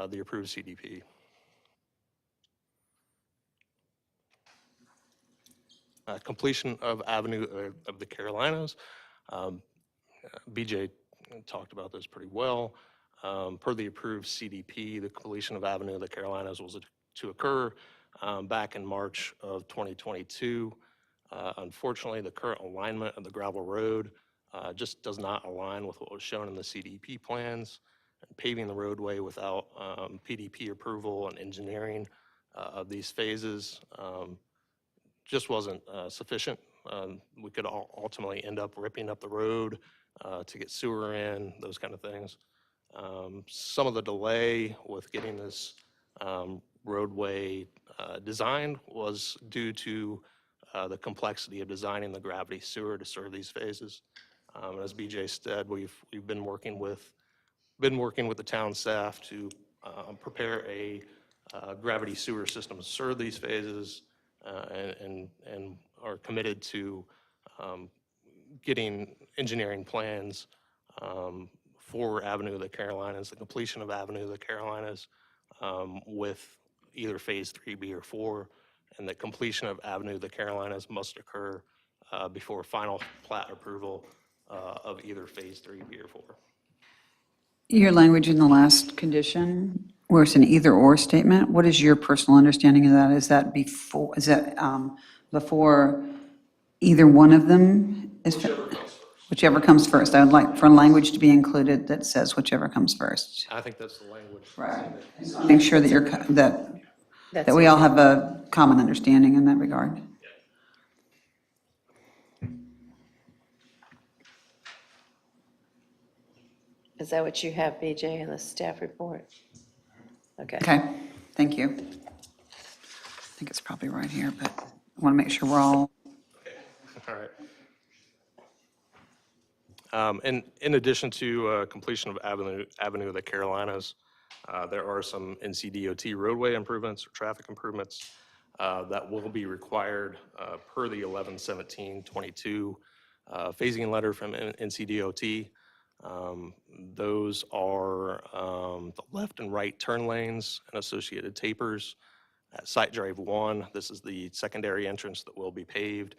the approved CDP. Completion of Avenue of the Carolinas. BJ talked about this pretty well. Per the approved CDP, the completion of Avenue of the Carolinas was to occur back in March of 2022. Unfortunately, the current alignment of the gravel road just does not align with what was shown in the CDP plans. And paving the roadway without PDP approval and engineering of these phases just wasn't sufficient. We could ultimately end up ripping up the road to get sewer in, those kind of things. Some of the delay with getting this roadway designed was due to the complexity of designing the gravity sewer to serve these phases. As BJ said, we've been working with the town staff to prepare a gravity sewer system to serve these phases, and are committed to getting engineering plans for Avenue of the Carolinas, the completion of Avenue of the Carolinas with either Phase 3B or 4, and the completion of Avenue of the Carolinas must occur before final plat approval of either Phase 3B or 4. Your language in the last condition, where it's an either-or statement, what is your personal understanding of that? Is that before either one of them? Whichever comes first. I would like for language to be included that says whichever comes first. I think that's the language. Right. Make sure that that we all have a common understanding in that regard. Is that what you have, BJ, in the staff report? Okay. Okay, thank you. I think it's probably right here, but I want to make sure we're all. All right. In addition to completion of Avenue of the Carolinas, there are some NCDOT roadway improvements or traffic improvements that will be required per the 11/17/22 phasing letter from NCDOT. Those are the left and right turn lanes and associated tapers at Site Drive 1. This is the secondary entrance that will be paved.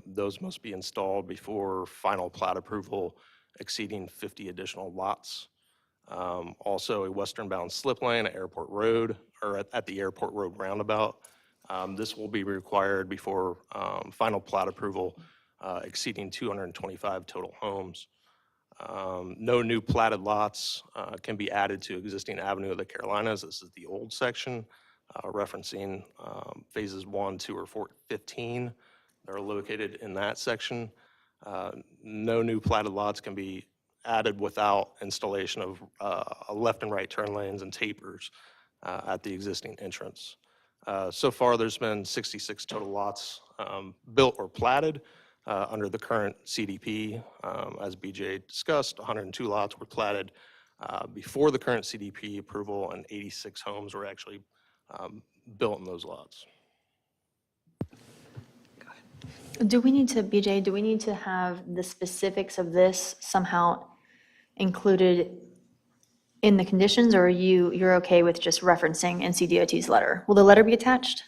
Those must be installed before final plat approval exceeding 50 additional lots. Also, a western bound slip lane at Airport Road, or at the Airport Road roundabout. This will be required before final plat approval exceeding 225 total homes. No new platted lots can be added to existing Avenue of the Carolinas. This is the old section referencing phases 1, 2, or 15 that are located in that section. No new platted lots can be added without installation of left and right turn lanes and tapers at the existing entrance. So far, there's been 66 total lots built or platted under the current CDP. As BJ discussed, 102 lots were platted before the current CDP approval, and 86 homes were actually built in those lots. Do we need to, BJ, do we need to have the specifics of this somehow included in the conditions, or are you're okay with just referencing NCDOT's letter? Will the letter be attached?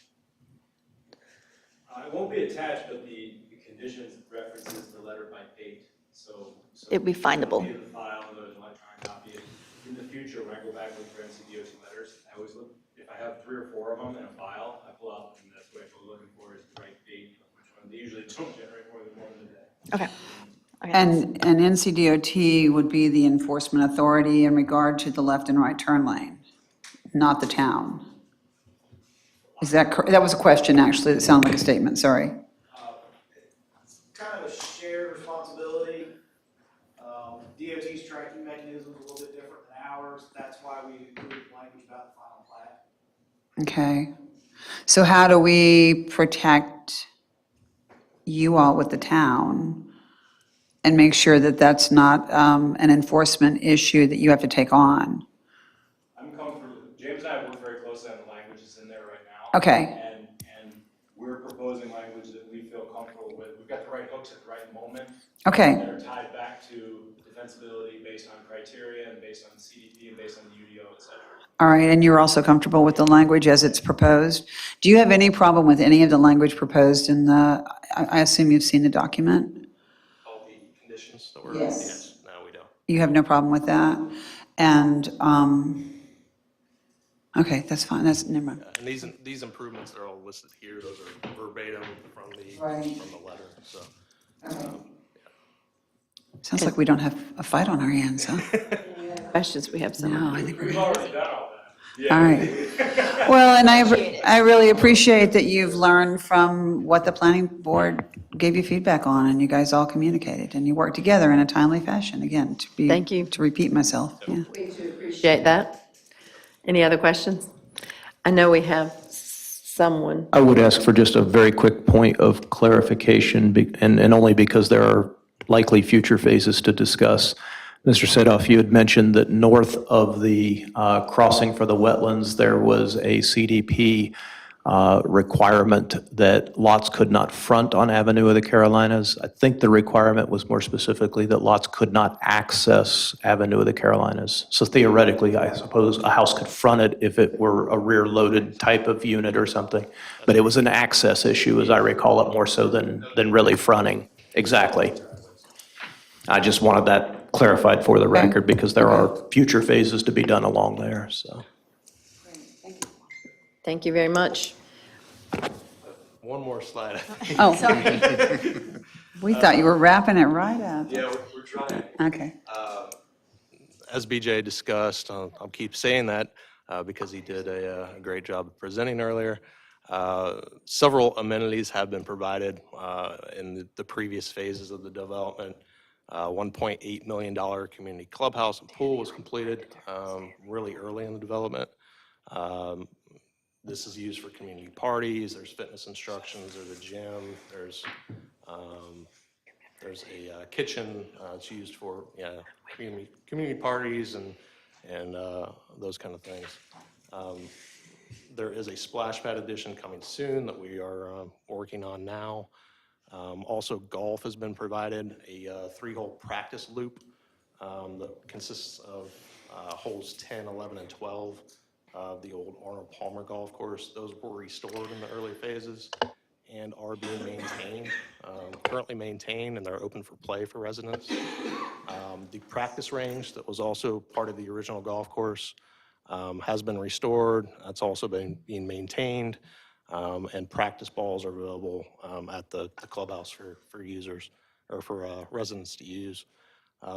It won't be attached, but the conditions references the letter by date, so. It'd be findable. In the file, there's an electronic copy. In the future, when I go back and look for NCDOT letters, I always look, if I have 3 or 4 of them in a file, I pull out, and that's what I'm looking for is the right date of which one. They usually don't generate more than one in a day. Okay. And NCDOT would be the enforcement authority in regard to the left and right turn lane, not the town. Is that correct? That was a question, actually. It sounded like a statement, sorry. It's kind of a shared responsibility. DOT's tracking mechanism is a little bit different than ours. That's why we included language about the final plat. Okay. So how do we protect you all with the town and make sure that that's not an enforcement issue that you have to take on? I'm comfortable, James and I work very closely on the language that's in there right now. Okay. And we're proposing language that we feel comfortable with. We've got the right hooks at the right moment. Okay. That are tied back to defensibility based on criteria and based on CDP and based on the UDO, et cetera. All right, and you're also comfortable with the language as it's proposed? Do you have any problem with any of the language proposed in the, I assume you've seen the document? All the conditions that were, Yes. yes, no, we don't. You have no problem with that? And, okay, that's fine, that's, never mind. And these improvements that are all listed here, those are verbatim from the letter, so. Sounds like we don't have a fight on our hands, huh? Questions, we have some. No, I think we're We've already done all that. All right. Well, and I really appreciate that you've learned from what the planning board gave you feedback on, and you guys all communicated, and you worked together in a timely fashion, again, to be. Thank you. To repeat myself, yeah. Appreciate that. Any other questions? I know we have someone. I would ask for just a very quick point of clarification, and only because there are likely future phases to discuss. Mr. Sadoff, you had mentioned that north of the crossing for the wetlands, there was a CDP requirement that lots could not front on Avenue of the Carolinas. I think the requirement was more specifically that lots could not access Avenue of the Carolinas. So theoretically, I suppose a house could front it if it were a rear-loaded type of unit or something. But it was an access issue, as I recall it, more so than really fronting. Exactly. I just wanted that clarified for the record, because there are future phases to be done along there, so. Thank you very much. One more slide. Oh, we thought you were wrapping it right up. Yeah, we're trying. Okay. As BJ discussed, I'll keep saying that because he did a great job of presenting earlier. Several amenities have been provided in the previous phases of the development. $1.8 million community clubhouse and pool was completed really early in the development. This is used for community parties, there's fitness instructions, there's a gym, there's a kitchen. It's used for community parties and those kind of things. There is a splash pad addition coming soon that we are working on now. Also, golf has been provided, a 3-hole practice loop that consists of holes 10, 11, and 12 of the old Arnold Palmer Golf Course. Those were restored in the early phases and are being maintained, currently maintained, and they're open for play for residents. The practice range that was also part of the original golf course has been restored. That's also been being maintained, and practice balls are available at the clubhouse for users or for residents to use.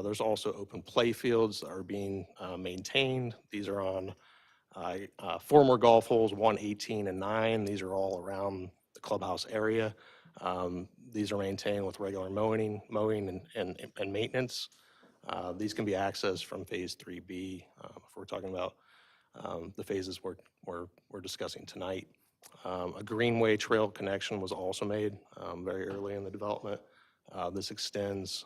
There's also open play fields that are being maintained. These are on former golf holes 1, 18, and 9. These are all around the clubhouse area. These are maintained with regular mowing and maintenance. These can be accessed from Phase 3B if we're talking about the phases we're discussing tonight. A greenway trail connection was also made very early in the development. This extends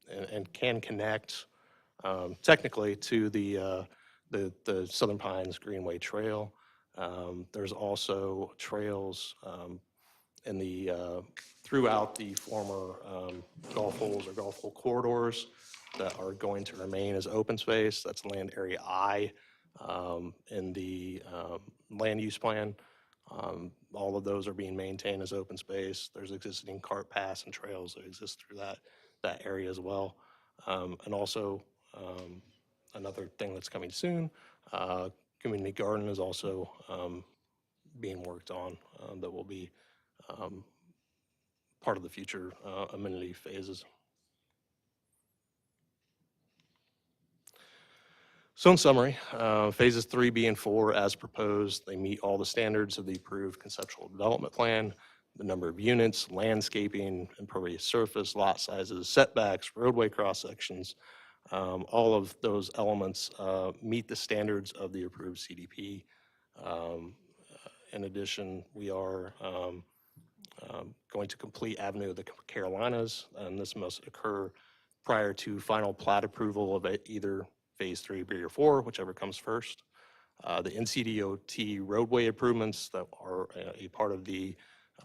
and can connect technically to the Southern Pines Greenway Trail. There's also trails in throughout the former golf holes or golf hole corridors that are going to remain as open space. That's land area I in the land use plan. All of those are being maintained as open space. There's existing cart paths and trails that exist through that area as well. And also another thing that's coming soon, community garden is also being worked on that will be part of the future amenity phases. So in summary, phases 3B and 4 as proposed, they meet all the standards of the approved conceptual development plan. The number of units, landscaping, impervious surface, lot sizes, setbacks, roadway cross sections, all of those elements meet the standards of the approved CDP. In addition, we are going to complete Avenue of the Carolinas, and this must occur prior to final plat approval of either Phase 3B or 4, whichever comes first. The NCDOT roadway improvements that are a part of the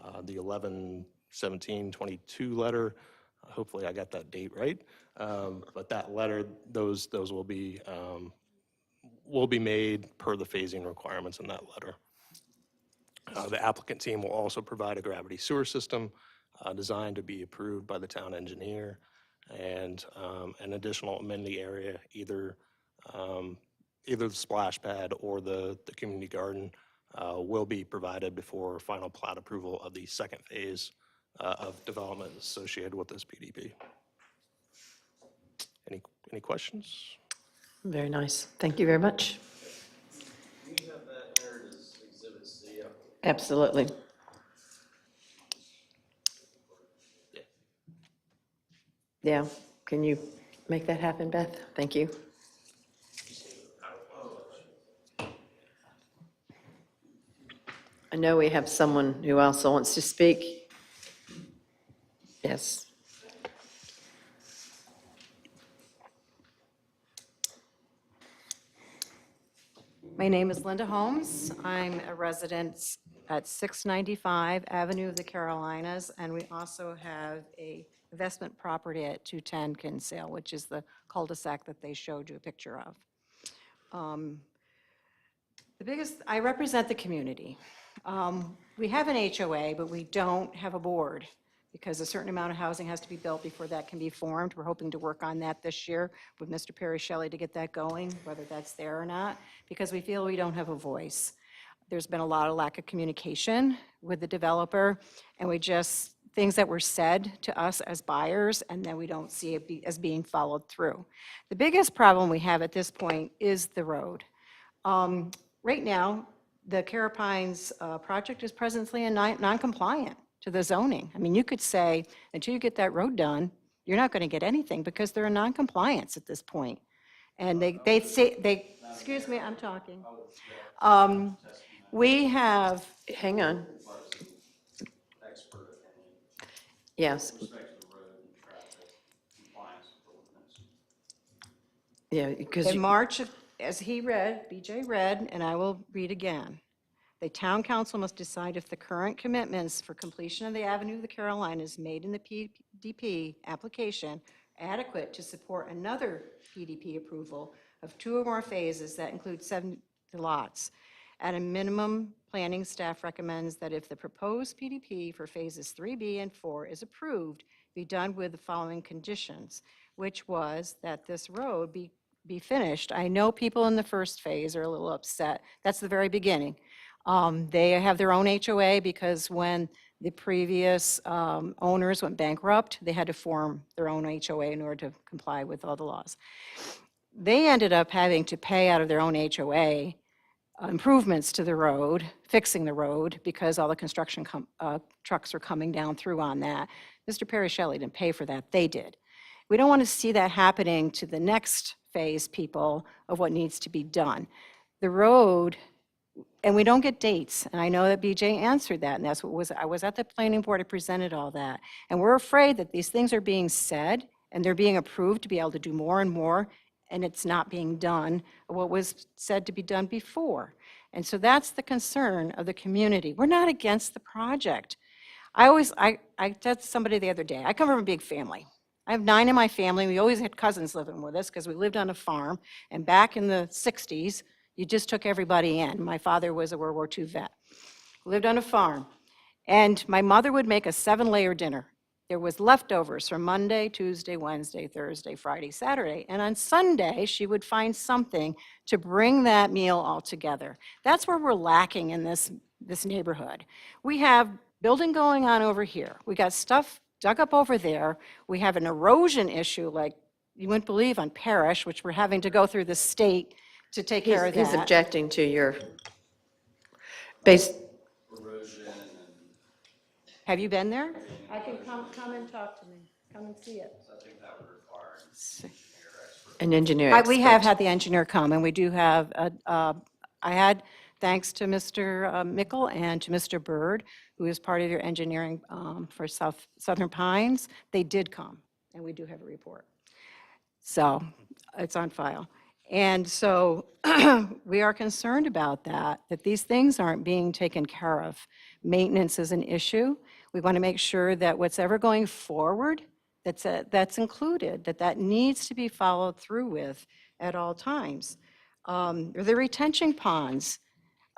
11/17/22 letter. Hopefully I got that date right. But that letter, those will be made per the phasing requirements in that letter. The applicant team will also provide a gravity sewer system designed to be approved by the town engineer, and an additional amenity area, either the splash pad or the community garden will be provided before final plat approval of the second phase of development associated with this PDP. Any questions? Very nice. Thank you very much. Can you have that entered as Exhibit C? Absolutely. Yeah, can you make that happen, Beth? Thank you. I know we have someone who also wants to speak. Yes. My name is Linda Holmes. I'm a resident at 695 Avenue of the Carolinas, and we also have a investment property at 210 Kinsale, which is the cul-de-sac that they showed you a picture of. I represent the community. We have an HOA, but we don't have a board because a certain amount of housing has to be built before that can be formed. We're hoping to work on that this year with Mr. Perry Shelley to get that going, whether that's there or not, because we feel we don't have a voice. There's been a lot of lack of communication with the developer, and things that were said to us as buyers, and then we don't see it as being followed through. The biggest problem we have at this point is the road. Right now, the Carapines project is presently non-compliant to the zoning. I mean, you could say, until you get that road done, you're not going to get anything because they're in non-compliance at this point. And they say, excuse me, I'm talking. We have. Hang on. Yes. Yeah, because. In March, as he read, BJ read, and I will read again. The town council must decide if the current commitments for completion of the Avenue of the Carolinas made in the PDP application adequate to support another PDP approval of 2 or more phases that include 7 lots. At a minimum, planning staff recommends that if the proposed PDP for phases 3B and 4 is approved, be done with the following conditions, which was that this road be finished. I know people in the first phase are a little upset. That's the very beginning. They have their own HOA because when the previous owners went bankrupt, they had to form their own HOA in order to comply with all the laws. They ended up having to pay out of their own HOA improvements to the road, fixing the road, because all the construction trucks were coming down through on that. Mr. Perry Shelley didn't pay for that, they did. We don't want to see that happening to the next phase people of what needs to be done. The road, and we don't get dates, and I know that BJ answered that, and that's what I was at the planning board, I presented all that. And we're afraid that these things are being said, and they're being approved to be able to do more and more, and it's not being done, what was said to be done before. And so that's the concern of the community. We're not against the project. I said to somebody the other day, I come from a big family. I have 9 in my family. We always had cousins living with us because we lived on a farm. And back in the 60s, you just took everybody in. My father was a World War II vet. We lived on a farm. And my mother would make a 7-layer dinner. There was leftovers from Monday, Tuesday, Wednesday, Thursday, Friday, Saturday. And on Sunday, she would find something to bring that meal all together. That's where we're lacking in this neighborhood. We have building going on over here. We got stuff dug up over there. We have an erosion issue like you wouldn't believe on Parrish, which we're having to go through the state to take care of that. He's objecting to your base. Have you been there? I can come and talk to me. Come and see it. I think that would require An engineer We have expert. had the engineer come, and we do have, I had, thanks to Mr. Mickle and to Mr. Bird, who is part of your engineering for Southern Pines, they did come, and we do have a report. So it's on file. And so we are concerned about that these things aren't being taken care of. Maintenance is an issue. We want to make sure that what's ever going forward, that's included, that needs to be followed through with at all times. The retention ponds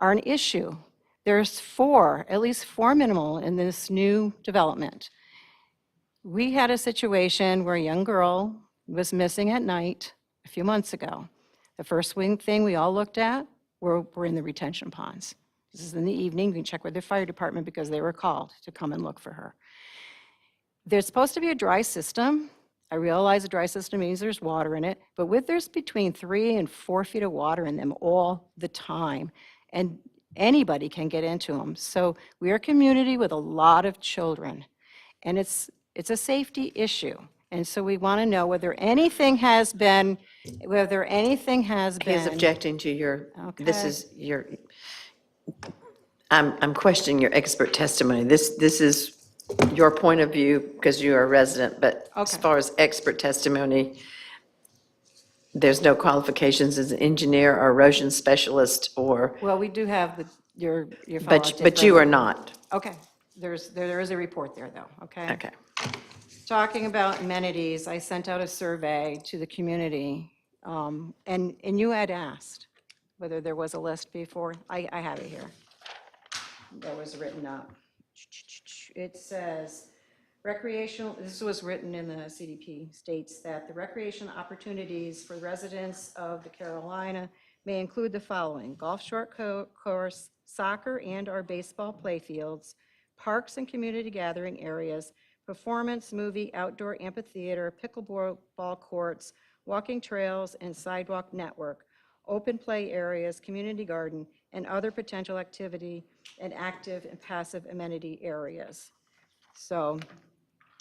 are an issue. There's at least four minimal in this new development. We had a situation where a young girl was missing at night a few months ago. The first thing we all looked at were in the retention ponds. This is in the evening. You can check with the fire department because they were called to come and look for her. There's supposed to be a dry system. I realize a dry system means there's water in it, but there's between 3 and 4 feet of water in them all the time, and anybody can get into them. So we're a community with a lot of children, and it's a safety issue. And so we want to know whether anything has been. He's objecting to your, this is your, I'm questioning your expert testimony. This is your point of view because you are a resident, but as far as expert testimony, there's no qualifications as an engineer or erosion specialist or. Well, we do have your follow-up. But you are not. Okay, there is a report there, though, okay? Okay. Talking about amenities, I sent out a survey to the community, and you had asked whether there was a list before. I have it here. That was written up. It says, Recreational, this was written in the CDP, states that the recreation opportunities for residents of the Carolina may include the following: golf short course, soccer and/or baseball playfields, parks and community gathering areas, performance, movie, outdoor amphitheater, pickleball courts, walking trails, and sidewalk network, open play areas, community garden, and other potential activity and active and passive amenity areas. So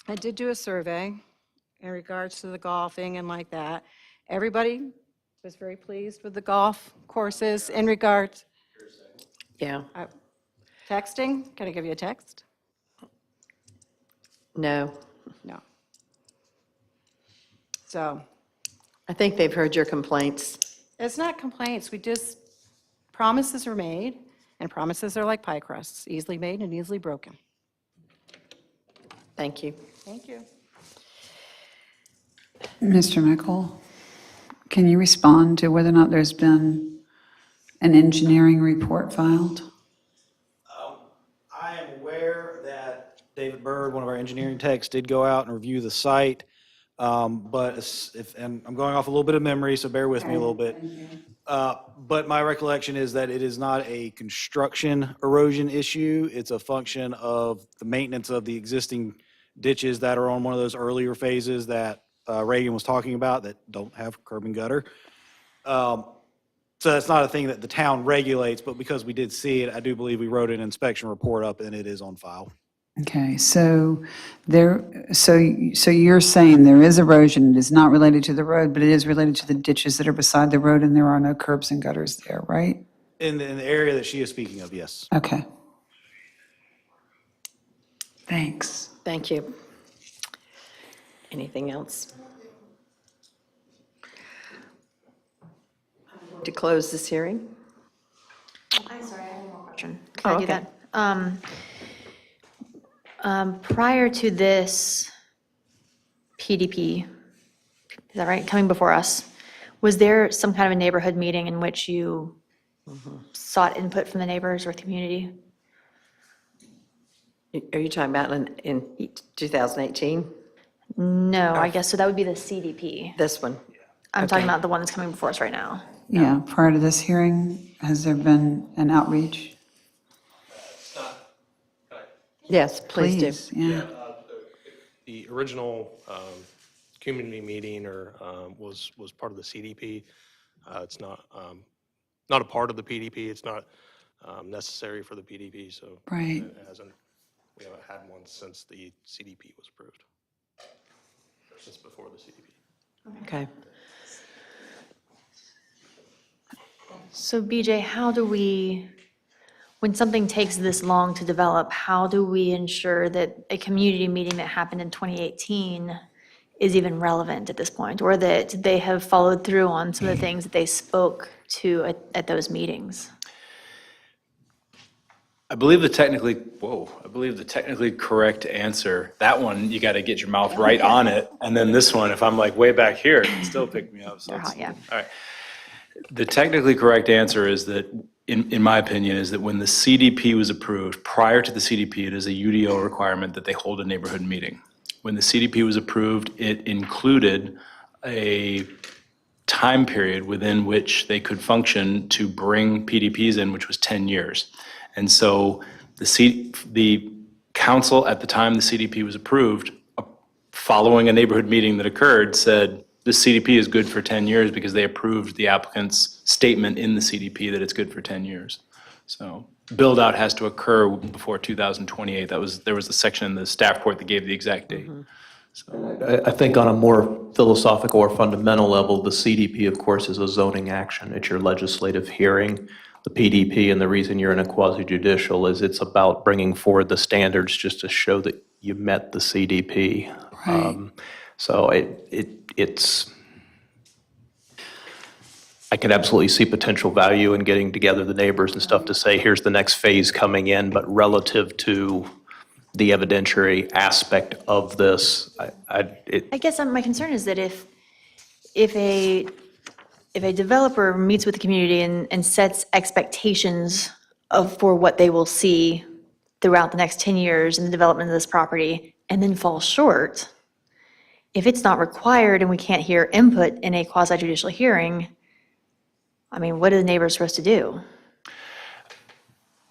I did do a survey in regards to the golfing and like that. Everybody was very pleased with the golf courses in regards. Yeah. Texting, can I give you a text? No. No. So I think they've heard your complaints. it's not complaints, we just, promises are made, and promises are like pie crusts, easily made and easily broken. Thank you. Thank you. Mr. Mickle, can you respond to whether or not there's been an engineering report filed? I am aware that David Bird, one of our engineering techs, did go out and review the site. But and I'm going off a little bit of memory, so bear with me a little bit. But my recollection is that it is not a construction erosion issue. It's a function of the maintenance of the existing ditches that are on one of those earlier phases that Reagan was talking about that don't have curb and gutter. So that's not a thing that the town regulates, but because we did see it, I do believe we wrote an inspection report up and it is on file. Okay, so so you're saying there is erosion, it is not related to the road, but it is related to the ditches that are beside the road and there are no curbs and gutters there, right? In the area that she is speaking of, yes. Okay. Thanks. Thank you. Anything else? To close this hearing? I'm sorry, I have one more question. Oh, Can I do okay. that? Prior to this PDP, is that right, coming before us, was there some kind of a neighborhood meeting in which you sought input from the neighbors or the community? Are you talking about in 2018? No, I guess, so that would be the CDP. This one? I'm talking Okay. about the one that's coming before us right now. Yeah, prior to this hearing, has there been an outreach? Yes, please do. Yeah. The original community meeting was part of the CDP. It's not a part of the PDP. It's not necessary for the PDP, so Right. we haven't had one since the CDP was approved, or since before the CDP. Okay. So BJ, how do we, when something takes this long to develop, how do we ensure that a community meeting that happened in 2018 is even relevant at this point? Or that they have followed through on some of the things that they spoke to at those meetings? I believe the technically correct answer, that one, you got to get your mouth right on it. And then this one, if I'm like way back here, it can still pick me up. So They're it's- hot, yeah. All right. The technically correct answer is that, in my opinion, is that when the CDP was approved, prior to the CDP, it is a UDO requirement that they hold a neighborhood meeting. When the CDP was approved, it included a time period within which they could function to bring PDPs in, which was 10 years. And so the council, at the time the CDP was approved, following a neighborhood meeting that occurred, said, the CDP is good for 10 years because they approved the applicant's statement in the CDP that it's good for 10 years. So build out has to occur before 2028. There was a section in the staff report that gave the exact date. I think on a more philosophical or fundamental level, the CDP, of course, is a zoning action. It's your legislative hearing. The PDP, and the reason you're in a quasi-judicial is it's about bringing forward the standards just to show that you met the CDP. Right. So it's, I could absolutely see potential value in getting together the neighbors and stuff to say, here's the next phase coming in, but relative to the evidentiary aspect of this, I guess my concern is that if a developer meets with the community and sets expectations for what they will see throughout the next 10 years in the development of this property, and then falls short, if it's not required and we can't hear input in a quasi judicial hearing, I mean, what are the neighbors supposed to do?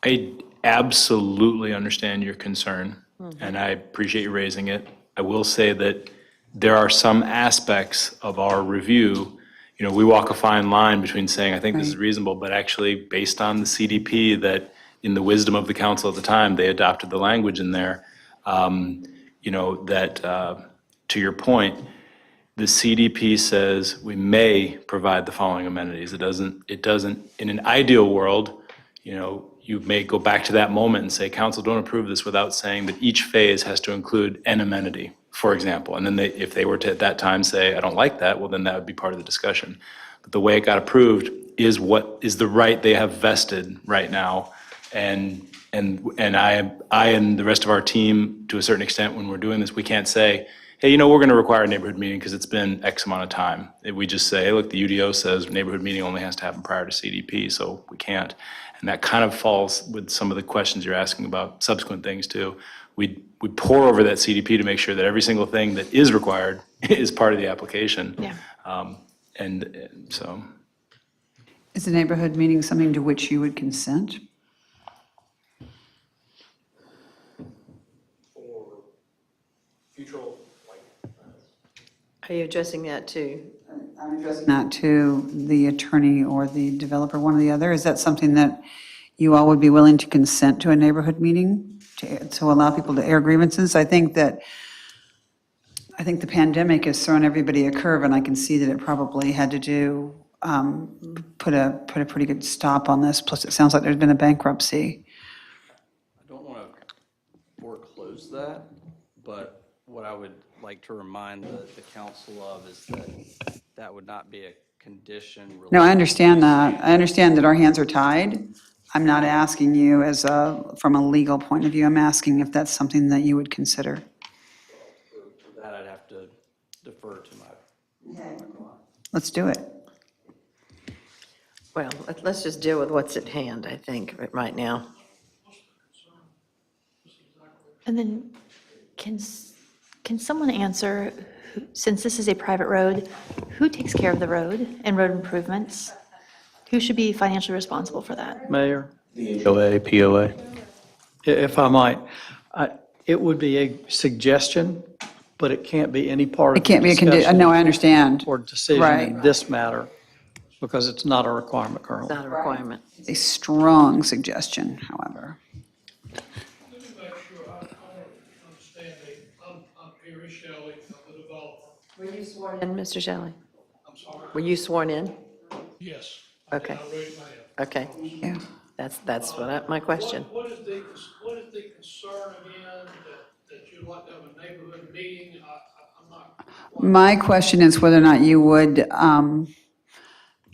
I absolutely understand your concern, and I appreciate you raising it. I will say that there are some aspects of our review, we walk a fine line between saying, I think this is reasonable, but actually, based on the CDP, that in the wisdom of the council at the time, they adopted the language in there, that, to your point, the CDP says we may provide the following amenities. It doesn't, in an ideal world, you may go back to that moment and say, council, don't approve this without saying that each phase has to include an amenity, for example. And then if they were to at that time say, I don't like that, well, then that would be part of the discussion. But the way it got approved is what is the right they have vested right now. And I and the rest of our team, to a certain extent, when we're doing this, we can't say, hey, we're going to require a neighborhood meeting because it's been X amount of time. We just say, hey, look, the UDO says neighborhood meeting only has to happen prior to CDP, so we can't. And that kind of falls with some of the questions you're asking about subsequent things too. We pour over that CDP to make sure that every single thing that is required is part of the application. Yeah. And so. Is a neighborhood meeting something to which you would consent? For future, Are you addressing that too? I'm addressing that to the attorney or the developer, one or the other. Is that something that you all would be willing to consent to a neighborhood meeting to allow people to air grievances? I think the pandemic has thrown everybody a curve, and I can see that it probably had to do, put a pretty good stop on this. Plus, it sounds like there's been a bankruptcy. I don't want to foreclose that, but what I would like to remind the council of is that that would not be a condition. No, I understand that. I understand that our hands are tied. I'm not asking you from a legal point of view. I'm asking if that's something that you would consider. For that, I'd have to defer to my. Let's do it. Well, let's just deal with what's at hand, I think, right now. And then can someone answer, since this is a private road, who takes care of the road and road improvements? Who should be financially responsible for that? Mayor, HOA, POA. if I might, it would be a suggestion, but it can't be any part of It can't the be a condition. discussion No, I understand. or decision Right. in this matter, because it's not a requirement currently. Not a requirement. A strong suggestion, however. Let me make sure I understand. I'm Perry Shelley, I'm the developer. Were you sworn in, Mr. Shelley? I'm sorry. Were you sworn in? Yes. Okay. I raised my hand. Okay. Yeah. That's my question. What is the concern again, that you'd like to have a neighborhood meeting? I'm not. My question is whether or not you would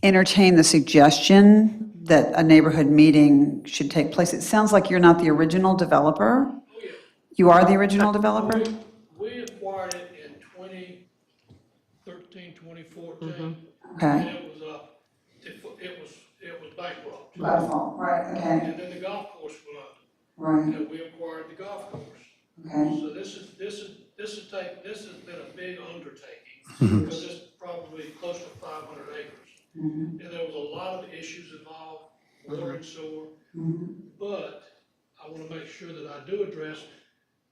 entertain the suggestion that a neighborhood meeting should take place. It sounds like you're not the original developer. You are the original developer? We acquired it in 2013, 2014. Okay. And it was bankrupt. Right, okay. And then the golf course went up. Right. And we acquired the golf course. Okay. So this has been a big undertaking, because it's probably close to 500 acres. And there was a lot of issues involved, water and sewer. But I want to make sure that I do address,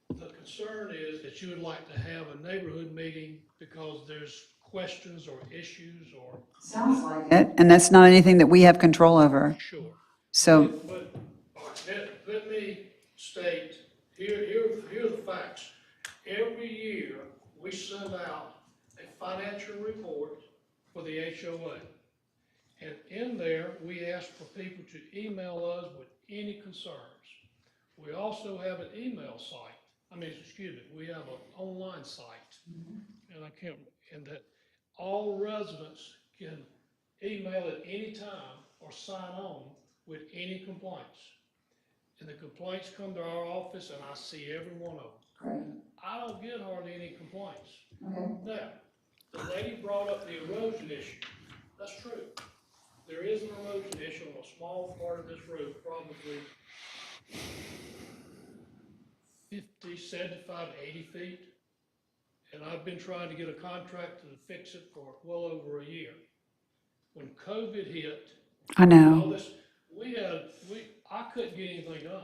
the concern is that you would like to have a neighborhood meeting because there's questions or issues or. Sounds like it. And that's not anything that we have control over. Sure. So, But, all right, let me state, here are the facts. Every year, we send out a financial report for the HOA. And in there, we ask for people to email us with any concerns. We also have an email site, we have an online site. And that all residents can email at any time or sign on with any complaints. And the complaints come to our office and I see every one of them. I don't get hardly any complaints. Now, the lady brought up the erosion issue. That's true. There is an erosion issue on a small part of this road, probably 50, 75, 80 feet. And I've been trying to get a contractor to fix it for well over a year. When COVID hit, I all know. this, I couldn't get anything done.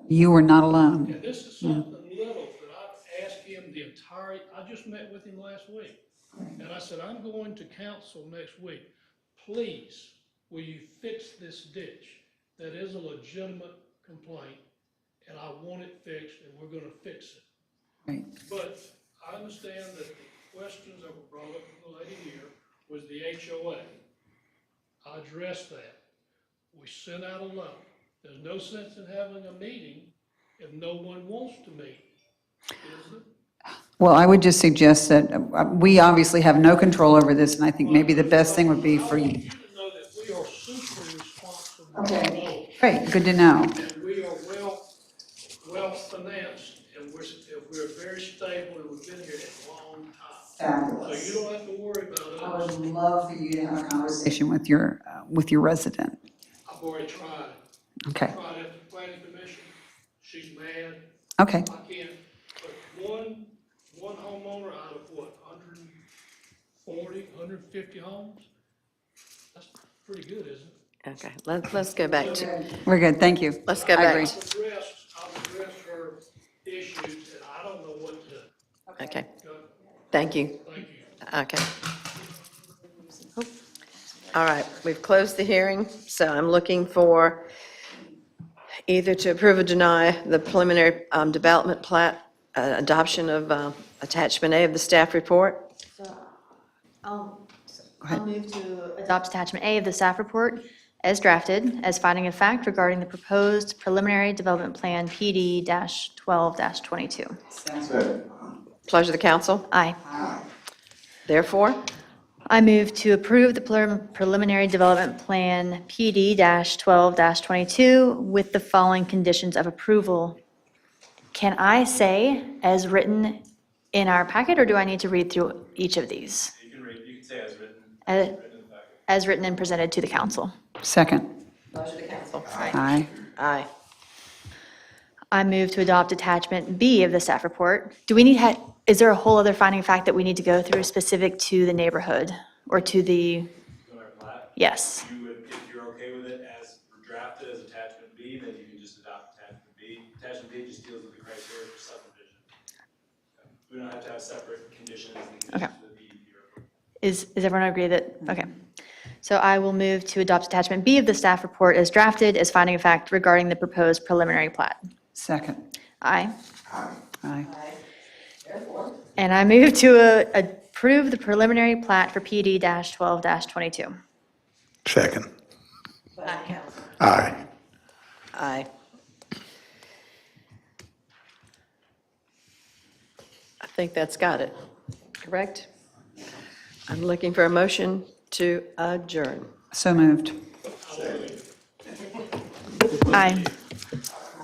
You were not alone. And this is something little that I've asked him I just met with him last week. And I said, I'm going to council next week. Please, will you fix this ditch? That is a legitimate complaint, and I want it fixed, and we're gonna fix it. Right. But I understand that the questions that were brought up from the lady here was the HOA. I addressed that. We sent out a letter. There's no sense in having a meeting if no one wants to meet, is it? Well, I would just suggest that we obviously have no control over this, and I think maybe the best thing would be for you. I want you to know that we are super responsible. Okay. Great, good to know. And we are well financed, and we're very stable, and we've been here a long time. Fabulous. So you don't have to worry about I us. would love for you to have a conversation with your resident. I've already tried. Okay. I tried at the planning commission. She's mad. Okay. I can't, but one homeowner out of what, 140, 150 homes? That's pretty good, isn't it? Okay, let's go back to, We're good, thank you. let's go I back agree. to, I've addressed her issues, and I don't know what to do. okay, thank you. Thank you. Okay. All right, we've closed the hearing, so I'm looking for either to approve or deny the preliminary development plat, adoption of attachment A of the staff report. I'll move to adopt attachment A of the staff report as drafted, as finding of fact regarding the proposed preliminary development plan PD-12-22. Pleasure of the council. Aye. Therefore, I move to approve the preliminary development plan PD-12-22 with the following conditions of approval. Can I say as written in our packet, or do I need to read through each of these? You can say as written. As written and presented to the council. Second. pleasure of the council. Aye. Aye. I move to adopt attachment B of the staff report. Do we need, is there a whole other finding of fact that we need to go through specific to the neighborhood or to the? Yes. You would, if you're okay with it as drafted as attachment B, then you can just adopt attachment B. Attachment B just deals with the criteria for subdivision. We don't have to have separate conditions and conditions for the DEP report. Is everyone agree that, okay. So I will move to adopt attachment B of the staff report as drafted as finding of fact regarding the proposed preliminary plat. Second. Aye. Aye. And I move to approve the preliminary plat for PD-12-22. Second. Aye. Aye. Aye. I think that's got it, correct? I'm looking for a motion to adjourn. So moved. Aye.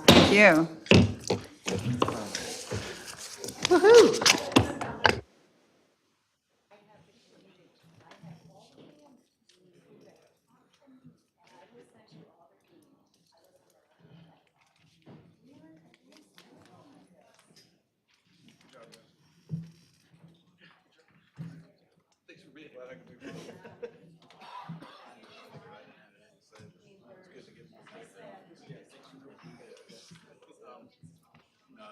Thank you. Woo-hoo. No,